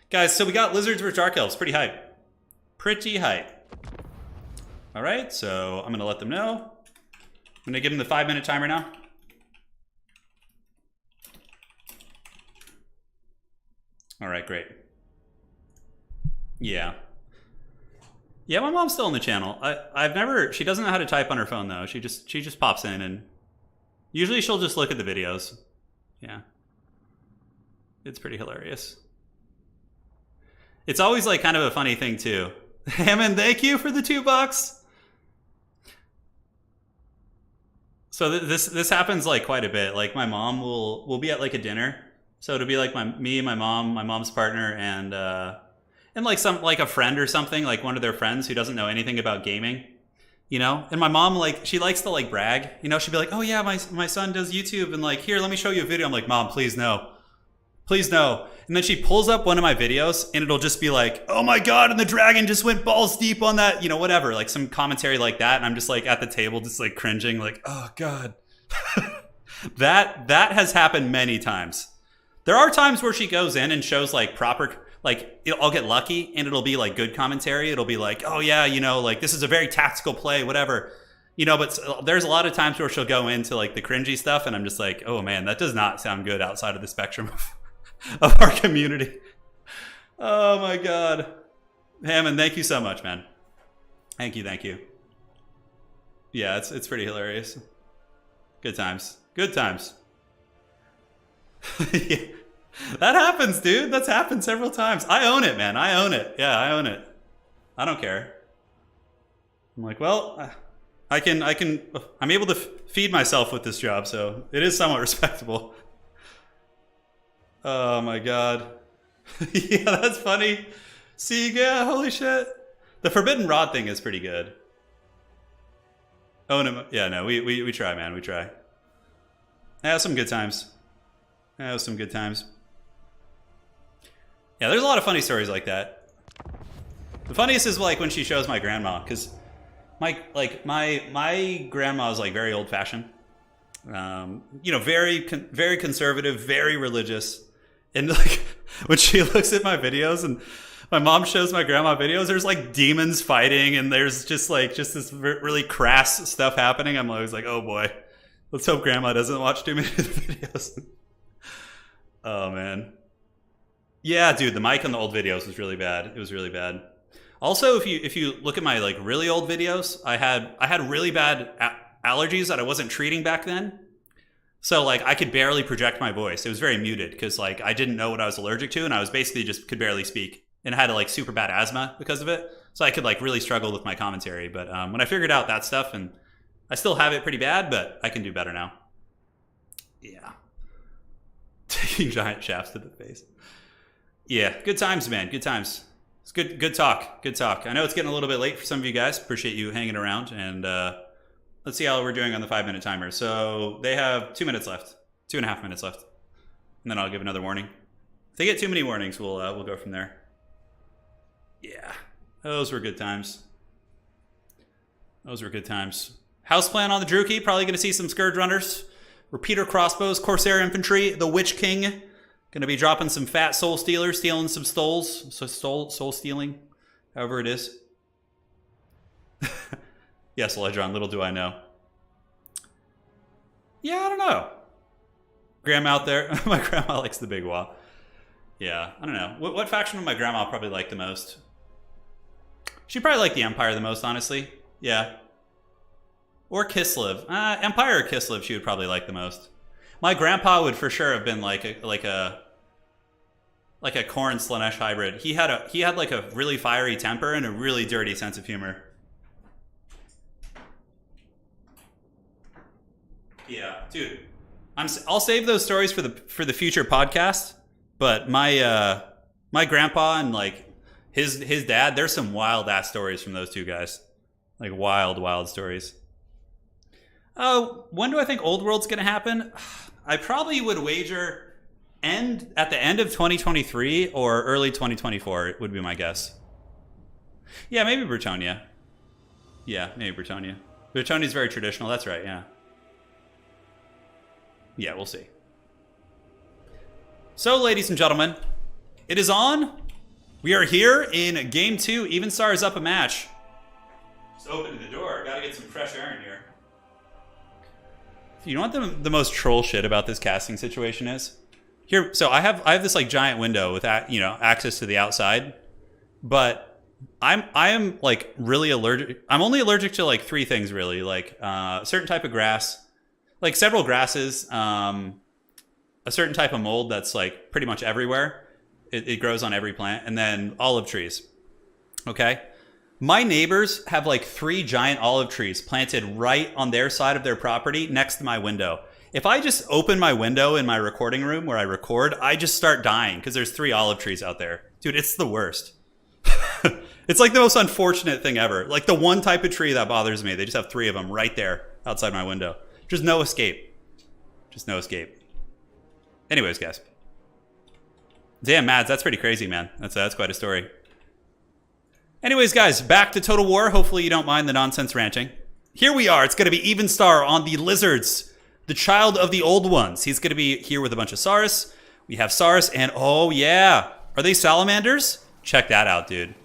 Guys, so we got Lizards vs. Dark Elves. Pretty hype. Pretty hype. All right, so I'm going to let them know. I'm going to give them the 5-minute timer now. All right, great. Yeah. Yeah, my mom's still on the channel. I've never... She doesn't know how to type on her phone, though. She just pops in, and usually she'll just look at the videos. Yeah. It's pretty hilarious. It's always like kind of a funny thing, too. Hammond, thank you for the $2. So this happens like quite a bit. Like my mom will be at like a dinner. So it'll be like me, my mom, my mom's partner, and like a friend or something, like one of their friends who doesn't know anything about gaming, you know? And my mom, like, she likes to like brag, you know? She'll be like, "Oh yeah, my son does YouTube, and like, here, let me show you a video." I'm like, "Mom, please no. Please no." And then she pulls up one of my videos and it'll just be like, "Oh my God, and the dragon just went balls deep on that," you know, whatever, like some commentary like that. And I'm just like at the table, just like cringing, like, "Oh God." That has happened many times. There are times where she goes in and shows like proper, like I'll get lucky and it'll be like good commentary. It'll be like, "Oh yeah, you know, like this is a very tactical play, whatever." You know, but there's a lot of times where she'll go into like the cringy stuff and I'm just like, "Oh man, that does not sound good outside of the spectrum of our community." Oh my God. Hammond, thank you so much, man. Thank you. Yeah, it's pretty hilarious. Good times. Good times. Yeah. That happens, dude. That's happened several times. I own it, man. I own it. Yeah, I own it. I don't care. I'm like, well, I'm able to feed myself with this job, so it is somewhat respectable. Oh my God. Yeah, that's funny. See, yeah, holy shit. The Forbidden Rod thing is pretty good. Oh no, yeah, no, we try, man. We try. Yeah, some good times. Yeah, some good times. Yeah, there's a lot of funny stories like that. The funniest is like when she shows my grandma, because my grandma is like very old fashioned. You know, very conservative, very religious. And like when she looks at my videos and my mom shows my grandma videos, there's like demons fighting and there's just this really crass stuff happening. I'm always like, "Oh boy, let's hope grandma doesn't watch too many of the videos." Oh man. Yeah, dude, the mic on the old videos was really bad. It was really bad. Also, if you look at my like really old videos, I had really bad allergies that I wasn't treating back then. So like I could barely project my voice. It was very muted because like I didn't know what I was allergic to, and I was basically just could barely speak, and I had like super bad asthma because of it. So I could like really struggle with my commentary. But when I figured out that stuff, and I still have it pretty bad, but I can do better now. Yeah. Taking giant shafts to the face. Yeah, good times, man. Good times. It's good talk. Good talk. I know it's getting a little bit late for some of you guys. Appreciate you hanging around, and let's see how we're doing on the 5-minute timer. So they have 2 minutes left, 2.5 minutes left, and then I'll give another warning. If they get too many warnings, we'll go from there. Yeah, those were good times. Those were good times. Houseplan on the Druki. Probably going to see some Scourge Runners, Repeater Crossbows, Corsair Infantry, the Witch King. Going to be dropping some fat Soul Stealers, stealing some Stoles. So soul stealing, however it is. Yes, Ledron, little do I know. Yeah, I don't know. Grandma out there. My grandma likes the Big Wah. Yeah, I don't know. What faction would my grandma probably like the most? She'd probably like the Empire the most, honestly. Yeah. Or Kislev. Empire or Kislev she would probably like the most. My grandpa would for sure have been like a Khorne Slanesh hybrid. He had like a really fiery temper and a really dirty sense of humor. Yeah, dude. I'll save those stories for the future podcast. But my grandpa and like his dad, there's some wild ass stories from those two guys. Like wild stories. Oh, when do I think Old World's gonna happen? I probably would wager at the end of 2023 or early 2024 would be my guess. Yeah, maybe Bretonia. Yeah, maybe Bretonia. Bretonia's very traditional. That's right, yeah. Yeah, we'll see. So, ladies and gentlemen, it is on. We are here in Game 2. Even Star is up a match. Just opening the door. Gotta get some fresh air in here. You know what the most troll shit about this casting situation is? Here, so I have this like giant window with access to the outside, but I am like really allergic. I'm only allergic to like 3 things really, like a certain type of grass, like several grasses, a certain type of mold that's like pretty much everywhere. It grows on every plant, and then olive trees. Okay. My neighbors have like 3 giant olive trees planted right on their side of their property next to my window. If I just open my window in my recording room where I record, I just start dying because there's 3 olive trees out there. Dude, it's the worst. It's like the most unfortunate thing ever. Like the one type of tree that bothers me. They just have 3 of them right there outside my window. Just no escape. Just no escape. Anyways, guys. Damn, Mads, that's pretty crazy, man. That's quite a story. Anyways, guys, back to Total War. Hopefully you don't mind the nonsense ranting. Here we are. It's going to be Even Star on the Lizards, the child of the old ones. He's going to be here with a bunch of Saurus. We have Saurus, and oh yeah. Are they salamanders? Check that out, dude.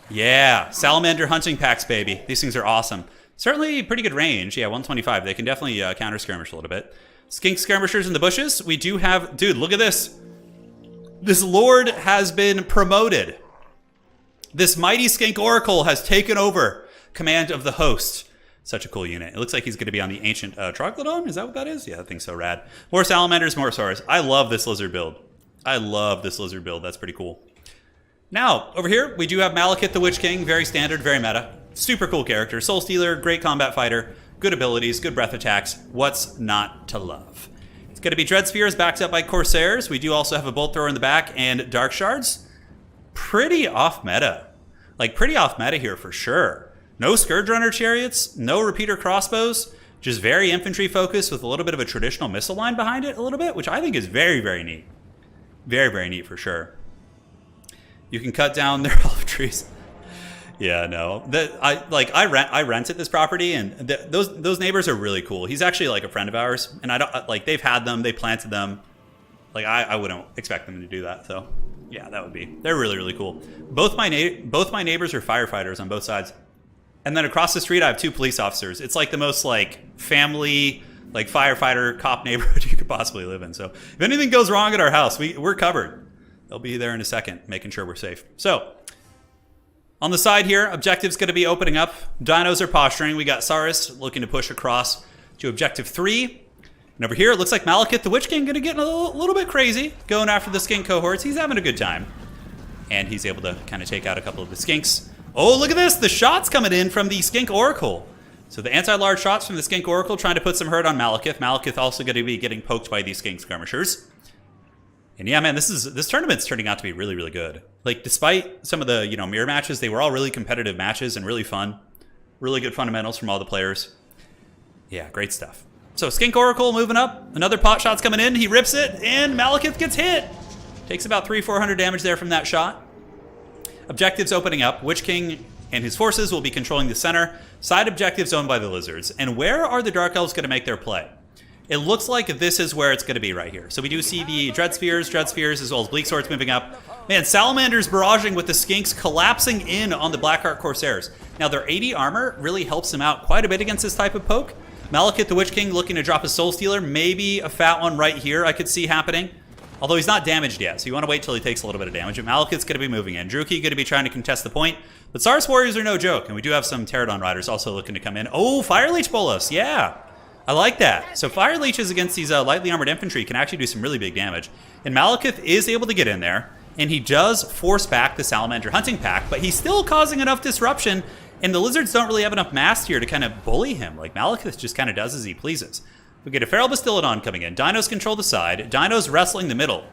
Yeah, salamander hunting packs, baby. These things are awesome. Certainly pretty good range. Yeah, 125. They can definitely counter skirmish a little bit. Skink skirmishers in the bushes. We do have... Dude, look at this. This lord has been promoted. This mighty skink oracle has taken over command of the host. Such a cool unit. It looks like he's going to be on the ancient Troglodyte. Is that what that is? Yeah, that thing's so rad. More salamanders, more Saurus. I love this lizard build. That's pretty cool. Now, over here, we do have Malekith the Witch King. Very standard, very meta. Super cool character. Soul Stealer, great combat fighter. Good abilities, good breath attacks. What's not to love? It's going to be Dread Spheres backed up by Corsairs. We do also have a Bolt Thrower in the back and Dark Shards. Pretty off meta. Like, pretty off meta here for sure. No Scourge Runner Chariots, no Repeater Crossbows. Just very infantry focused with a little bit of a traditional missile line behind it a little bit, which I think is very, very neat. Very, very neat for sure. You can cut down their olive trees. Yeah, no. I rented this property, and those neighbors are really cool. He's actually like a friend of ours, and I don't like they've had them, they planted them. Like I wouldn't expect them to do that. So yeah, they're really, really cool. Both my neighbors are firefighters on both sides, and then across the street I have 2 police officers. It's like the most like family, like firefighter cop neighborhood you could possibly live in. So if anything goes wrong at our house, we're covered. They'll be there in a second, making sure we're safe. So, on the side here, objective's going to be opening up. Dinos are posturing. We got Saurus looking to push across to objective 3. And over here, it looks like Malekith the Witch King going to get a little bit crazy, going after the skink cohorts. He's having a good time. And he's able to kind of take out a couple of the skinks. Oh, look at this! The shots coming in from the Skink Oracle. So the anti-large shots from the Skink Oracle trying to put some hurt on Malekith. Malekith also going to be getting poked by these skink skirmishers. And yeah, man, this tournament's turning out to be really, really good. Like, despite some of the, mirror matches, they were all really competitive matches and really fun. Really good fundamentals from all the players. Yeah, great stuff. So, Skink Oracle moving up. Another pot shot's coming in. He rips it, and Malekith gets hit. Takes about 300-400 damage there from that shot. Objectives opening up. Witch King and his forces will be controlling the center. Side objectives owned by the Lizards. And where are the Dark Elves going to make their play? It looks like this is where it's going to be right here. So we do see the Dread Spheres, as well as Bleak Swords moving up. Man, Salamanders barraging with the Skinks collapsing in on the Blackheart Corsairs. Now, their 80 armor really helps them out quite a bit against this type of poke. Malekith the Witch King looking to drop a Soul Stealer. Maybe a fat one right here I could see happening. Although he's not damaged yet, so you want to wait till he takes a little bit of damage. But Malekith's going to be moving in. Druki going to be trying to contest the point. But Saurus Warriors are no joke, and we do have some Pterodon Riders also looking to come in. Oh, Fire Leech Bolus, yeah. I like that. So Fire Leeches against these lightly armored infantry can actually do some really big damage. And Malekith is able to get in there, and he does force back the Salamander Hunting Pack, but he's still causing enough disruption, and the Lizards don't really have enough mass here to kind of bully him. Like, Malekith just kind of does as he pleases. We get a Feral Bastillodon coming in. Dinos control the side. Dinos wrestling the middle.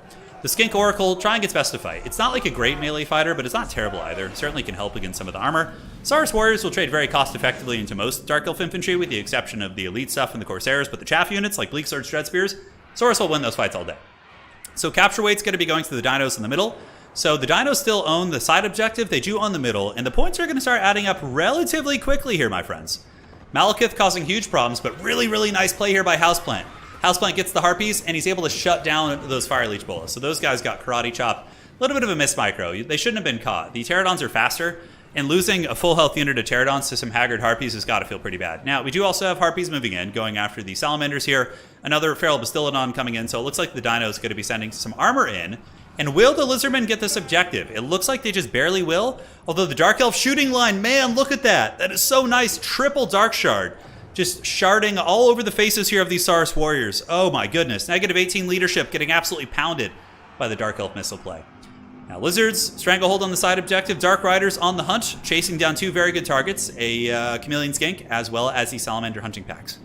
The Skink Oracle trying its best to fight. It's not like a great melee fighter, but it's not terrible either. Certainly can help against some of the armor. Saurus Warriors will trade very cost effectively into most Dark Elf infantry, with the exception of the elite stuff and the Corsairs, but the chaff units like Bleak Swords, Dread Spears, Saurus will win those fights all day. So capture weight's going to be going to the Dinos in the middle. So the dinos still own the side objective, they do own the middle, and the points are going to start adding up relatively quickly here, my friends. Malekith causing huge problems, but really, really nice play here by Houseplant. Houseplant gets the Harpies, and he's able to shut down those Fire Leech Bolas. So those guys got Karate Chop. A little bit of a miss micro. They shouldn't have been caught. The Pterodons are faster, and losing a full health unit of Pterodons to some Haggard Harpies has got to feel pretty bad. Now, we do also have Harpies moving in, going after the Salamanders here. Another Feral Bastillodon coming in, so it looks like the Dino is going to be sending some armor in. And will the Lizardmen get this objective? It looks like they just barely will. Although the Dark Elf shooting line, man, look at that. That is so nice. Triple Dark Shard. Just sharding all over the faces here of these Saurus warriors. Oh my goodness. Negative 18 leadership getting absolutely pounded by the Dark Elf missile play. Now Lizards, Stranglehold on the side objective. Dark Riders on the hunt, chasing down two very good targets. A Chameleon Skink as well as the Salamander hunting packs.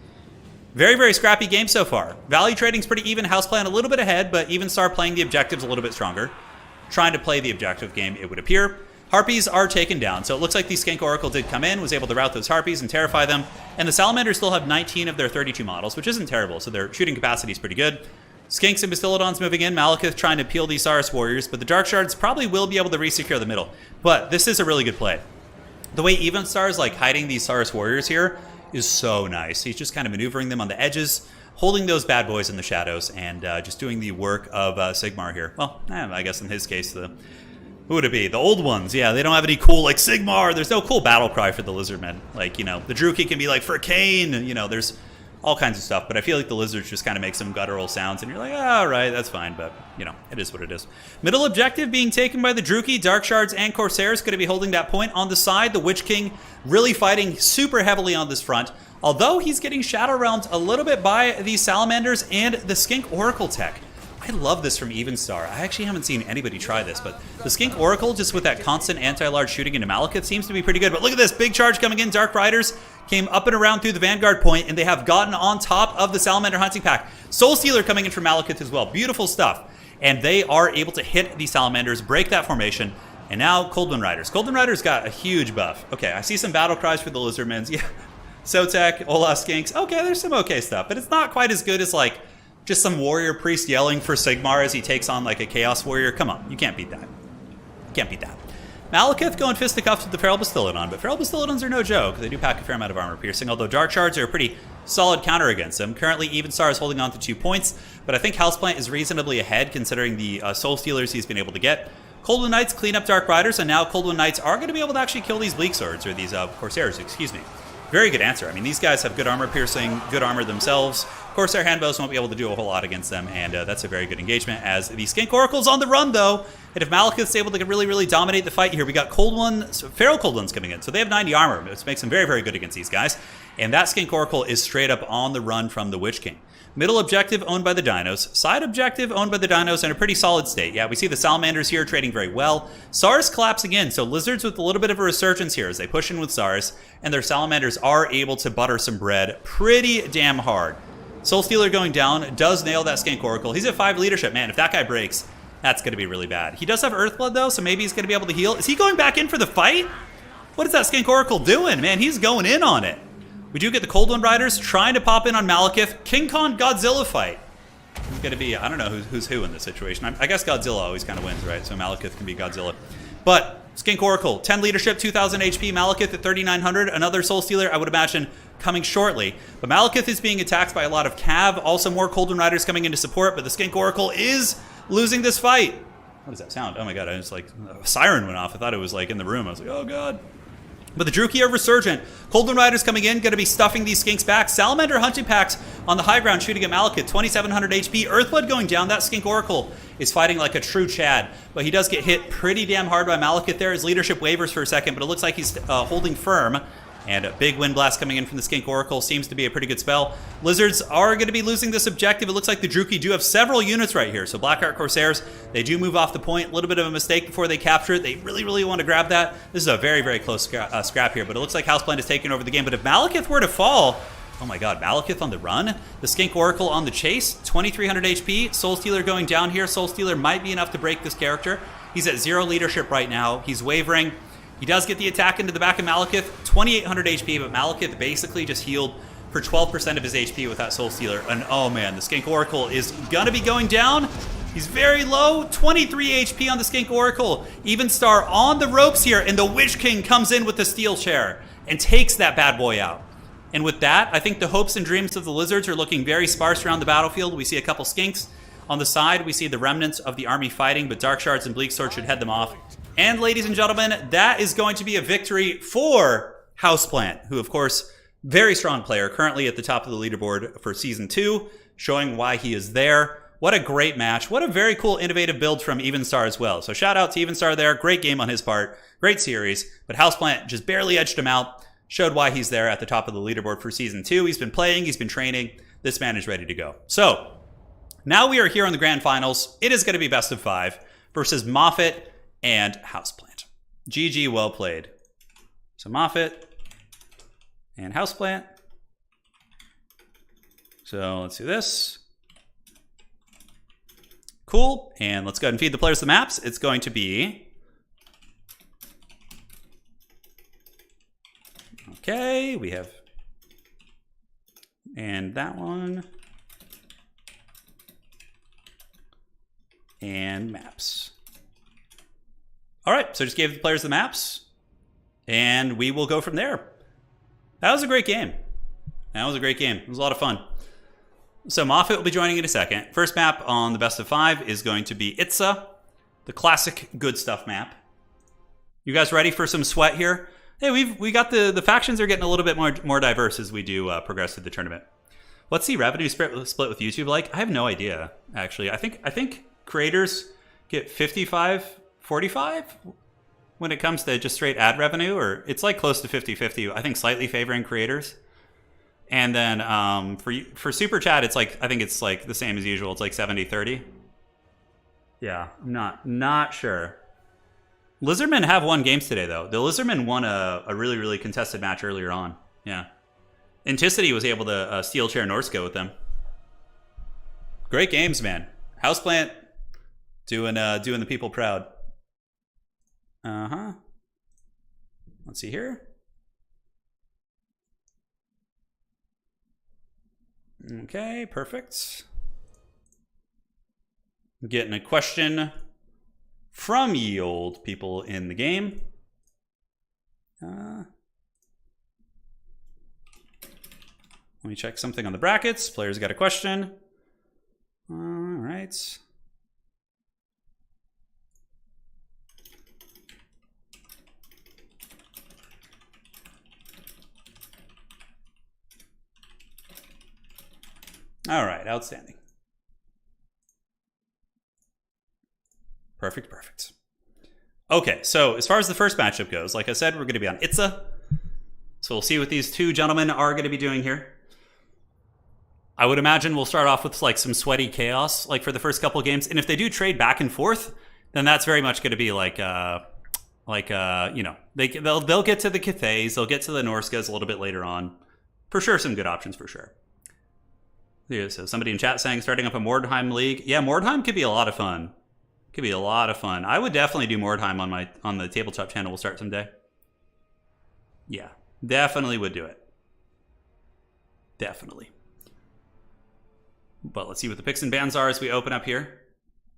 Very, very scrappy game so far. Value trading's pretty even. Houseplant a little bit ahead, but Evenstar playing the objectives a little bit stronger. Trying to play the objective game, it would appear. Harpies are taken down, so it looks like the Skink Oracle did come in, was able to rout those Harpies and terrify them. And the Salamanders still have 19 of their 32 models, which isn't terrible, so their shooting capacity is pretty good. Skinks and Bastillodons moving in. Malekith trying to peel these Saurus warriors, but the Dark Shards probably will be able to resecure the middle. But this is a really good play. The way Evenstar is like hiding these Saurus warriors here is so nice. He's just kind of maneuvering them on the edges, holding those bad boys in the shadows, and just doing the work of Sigmar here. Well, I guess in his case, who would it be? The old ones. Yeah, they don't have any cool, like, Sigmar. There's no cool battle cry for the Lizardmen. Like, you know, the Druchii can be like, for Kane. You know, there's all kinds of stuff. But I feel like the Lizards just kind of make some guttural sounds, and you're like, all right, that's fine. But, you know, it is what it is. Middle objective being taken by the Druchii. Dark Shards and Corsairs going to be holding that point on the side. The Witch King really fighting super heavily on this front. Although he's getting shadow realmed a little bit by the Salamanders and the Skink Oracle tech. I love this from Evenstar. I actually haven't seen anybody try this, but the Skink Oracle, just with that constant anti-large shooting into Malekith, seems to be pretty good. But look at this, big charge coming in. Dark Riders came up and around through the Vanguard point, and they have gotten on top of the Salamander hunting pack. Soul Stealer coming in from Malekith as well. Beautiful stuff. And they are able to hit the Salamanders, break that formation, and now Coldwind Riders. Coldwind Riders got a huge buff. Okay, I see some battle cries for the Lizardmen. Yeah, Sotek, Olaf Skinks. Okay, there's some okay stuff, but it's not quite as good as, like, just some warrior priest yelling for Sigmar as he takes on like a chaos warrior. Come on, you can't beat that. You can't beat that. Malekith going fisticuffs with the Feral Bastillodon, but Feral Bastillodons are no joke. They do pack a fair amount of armor piercing, although Dark Shards are a pretty solid counter against them. Currently, Evenstar is holding on to 2 points, but I think Houseplant is reasonably ahead considering the Soul Stealers he's been able to get. Coldwind Knights clean up Dark Riders, and now Coldwind Knights are going to be able to actually kill these Bleak Swords, or these Corsairs, excuse me. Very good answer. I mean, these guys have good armor piercing, good armor themselves. Corsair Handbows won't be able to do a whole lot against them, and that's a very good engagement as the Skink Oracle's on the run, though. And if Malekith's able to really, really dominate the fight here, we got Feral Coldwinds coming in. So they have 90 armor, which makes them very, very good against these guys. And that Skink Oracle is straight up on the run from the Witch King. Middle objective owned by the Dinos. Side objective owned by the Dinos in a pretty solid state. Yeah, we see the Salamanders here trading very well. Saurus collapsing in, so Lizards with a little bit of a resurgence here as they push in with Saurus, and their Salamanders are able to butter some bread pretty damn hard. Soul Stealer going down, does nail that Skink Oracle. He's at 5 leadership. Man, if that guy breaks, that's going to be really bad. He does have Earthblood, though, so maybe he's going to be able to heal. Is he going back in for the fight? What is that Skink Oracle doing? Man, he's going in on it. We do get the Coldwind Riders trying to pop in on Malekith. King Kong Godzilla fight. It's going to be, I don't know who's who in this situation. I guess Godzilla always kind of wins, right? So Malekith can be Godzilla. But Skink Oracle, 10 leadership, 2,000 HP. Malekith at 3,900. Another Soul Stealer, I would imagine, coming shortly. But Malekith is being attacked by a lot of Cav. Also more Coldwind Riders coming into support. But the Skink Oracle is losing this fight. What does that sound? Oh my god, I was like, a siren went off. I thought it was like in the room. I was like, oh god. But the Druchii are resurgent. Coldwind Riders coming in, going to be stuffing these Skinks back. Salamander hunting packs on the high ground shooting at Malekith, 2,700 HP. Earthblood going down. That Skink Oracle is fighting like a true Chad. But he does get hit pretty damn hard by Malekith there. His leadership wavers for a second, but it looks like he's holding firm. And a big Wind Blast coming in from the Skink Oracle seems to be a pretty good spell. Lizards are going to be losing this objective. It looks like the Druchii do have several units right here. So Blackheart Corsairs, they do move off the point. A little bit of a mistake before they capture it. They really, really want to grab that. This is a very, very close scrap here. But it looks like Houseplant is taking over the game. But if Malekith were to fall, oh my god, Malekith on the run. The Skink Oracle on the chase, 2,300 HP. Soul Stealer going down here. Soul Stealer might be enough to break this character. He's at 0 leadership right now. He's wavering. He does get the attack into the back of Malekith, 2,800 HP, but Malekith basically just healed for 12% of his HP with that Soul Stealer. And oh man, the Skink Oracle is gonna be going down. He's very low, 23 HP on the Skink Oracle. Evenstar on the ropes here, and the Witch King comes in with the steel chair and takes that bad boy out. And with that, I think the hopes and dreams of the Lizards are looking very sparse around the battlefield. We see a couple Skinks. On the side, we see the remnants of the army fighting, but Dark Shards and Bleak Sword should head them off. And ladies and gentlemen, that is going to be a victory for Houseplant, who of course, very strong player, currently at the top of the leaderboard for Season 2, showing why he is there. What a great match. What a very cool, innovative build from Evenstar as well. So shout out to Evenstar there. Great game on his part. Great series. But Houseplant just barely edged him out. Showed why he's there at the top of the leaderboard for Season 2. He's been playing. He's been training. This man is ready to go. So now we are here on the Grand Finals. It is going to be best of 5 versus Moffat and Houseplant. GG, well played. So Moffat and Houseplant. So let's do this. Cool, and let's go ahead and feed the players the maps. It's going to be... Okay, we have... And that one. And maps. All right, so just gave the players the maps. And we will go from there. That was a great game. That was a great game. It was a lot of fun. So Moffat will be joining in a second. First map on the best of 5 is going to be Itza, the classic good stuff map. You guys ready for some sweat here? Hey, we got the factions are getting a little bit more diverse as we do progress through the tournament. What's the revenue split with YouTube like? I have no idea, actually. I think creators get 55-45 when it comes to just straight ad revenue, or it's like close to 50-50. I think slightly favoring creators. And then for Super Chat, it's like, I think it's like the same as usual. It's like 70-30. Yeah, I'm not sure. Lizardmen have won games today, though. The Lizardmen won a really, really contested match earlier on. Yeah. Anticity was able to steel chair Norsko with them. Great games, man. Houseplant doing the people proud. Uh-huh. Let's see here. Okay, perfect. Getting a question from ye old people in the game. Let me check something on the brackets. Players got a question. All right. All right, outstanding. Perfect. Okay, so as far as the first matchup goes, like I said, we're going to be on Itza. So we'll see what these two gentlemen are going to be doing here. I would imagine we'll start off with like some sweaty chaos, like for the first couple of games. And if they do trade back and forth, then that's very much going to be like you know, they'll get to the Cathays, they'll get to the Norskas a little bit later on. For sure, some good options for sure. Yeah, so somebody in chat saying starting up a Mordheim league. Yeah, Mordheim could be a lot of fun. Could be a lot of fun. I would definitely do Mordheim on the tabletop channel. We'll start someday. Yeah, definitely would do it. Definitely. But let's see what the picks and bans are as we open up here.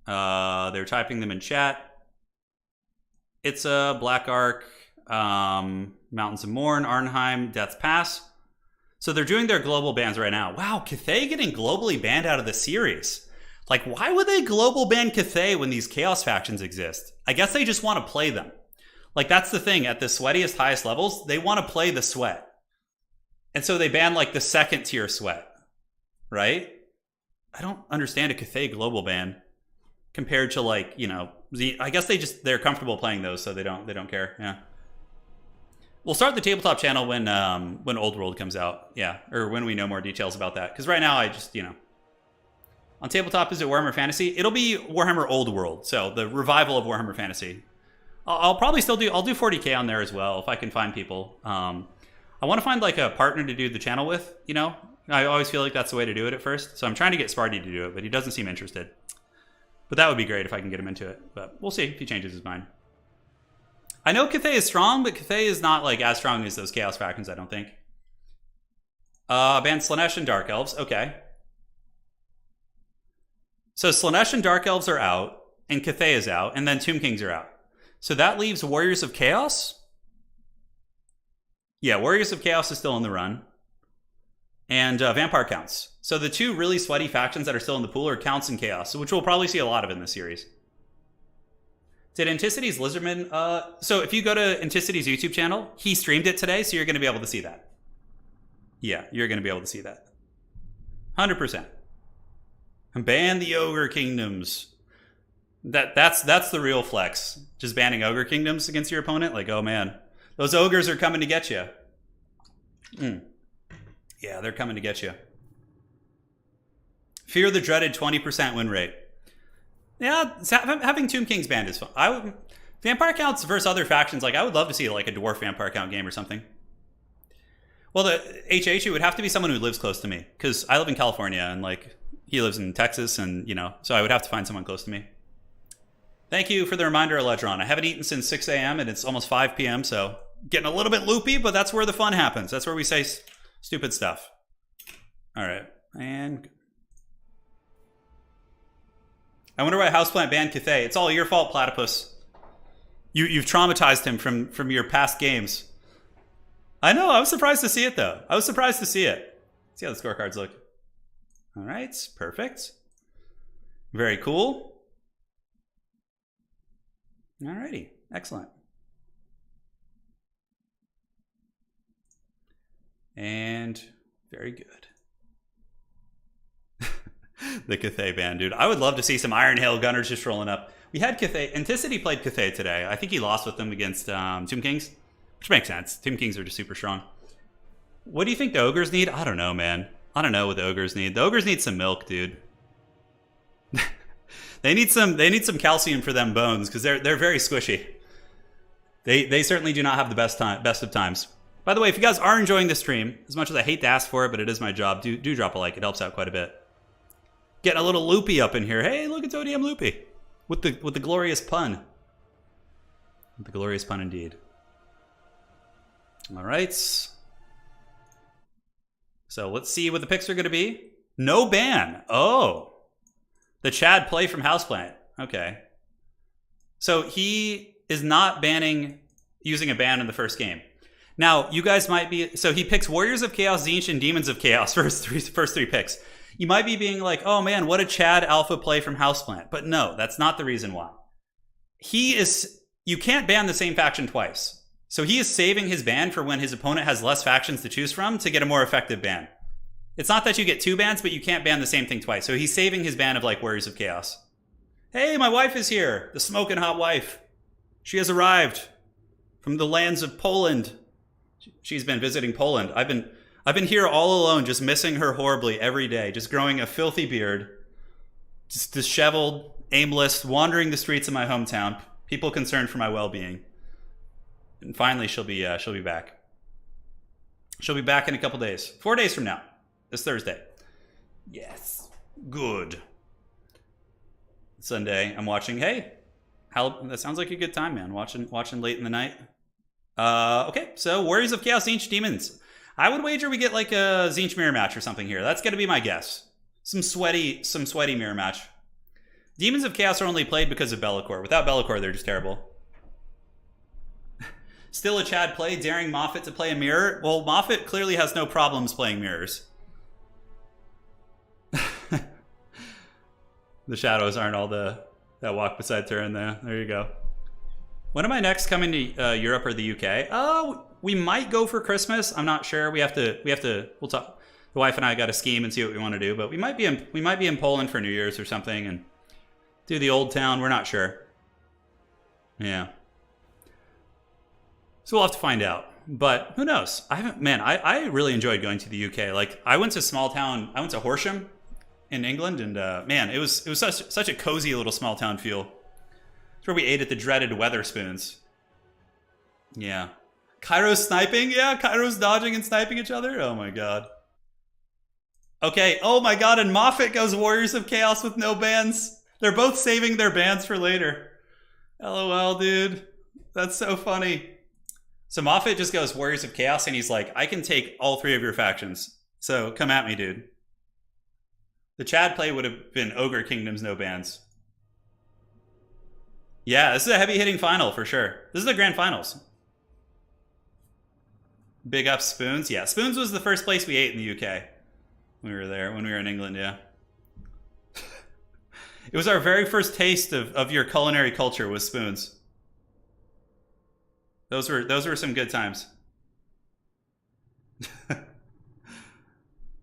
They're typing them in chat. It's a Black Ark, Mountains of Morn, Arnheim, Death's Pass. So they're doing their global bans right now. Wow, Cathay getting globally banned out of the series. Like, why would they global ban Cathay when these Chaos factions exist? I guess they just want to play them. Like, that's the thing. At the sweatiest, highest levels, they want to play the sweat. And so they ban, like, the second tier sweat. Right? I don't understand a Cathay global ban compared to, like, you know, I guess they're comfortable playing those, so they don't care. Yeah. We'll start the tabletop channel when Old World comes out. Yeah, or when we know more details about that. Because right now I just, you know. On tabletop, is it Warhammer Fantasy? It'll be Warhammer Old World. So the revival of Warhammer Fantasy. I'll probably still do 40K on there as well if I can find people. I want to find like a partner to do the channel with, you know. I always feel like that's the way to do it at first. So I'm trying to get Sparty to do it, but he doesn't seem interested. But that would be great if I can get him into it. But we'll see if he changes his mind. I know Cathay is strong, but Cathay is not like as strong as those Chaos factions, I don't think. Ban Slanesh and Dark Elves. Okay. So Slaanesh and Dark Elves are out, and Cathay is out, and then Tomb Kings are out. So that leaves Warriors of Chaos. Yeah, Warriors of Chaos is still in the run. And Vampire Counts. So the two really sweaty factions that are still in the pool are Counts and Chaos, which we'll probably see a lot of in this series. Did Anticity's Lizardman... so if you go to Anticity's YouTube channel, he streamed it today, so you're going to be able to see that. Yeah, you're going to be able to see that. 100%. Ban the Ogre Kingdoms. That's the real flex. Just banning Ogre Kingdoms against your opponent. Like, oh man, those ogres are coming to get you. Yeah, they're coming to get you. Fear the dreaded 20% win rate. Yeah, having Tomb Kings banned is fun. Vampire Counts versus other factions, like I would love to see like a Dwarf Vampire Count game or something. Well, the HH, it would have to be someone who lives close to me, because I live in California and like he lives in Texas, and you know, so I would have to find someone close to me. Thank you for the reminder, Eledron. I haven't eaten since 6 a.m. and it's almost 5 p.m. So getting a little bit loopy, but that's where the fun happens. That's where we say stupid stuff. All right, and I wonder why Houseplant banned Cathay. It's all your fault, Platypus. You've traumatized him from your past games. I know. I was surprised to see it, though. I was surprised to see it. Let's see how the scorecards look. All right. Perfect. Very cool. All righty. Excellent. And very good. The Cathay band, dude. I would love to see some Iron Hail Gunners just rolling up. We had Cathay. Anticity played Cathay today. I think he lost with them against Tomb Kings, which makes sense. Tomb Kings are just super strong. What do you think the Ogres need? I don't know, man. I don't know what the Ogres need. The Ogres need some milk, dude. They need some calcium for them bones, because they're very squishy. They certainly do not have the best of times. By the way, if you guys are enjoying the stream, as much as I hate to ask for it, but it is my job, do drop a like. It helps out quite a bit. Getting a little loopy up in here. Hey, look, it's ODM Loopy. With the glorious pun. With the glorious pun indeed. All right. So let's see what the picks are going to be. No ban. Oh. The Chad play from Houseplant. Okay. So he is not using a ban in the first game. Now, you guys might be... So he picks Warriors of Chaos, Tzeentch, and Demons of Chaos for his first three picks. You might be being like, oh man, what a Chad alpha play from Houseplant. But no, that's not the reason why. You can't ban the same faction twice. So he is saving his ban for when his opponent has less factions to choose from to get a more effective ban. It's not that you get two bans, but you can't ban the same thing twice. So he's saving his ban of like Warriors of Chaos. Hey, my wife is here. The smoking hot wife. She has arrived from the lands of Poland. She's been visiting Poland. I've been here all alone, just missing her horribly every day, just growing a filthy beard, just disheveled, aimless, wandering the streets of my hometown, people concerned for my well-being. And finally, she'll be back. She'll be back in a couple days. 4 days from now. This Thursday. Yes. Good. Sunday, I'm watching. Hey, that sounds like a good time, man. Watching late in the night. Okay, so Warriors of Chaos, Tzeentch, Demons. I would wager we get like a Tzeentch mirror match or something here. That's going to be my guess. Some sweaty mirror match. Demons of Chaos are only played because of Be'lakor. Without Be'lakor, they're just terrible. Still a Chad play, daring Moffat to play a mirror. Well, Moffat clearly has no problems playing mirrors. The shadows aren't all that walk beside Turin there. There you go. When am I next coming to Europe or the UK? We might go for Christmas. I'm not sure. We'll talk. The wife and I got to scheme and see what we want to do, but we might be in Poland for New Year's or something and do the old town. We're not sure. Yeah. So we'll have to find out. But who knows? I really enjoyed going to the UK. Like I went to Horsham in England, and man, it was such a cozy little small town feel. It's where we ate at the dreaded Weatherspoons. Yeah. Kairos sniping? Yeah, Kairos dodging and sniping each other? Oh my god. Okay, oh my god, and Moffat goes Warriors of Chaos with no bans. They're both saving their bans for later. LOL, dude. That's so funny. So Moffat just goes Warriors of Chaos, and he's like, I can take all three of your factions. So come at me, dude. The Chad play would have been Ogre Kingdoms, no bans. Yeah, this is a heavy-hitting final for sure. This is the grand finals. Big up Spoons. Yeah, Spoons was the first place we ate in the UK. When we were there, when we were in England, yeah. It was our very first taste of your culinary culture was Spoons. Those were some good times.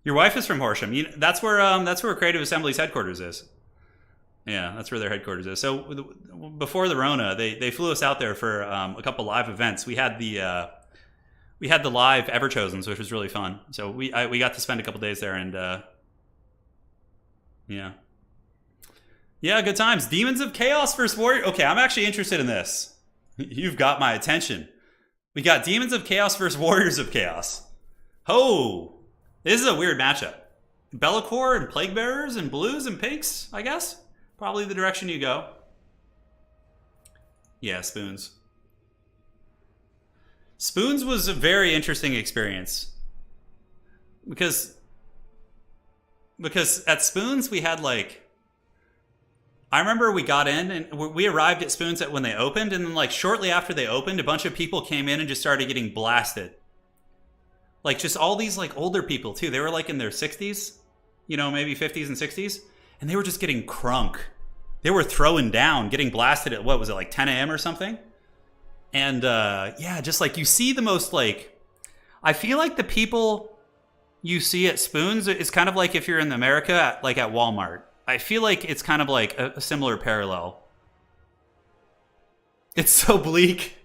Your wife is from Horsham. That's where Creative Assembly's headquarters is. Yeah, that's where their headquarters is. So before the Rona, they flew us out there for a couple live events. We had the live Everchosens, which was really fun. So we got to spend a couple days there, and yeah, good times. Demons of Chaos versus Warrior. Okay, I'm actually interested in this. You've got my attention. We got Demons of Chaos versus Warriors of Chaos. Oh, this is a weird matchup. Be'lakor and Plague Bearers and Blues and Pinks, I guess. Probably the direction you go. Yeah, Spoons. Spoons was a very interesting experience. Because at Spoons we had like... I remember we got in and we arrived at Spoons when they opened, and then like shortly after they opened, a bunch of people came in and just started getting blasted. Like just all these like older people too. They were like in their 60s, maybe 50s and 60s, and they were just getting crunk. They were throwing down, getting blasted at what was it, like 10 a.m. or something? And yeah, just like you see the most like, I feel like the people you see at Spoons is kind of like if you're in America, at Walmart. I feel like it's kind of like a similar parallel. It's so bleak.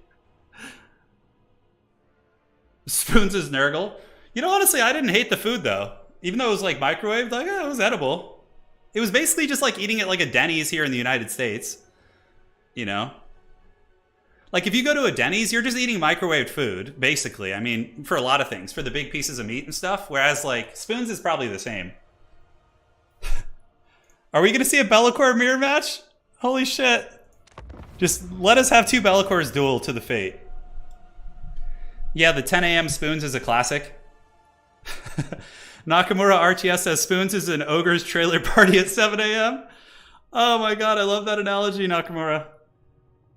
Spoons is Nurgle. Honestly, I didn't hate the food though. Even though it was like microwaved, like it was edible. It was basically just like eating at like a Denny's here in the United States. Like if you go to a Denny's, you're just eating microwaved food, basically. I mean, for a lot of things, for the big pieces of meat and stuff. Whereas like Spoons is probably the same. Are we going to see a Be'lakor mirror match? Holy shit. Just let us have two Be'lakors duel to the fate. Yeah, the 10 a.m. Spoons is a classic. Nakamura RTS says Spoons is an ogre's trailer party at 7 a.m. Oh my god, I love that analogy, Nakamura.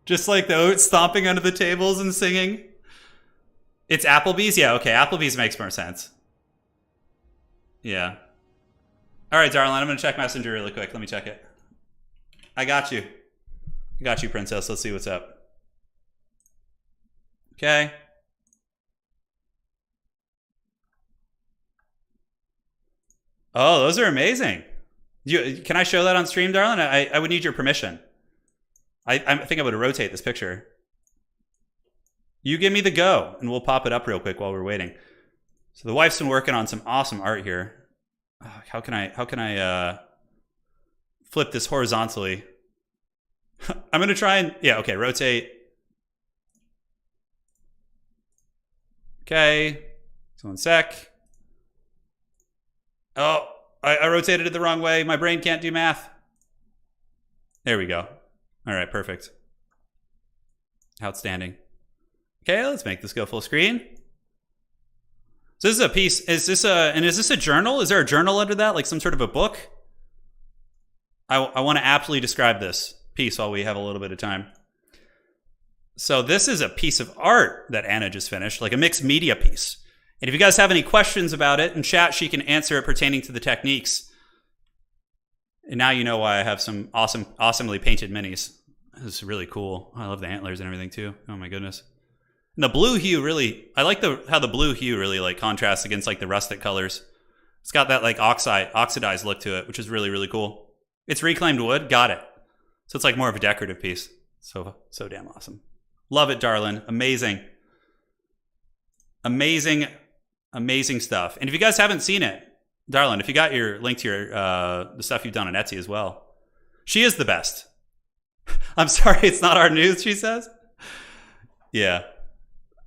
Just like the oats stomping under the tables and singing. It's Applebee's? Yeah, okay, Applebee's makes more sense. Yeah. All right, darling, I'm going to check Messenger really quick. Let me check it. I got you. I got you, princess. Let's see what's up. Okay. Oh, those are amazing. Can I show that on stream, darling? I would need your permission. I think I would rotate this picture. You give me the go, and we'll pop it up real quick while we're waiting. So the wife's been working on some awesome art here. How can I flip this horizontally? I'm gonna try and okay, rotate. Okay, so 1 sec. Oh, I rotated it the wrong way. My brain can't do math. There we go. All right, perfect. Outstanding. Okay, let's make this go full screen. So this is a piece. Is this a journal? Is there a journal under that, like some sort of a book? I want to aptly describe this piece while we have a little bit of time. So this is a piece of art that Anna just finished, like a mixed media piece. And if you guys have any questions about it in chat, she can answer it pertaining to the techniques. And now you know why I have some awesomely painted minis. This is really cool. I love the antlers and everything too. Oh my goodness. And the blue hue really, I like how the blue hue really like contrasts against like the rustic colors. It's got that like oxidized look to it, which is really, really cool. It's reclaimed wood. Got it. So it's like more of a decorative piece. So damn awesome. Love it, darling. Amazing. Amazing stuff. And if you guys haven't seen it, darling, if you got your link to your the stuff you've done on Etsy as well, she is the best. I'm sorry, it's not our news, she says. Yeah.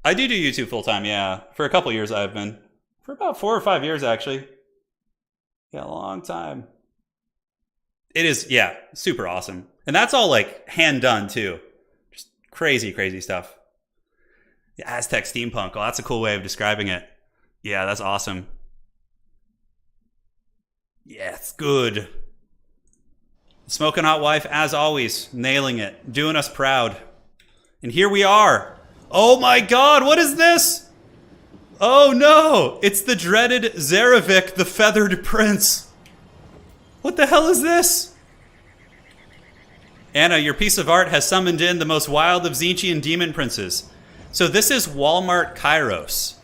I do YouTube full time, yeah. For a couple years I've been. For about 4 or 5 years, actually. Yeah, a long time. It is, yeah, super awesome. And that's all like hand done too. Just crazy, crazy stuff. The Aztec steampunk. Oh, that's a cool way of describing it. Yeah, that's awesome. Yes, good. Smoking Hot Wife, as always, nailing it, doing us proud. And here we are. Oh my god, what is this? Oh no, it's the dreaded Zarevic, the Feathered Prince. What the hell is this? Anna, your piece of art has summoned in the most wild of Tzeentchian demon princes. So this is Walmart Kairos.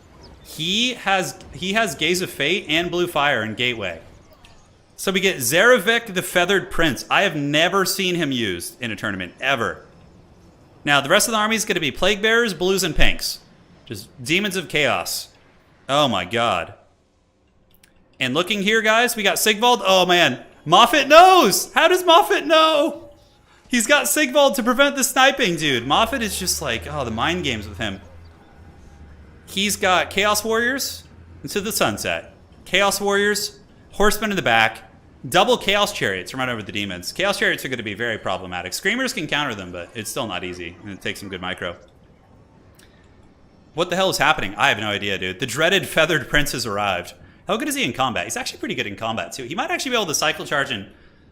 He has Gaze of Fate and Blue Fire in Gateway. So we get Zarevic, the Feathered Prince. I have never seen him used in a tournament, ever. Now, the rest of the army is going to be Plague Bearers, Blues, and Pinks. Just Demons of Chaos. Oh my god. And looking here, guys, we got Sigvald. Oh man, Moffat knows! How does Moffat know? He's got Sigvald to prevent the sniping, dude. Moffat is just like, oh, the mind games with him. He's got Chaos Warriors into the sunset. Chaos Warriors, Horsemen in the back, double Chaos Chariots to run over the demons. Chaos Chariots are going to be very problematic. Screamers can counter them, but it's still not easy. And it takes some good micro. What the hell is happening? I have no idea, dude. The dreaded Feathered Prince has arrived. How good is he in combat? He's actually pretty good in combat, too. He might actually be able to cycle charge and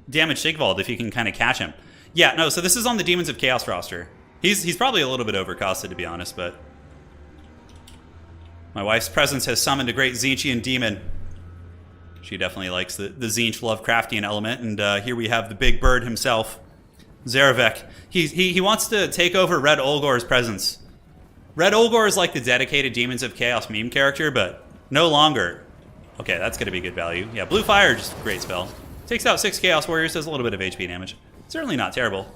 damage Sigvald if you can kind of catch him. Yeah, no, so this is on the Demons of Chaos roster. He's probably a little bit overcosted, to be honest, but... My wife's presence has summoned a great Tzeentchian demon. She definitely likes the Tzeentch Lovecraftian element, and here we have the big bird himself, Zarevic. He wants to take over Red Olgor's presence. Red Olgor is like the dedicated Demons of Chaos meme character, but no longer. Okay, that's going to be good value. Yeah, Blue Fire, just a great spell. Takes out 6 Chaos Warriors, does a little bit of HP damage. Certainly not terrible.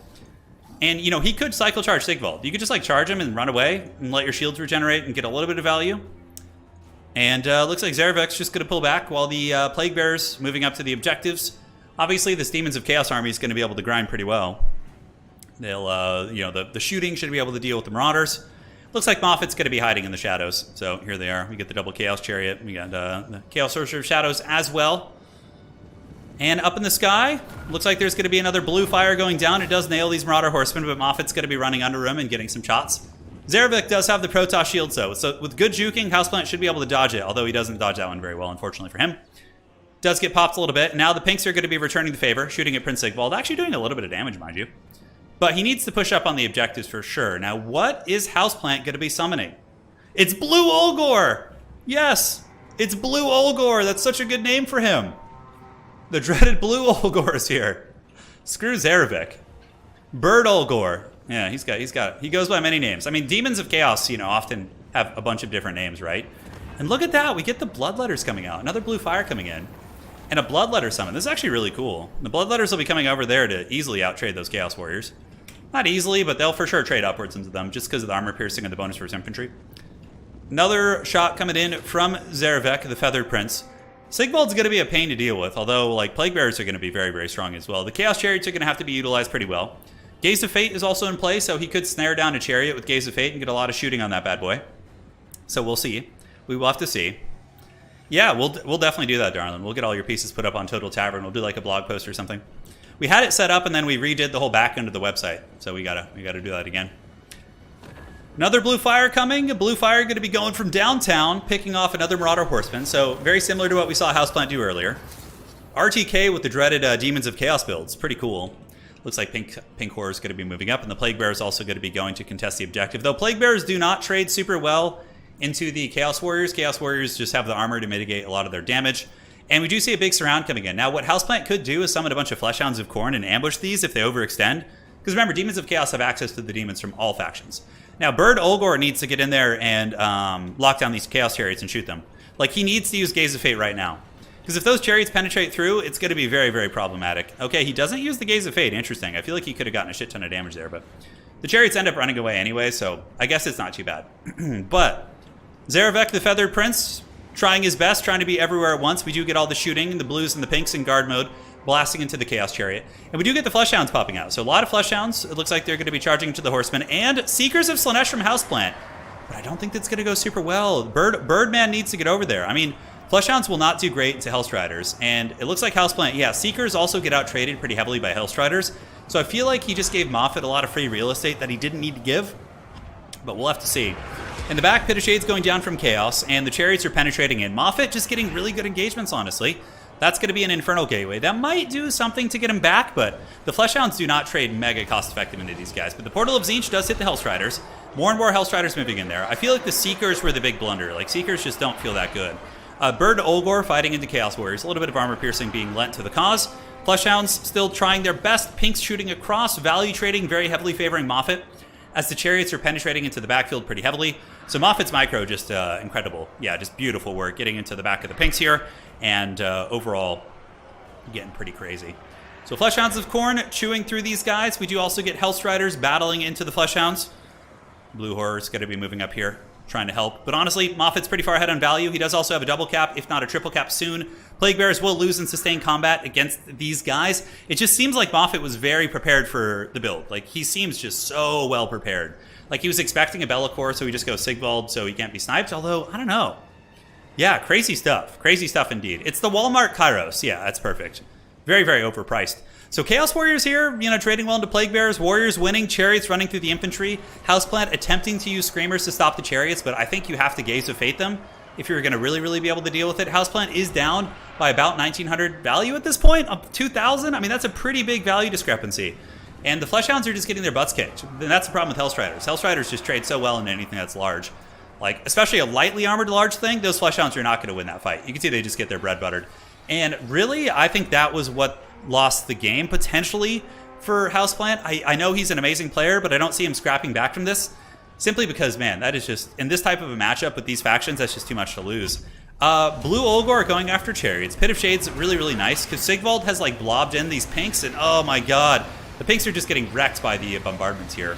And, you know, he could cycle charge Sigvald. You could just, like, charge him and run away and let your shields regenerate and get a little bit of value. And looks like Zarevic's just going to pull back while the Plague Bearers moving up to the objectives. Obviously, this Demons of Chaos army is going to be able to grind pretty well. They'll, you know, the shooting should be able to deal with the Marauders. Looks like Moffat's going to be hiding in the shadows. So here they are. We get the double Chaos Chariot. We got the Chaos Sorcerer of Shadows as well. And up in the sky, looks like there's going to be another Blue Fire going down. It does nail these Marauder Horsemen, but Moffat's going to be running under him and getting some shots. Zarevic does have the Protoss shields, though. So with good juking, Houseplant should be able to dodge it, although he doesn't dodge that one very well, unfortunately for him. Does get popped a little bit. Now the Pinks are going to be returning the favor, shooting at Prince Sigvald. Actually doing a little bit of damage, mind you. But he needs to push up on the objectives for sure. Now, what is Houseplant going to be summoning? It's Blue Olgor! Yes! It's Blue Olgor! That's such a good name for him. The dreaded Blue Olgor is here. Screw Zarevic. Bird Olgor. Yeah, he goes by many names. I mean, Demons of Chaos, you know, often have a bunch of different names, right? And look at that, we get the Bloodletters coming out. Another Blue Fire coming in. And a Bloodletter summon. This is actually really cool. The Bloodletters will be coming over there to easily outtrade those Chaos Warriors. Not easily, but they'll for sure trade upwards into them just because of the armor piercing and the bonus for his infantry. Another shot coming in from Zarevic, the Feathered Prince. Sigvald's going to be a pain to deal with, although like Plague Bearers are going to be very, very strong as well. The Chaos Chariots are going to have to be utilized pretty well. Gaze of Fate is also in play, so he could snare down a Chariot with Gaze of Fate and get a lot of shooting on that bad boy. So we'll see. We will have to see. Yeah, we'll definitely do that, darling. We'll get all your pieces put up on Total Tavern. We'll do like a blog post or something. We had it set up and then we redid the whole back end of the website, so we gotta do that again. Another Blue Fire coming. A Blue Fire going to be going from downtown, picking off another Marauder Horseman. So very similar to what we saw Houseplant do earlier. RTK with the dreaded Demons of Chaos builds. Pretty cool. Looks like Pink Horror is going to be moving up, and the Plague Bearer is also going to be going to contest the objective. Though Plague Bearers do not trade super well into the Chaos Warriors. Chaos Warriors just have the armor to mitigate a lot of their damage. And we do see a big surround coming in. Now, what Houseplant could do is summon a bunch of Fleshhounds of Khorne and ambush these if they overextend. Because remember, Demons of Chaos have access to the demons from all factions. Now, Bird Olgor needs to get in there and lock down these Chaos Chariots and shoot them. Like, he needs to use Gaze of Fate right now. Because if those Chariots penetrate through, it's going to be very, very problematic. Okay, he doesn't use the Gaze of Fate. Interesting. I feel like he could have gotten a shit ton of damage there, but the Chariots end up running away anyway, so I guess it's not too bad. But Zarevic, the Feathered Prince, trying his best, trying to be everywhere at once. We do get all the shooting, the blues and the pinks in guard mode, blasting into the Chaos Chariot. And we do get the Fleshhounds popping out. So a lot of Fleshhounds. It looks like they're going to be charging to the Horsemen. And Seekers of Slanesh from Houseplant. But I don't think that's going to go super well. Birdman needs to get over there. I mean, Fleshhounds will not do great to Hellstriders. And it looks like Houseplant, yeah, Seekers also get out-traded pretty heavily by Hellstriders. So I feel like he just gave Moffat a lot of free real estate that he didn't need to give. But we'll have to see. In the back, Pit of Shade's going down from Chaos, and the Chariots are penetrating in. Moffat just getting really good engagements, honestly. That's going to be an Infernal Gateway. That might do something to get him back, but the Fleshhounds do not trade mega cost-effective into these guys. But the Portal of Tzeentch does hit the Hellstriders. More and more Hellstriders moving in there. I feel like the Seekers were the big blunder. Like, Seekers just don't feel that good. Bird Olgor fighting into Chaos Warriors. A little bit of armor piercing being lent to the cause. Fleshhounds still trying their best. Pinks shooting across. Value trading very heavily favoring Moffat, as the Chariots are penetrating into the backfield pretty heavily. So Moffat's micro just incredible. Yeah, just beautiful work getting into the back of the Pinks here. And overall, getting pretty crazy. So Fleshhounds of Khorne chewing through these guys. We do also get Hellstriders battling into the Fleshhounds. Blue Horror's going to be moving up here, trying to help. But honestly, Moffat's pretty far ahead on value. He does also have a double cap, if not a triple cap soon. Plague Bearers will lose in sustained combat against these guys. It just seems like Moffat was very prepared for the build. Like, he seems just so well prepared. Like, he was expecting a Be'lakor, so he just goes Sigvald so he can't be sniped. Although, I don't know. Yeah, crazy stuff. Crazy stuff indeed. It's the Walmart Kairos. Yeah, that's perfect. Very, very overpriced. So Chaos Warriors here, trading well into Plague Bearers. Warriors winning, Chariots running through the infantry. Houseplant attempting to use Screamers to stop the Chariots, but I think you have to Gaze of Fate them if you're going to really, really be able to deal with it. Houseplant is down by about 1,900 value at this point, up 2,000. I mean, that's a pretty big value discrepancy. And the Fleshhounds are just getting their butts kicked. And that's the problem with Hellstriders. Hellstriders just trade so well into anything that's large. Like, especially a lightly armored large thing, those Fleshhounds are not going to win that fight. You can see they just get their bread buttered. And really, I think that was what lost the game, potentially, for Houseplant. I know he's an amazing player, but I don't see him scrapping back from this. Simply because, man, that is just, in this type of a matchup with these factions, that's just too much to lose. Blue Olgor going after Chariots. Pit of Shade's really, really nice, because Sigvald has, like, blobbed in these Pinks, and oh my god, the Pinks are just getting wrecked by the bombardments here.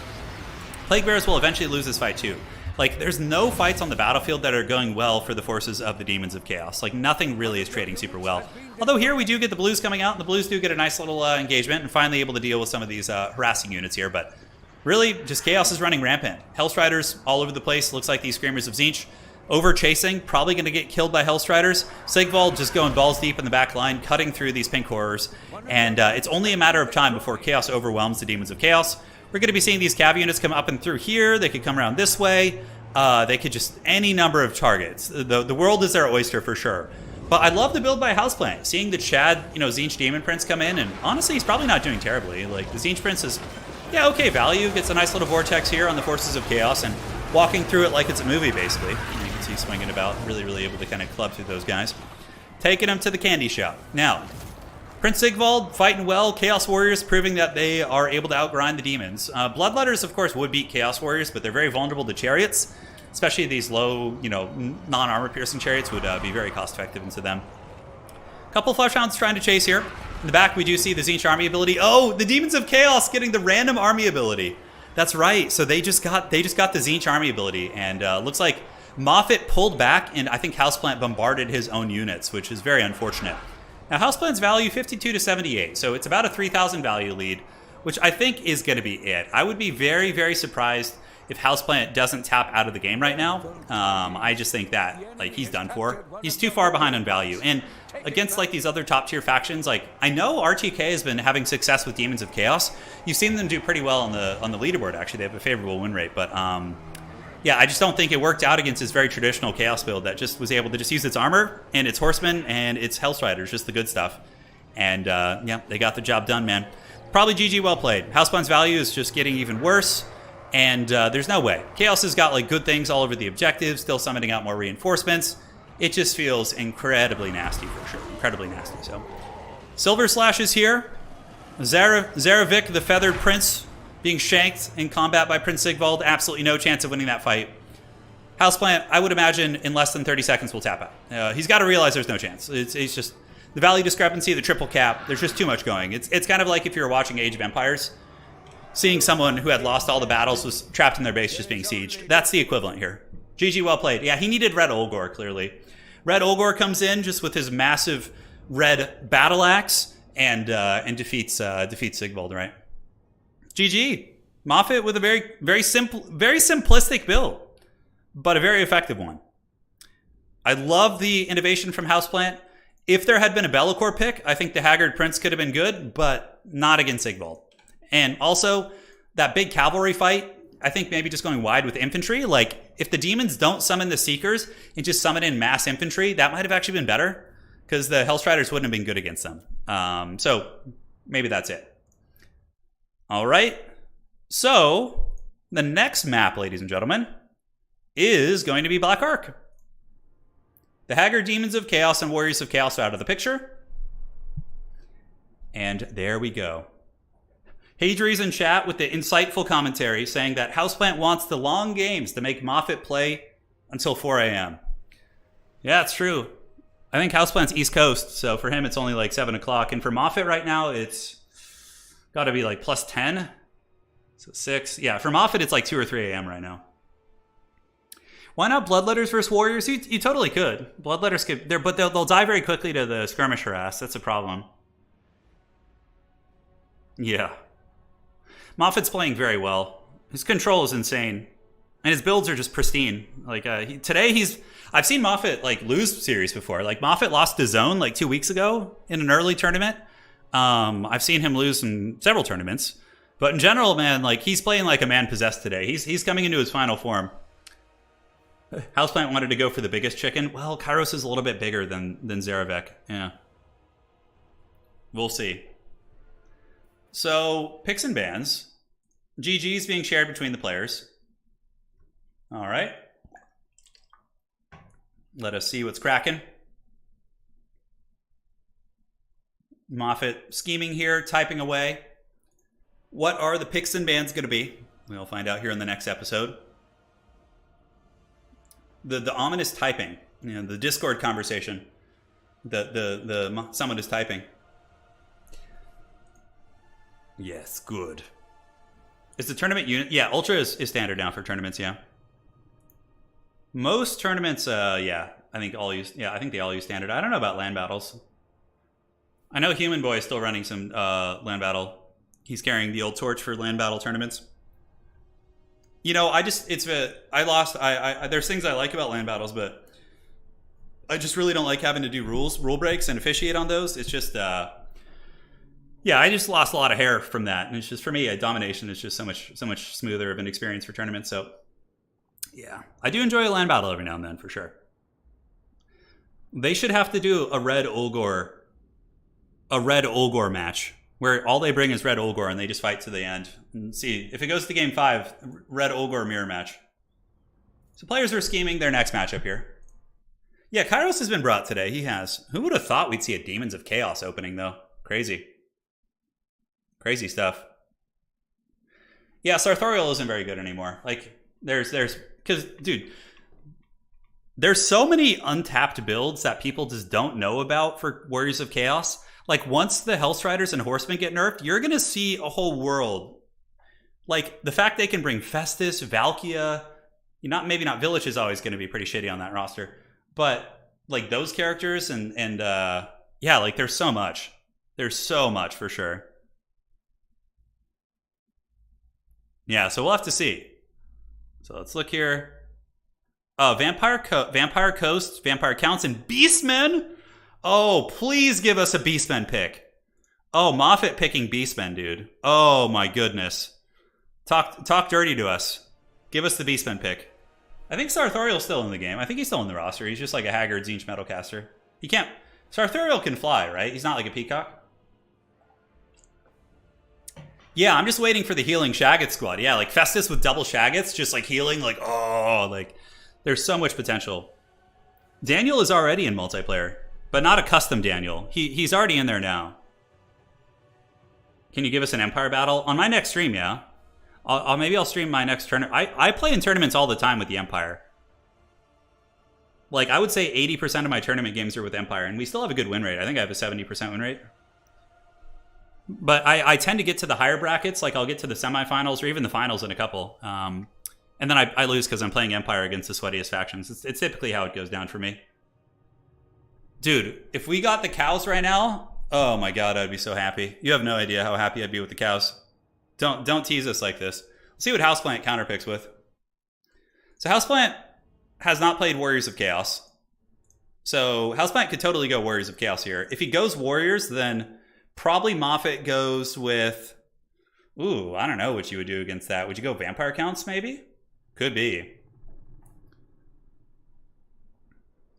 Plague Bearers will eventually lose this fight, too. Like, there's no fights on the battlefield that are going well for the forces of the Demons of Chaos. Like, nothing really is trading super well. Although here we do get the Blues coming out, and the Blues do get a nice little engagement and finally able to deal with some of these harassing units here. But really, just Chaos is running rampant. Hellstriders all over the place. Looks like these Screamers of Tzeentch over chasing, probably going to get killed by Hellstriders. Sigvald just going balls deep in the back line, cutting through these Pink Horrors. And it's only a matter of time before Chaos overwhelms the Demons of Chaos. We're going to be seeing these cav units come up and through here. They could come around this way. They could just any number of targets. The world is their oyster for sure. But I love the build by Houseplant. Seeing the Chad, Tzeentch Demon Prince come in, and honestly, he's probably not doing terribly. Like, the Tzeentch Prince is, yeah, okay value. Gets a nice little vortex here on the Forces of Chaos and walking through it like it's a movie, basically. And you can see swinging about, really, really able to kind of club through those guys. Taking them to the candy shop. Now, Prince Sigvald fighting well. Chaos Warriors proving that they are able to outgrind the demons. Bloodletters, of course, would beat Chaos Warriors, but they're very vulnerable to Chariots. Especially these low, non-armor piercing Chariots would be very cost-effective into them. A couple Fleshhounds trying to chase here. In the back, we do see the Tzeentch army ability. Oh, the Demons of Chaos getting the random army ability. That's right. So they just got the Tzeentch army ability, and looks like Moffat pulled back, and I think Houseplant bombarded his own units, which is very unfortunate. Now, Houseplant's value 52 to 78, so it's about a 3,000 value lead, which I think is going to be it. I would be very, very surprised if Houseplant doesn't tap out of the game right now. I just think that, like, he's done for. He's too far behind on value. And against, like, these other top-tier factions, like, I know RTK has been having success with Demons of Chaos. You've seen them do pretty well on the leaderboard, actually. They have a favorable win rate. But, yeah, I just don't think it worked out against this very traditional Chaos build that just was able to just use its armor and its horsemen and its Hellstriders, just the good stuff. And, yeah, they got the job done, man. Probably GG well played. Houseplant's value is just getting even worse. And there's no way. Chaos has got, like, good things all over the objectives, still summoning out more reinforcements. It just feels incredibly nasty for sure. Incredibly nasty. So, Silver Slash is here. Zaravik, the Feathered Prince, being shanked in combat by Prince Sigvald. Absolutely no chance of winning that fight. Houseplant, I would imagine, in less than 30 seconds will tap out. He's got to realize there's no chance. It's just the value discrepancy, the triple cap. There's just too much going. It's kind of like if you were watching Age of Empires. Seeing someone who had lost all the battles, was trapped in their base just being sieged. That's the equivalent here. GG, well played. Yeah, he needed Red Olgor, clearly. Red Olgor comes in just with his massive red battle axe and defeats Sigvald, right? GG. Moffat with a very, very simple, very simplistic build, but a very effective one. I love the innovation from Houseplant. If there had been a Be'lakor pick, I think the Haggard Prince could have been good, but not against Sigvald. And also, that big cavalry fight, I think maybe just going wide with infantry. Like, if the demons don't summon the Seekers and just summon in mass infantry, that might have actually been better. because the Hellstriders wouldn't have been good against them. So maybe that's it. All right. So the next map, ladies and gentlemen, is going to be Black Ark. The Haggard Demons of Chaos and Warriors of Chaos are out of the picture. And there we go. Hadri's in chat with the insightful commentary saying that Houseplant wants the long games to make Moffat play until 4 a.m. Yeah, it's true. I think Houseplant's East Coast, so for him it's only like 7 o'clock. And for Moffat right now, it's got to be like plus 10. So 6. Yeah, for Moffat it's like 2 or 3 a.m. right now. Why not Bloodletters versus Warriors? You totally could. Bloodletters could, but they'll die very quickly to the skirmish harass. That's a problem. Yeah. Moffat's playing very well. His control is insane. And his builds are just pristine. Like I've seen Moffat like lose series before. Like Moffat lost to Zone like 2 weeks ago in an early tournament. I've seen him lose in several tournaments. But in general, man, like he's playing like a man possessed today. He's coming into his final form. Houseplant wanted to go for the biggest chicken. Well, Kairos is a little bit bigger than Zarevek. Yeah. We'll see. So, picks and bans. GG's being shared between the players. All right. Let us see what's cracking. Moffat scheming here, typing away. What are the picks and bans going to be? We'll find out here in the next episode. The ominous typing, the Discord conversation. Someone is typing. Yes, good. Is the tournament unit? Yeah, Ultra is standard now for tournaments. Yeah. Most tournaments, yeah, I think they all use standard. I don't know about land battles. I know Human Boy is still running some land battle. He's carrying the old torch for land battle tournaments. There's things I like about land battles, but I just really don't like having to do rule breaks and officiate on those. It's just, I just lost a lot of hair from that. And it's just, for me, domination is just so much smoother of an experience for tournaments. So, yeah, I do enjoy a land battle every now and then, for sure. They should have to do a Red Olgor match where all they bring is Red Olgor and they just fight to the end. And see, if it goes to game 5, Red Olgor mirror match. So players are scheming their next matchup here. Yeah, Kairos has been brought today. He has. Who would have thought we'd see a Demons of Chaos opening, though? Crazy. Crazy stuff. Yeah, Sartorial isn't very good anymore. Like, because, dude, there's so many untapped builds that people just don't know about for Warriors of Chaos. Like, once the Hellstriders and Horsemen get nerfed, you're going to see a whole world. Like, the fact they can bring Festus, Valkia, maybe not Village is always going to be pretty shitty on that roster. But, like, those characters and like, there's so much. There's so much, for sure. Yeah, so we'll have to see. So let's look here. Vampire Coast, Vampire Counts, and Beastmen. Oh, please give us a Beastmen pick. Oh, Moffat picking Beastmen, dude. Oh my goodness. Talk dirty to us. Give us the Beastmen pick. I think Sartorial's still in the game. I think he's still in the roster. He's just like a Haggard Zinch Metalcaster. He can't... Sartorial can fly, right? He's not like a peacock. Yeah, I'm just waiting for the healing Shaggot squad. Yeah, like Festus with double Shaggots, just like healing, like, oh, like, there's so much potential. Daniel is already in multiplayer, but not a custom Daniel. He's already in there now. Can you give us an Empire battle? On my next stream, yeah. Maybe I'll stream my next tournament. I play in tournaments all the time with the Empire. Like, I would say 80% of my tournament games are with Empire, and we still have a good win rate. I think I have a 70% win rate. But I tend to get to the higher brackets. Like, I'll get to the semifinals or even the finals in a couple. And then I lose because I'm playing Empire against the sweatiest factions. It's typically how it goes down for me. Dude, if we got the cows right now, oh my god, I'd be so happy. You have no idea how happy I'd be with the cows. Don't tease us like this. Let's see what Houseplant counterpicks with. So Houseplant has not played Warriors of Chaos. So Houseplant could totally go Warriors of Chaos here. If he goes Warriors, then probably Moffat goes with... Ooh, I don't know what you would do against that. Would you go Vampire Counts, maybe? Could be.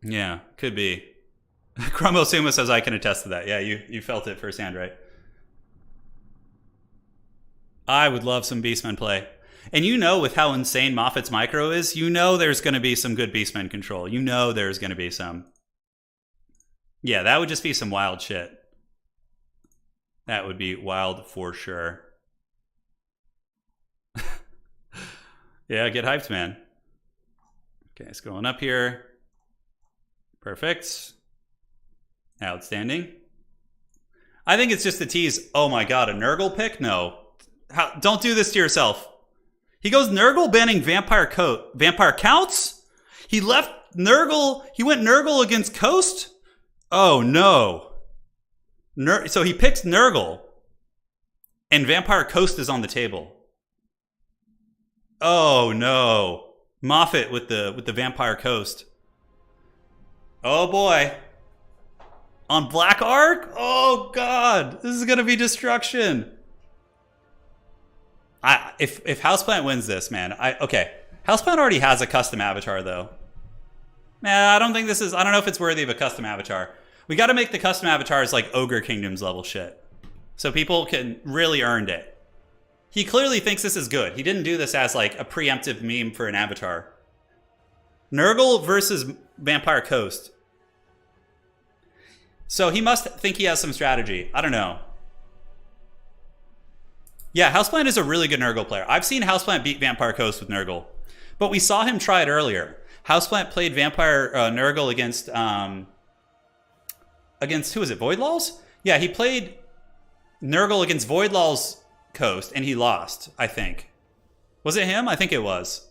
Yeah, could be. Chromosuma says I can attest to that. Yeah, you felt it firsthand, right? I would love some Beastmen play. And you know, with how insane Moffat's micro is, you know there's going to be some good Beastmen control. You know there's going to be some. Yeah, that would just be some wild shit. That would be wild for sure. Yeah, get hyped, man. Okay, scrolling up here. Perfect. Outstanding. I think it's just a tease. Oh my god, a Nurgle pick? No. Don't do this to yourself. He goes Nurgle banning Vampire counts? He left Nurgle. He went Nurgle against Coast? Oh no. So he picks Nurgle. And Vampire Coast is on the table. Oh no. Moffat with the Vampire Coast. Oh boy. On Black Ark? Oh god. This is gonna be destruction. If Houseplant wins this, man, okay. Houseplant already has a custom avatar though. Nah, I don't know if it's worthy of a custom avatar. We gotta make the custom avatars like Ogre Kingdoms level shit. So people can really earn it. He clearly thinks this is good. He didn't do this as like a preemptive meme for an avatar. Nurgle versus Vampire Coast. So he must think he has some strategy. I don't know. Yeah, Houseplant is a really good Nurgle player. I've seen Houseplant beat Vampire Coast with Nurgle. But we saw him try it earlier. Houseplant played Vampire Nurgle against who is it, Voidlaws? Yeah, he played Nurgle against Voidlaws Coast, and he lost, I think. Was it him? I think it was.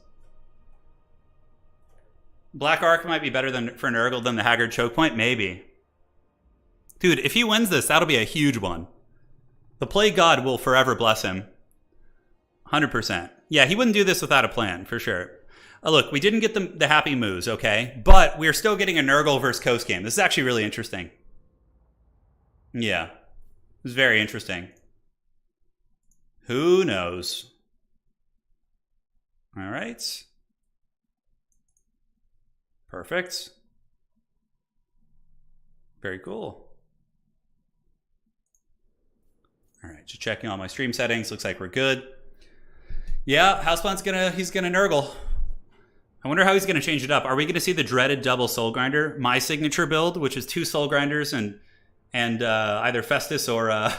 Black Ark might be better for Nurgle than the Haggard Choke Point? Maybe. Dude, if he wins this, that'll be a huge one. The Plague God will forever bless him. 100%. Yeah, he wouldn't do this without a plan, for sure. Look, we didn't get the happy moves, okay? But we're still getting a Nurgle versus Coast game. This is actually really interesting. Yeah. This is very interesting. Who knows? All right. Perfect. Very cool. All right, just checking all my stream settings. Looks like we're good. Yeah, Houseplant's he's gonna Nurgle. I wonder how he's gonna change it up. Are we gonna see the dreaded double Soul Grinder? My signature build, which is 2 Soul Grinders and either Festus or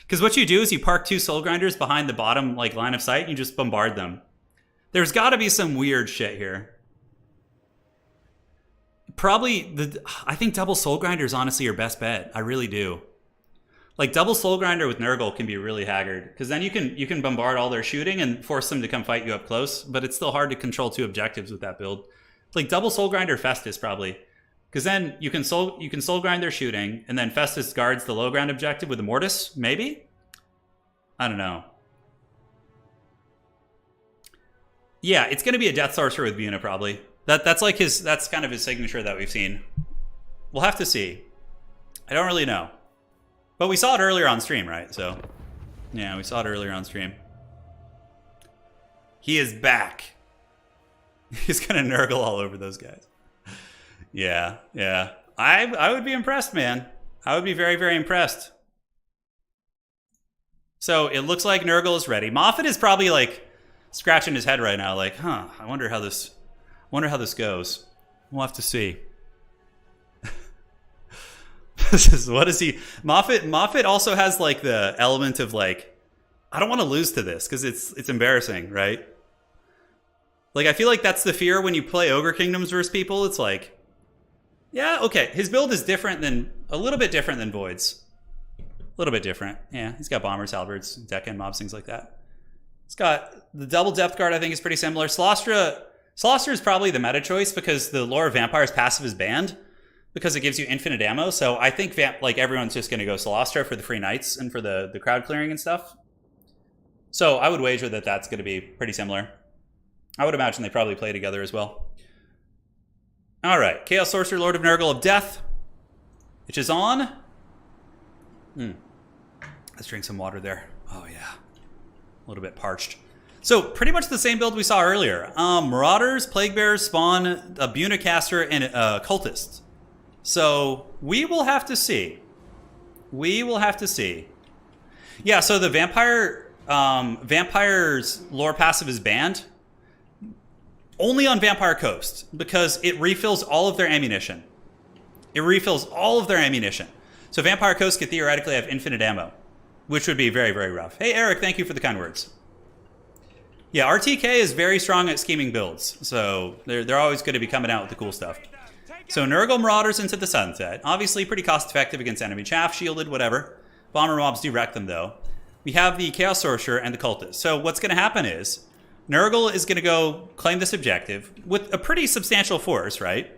because what you do is you park 2 Soul Grinders behind the bottom like line of sight and you just bombard them. There's got to be some weird shit here. I think double Soul Grinder is honestly your best bet. I really do. Like double Soul Grinder with Nurgle can be really haggard because then you can bombard all their shooting and force them to come fight you up close, but it's still hard to control 2 objectives with that build. Like double Soul Grinder Festus probably, because then you can soul grind their shooting and then Festus guards the low ground objective with a Mortis. Maybe, I don't know. Yeah, it's gonna be a Death Sorcerer with Buna probably. That's kind of his signature that we've seen. We'll have to see. I don't really know. But we saw it earlier on stream, right? So, yeah, we saw it earlier on stream. He is back. He's gonna Nurgle all over those guys. Yeah. I would be impressed, man. I would be very, very impressed. So it looks like Nurgle is ready. Moffat is probably like scratching his head right now, like, I wonder how this goes. We'll have to see. What is he? Moffat also has like the element of like, I don't want to lose to this because it's embarrassing, right? Like I feel like that's the fear when you play Ogre Kingdoms versus people. It's like, yeah, okay, his build is a little bit different than Void's. A little bit different. Yeah, he's got bombers, halberds, deck end mobs, things like that. He's got the double depth guard. I think is pretty similar. Slostra is probably the meta choice because the Lore of Vampires passive is banned. Because it gives you infinite ammo, so I think everyone's just going to go Celestra for the free knights and for the crowd clearing and stuff. So I would wager that that's going to be pretty similar. I would imagine they probably play together as well. All right, Chaos Sorcerer, Lord of Nurgle of Death, which is on. Let's drink some water there. Oh yeah, a little bit parched. So pretty much the same build we saw earlier. Marauders, Plague Bearers, Spawn, a Buna Caster, and Cultists. So we will have to see. We will have to see. Yeah, so the Vampire's lore passive is banned. Only on Vampire Coast, because it refills all of their ammunition. It refills all of their ammunition. So Vampire Coast could theoretically have infinite ammo, which would be very, very rough. Hey, Eric, thank you for the kind words. Yeah, RTK is very strong at scheming builds, so they're always going to be coming out with the cool stuff. So Nurgle Marauders into the Sunset. Obviously pretty cost-effective against enemy chaff, shielded, whatever. Bomber mobs do wreck them, though. We have the Chaos Sorcerer and the Cultist. So what's going to happen is Nurgle is going to go claim this objective with a pretty substantial force, right?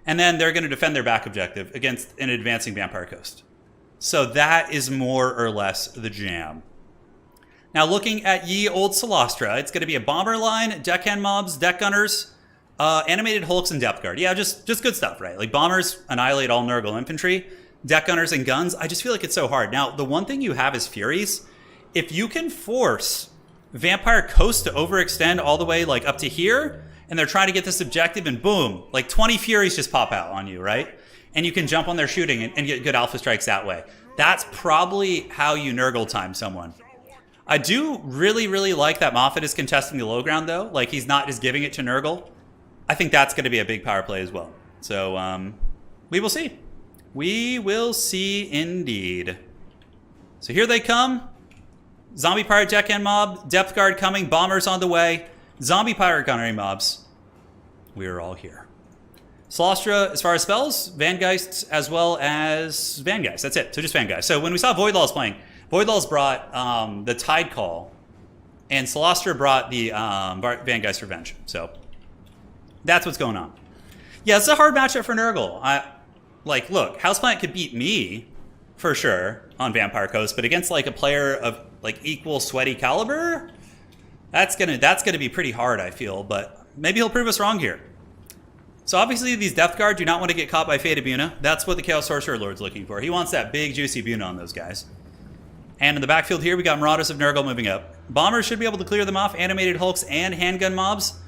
And then they're going to defend their back objective against an advancing Vampire Coast. So that is more or less the jam. Now looking at Ye Old Solastra, it's going to be a bomber line, deckhand mobs, deck gunners, animated hulks, and depth guard. Yeah, just good stuff, right? Like bombers annihilate all Nurgle infantry, deck gunners and guns. I just feel like it's so hard. Now the one thing you have is Furies. If you can force Vampire Coast to overextend all the way like up to here, and they're trying to get this objective, and boom, like 20 Furies just pop out on you, right? And you can jump on their shooting and get good alpha strikes that way. That's probably how you Nurgle time someone. I do really, really like that Moffat is contesting the low ground, though. Like, he's not just giving it to Nurgle. I think that's going to be a big power play as well. So, we will see. We will see indeed. So here they come. Zombie Pirate Deckhand mob, Depth Guard coming, Bombers on the way, Zombie Pirate Gunnery mobs. We are all here. Solastra, as far as spells, Vangeists as well as Vangeist. That's it. So just Vangeist. So when we saw Voidlaws playing, Voidlaws brought the Tide Call, and Solastra brought the Vangeist Revenge. So that's what's going on. Yeah, it's a hard matchup for Nurgle. Look, Houseplanet could beat me for sure on Vampire Coast, but against like a player of like equal sweaty caliber, that's gonna be pretty hard, I feel. But maybe he'll prove us wrong here. So obviously these Depth Guard do not want to get caught by Fate of Buna. That's what the Chaos Sorcerer Lord's looking for. He wants that big juicy Buna on those guys. And in the backfield here, we got Marauders of Nurgle moving up. Bombers should be able to clear them off, animated hulks and handgun mobs.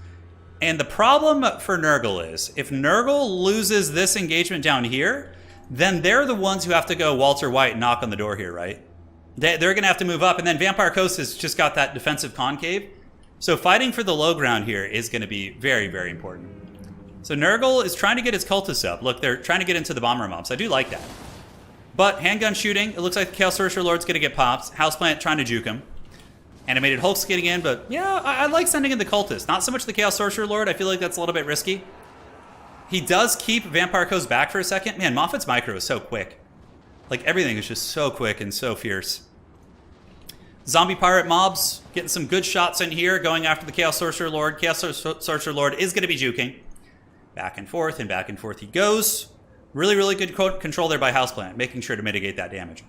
And the problem for Nurgle is, if Nurgle loses this engagement down here, then they're the ones who have to go Walter White and knock on the door here, right? They're going to have to move up, and then Vampire Coast has just got that defensive concave. So fighting for the low ground here is going to be very, very important. So Nurgle is trying to get his cultists up. Look, they're trying to get into the bomber mobs. I do like that. But handgun shooting, it looks like the Chaos Sorcerer Lord's going to get popped. Houseplant trying to juke him. Animated Hulk's getting in, but yeah, I like sending in the cultists. Not so much the Chaos Sorcerer Lord. I feel like that's a little bit risky. He does keep Vampire Coast back for a second. Man, Moffat's micro is so quick. Like, everything is just so quick and so fierce. Zombie Pirate mobs, getting some good shots in here, going after the Chaos Sorcerer Lord. Chaos Sorcerer Lord is going to be juking. Back and forth he goes. Really, really good control there by Houseplant, making sure to mitigate that damage.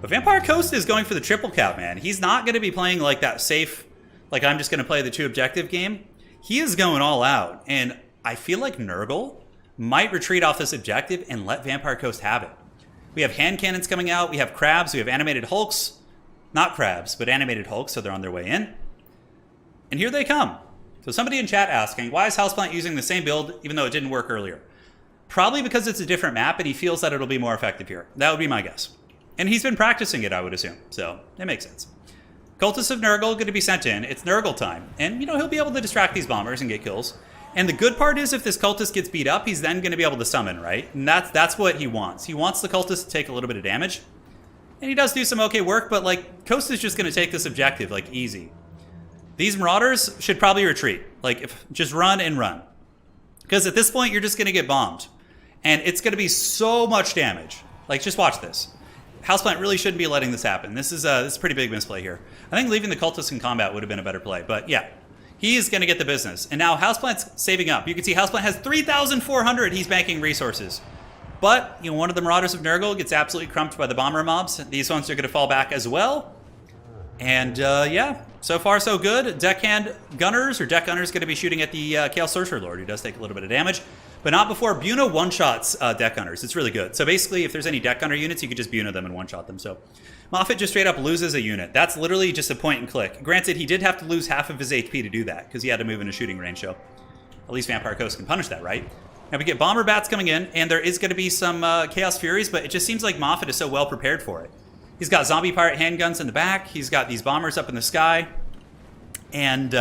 But Vampire Coast is going for the triple cap, man. He's not going to be playing like that safe, like I'm just going to play the 2 objective game. He is going all out, and I feel like Nurgle might retreat off this objective and let Vampire Coast have it. We have hand cannons coming out, we have crabs, we have animated hulks. Not crabs, but animated hulks, so they're on their way in. And here they come. So somebody in chat asking, why is Houseplant using the same build even though it didn't work earlier? Probably because it's a different map and he feels that it'll be more effective here. That would be my guess. And he's been practicing it, I would assume. So it makes sense. Cultists of Nurgle going to be sent in. It's Nurgle time. And, he'll be able to distract these bombers and get kills. And the good part is if this cultist gets beat up, he's then going to be able to summon, right? And that's what he wants. He wants the cultist to take a little bit of damage. And he does do some okay work, but, Coast is just going to take this objective, easy. These Marauders should probably retreat. Just run and run. Because at this point, you're just going to get bombed. And it's going to be so much damage. Just watch this. Houseplant really shouldn't be letting this happen. This is a pretty big misplay here. I think leaving the cultists in combat would have been a better play. But yeah, he is going to get the business. And now Houseplant's saving up. You can see Houseplant has 3,400. He's banking resources. But, one of the Marauders of Nurgle gets absolutely crumped by the bomber mobs. These ones are going to fall back as well. And, yeah, so far so good. Deckhand Gunners, or Deck Gunners, going to be shooting at the Chaos Sorcerer Lord, who does take a little bit of damage. But not before Buna one-shots Deck Gunners. It's really good. So basically, if there's any Deck Gunner units, you could just Buna them and one-shot them. So Moffat just straight up loses a unit. That's literally just a point and click. Granted, he did have to lose half of his HP to do that, because he had to move in a shooting range, so at least Vampire Coast can punish that, right? Now we get Bomber Bats coming in, and there is going to be some Chaos Furies, but it just seems like Moffat is so well prepared for it. He's got Zombie Pirate handguns in the back. He's got these bombers up in the sky. And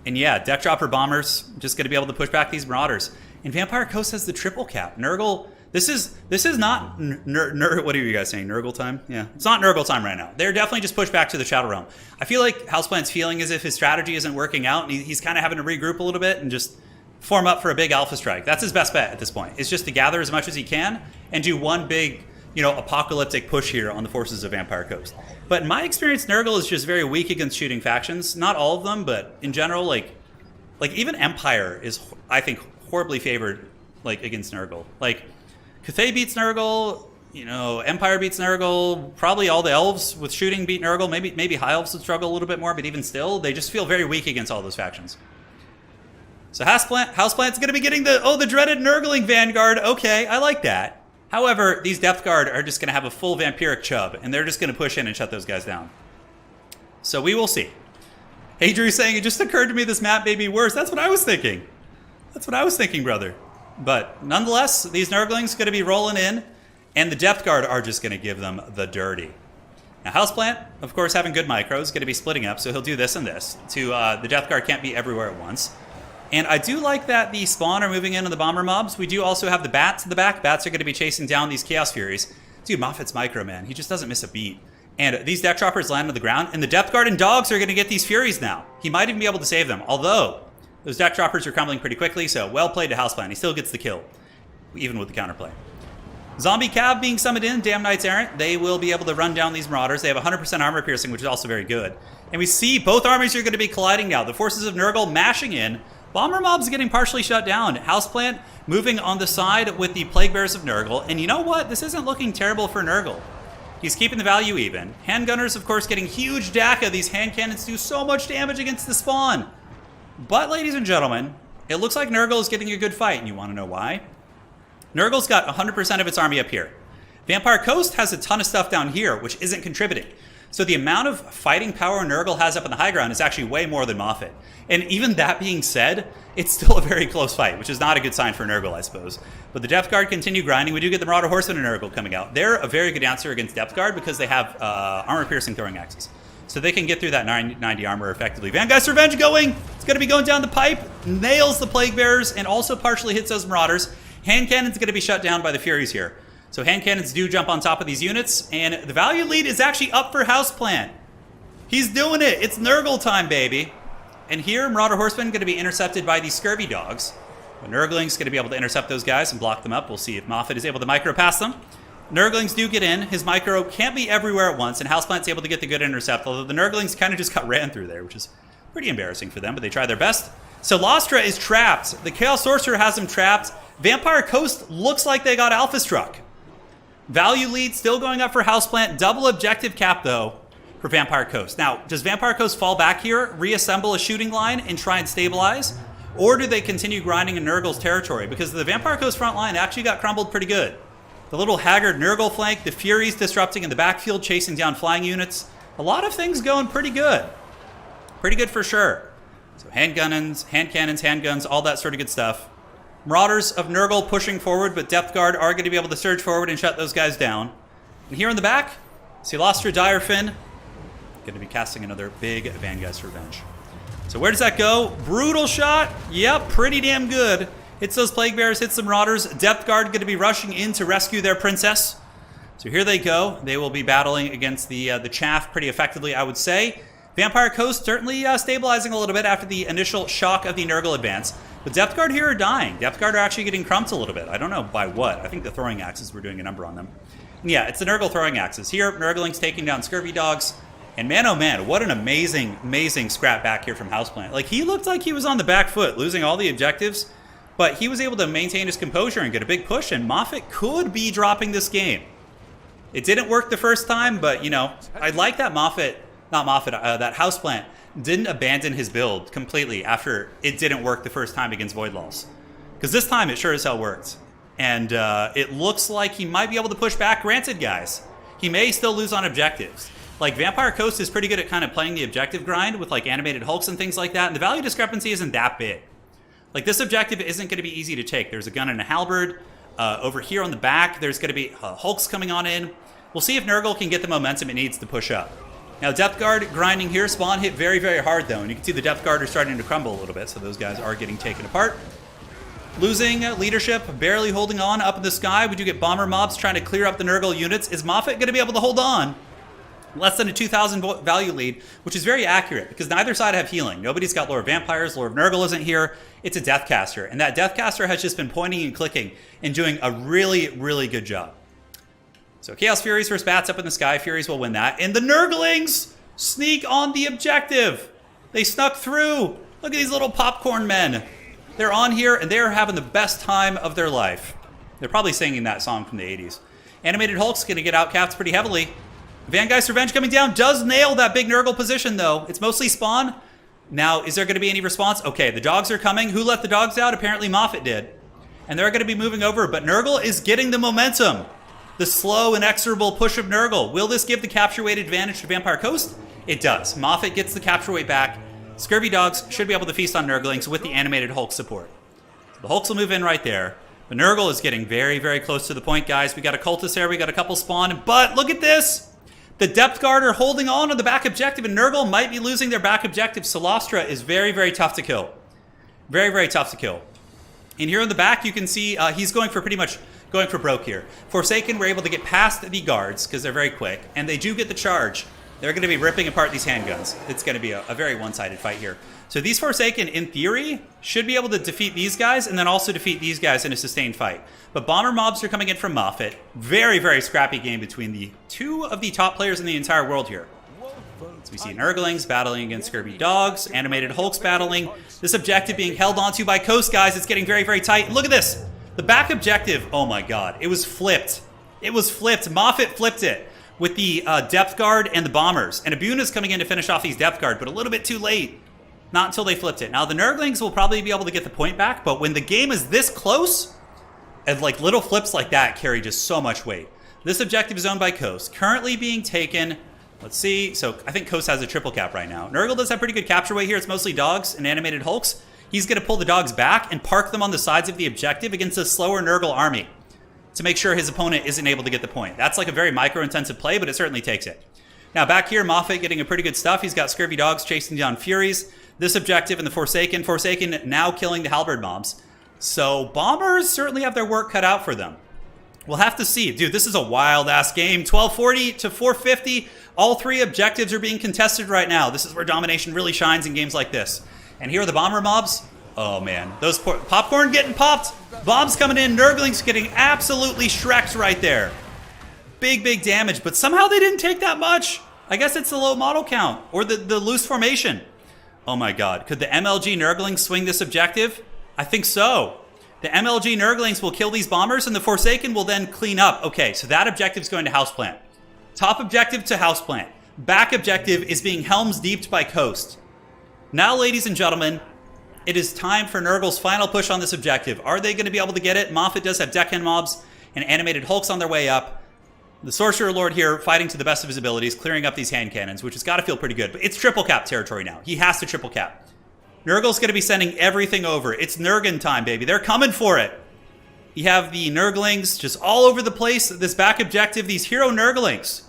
yeah, Deck Dropper Bombers just going to be able to push back these Marauders. And Vampire Coast has the triple cap. Nurgle, this is not, what are you guys saying, Nurgle time? Yeah, it's not Nurgle time right now. They're definitely just pushed back to the Shadow Realm. I feel like Houseplant's feeling as if his strategy isn't working out, and he's kind of having to regroup a little bit and just form up for a big alpha strike. That's his best bet at this point. It's just to gather as much as he can and do one big, apocalyptic push here on the forces of Vampire Coast. But in my experience, Nurgle is just very weak against shooting factions. Not all of them, but in general, like even Empire is, I think, horribly favored against Nurgle. Cathay beats Nurgle, Empire beats Nurgle. Probably all the elves with shooting beat Nurgle. Maybe High Elves would struggle a little bit more, but even still, they just feel very weak against all those factions. So Houseplant's going to be getting the dreaded Nurgling Vanguard. Okay, I like that. However, these Depth Guard are just going to have a full Vampiric Chub, and they're just going to push in and shut those guys down. So we will see. Hey, Drew saying, it just occurred to me this map may be worse. That's what I was thinking. That's what I was thinking, brother. But nonetheless, these Nurglings are going to be rolling in, and the Depth Guard are just going to give them the dirty. Now, Houseplant, of course, having good micros, going to be splitting up, so he'll do this and this. The Depth Guard can't be everywhere at once. And I do like that the spawn are moving in on the bomber mobs. We do also have the bats in the back. Bats are going to be chasing down these Chaos Furies. Dude, Moffat's micro, man. He just doesn't miss a beat. And these Deck Droppers land on the ground, and the Depth Guard and Dogs are going to get these Furies now. He might even be able to save them, although those Deck Droppers are crumbling pretty quickly, so well played to Houseplant. He still gets the kill, even with the counterplay. Zombie Cav being summoned in, Damn Knights Errant. They will be able to run down these Marauders. They have 100% armor piercing, which is also very good. And we see both armies are going to be colliding now. The forces of Nurgle mashing in. Bomber mobs getting partially shut down. Houseplant moving on the side with the Plague Bears of Nurgle. And you know what? This isn't looking terrible for Nurgle. He's keeping the value even. Handgunners, of course, getting huge DACA. These hand cannons do so much damage against the spawn. But, ladies and gentlemen, it looks like Nurgle is getting a good fight. And you want to know why? Nurgle's got 100% of its army up here. Vampire Coast has a ton of stuff down here, which isn't contributing. So the amount of fighting power Nurgle has up on the high ground is actually way more than Moffat. And even that being said, it's still a very close fight, which is not a good sign for Nurgle, I suppose. But the Depth Guard continue grinding. We do get the Marauder Horsemen and Nurgle coming out. They're a very good answer against Depth Guard because they have armor-piercing throwing axes. So they can get through that 90 armor effectively. Vangeist's Revenge going! It's going to be going down the pipe. Nails the Plague Bearers and also partially hits those Marauders. Hand Cannon's going to be shut down by the Furies here. So hand cannons do jump on top of these units, and the value lead is actually up for Houseplant. He's doing it. It's Nurgle time, baby. And here, Marauder Horsemen going to be intercepted by these Scurvy Dogs. But Nurgling's going to be able to intercept those guys and block them up. We'll see if Moffat is able to micro past them. Nurglings do get in. His micro can't be everywhere at once, and Houseplant's able to get the good intercept, although the Nurglings kind of just got ran through there, which is pretty embarrassing for them, but they try their best. So Lostra is trapped. The Chaos Sorcerer has him trapped. Vampire Coast looks like they got Alpha Struck. Value lead still going up for Houseplant. Double objective cap, though, for Vampire Coast. Now, does Vampire Coast fall back here, reassemble a shooting line, and try and stabilize? Or do they continue grinding in Nurgle's territory? Because the Vampire Coast front line actually got crumbled pretty good. The little haggard Nurgle flank, the Furies disrupting in the backfield, chasing down flying units. A lot of things going pretty good. Pretty good for sure. So hand cannons, handguns, all that sort of good stuff. Marauders of Nurgle pushing forward, but Depth Guard are going to be able to surge forward and shut those guys down. And here in the back, Silostra Direfin going to be casting another big Vangeist's Revenge. So where does that go? Brutal shot. Yep, pretty damn good. Hits those Plague Bears, hits the Marauders. Depth Guard going to be rushing in to rescue their princess. So here they go. They will be battling against the chaff pretty effectively, I would say. Vampire Coast certainly stabilizing a little bit after the initial shock of the Nurgle advance. The Depth Guard here are dying. Depth Guard are actually getting crumped a little bit. I don't know by what. I think the throwing axes were doing a number on them. And yeah, it's the Nurgle throwing axes. Here, Nurgling's taking down Scurvy Dogs. And man, oh man, what an amazing, amazing scrap back here from Houseplant. Like, he looked like he was on the back foot, losing all the objectives. But he was able to maintain his composure and get a big push. And Moffat could be dropping this game. It didn't work the first time, but, you know, I like that that Houseplant didn't abandon his build completely after it didn't work the first time against Voidlaws. Because this time it sure as hell worked. And it looks like he might be able to push back. Granted, guys, he may still lose on objectives. Like, Vampire Coast is pretty good at kind of playing the objective grind with, like, animated hulks and things like that. And the value discrepancy isn't that big. Like, this objective isn't going to be easy to take. There's a gun and a halberd. Over here on the back, there's going to be Hulks coming on in. We'll see if Nurgle can get the momentum it needs to push up. Now, Depth Guard grinding here. Spawn hit very, very hard, though. And you can see the Depth Guard are starting to crumble a little bit. So those guys are getting taken apart. Losing leadership, barely holding on up in the sky. We do get bomber mobs trying to clear up the Nurgle units. Is Moffat going to be able to hold on? Less than a 2,000 value lead, which is very accurate because neither side have healing. Nobody's got Lore of Vampires. Lore of Nurgle isn't here. It's a Deathcaster. And that Deathcaster has just been pointing and clicking and doing a really, really good job. So Chaos Furies versus Bats up in the sky. Furies will win that. And the Nurglings sneak on the objective. They snuck through. Look at these little popcorn men. They're on here and they're having the best time of their life. They're probably singing that song from the 80s. Animated Hulk's going to get outcapped pretty heavily. Vangeist Revenge coming down does nail that big Nurgle position, though. It's mostly spawn. Now, is there going to be any response? Okay, the dogs are coming. Who let the dogs out? Apparently Moffat did. And they're going to be moving over, but Nurgle is getting the momentum. The slow, inexorable push of Nurgle. Will this give the capture weight advantage to Vampire Coast? It does. Moffat gets the capture weight back. Scurvy Dogs should be able to feast on Nurglings with the animated Hulk support. So the Hulks will move in right there. But Nurgle is getting very, very close to the point, guys. We got a Cultist here. We got a couple spawn. But look at this. The Depth Guard are holding on to the back objective, and Nurgle might be losing their back objective. Solastra is very, very tough to kill. Very, very tough to kill. And here in the back, you can see he's going for pretty much going for broke here. Forsaken were able to get past the guards because they're very quick, and they do get the charge. They're going to be ripping apart these handguns. It's going to be a very one-sided fight here. So these Forsaken, in theory, should be able to defeat these guys and then also defeat these guys in a sustained fight. But Bomber mobs are coming in from Moffat. Very, very scrappy game between the two of the top players in the entire world here. So we see Nurglings battling against Scurvy Dogs, Animated Hulks battling. This objective being held onto by Coast, guys. It's getting very, very tight. Look at this. The back objective, oh my god, it was flipped. It was flipped. Moffat flipped it with the Depth Guard and the Bombers. And Abuna's coming in to finish off these Depth Guard, but a little bit too late. Not until they flipped it. Now, the Nurglings will probably be able to get the point back, but when the game is this close, and like little flips like that carry just so much weight. This objective is owned by Coast. Currently being taken, let's see, so I think Coast has a triple cap right now. Nurgle does have pretty good capture weight here. It's mostly dogs and animated Hulks. He's going to pull the dogs back and park them on the sides of the objective against a slower Nurgle army to make sure his opponent isn't able to get the point. That's like a very micro-intensive play, but it certainly takes it. Now back here, Moffat getting a pretty good stuff. He's got Scurvy Dogs chasing down Furies. This objective and the Forsaken now killing the Halberd mobs. So Bombers certainly have their work cut out for them. We'll have to see. Dude, this is a wild-ass game. 1240 to 450. All three objectives are being contested right now. This is where domination really shines in games like this. And here are the Bomber mobs. Oh, man. Those popcorn getting popped. Bombs coming in. Nurglings getting absolutely shreked right there. Big, big damage. But somehow they didn't take that much. I guess it's the low model count. Or the loose formation. Oh, my God. Could the MLG Nurglings swing this objective? I think so. The MLG Nurglings will kill these Bombers, and the Forsaken will then clean up. Okay, so that objective is going to Houseplant. Top objective to Houseplant. Back objective is being Helms Deeped by Coast. Now, ladies and gentlemen, it is time for Nurgle's final push on this objective. Are they going to be able to get it? Moffat does have Deckhand mobs and animated Hulks on their way up. The Sorcerer Lord here fighting to the best of his abilities, clearing up these hand cannons, which has got to feel pretty good. But it's triple cap territory now. He has to triple cap. Nurgle's going to be sending everything over. It's Nurgen time, baby. They're coming for it. You have the Nurglings just all over the place. This back objective, these hero Nurglings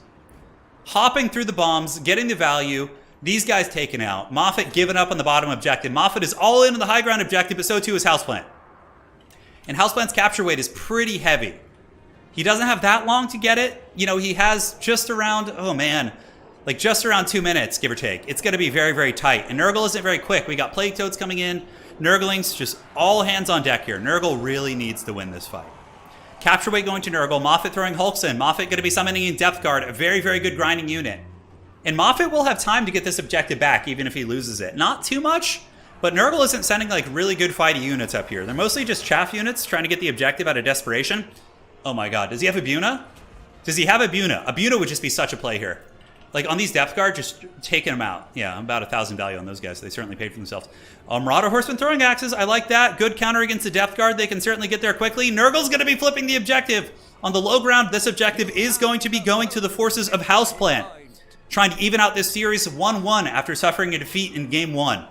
hopping through the bombs, getting the value. These guys taken out. Moffat giving up on the bottom objective. Moffat is all in on the high ground objective, but so too is Houseplant. And Houseplant's capture weight is pretty heavy. He doesn't have that long to get it. You know, he has just around, oh man, like just around 2 minutes, give or take. It's going to be very, very tight. And Nurgle isn't very quick. We got Plague Toads coming in. Nurglings, just all hands on deck here. Nurgle really needs to win this fight. Capture weight going to Nurgle. Moffat throwing Hulks in. Moffat going to be summoning in Depth Guard, a very, very good grinding unit. And Moffat will have time to get this objective back, even if he loses it. Not too much, but Nurgle isn't sending like really good fighty units up here. They're mostly just chaff units trying to get the objective out of desperation. Oh my god, does he have Abuna? Does he have Abuna? Abuna would just be such a play here. Like on these Depth Guard, just taking them out. Yeah, about 1,000 value on those guys. They certainly paid for themselves. Marauder Horseman throwing axes. I like that. Good counter against the Depth Guard. They can certainly get there quickly. Nurgle's going to be flipping the objective. On the low ground, this objective is going to be going to the forces of Houseplant, trying to even out this series 1-1 after suffering a defeat in Game 1.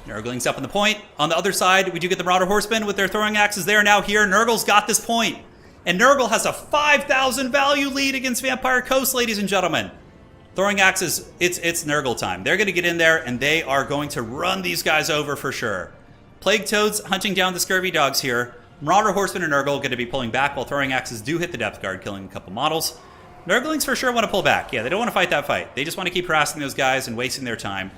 Nurgling's up on the point. On the other side, we do get the Marauder Horsemen with their throwing axes. They are now here. Nurgle's got this point. And Nurgle has a 5,000 value lead against Vampire Coast, ladies and gentlemen. Throwing axes, it's Nurgle time. They're going to get in there, and they are going to run these guys over for sure. Plague Toads hunting down the Scurvy Dogs here. Marauder Horsemen and Nurgle going to be pulling back while throwing axes do hit the Depth Guard, killing a couple models. Nurglings for sure want to pull back. Yeah, they don't want to fight that fight. They just want to keep harassing those guys and wasting their time.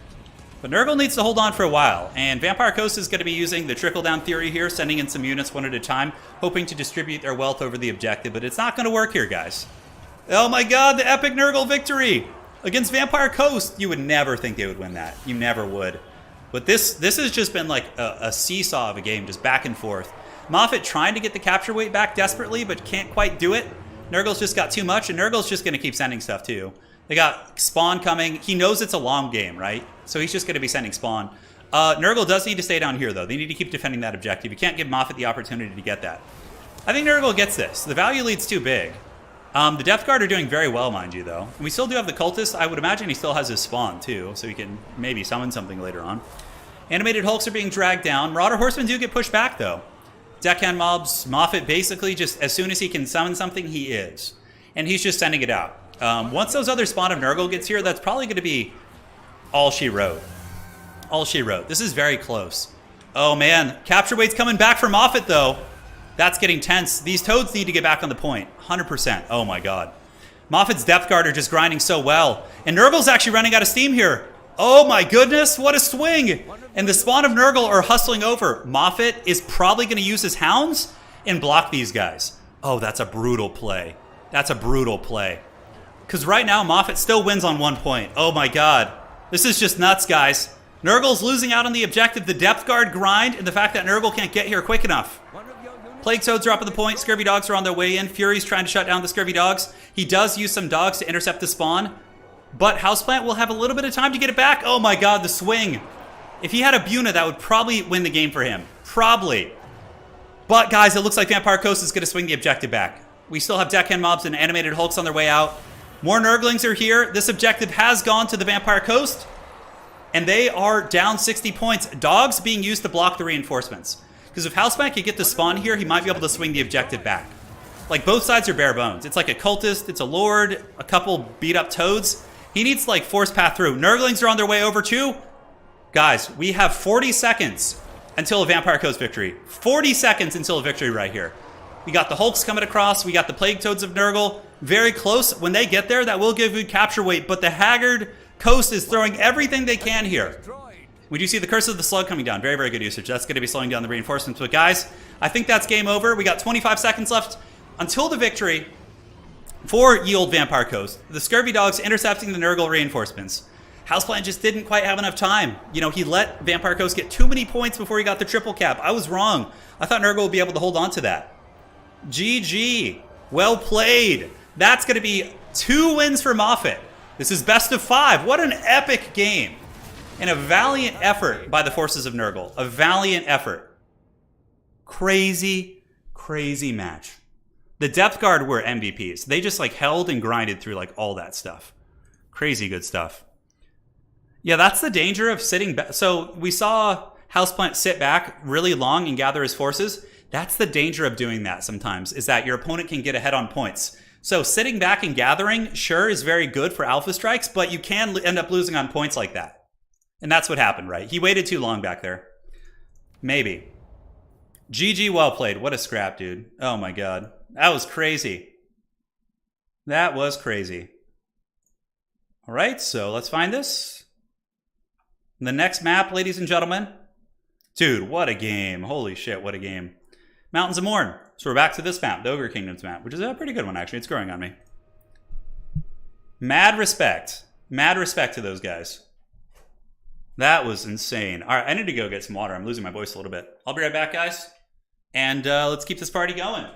But Nurgle needs to hold on for a while, and Vampire Coast is going to be using the trickle-down theory here, sending in some units one at a time, hoping to distribute their wealth over the objective, but it's not going to work here, guys. Oh my god, the epic Nurgle victory against Vampire Coast! You would never think they would win that. You never would. But this has just been like a seesaw of a game, just back and forth. Moffat trying to get the capture weight back desperately, but can't quite do it. Nurgle's just got too much, and Nurgle's just going to keep sending stuff too. They got spawn coming. He knows it's a long game, right? So he's just going to be sending spawn. Nurgle does need to stay down here, though. They need to keep defending that objective. You can't give Moffat the opportunity to get that. I think Nurgle gets this. The value lead's too big. The Depth Guard are doing very well, mind you, though. And we still do have the Cultist. I would imagine he still has his spawn, too, so he can maybe summon something later on. Animated Hulks are being dragged down. Marauder Horsemen do get pushed back, though. Deckhand mobs, Moffat basically just, as soon as he can summon something, he is. And he's just sending it out. Once those other spawn of Nurgle gets here, that's probably going to be all she wrote. All she wrote. This is very close. Oh, man. Capture weight's coming back for Moffat, though. That's getting tense. These Toads need to get back on the point. 100%. Oh, my god. Moffat's Depth Guard are just grinding so well. And Nurgle's actually running out of steam here. Oh, my goodness. What a swing. And the spawn of Nurgle are hustling over. Moffat is probably going to use his Hounds and block these guys. Oh, that's a brutal play. That's a brutal play. Because right now, Moffat still wins on 1 point. Oh, my god. This is just nuts, guys. Nurgle's losing out on the objective, the Depth Guard grind, and the fact that Nurgle can't get here quick enough. Plague Toads are up at the point. Scurvy Dogs are on their way in. Fury's trying to shut down the Scurvy Dogs. He does use some dogs to intercept the spawn. But Houseplant will have a little bit of time to get it back. Oh my god, the swing. If he had a Buna, that would probably win the game for him. Probably. But guys, it looks like Vampire Coast is going to swing the objective back. We still have Deckhand mobs and Animated Hulks on their way out. More Nurglings are here. This objective has gone to the Vampire Coast. And they are down 60 points. Dogs being used to block the reinforcements. Because if Houseplant could get the spawn here, he might be able to swing the objective back. Like, both sides are bare bones. It's like a Cultist, it's a Lord, a couple beat-up Toads. He needs to, like, force path through. Nurglings are on their way over, too. Guys, we have 40 seconds until a Vampire Coast victory. 40 seconds until a victory right here. We got the Hulks coming across. We got the Plague Toads of Nurgle. Very close. When they get there, that will give good capture weight. But the Haggard Coast is throwing everything they can here. We do see the Curse of the Slug coming down. Very, very good usage. That's going to be slowing down the reinforcements. But guys, I think that's game over. We got 25 seconds left until the victory for Ye Olde Vampire Coast. The Scurvy Dogs intercepting the Nurgle reinforcements. Houseplant just didn't quite have enough time. You know, he let Vampire Coast get too many points before he got the triple cap. I was wrong. I thought Nurgle would be able to hold on to that. GG. Well played. That's going to be 2 wins for Moffat. This is best of 5. What an epic game. And a valiant effort by the forces of Nurgle. A valiant effort. Crazy, crazy match. The Depth Guard were MVPs. They just like held and grinded through like all that stuff. Crazy good stuff. Yeah, that's the danger of sitting back. So we saw Houseplant sit back really long and gather his forces. That's the danger of doing that sometimes, is that your opponent can get ahead on points. So sitting back and gathering, sure, is very good for alpha strikes, but you can end up losing on points like that. And that's what happened, right? He waited too long back there. Maybe. GG, well played. What a scrap, dude. Oh my god. That was crazy. That was crazy. All right, so let's find this. The next map, ladies and gentlemen. Dude, what a game. Holy shit, what a game. Mountains of Morn. So we're back to this map, the Ogre Kingdoms map, which is a pretty good one, actually. It's growing on me. Mad respect. Mad respect to those guys. That was insane. All right, I need to go get some water. I'm losing my voice a little bit. I'll be right back, guys. And let's keep this party going.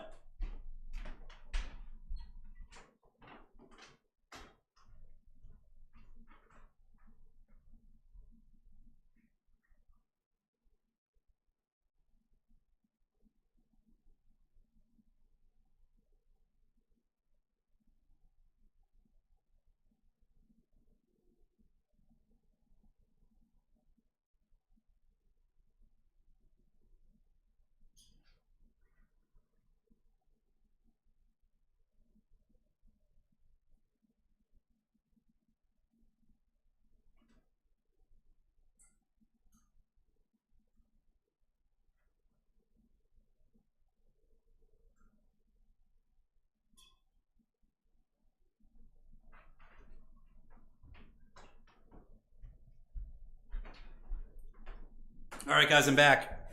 All right, guys, I'm back.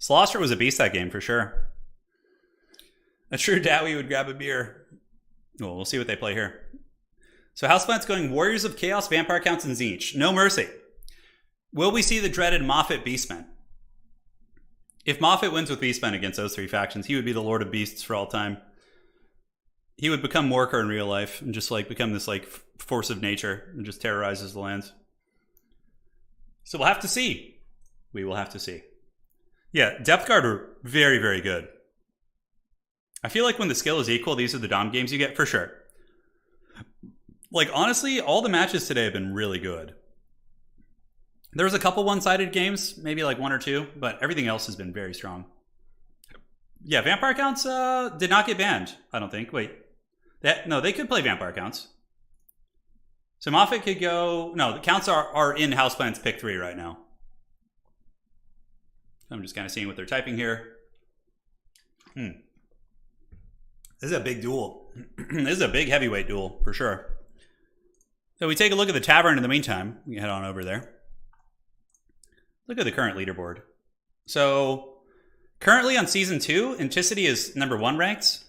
Slosser was a beast that game for sure. I'm sure Dowie would grab a beer. Well, we'll see what they play here. So Houseplant's going Warriors of Chaos, Vampire Counts, and Tzeentch. No mercy. Will we see the dreaded Moffat Beastmen? If Moffat wins with Beastmen against those three factions, he would be the Lord of Beasts for all time. He would become Morkar in real life and just like become this like force of nature and just terrorizes the lands. So we'll have to see. We will have to see. Yeah, Depth Guard are very, very good. I feel like when the skill is equal, these are the Dom games you get for sure. Like, honestly, all the matches today have been really good. There was a couple one-sided games, maybe like one or two, but everything else has been very strong. Yeah, Vampire Counts did not get banned, I don't think. Wait. No, they could play Vampire Counts. So Moffat could go... No, the Counts are in Houseplant's pick 3 right now. I'm just kind of seeing what they're typing here. This is a big duel. This is a big heavyweight duel, for sure. So we take a look at the Tavern in the meantime. We can head on over there. Look at the current leaderboard. So, currently on Season 2, Anticity is number 1 ranked.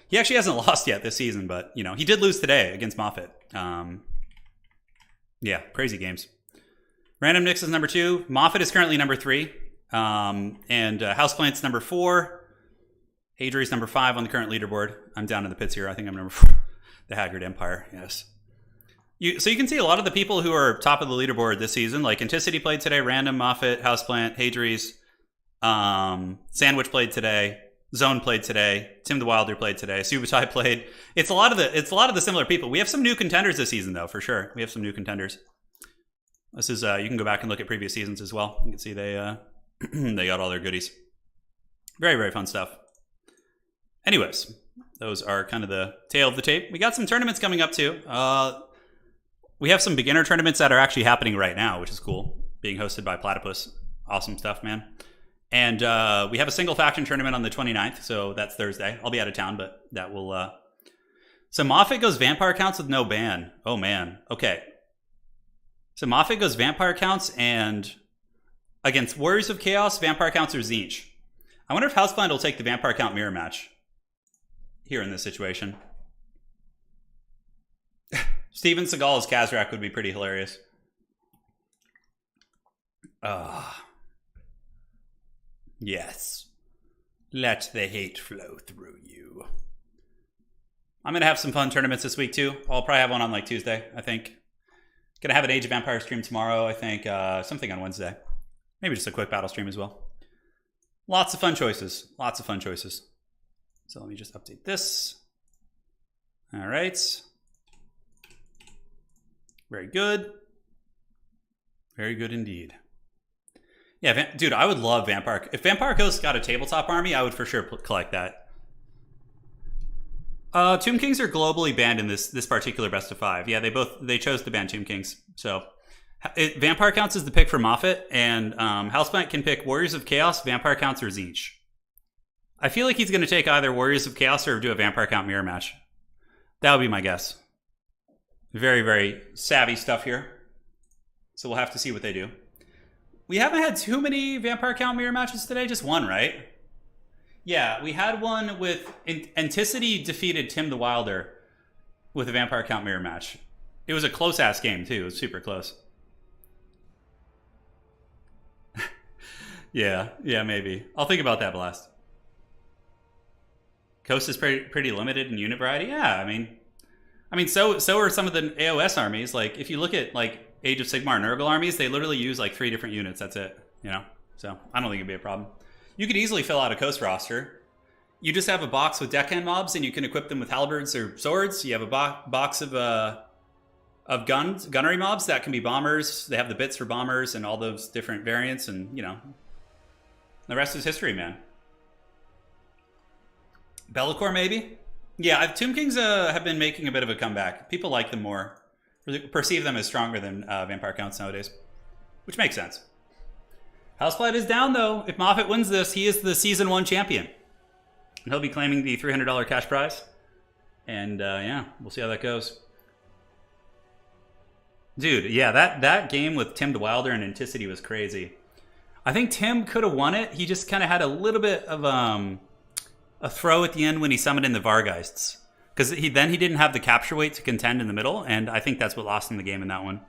He actually hasn't lost yet this season, but, you know, he did lose today against Moffat. Yeah, crazy games. Random Nix is number 2. Moffat is currently number 3. And Houseplant's number 4. Hadri's number 5 on the current leaderboard. I'm down in the pits here. I think I'm number 4. The Haggard Empire, yes. So you can see a lot of the people who are top of the leaderboard this season, like Anticity played today, Random, Moffat, Houseplant, Hadri's, Sandwich played today, Zone played today, Tim the Wilder played today, Subutai played. It's a lot of the similar people. We have some new contenders this season, though, for sure. We have some new contenders. This is you can go back and look at previous seasons as well. You can see they they got all their goodies. Very, very fun stuff. Anyways, those are kind of the tail of the tape. We got some tournaments coming up too. We have some beginner tournaments that are actually happening right now, which is cool. Being hosted by Platypus. Awesome stuff, man. And we have a single faction tournament on the 29th, so that's Thursday. I'll be out of town, but that will... So Moffat goes Vampire Counts with no ban. Oh, man. Okay. So Moffat goes Vampire Counts and against Warriors of Chaos, Vampire Counts, or Tzeentch. I wonder if Houseplant will take the Vampire Count mirror match here in this situation. Steven Seagal's Kazrak would be pretty hilarious. Yes. Let the hate flow through you. I'm going to have some fun tournaments this week, too. I'll probably have one on, like, Tuesday, I think. Going to have an Age of Empire stream tomorrow, I think. Something on Wednesday. Maybe just a quick battle stream as well. Lots of fun choices. Lots of fun choices. So let me just update this. All right. Very good. Very good indeed. Yeah, dude, I would love Vampire. If Vampire Coast got a tabletop army, I would for sure collect that. Tomb Kings are globally banned in this particular best of 5. Yeah, they chose to ban Tomb Kings. So Vampire Counts is the pick for Moffat, and Houseplant can pick Warriors of Chaos, Vampire Counts, or Tzeentch. I feel like he's going to take either Warriors of Chaos or do a Vampire Count mirror match. That would be my guess. Very, very savvy stuff here. So we'll have to see what they do. We haven't had too many Vampire Count mirror matches today. Just one, right? Yeah, we had one with... Anticity defeated Tim the Wilder with a Vampire Count mirror match. It was a close-ass game, too. It was super close. Yeah, maybe. I'll think about that, Blast. Coast is pretty limited in unit variety. Yeah, I mean, so are some of the AOS armies. Like, if you look at, like, Age of Sigmar and Nurgle armies, they literally use, like, 3 different units. That's it, you know? So, I don't think it'd be a problem. You could easily fill out a Coast roster. You just have a box with deckhand mobs, and you can equip them with halberds or swords. You have a box of gunnery mobs that can be bombers. They have the bits for bombers and all those different variants, and, you know, the rest is history, man. Be'lakor, maybe? Yeah, Tomb Kings have been making a bit of a comeback. People like them more. Perceive them as stronger than Vampire Counts nowadays. Which makes sense. Houseplant is down, though. If Moffat wins this, he is the Season 1 champion. And he'll be claiming the $300 cash prize. And, yeah, we'll see how that goes. Dude, yeah, that game with Tim the Wilder and Anticity was crazy. I think Tim could have won it. He just kind of had a little bit of a throw at the end when he summoned in the Vargeists. Because he didn't have the capture weight to contend in the middle, and I think that's what lost him the game in that one.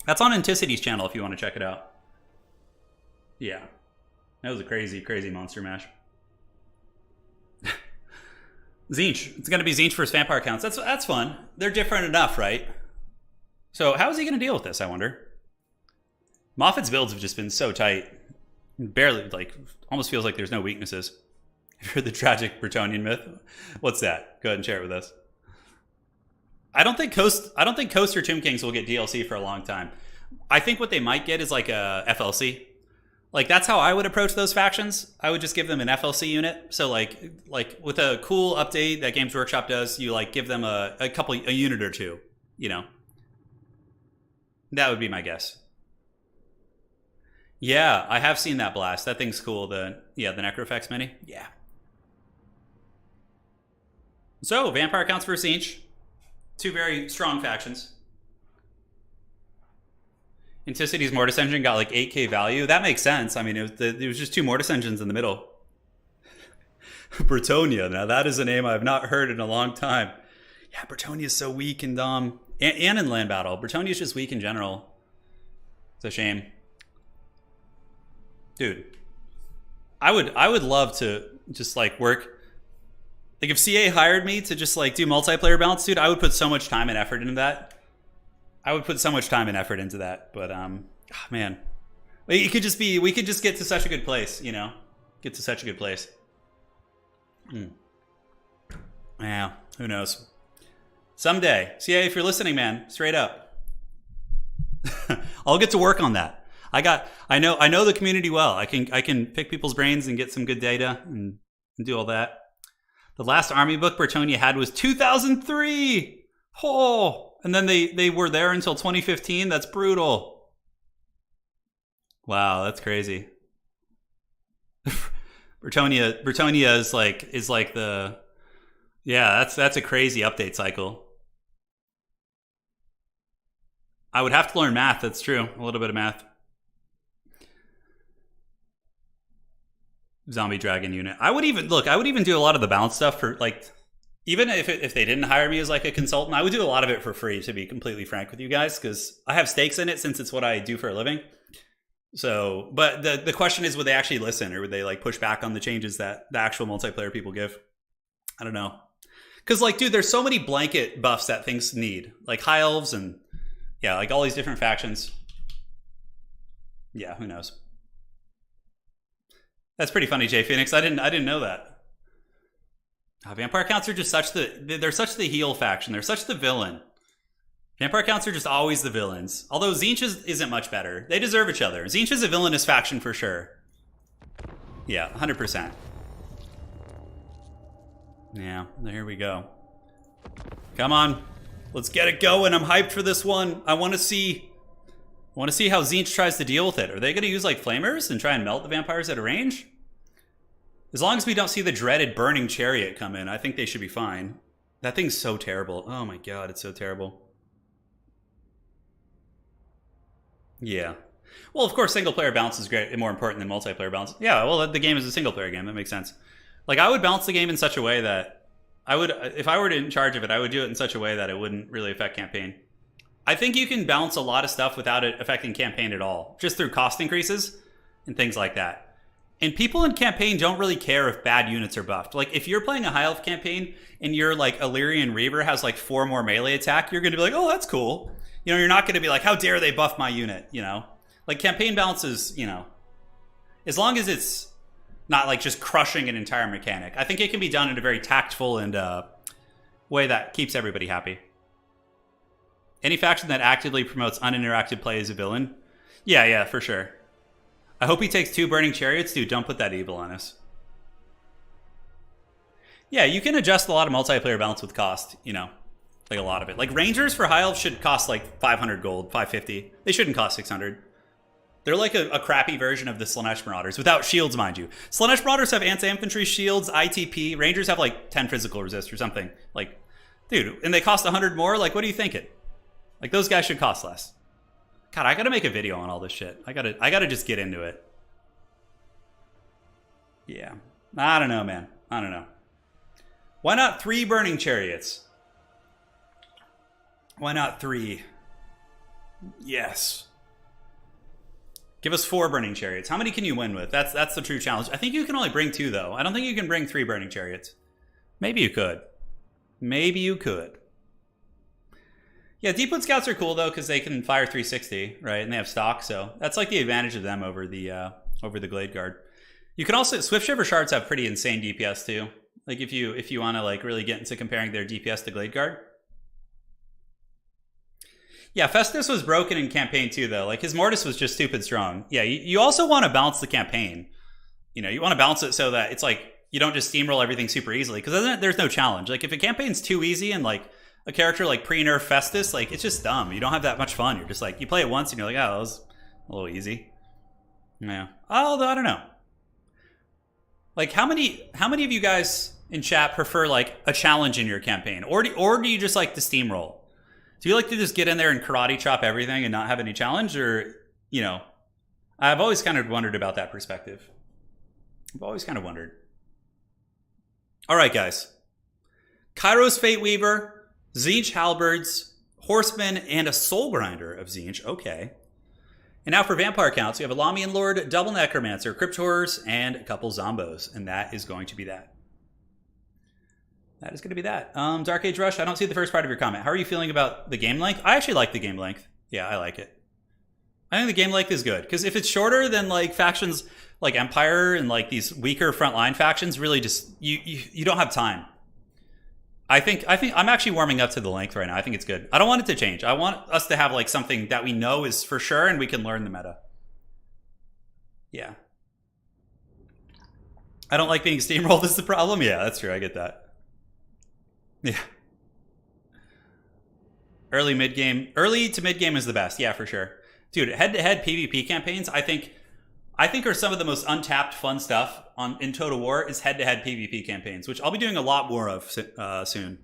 That's on Anticity's channel if you want to check it out. Yeah. That was a crazy, crazy monster mash. Tzeentch. It's going to be Tzeentch versus Vampire Counts. That's fun. They're different enough, right? So how is he going to deal with this, I wonder? Moffat's builds have just been so tight. Barely, like, almost feels like there's no weaknesses. For the tragic Bretonnian myth. What's that? Go ahead and share it with us. I don't think Coast or Tomb Kings will get DLC for a long time. I think what they might get is like a FLC. Like, that's how I would approach those factions. I would just give them an FLC unit. So like with a cool update that Games Workshop does, you like give them a unit or two, you know. That would be my guess. Yeah, I have seen that blast. That thing's cool. The Necrofex mini. Yeah. So, Vampire Counts versus Tzeentch. Two very strong factions. Anticity's Mortis Engine got like 8k value. That makes sense. I mean, it was just two Mortis Engines in the middle. Bretonia. Now, that is a name I've not heard in a long time. Yeah, Bretonia is so weak in Dom. And in land battle. Bretonia is just weak in general. It's a shame. Dude. I would love to just like work. Like, if CA hired me to just, like, do multiplayer balance, dude, I would put so much time and effort into that. But, man. We could just get to such a good place, you know? Yeah, who knows? Someday. CA, if you're listening, man, straight up. I'll get to work on that. I know the community well. I can pick people's brains and get some good data and do all that. The last army book Bretonia had was 2003. Oh, and then they were there until 2015. That's brutal. Wow, that's crazy. Bretonia is like the, yeah, that's a crazy update cycle. I would have to learn math. That's true. A little bit of math. Zombie dragon unit. I would even do a lot of the balance stuff for, like, even if they didn't hire me as like a consultant, I would do a lot of it for free, to be completely frank with you guys, because I have stakes in it since it's what I do for a living. So, but the question is, would they actually listen, or would they like push back on the changes that the actual multiplayer people give? I don't know. Because, like, dude, there's so many blanket buffs that things need, like high elves and, yeah, like all these different factions. Yeah, who knows? That's pretty funny, Jay Phoenix. I didn't know that. Vampire Counts are just they're such the heel faction. They're such the villain. Vampire Counts are just always the villains. Although Tzeentch isn't much better. They deserve each other. Tzeentch is a villainous faction for sure. Yeah, 100%. Yeah, here we go. Come on. Let's get it going. I'm hyped for this one. I want to see how Tzeentch tries to deal with it. Are they going to use like flamers and try and melt the vampires at a range? As long as we don't see the dreaded burning chariot come in, I think they should be fine. That thing's so terrible. Oh my god, it's so terrible. Yeah. Well, of course, single player balance is great and more important than multiplayer balance. Yeah, well, the game is a single player game. That makes sense. Like, I would balance the game in such a way that if I were in charge of it, I would do it in such a way that it wouldn't really affect campaign. I think you can balance a lot of stuff without it affecting campaign at all, just through cost increases and things like that. And people in campaign don't really care if bad units are buffed. Like, if you're playing a high elf campaign and your like Illyrian Reaver has like 4 more melee attack, you're going to be like, oh, that's cool. You know, you're not going to be like, how dare they buff my unit, you know? Like, campaign balances, you know, as long as it's not like just crushing an entire mechanic, I think it can be done in a very tactful and way that keeps everybody happy. Any faction that actively promotes uninteractive play is a villain. Yeah, for sure. I hope he takes 2 burning chariots. Dude, don't put that evil on us. Yeah, you can adjust a lot of multiplayer balance with cost, you know, like a lot of it. Like, Rangers for high elves should cost like 500 gold, 550. They shouldn't cost 600. They're like a crappy version of the Slanesh Marauders, without shields, mind you. Slanesh Marauders have anti-infantry shields, ITP. Rangers have like 10 physical resist or something. Like, dude, and they cost 100 more? Like, what are you thinking? Like, those guys should cost less. God, I gotta make a video on all this shit. I gotta just get into it. Yeah. I don't know, man. I don't know. Why not 3 burning chariots? Why not 3? Yes. Give us 4 burning chariots. How many can you win with? That's the true challenge. I think you can only bring 2, though. I don't think you can bring 3 burning chariots. Maybe you could. Maybe you could. Yeah, Deepwood Scouts are cool, though, because they can fire 360, right? And they have stock, so that's like the advantage of them over the Glade Guard. You can also... Swiftshiver Shards have pretty insane DPS, too. Like, if you want to, like, really get into comparing their DPS to Glade Guard. Yeah, Festus was broken in campaign, too, though. Like, his Mortis was just stupid strong. Yeah, you also want to balance the campaign. You know, you want to balance it so that it's, like, you don't just steamroll everything super easily. Because there's no challenge. Like, if a campaign's too easy and, like... a character like pre-nerf Festus, like, it's just dumb. You don't have that much fun. You're just like, you play it once and you're like, oh, that was a little easy. Yeah. Although, I don't know. Like, how many of you guys in chat prefer, like, a challenge in your campaign? Or do you just like to steamroll? Do you like to just get in there and karate chop everything and not have any challenge? Or, you know, I've always kind of wondered about that perspective. I've always kind of wondered. All right, guys. Kairos Fate Weaver, Tzeentch Halberds, Horseman, and a Soul Grinder of Tzeentch. Okay. And now for vampire counts, we have a Lamian Lord, Double Necromancer, Crypt Horrors, and a couple Zombos. And that is going to be that. That is going to be that. Dark Age Rush, I don't see the first part of your comment. How are you feeling about the game length? I actually like the game length. Yeah, I like it. I think the game length is good. Because if it's shorter than, like, factions like Empire and, like, these weaker frontline factions, really just... You don't have time. I think I'm actually warming up to the length right now. I think it's good. I don't want it to change. I want us to have, like, something that we know is for sure and we can learn the meta. Yeah. I don't like being steamrolled is the problem. Yeah, that's true. I get that. Yeah. Early to mid game is the best. Yeah, for sure. Dude, head-to-head PvP campaigns, I think are some of the most untapped fun stuff in Total War is head-to-head PvP campaigns, which I'll be doing a lot more of soon.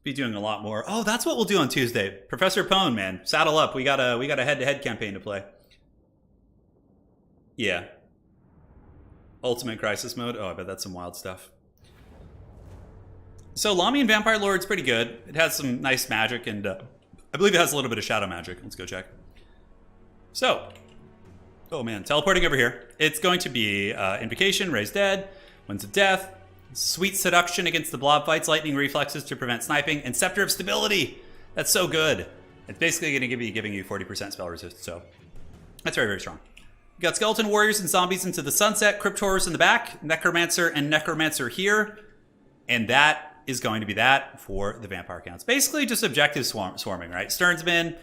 Be doing a lot more. Oh, that's what we'll do on Tuesday. Professor Pone, man, saddle up. We got a head-to-head campaign to play. Yeah. Ultimate Crisis Mode. Oh, I bet that's some wild stuff. So Lamian Vampire Lord's pretty good. It has some nice magic, and I believe it has a little bit of shadow magic. Let's go check. So... oh man, teleporting over here. It's going to be Invocation, Raise Dead, Winds of Death, Sweet Seduction against the blob fights, Lightning Reflexes to prevent sniping, and Scepter of Stability. That's so good. It's basically going to be giving you 40% spell resist, so that's very, very strong. You got Skeleton Warriors and Zombies into the Sunset, Crypt Horrors in the back, Necromancer and Necromancer here, and that is going to be that for the vampire counts. Basically just objective swarming, right? Sternsman,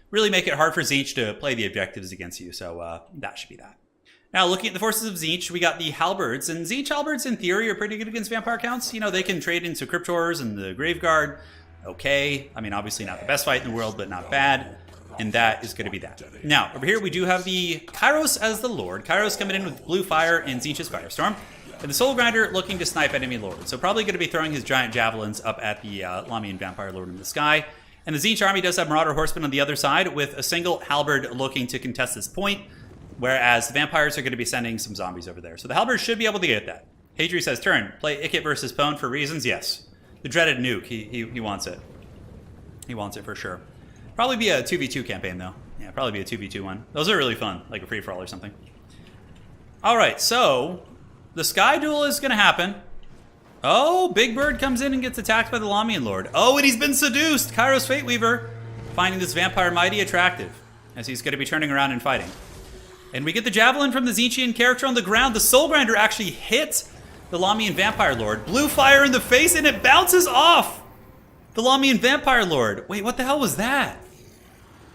really make it hard for Tzeentch to play the objectives against you, so that should be that. Now, looking at the forces of Tzeentch, we got the Halberds, and Tzeentch Halberds, in theory, are pretty good against vampire counts. You know, they can trade into Crypt Horrors and the Graveguard. Okay. I mean, obviously not the best fight in the world, but not bad. And that is going to be that. Now, over here, we do have the Kairos as the Lord. Kairos coming in with Blue Fire and Tzeentch's Firestorm. And the Soul Grinder looking to snipe enemy lords. So probably going to be throwing his giant javelins up at the Lamian Vampire Lord in the sky. And the Tzeentch army does have Marauder Horsemen on the other side with a single Halberd looking to contest this point, whereas the Vampires are going to be sending some zombies over there. So the Halberd should be able to get that. Hadri says, turn, play Ikit versus Pone for reasons? Yes. The dreaded nuke, he wants it. He wants it for sure. Probably be a 2v2 campaign though. Yeah, probably be a 2v2 one. Those are really fun, like a free-for-all or something. Alright, so the Sky Duel is going to happen. Oh, Big Bird comes in and gets attacked by the Lamian Lord. Oh, and he's been seduced! Kairos Fate Weaver finding this vampire mighty attractive as he's going to be turning around and fighting. And we get the Javelin from the Tzeentchian character on the ground. The Soul Grinder actually hits the Lamian Vampire Lord. Blue fire in the face and it bounces off the Lamian Vampire Lord. Wait, what the hell was that?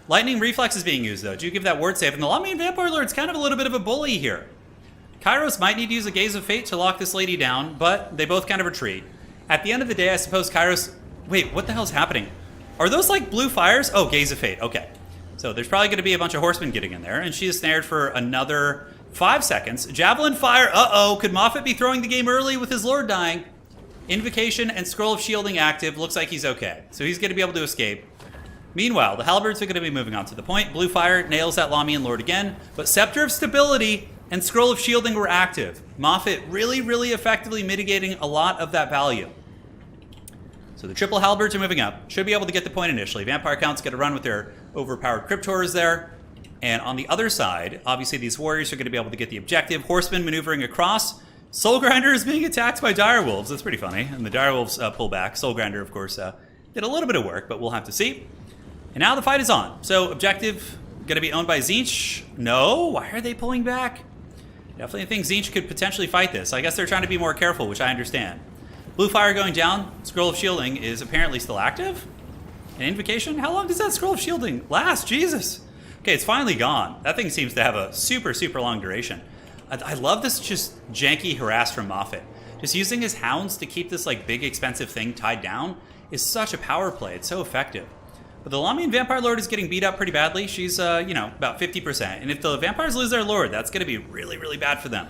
Lightning Reflex is being used though. Do you give that word save? And the Lamian Vampire Lord's kind of a little bit of a bully here. Kairos might need to use a Gaze of Fate to lock this lady down, but they both kind of retreat. At the end of the day, I suppose Kairos... Wait, what the hell's happening? Are those like blue fires? Oh, Gaze of Fate, okay. So there's probably going to be a bunch of horsemen getting in there, and she is snared for another 5 seconds. Javelin fire, uh-oh. Could Moffat be throwing the game early with his lord dying? Invocation and Scroll of Shielding active. Looks like he's okay. So he's going to be able to escape. Meanwhile, the halberds are going to be moving on to the point. Blue fire nails that Lamian Lord again, but Scepter of Stability and Scroll of Shielding were active. Moffat really effectively mitigating a lot of that value. So the triple halberds are moving up. Should be able to get the point initially. Vampire Count's going to run with their overpowered Cryptors there. And on the other side, obviously these warriors are going to be able to get the objective. Horsemen maneuvering across. Soul Grinder is being attacked by Direwolves. That's pretty funny. And the Direwolves pull back. Soul Grinder, of course, did a little bit of work, but we'll have to see. And now the fight is on. So objective going to be owned by Tzeentch. No? Why are they pulling back? Definitely think Tzeentch could potentially fight this. I guess they're trying to be more careful, which I understand. Blue fire going down. Scroll of Shielding is apparently still active. An Invocation? How long does that Scroll of Shielding last? Jesus. Okay, it's finally gone. That thing seems to have a super long duration. I love this just janky harass from Moffat. Just using his hounds to keep this like big expensive thing tied down is such a power play. It's so effective. But the Lamian Vampire Lord is getting beat up pretty badly. She's, about 50%. And if the vampires lose their lord, that's going to be really bad for them.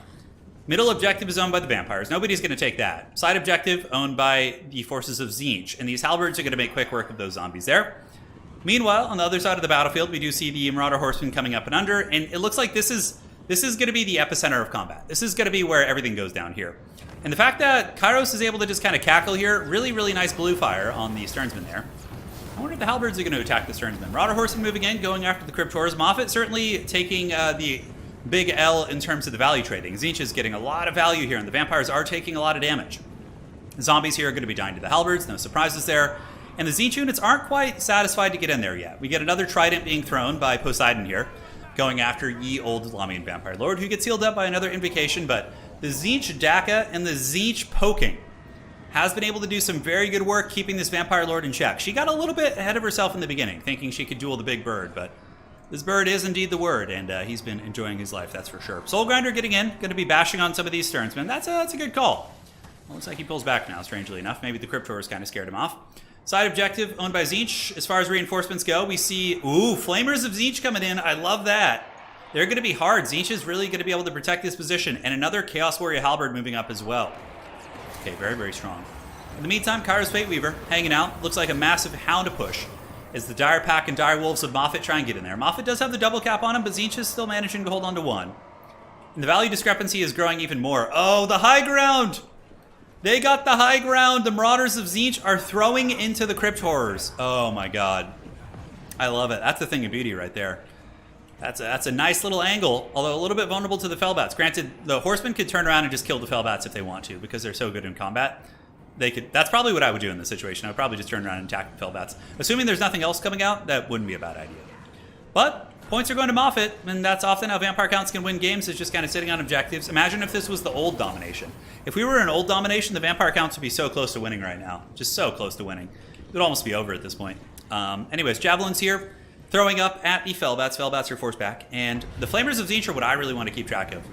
Middle objective is owned by the vampires. Nobody's going to take that. Side objective owned by the forces of Tzeentch. And these halberds are going to make quick work of those zombies there. Meanwhile, on the other side of the battlefield, we do see the Marauder Horsemen coming up and under. And it looks like this is going to be the epicenter of combat. This is going to be where everything goes down here. And the fact that Kairos is able to just kind of cackle here, really nice blue fire on the Sternsmen there. I wonder if the halberds are going to attack the Sternsmen. Marauder Horsemen moving in, going after the Cryptors. Moffat certainly taking the big L in terms of the value trading. Tzeentch is getting a lot of value here, and the vampires are taking a lot of damage. The zombies here are going to be dying to the halberds, no surprises there. And the Tzeentch units aren't quite satisfied to get in there yet. We get another trident being thrown by Poseidon here, going after ye old Lamian Vampire Lord, who gets healed up by another Invocation, but the Tzeentch Daka and the Tzeentch Poking has been able to do some very good work keeping this Vampire Lord in check. She got a little bit ahead of herself in the beginning, thinking she could duel the big bird, but this bird is indeed the word, and he's been enjoying his life, that's for sure. Soul Grinder getting in, going to be bashing on some of these Sternsmen. That's a good call. Well, looks like he pulls back now, strangely enough. Maybe the Cryptors kind of scared him off. Side objective owned by Tzeentch. As far as reinforcements go, we see, Flamers of Tzeentch coming in. I love that. They're going to be hard. Tzeentch is really going to be able to protect this position, and another Chaos Warrior Halberd moving up as well. Okay, very strong. In the meantime, Kairos Fate Weaver hanging out. Looks like a massive hound to push as the Dire Pack and Dire Wolves of Moffat try and get in there. Moffat does have the double cap on him, but Tzeentch is still managing to hold on to one. And the value discrepancy is growing even more. Oh, the high ground! They got the high ground. The Marauders of Tzeentch are throwing into the Crypt Horrors. Oh my god. I love it. That's a thing of beauty right there. That's a nice little angle, although a little bit vulnerable to the Fellbats. Granted, the Horsemen could turn around and just kill the Fellbats if they want to, because they're so good in combat. That's probably what I would do in this situation. I would probably just turn around and attack the Fellbats. Assuming there's nothing else coming out, that wouldn't be a bad idea. But points are going to Moffat, and that's often how Vampire Counts can win games, is just kind of sitting on objectives. Imagine if this was the old domination. If we were in old domination, the Vampire Counts would be so close to winning right now. Just so close to winning. It would almost be over at this point. Anyways, Javelins here, throwing up at the Fellbats. Fellbats are forced back. And the Flamers of Tzeentch are what I really want to keep track of.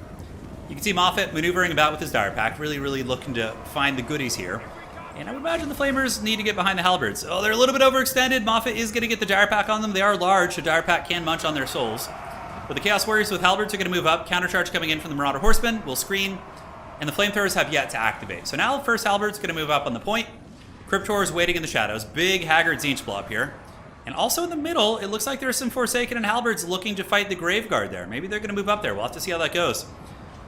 You can see Moffat maneuvering about with his Dire Pack, really looking to find the goodies here. And I would imagine the Flamers need to get behind the Halberds. Oh, they're a little bit overextended. Moffat is going to get the Dire Pack on them. They are large, so Dire Pack can munch on their souls. But the Chaos Warriors with Halberds are going to move up. Countercharge coming in from the Marauder Horsemen. Will screen. And the Flamethrowers have yet to activate. So now the first Halberd's going to move up on the point. Cryptors waiting in the shadows. Big Haggard Tzeentch blob here. And also in the middle, it looks like there's some Forsaken and Halberds looking to fight the Graveguard there. Maybe they're going to move up there. We'll have to see how that goes.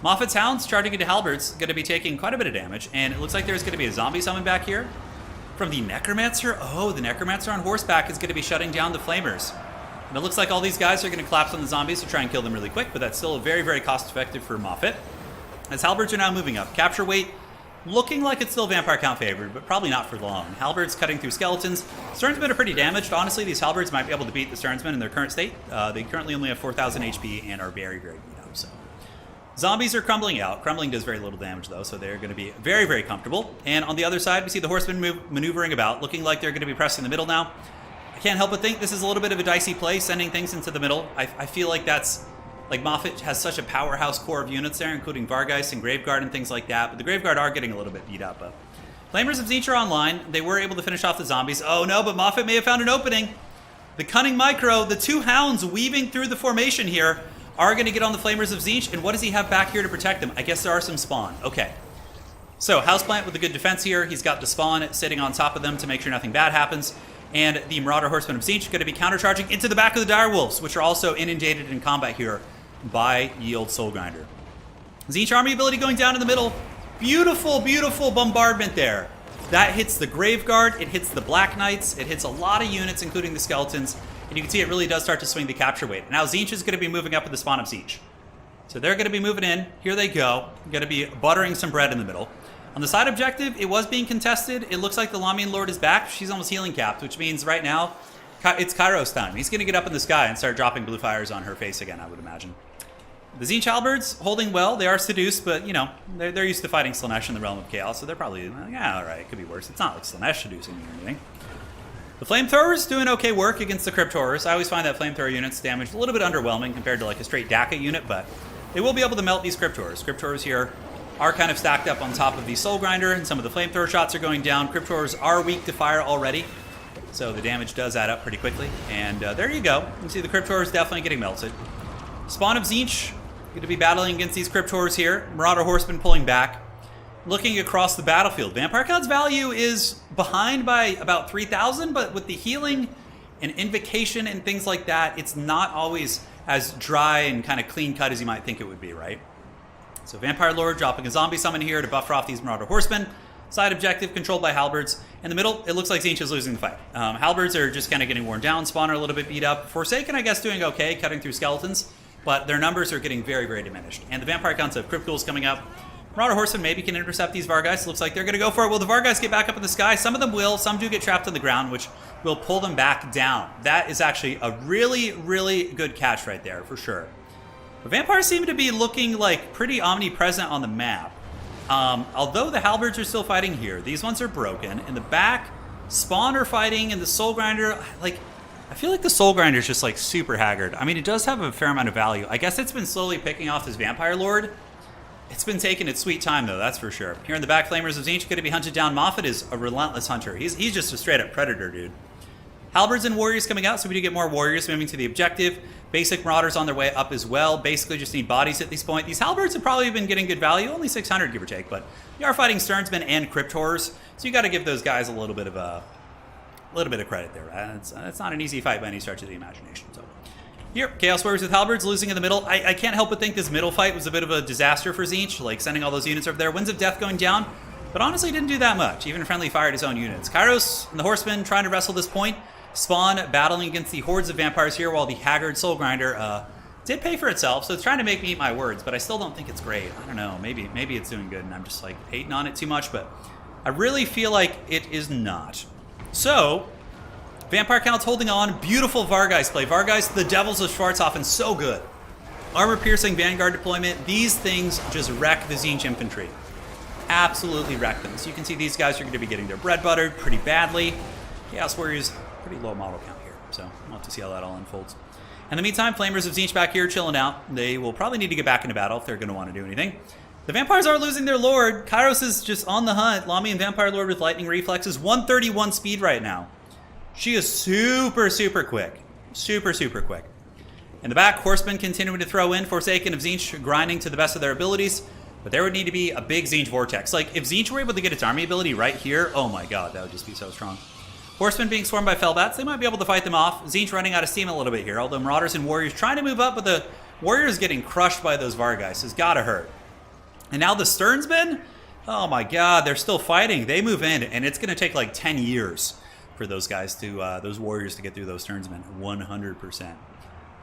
Moffat's Hounds charging into Halberds, going to be taking quite a bit of damage. And it looks like there's going to be a zombie summon back here from the Necromancer. Oh, the Necromancer on horseback is going to be shutting down the Flamers. And it looks like all these guys are going to collapse on the zombies to try and kill them really quick, but that's still very cost-effective for Moffat. As Halberds are now moving up. Capture weight looking like it's still Vampire Count favored, but probably not for long. Halberds cutting through skeletons. Sternsmen are pretty damaged. Honestly, these Halberds might be able to beat the Sternsmen in their current state. They currently only have 4,000 HP and are very beat up. So zombies are crumbling out. Crumbling does very little damage, though, so they're going to be very comfortable. And on the other side, we see the Horsemen maneuvering about, looking like they're going to be pressing the middle now. I can't help but think this is a little bit of a dicey play, sending things into the middle. I feel like that's... Like, Moffat has such a powerhouse core of units there, including Vargeist and Graveguard and things like that. But the Graveguard are getting a little bit beat up. Flamers of Tzeentch are online. They were able to finish off the zombies. Oh, no, but Moffat may have found an opening. The Cunning Micro, the two Hounds weaving through the formation here, are going to get on the Flamers of Tzeentch. And what does he have back here to protect them? I guess there are some spawn. Okay. So, Houseplant with a good defense here. He's got the spawn sitting on top of them to make sure nothing bad happens. And the Marauder Horsemen of Tzeentch going to be countercharging into the back of the Direwolves, which are also inundated in combat here by Yield Soulgrinder. Tzeentch army ability going down in the middle. Beautiful, beautiful bombardment there. That hits the Graveguard, it hits the Black Knights, it hits a lot of units, including the Skeletons, and you can see it really does start to swing the capture weight. Now Tzeentch is going to be moving up with the spawn of Tzeentch. So they're going to be moving in. Here they go. Going to be buttering some bread in the middle. On the side objective, it was being contested. It looks like the Lamian Lord is back. She's almost healing capped, which means right now it's Kairos time. He's going to get up in the sky and start dropping blue fires on her face again, I would imagine. The Tzeentch Halberds holding well. They are seduced, but, you know, they're used to fighting Slaanesh in the Realm of Chaos, so they're probably, yeah, all right, it could be worse. It's not like Slaanesh seducing you or anything. The Flamethrowers doing okay work against the Crypt Horrors. I always find that Flamethrower unit's damage a little bit underwhelming compared to like a straight DACA unit, but they will be able to melt these Crypt Horrors. Crypt Horrors here are kind of stacked up on top of the Soul Grinder, and some of the Flamethrower shots are going down. Crypt Horrors are weak to fire already, so the damage does add up pretty quickly. And there you go. You can see the Crypt Horrors definitely getting melted. Spawn of Tzeentch going to be battling against these Crypt Horrors here. Marauder Horsemen pulling back. Looking across the battlefield, Vampire Count's value is behind by about 3,000, but with the healing and invocation and things like that, it's not always as dry and kind of clean cut as you might think it would be, right? So Vampire Lord dropping a zombie summon here to buffer off these Marauder Horsemen. Side objective controlled by Halberds. In the middle, it looks like Tzeentch is losing the fight. Halberds are just kind of getting worn down. Spawn are a little bit beat up. Forsaken, I guess, doing okay, cutting through skeletons, but their numbers are getting very, very diminished. And the Vampire Counts have Crypt Ghouls coming up. Marauder Horsemen maybe can intercept these Vargheists. Looks like they're going to go for it. Will the Vargheists get back up in the sky? Some of them will. Some do get trapped on the ground, which will pull them back down. That is actually a really, really good catch right there, for sure. The Vampires seem to be looking like pretty omnipresent on the map. Although the Halberds are still fighting here, these ones are broken. In the back, Spawn are fighting, and the Soul Grinder, like, I feel like the Soul Grinder is just like super haggard. I mean, it does have a fair amount of value. I guess it's been slowly picking off this Vampire Lord. It's been taking its sweet time, though, that's for sure. Here in the back, Flamers of Tzeentch going to be hunted down. Moffat is a relentless hunter. He's just a straight-up predator, dude. Halberds and Warriors coming out, so we do get more Warriors moving to the objective. Basic Marauders on their way up as well. Basically just need bodies at this point. These Halberds have probably been getting good value, only 600, give or take, but you are fighting Sternsmen and Crypt Horrors, so you got to give those guys a little bit of credit there. Right? It's not an easy fight by any stretch of the imagination, so... Here, Chaos Warriors with Halberds losing in the middle. I can't help but think this middle fight was a bit of a disaster for Tzeentch, like sending all those units over there. Winds of Death going down, but honestly didn't do that much. Even Friendly fired his own units. Kairos and the Horsemen trying to wrestle this point. Spawn battling against the hordes of vampires here, while the haggard Soul Grinder did pay for itself, so it's trying to make me eat my words, but I still don't think it's great. I don't know, maybe it's doing good, and I'm just like hating on it too much, but I really feel like it is not. So... Vampire Count's holding on. Beautiful Vargheist play. Vargheist, the Devils of Schwarzhofen, so good. Armor-piercing Vanguard deployment. These things just wreck the Tzeentch infantry. Absolutely wreck them. So you can see these guys are going to be getting their bread buttered pretty badly. Chaos Warriors, pretty low model count here. So we'll have to see how that all unfolds. In the meantime, Flamers of Tzeentch back here chilling out. They will probably need to get back into battle if they're going to want to do anything. The Vampires are losing their Lord. Kairos is just on the hunt. Lami and Vampire Lord with lightning reflexes. 131 speed right now. She is super, super quick. Super, super quick. In the back, Horsemen continuing to throw in. Forsaken of Tzeentch grinding to the best of their abilities. But there would need to be a big Tzeentch Vortex. Like, if Tzeentch were able to get its army ability right here, oh my god, that would just be so strong. Horsemen being swarmed by Fellbats, they might be able to fight them off. Tzeentch running out of steam a little bit here. Although Marauders and Warriors trying to move up, but the Warriors getting crushed by those Vargheists has gotta hurt. And now the Sternsmen? Oh my god, they're still fighting. They move in, and it's gonna take like 10 years for those guys to, those Warriors to get through those Sternsmen, 100%.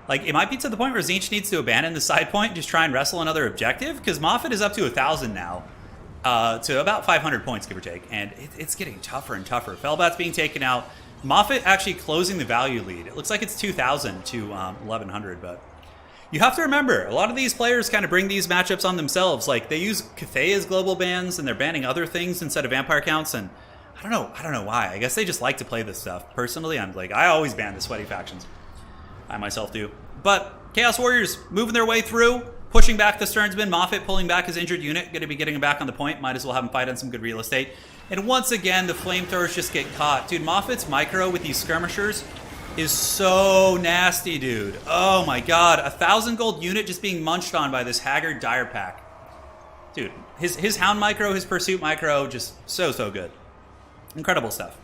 Like, it might be to the point where Tzeentch needs to abandon the side point and just try and wrestle another objective, because Moffat is up to 1,000 now, to about 500 points, give or take, and it's getting tougher and tougher. Fellbat's being taken out. Moffat actually closing the value lead. It looks like it's 2,000 to 1,100, but you have to remember, a lot of these players kind of bring these matchups on themselves. Like, they use Cathay as global bans, and they're banning other things instead of Vampire Counts, and I don't know why. I guess they just like to play this stuff. Personally, I'm like, I always ban the sweaty factions. I myself do. But Chaos Warriors moving their way through, pushing back the Sternsmen. Moffat pulling back his injured unit, going to be getting him back on the point. Might as well have him fight on some good real estate. And once again, the flamethrowers just get caught. Dude, Moffat's micro with these skirmishers is so nasty, dude. Oh my god. 1,000 gold unit just being munched on by this haggard dire pack. Dude, his Hound micro, his Pursuit micro, just so good. Incredible stuff.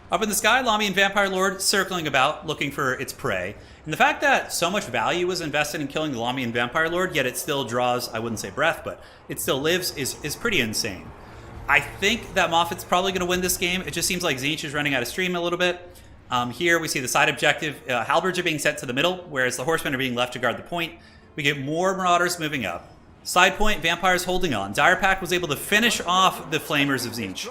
Up in the sky, Lamian Vampire Lord circling about, looking for its prey. And the fact that so much value was invested in killing the Lamian Vampire Lord, yet it still draws, I wouldn't say breath, but it still lives, is pretty insane. I think that Moffat's probably going to win this game. It just seems like Tzeentch is running out of stream a little bit. Here we see the side objective. Halberds are being sent to the middle, whereas the Horsemen are being left to guard the point. We get more Marauders moving up. Side point, Vampires holding on. Dire Pack was able to finish off the Flamers of Tzeentch.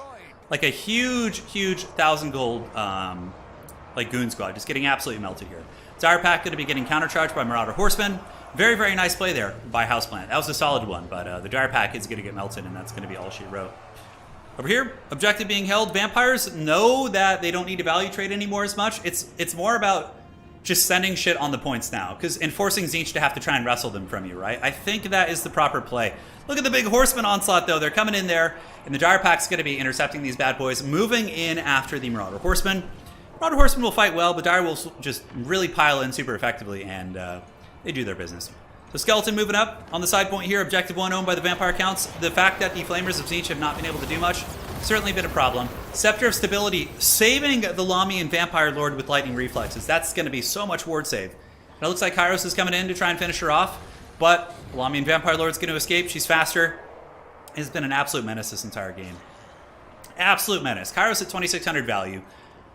Like a huge 1,000 gold like Goon Squad, just getting absolutely melted here. Dire Pack going to be getting countercharged by Marauder Horsemen. Very nice play there by Houseplant. That was a solid one, but the Dire Pack is going to get melted, and that's going to be all she wrote. Over here, objective being held. Vampires know that they don't need to value trade anymore as much. It's more about just sending shit on the points now, because enforcing Tzeentch to have to try and wrestle them from you, right? I think that is the proper play. Look at the big Horseman onslaught, though. They're coming in there, and the Dire Pack's going to be intercepting these bad boys, moving in after the Marauder Horsemen. Marauder Horsemen will fight well, but Dire will just really pile in super effectively, and they do their business. So Skeleton moving up on the side point here. Objective 1 owned by the Vampire Counts. The fact that the Flamers of Tzeentch have not been able to do much, certainly been a problem. Scepter of Stability, saving the Lamian Vampire Lord with Lightning Reflexes. That's going to be so much ward save. And it looks like Kairos is coming in to try and finish her off, but the Lamian Vampire Lord's going to escape. She's faster. It's been an absolute menace this entire game. Absolute menace. Kairos at 2,600 value.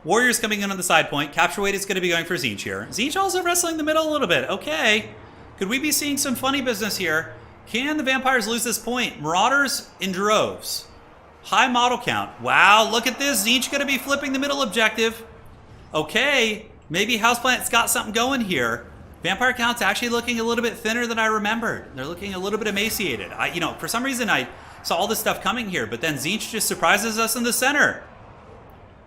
Warriors coming in on the side point. Capture weight is going to be going for Tzeentch here. Tzeentch also wrestling the middle a little bit. Okay. Could we be seeing some funny business here? Can the Vampires lose this point? Marauders in droves. High model count. Wow, look at this. Tzeentch going to be flipping the middle objective. Okay, maybe Houseplant's got something going here. Vampire count's actually looking a little bit thinner than I remembered. They're looking a little bit emaciated. For some reason I saw all this stuff coming here, but then Tzeentch just surprises us in the center.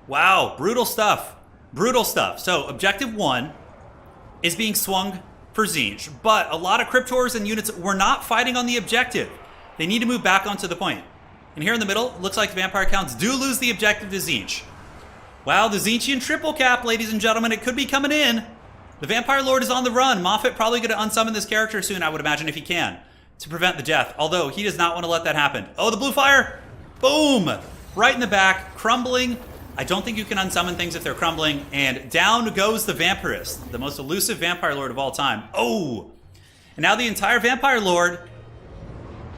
Wow, brutal stuff. Brutal stuff. So objective 1 is being swung for Tzeentch, but a lot of Cryptors and units were not fighting on the objective. They need to move back onto the point. And here in the middle, it looks like the Vampire Counts do lose the objective to Tzeentch. Wow, the Tzeentchian triple cap, ladies and gentlemen, it could be coming in. The Vampire Lord is on the run. Moffat probably going to unsummon this character soon, I would imagine, if he can, to prevent the death, although he does not want to let that happen. Oh, the blue fire! Boom! Right in the back, crumbling. I don't think you can unsummon things if they're crumbling, and down goes the Vampirist, the most elusive Vampire Lord of all time. Oh! And now the entire Vampire Lord,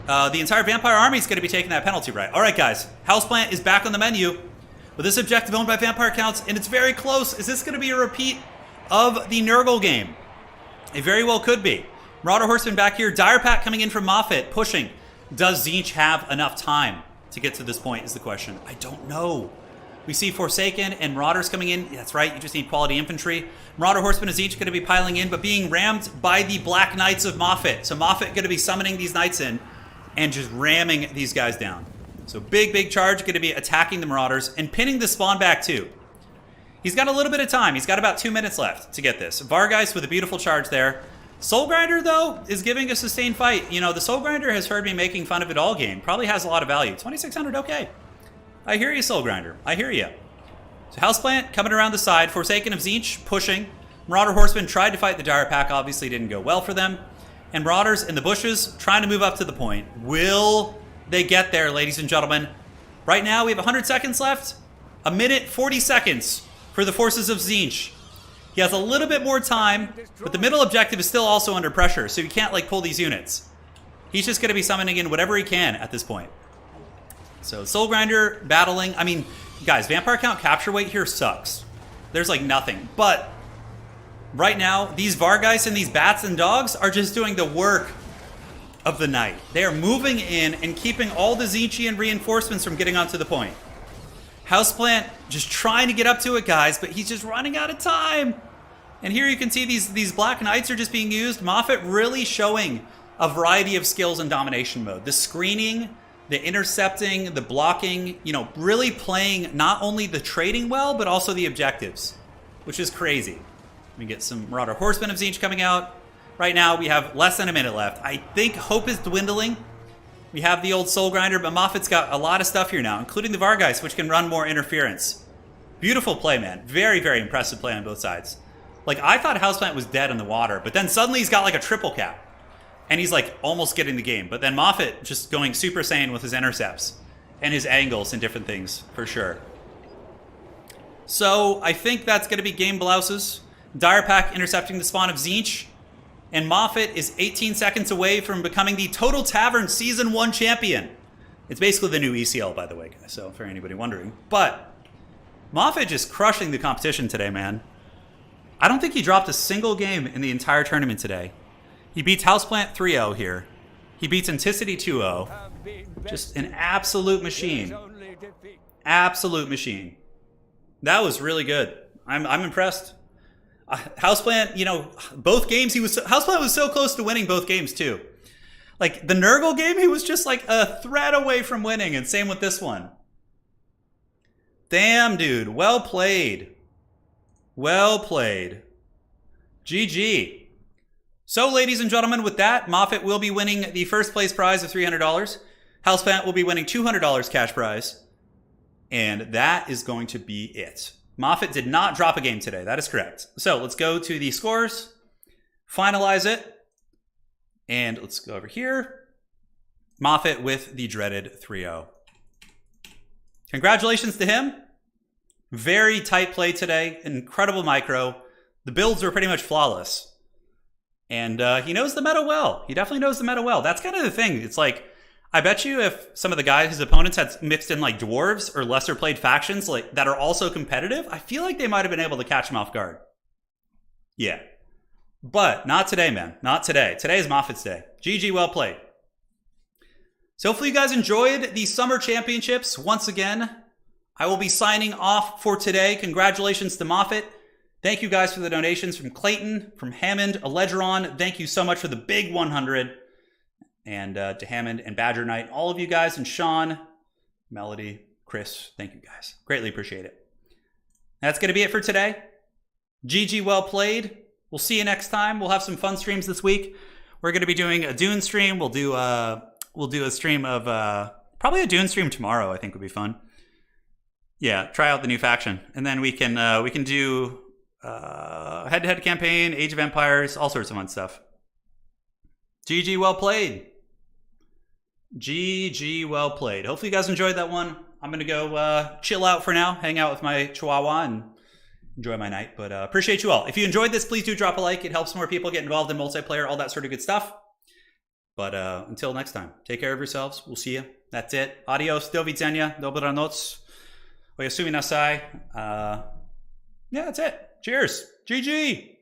the entire Vampire Army is going to be taking that penalty, right? All right, guys. Houseplant is back on the menu with this objective owned by Vampire Counts, and it's very close. Is this going to be a repeat of the Nurgle game? It very well could be. Marauder Horseman back here. Dire Pack coming in from Moffat, pushing. Does Tzeentch have enough time to get to this point is the question. I don't know. We see Forsaken and Marauders coming in. That's right, you just need quality infantry. Marauder Horsemen is each going to be piling in, but being rammed by the Black Knights of Moffat. So Moffat going to be summoning these knights in and just ramming these guys down. So big charge, going to be attacking the Marauders and pinning the spawn back too. He's got a little bit of time. He's got about 2 minutes left to get this. Vargeist with a beautiful charge there. Soul Grinder, though, is giving a sustained fight. You know, the Soul Grinder has heard me making fun of it all game. Probably has a lot of value. 2,600, okay. I hear you, Soul Grinder. I hear you. So Houseplant coming around the side. Forsaken of Tzeentch pushing. Marauder Horsemen tried to fight the Dire Pack. Obviously didn't go well for them. And Marauders in the bushes trying to move up to the point. Will they get there, ladies and gentlemen? Right now we have 100 seconds left. 1 minute, 40 seconds for the forces of Tzeentch. He has a little bit more time, but the middle objective is still also under pressure, so he can't like pull these units. He's just going to be summoning in whatever he can at this point. So Soul Grinder battling. I mean, guys, Vampire Count capture weight here sucks. There's like nothing. But right now, these Vargeist and these Bats and Dogs are just doing the work of the night. They are moving in and keeping all the Tzeentchian reinforcements from getting onto the point. Houseplant just trying to get up to it, guys, but he's just running out of time. And here you can see these Black Knights are just being used. Moffat really showing a variety of skills in domination mode. The screening, the intercepting, the blocking, you know, really playing not only the trading well, but also the objectives, which is crazy. We get some Marauder Horsemen of Tzeentch coming out. Right now, we have less than a minute left. I think hope is dwindling. We have the old Soul Grinder, but Moffat's got a lot of stuff here now, including the Vargeist, which can run more interference. Beautiful play, man. Very, very impressive play on both sides. Like, I thought Houseplant was dead in the water, but then suddenly he's got like a triple cap. And he's like almost getting the game. But then Moffat just going Super Saiyan with his intercepts and his angles and different things, for sure. So I think that's going to be game blouses. Direpack intercepting the spawn of Zinch. And Moffat is 18 seconds away from becoming the Total Tavern Season 1 champion. It's basically the new ECL, by the way, guys, so for anybody wondering. But Moffat just crushing the competition today, man. I don't think he dropped a single game in the entire tournament today. He beats Houseplant 3-0 here. He beats Anticity 2-0. Just an absolute machine. Absolute machine. That was really good. I'm impressed. Houseplant, you know, both games Houseplant was so close to winning both games too. Like the Nurgle game, he was just like a thread away from winning, and same with this one. Damn, dude. Well played. Well played. GG. So, ladies and gentlemen, with that, Moffat will be winning the first place prize of $300. Houseplant will be winning $200 cash prize. And that is going to be it. Moffat did not drop a game today. That is correct. So let's go to the scores, finalize it, and let's go over here. Moffat with the dreaded 3-0. Congratulations to him. Very tight play today. Incredible micro. The builds were pretty much flawless. And he knows the meta well. He definitely knows the meta well. That's kind of the thing. It's like, I bet you if some of the guys, his opponents had mixed in like dwarves or lesser played factions like that are also competitive, I feel like they might have been able to catch him off guard. Yeah. But not today, man. Not today. Today is Moffat's day. GG, well played. So hopefully you guys enjoyed the Summer Championships. Once again, I will be signing off for today. Congratulations to Moffat. Thank you guys for the donations from Clayton, from Hammond, Allegron. Thank you so much for the big 100. And to Hammond and Badger Knight, all of you guys, and Sean, Melody, Chris, thank you guys. Greatly appreciate it. That's going to be it for today. GG, well played. We'll see you next time. We'll have some fun streams this week. We're going to be doing a Dune stream. We'll do a stream of probably a Dune stream tomorrow. I think would be fun. Yeah, try out the new faction, and then we can do head-to-head campaign, Age of Empires, all sorts of fun stuff. GG, well played. GG, well played. Hopefully you guys enjoyed that one. I'm going to go chill out for now, hang out with my chihuahua and enjoy my night. But appreciate you all. If you enjoyed this, please do drop a like. It helps more people get involved in multiplayer, all that sort of good stuff. But until next time, take care of yourselves. We'll see you. That's it. Adios. Do widzenia. Dobranoc. Oyasumi nasai. Yeah, that's it. Cheers. GG.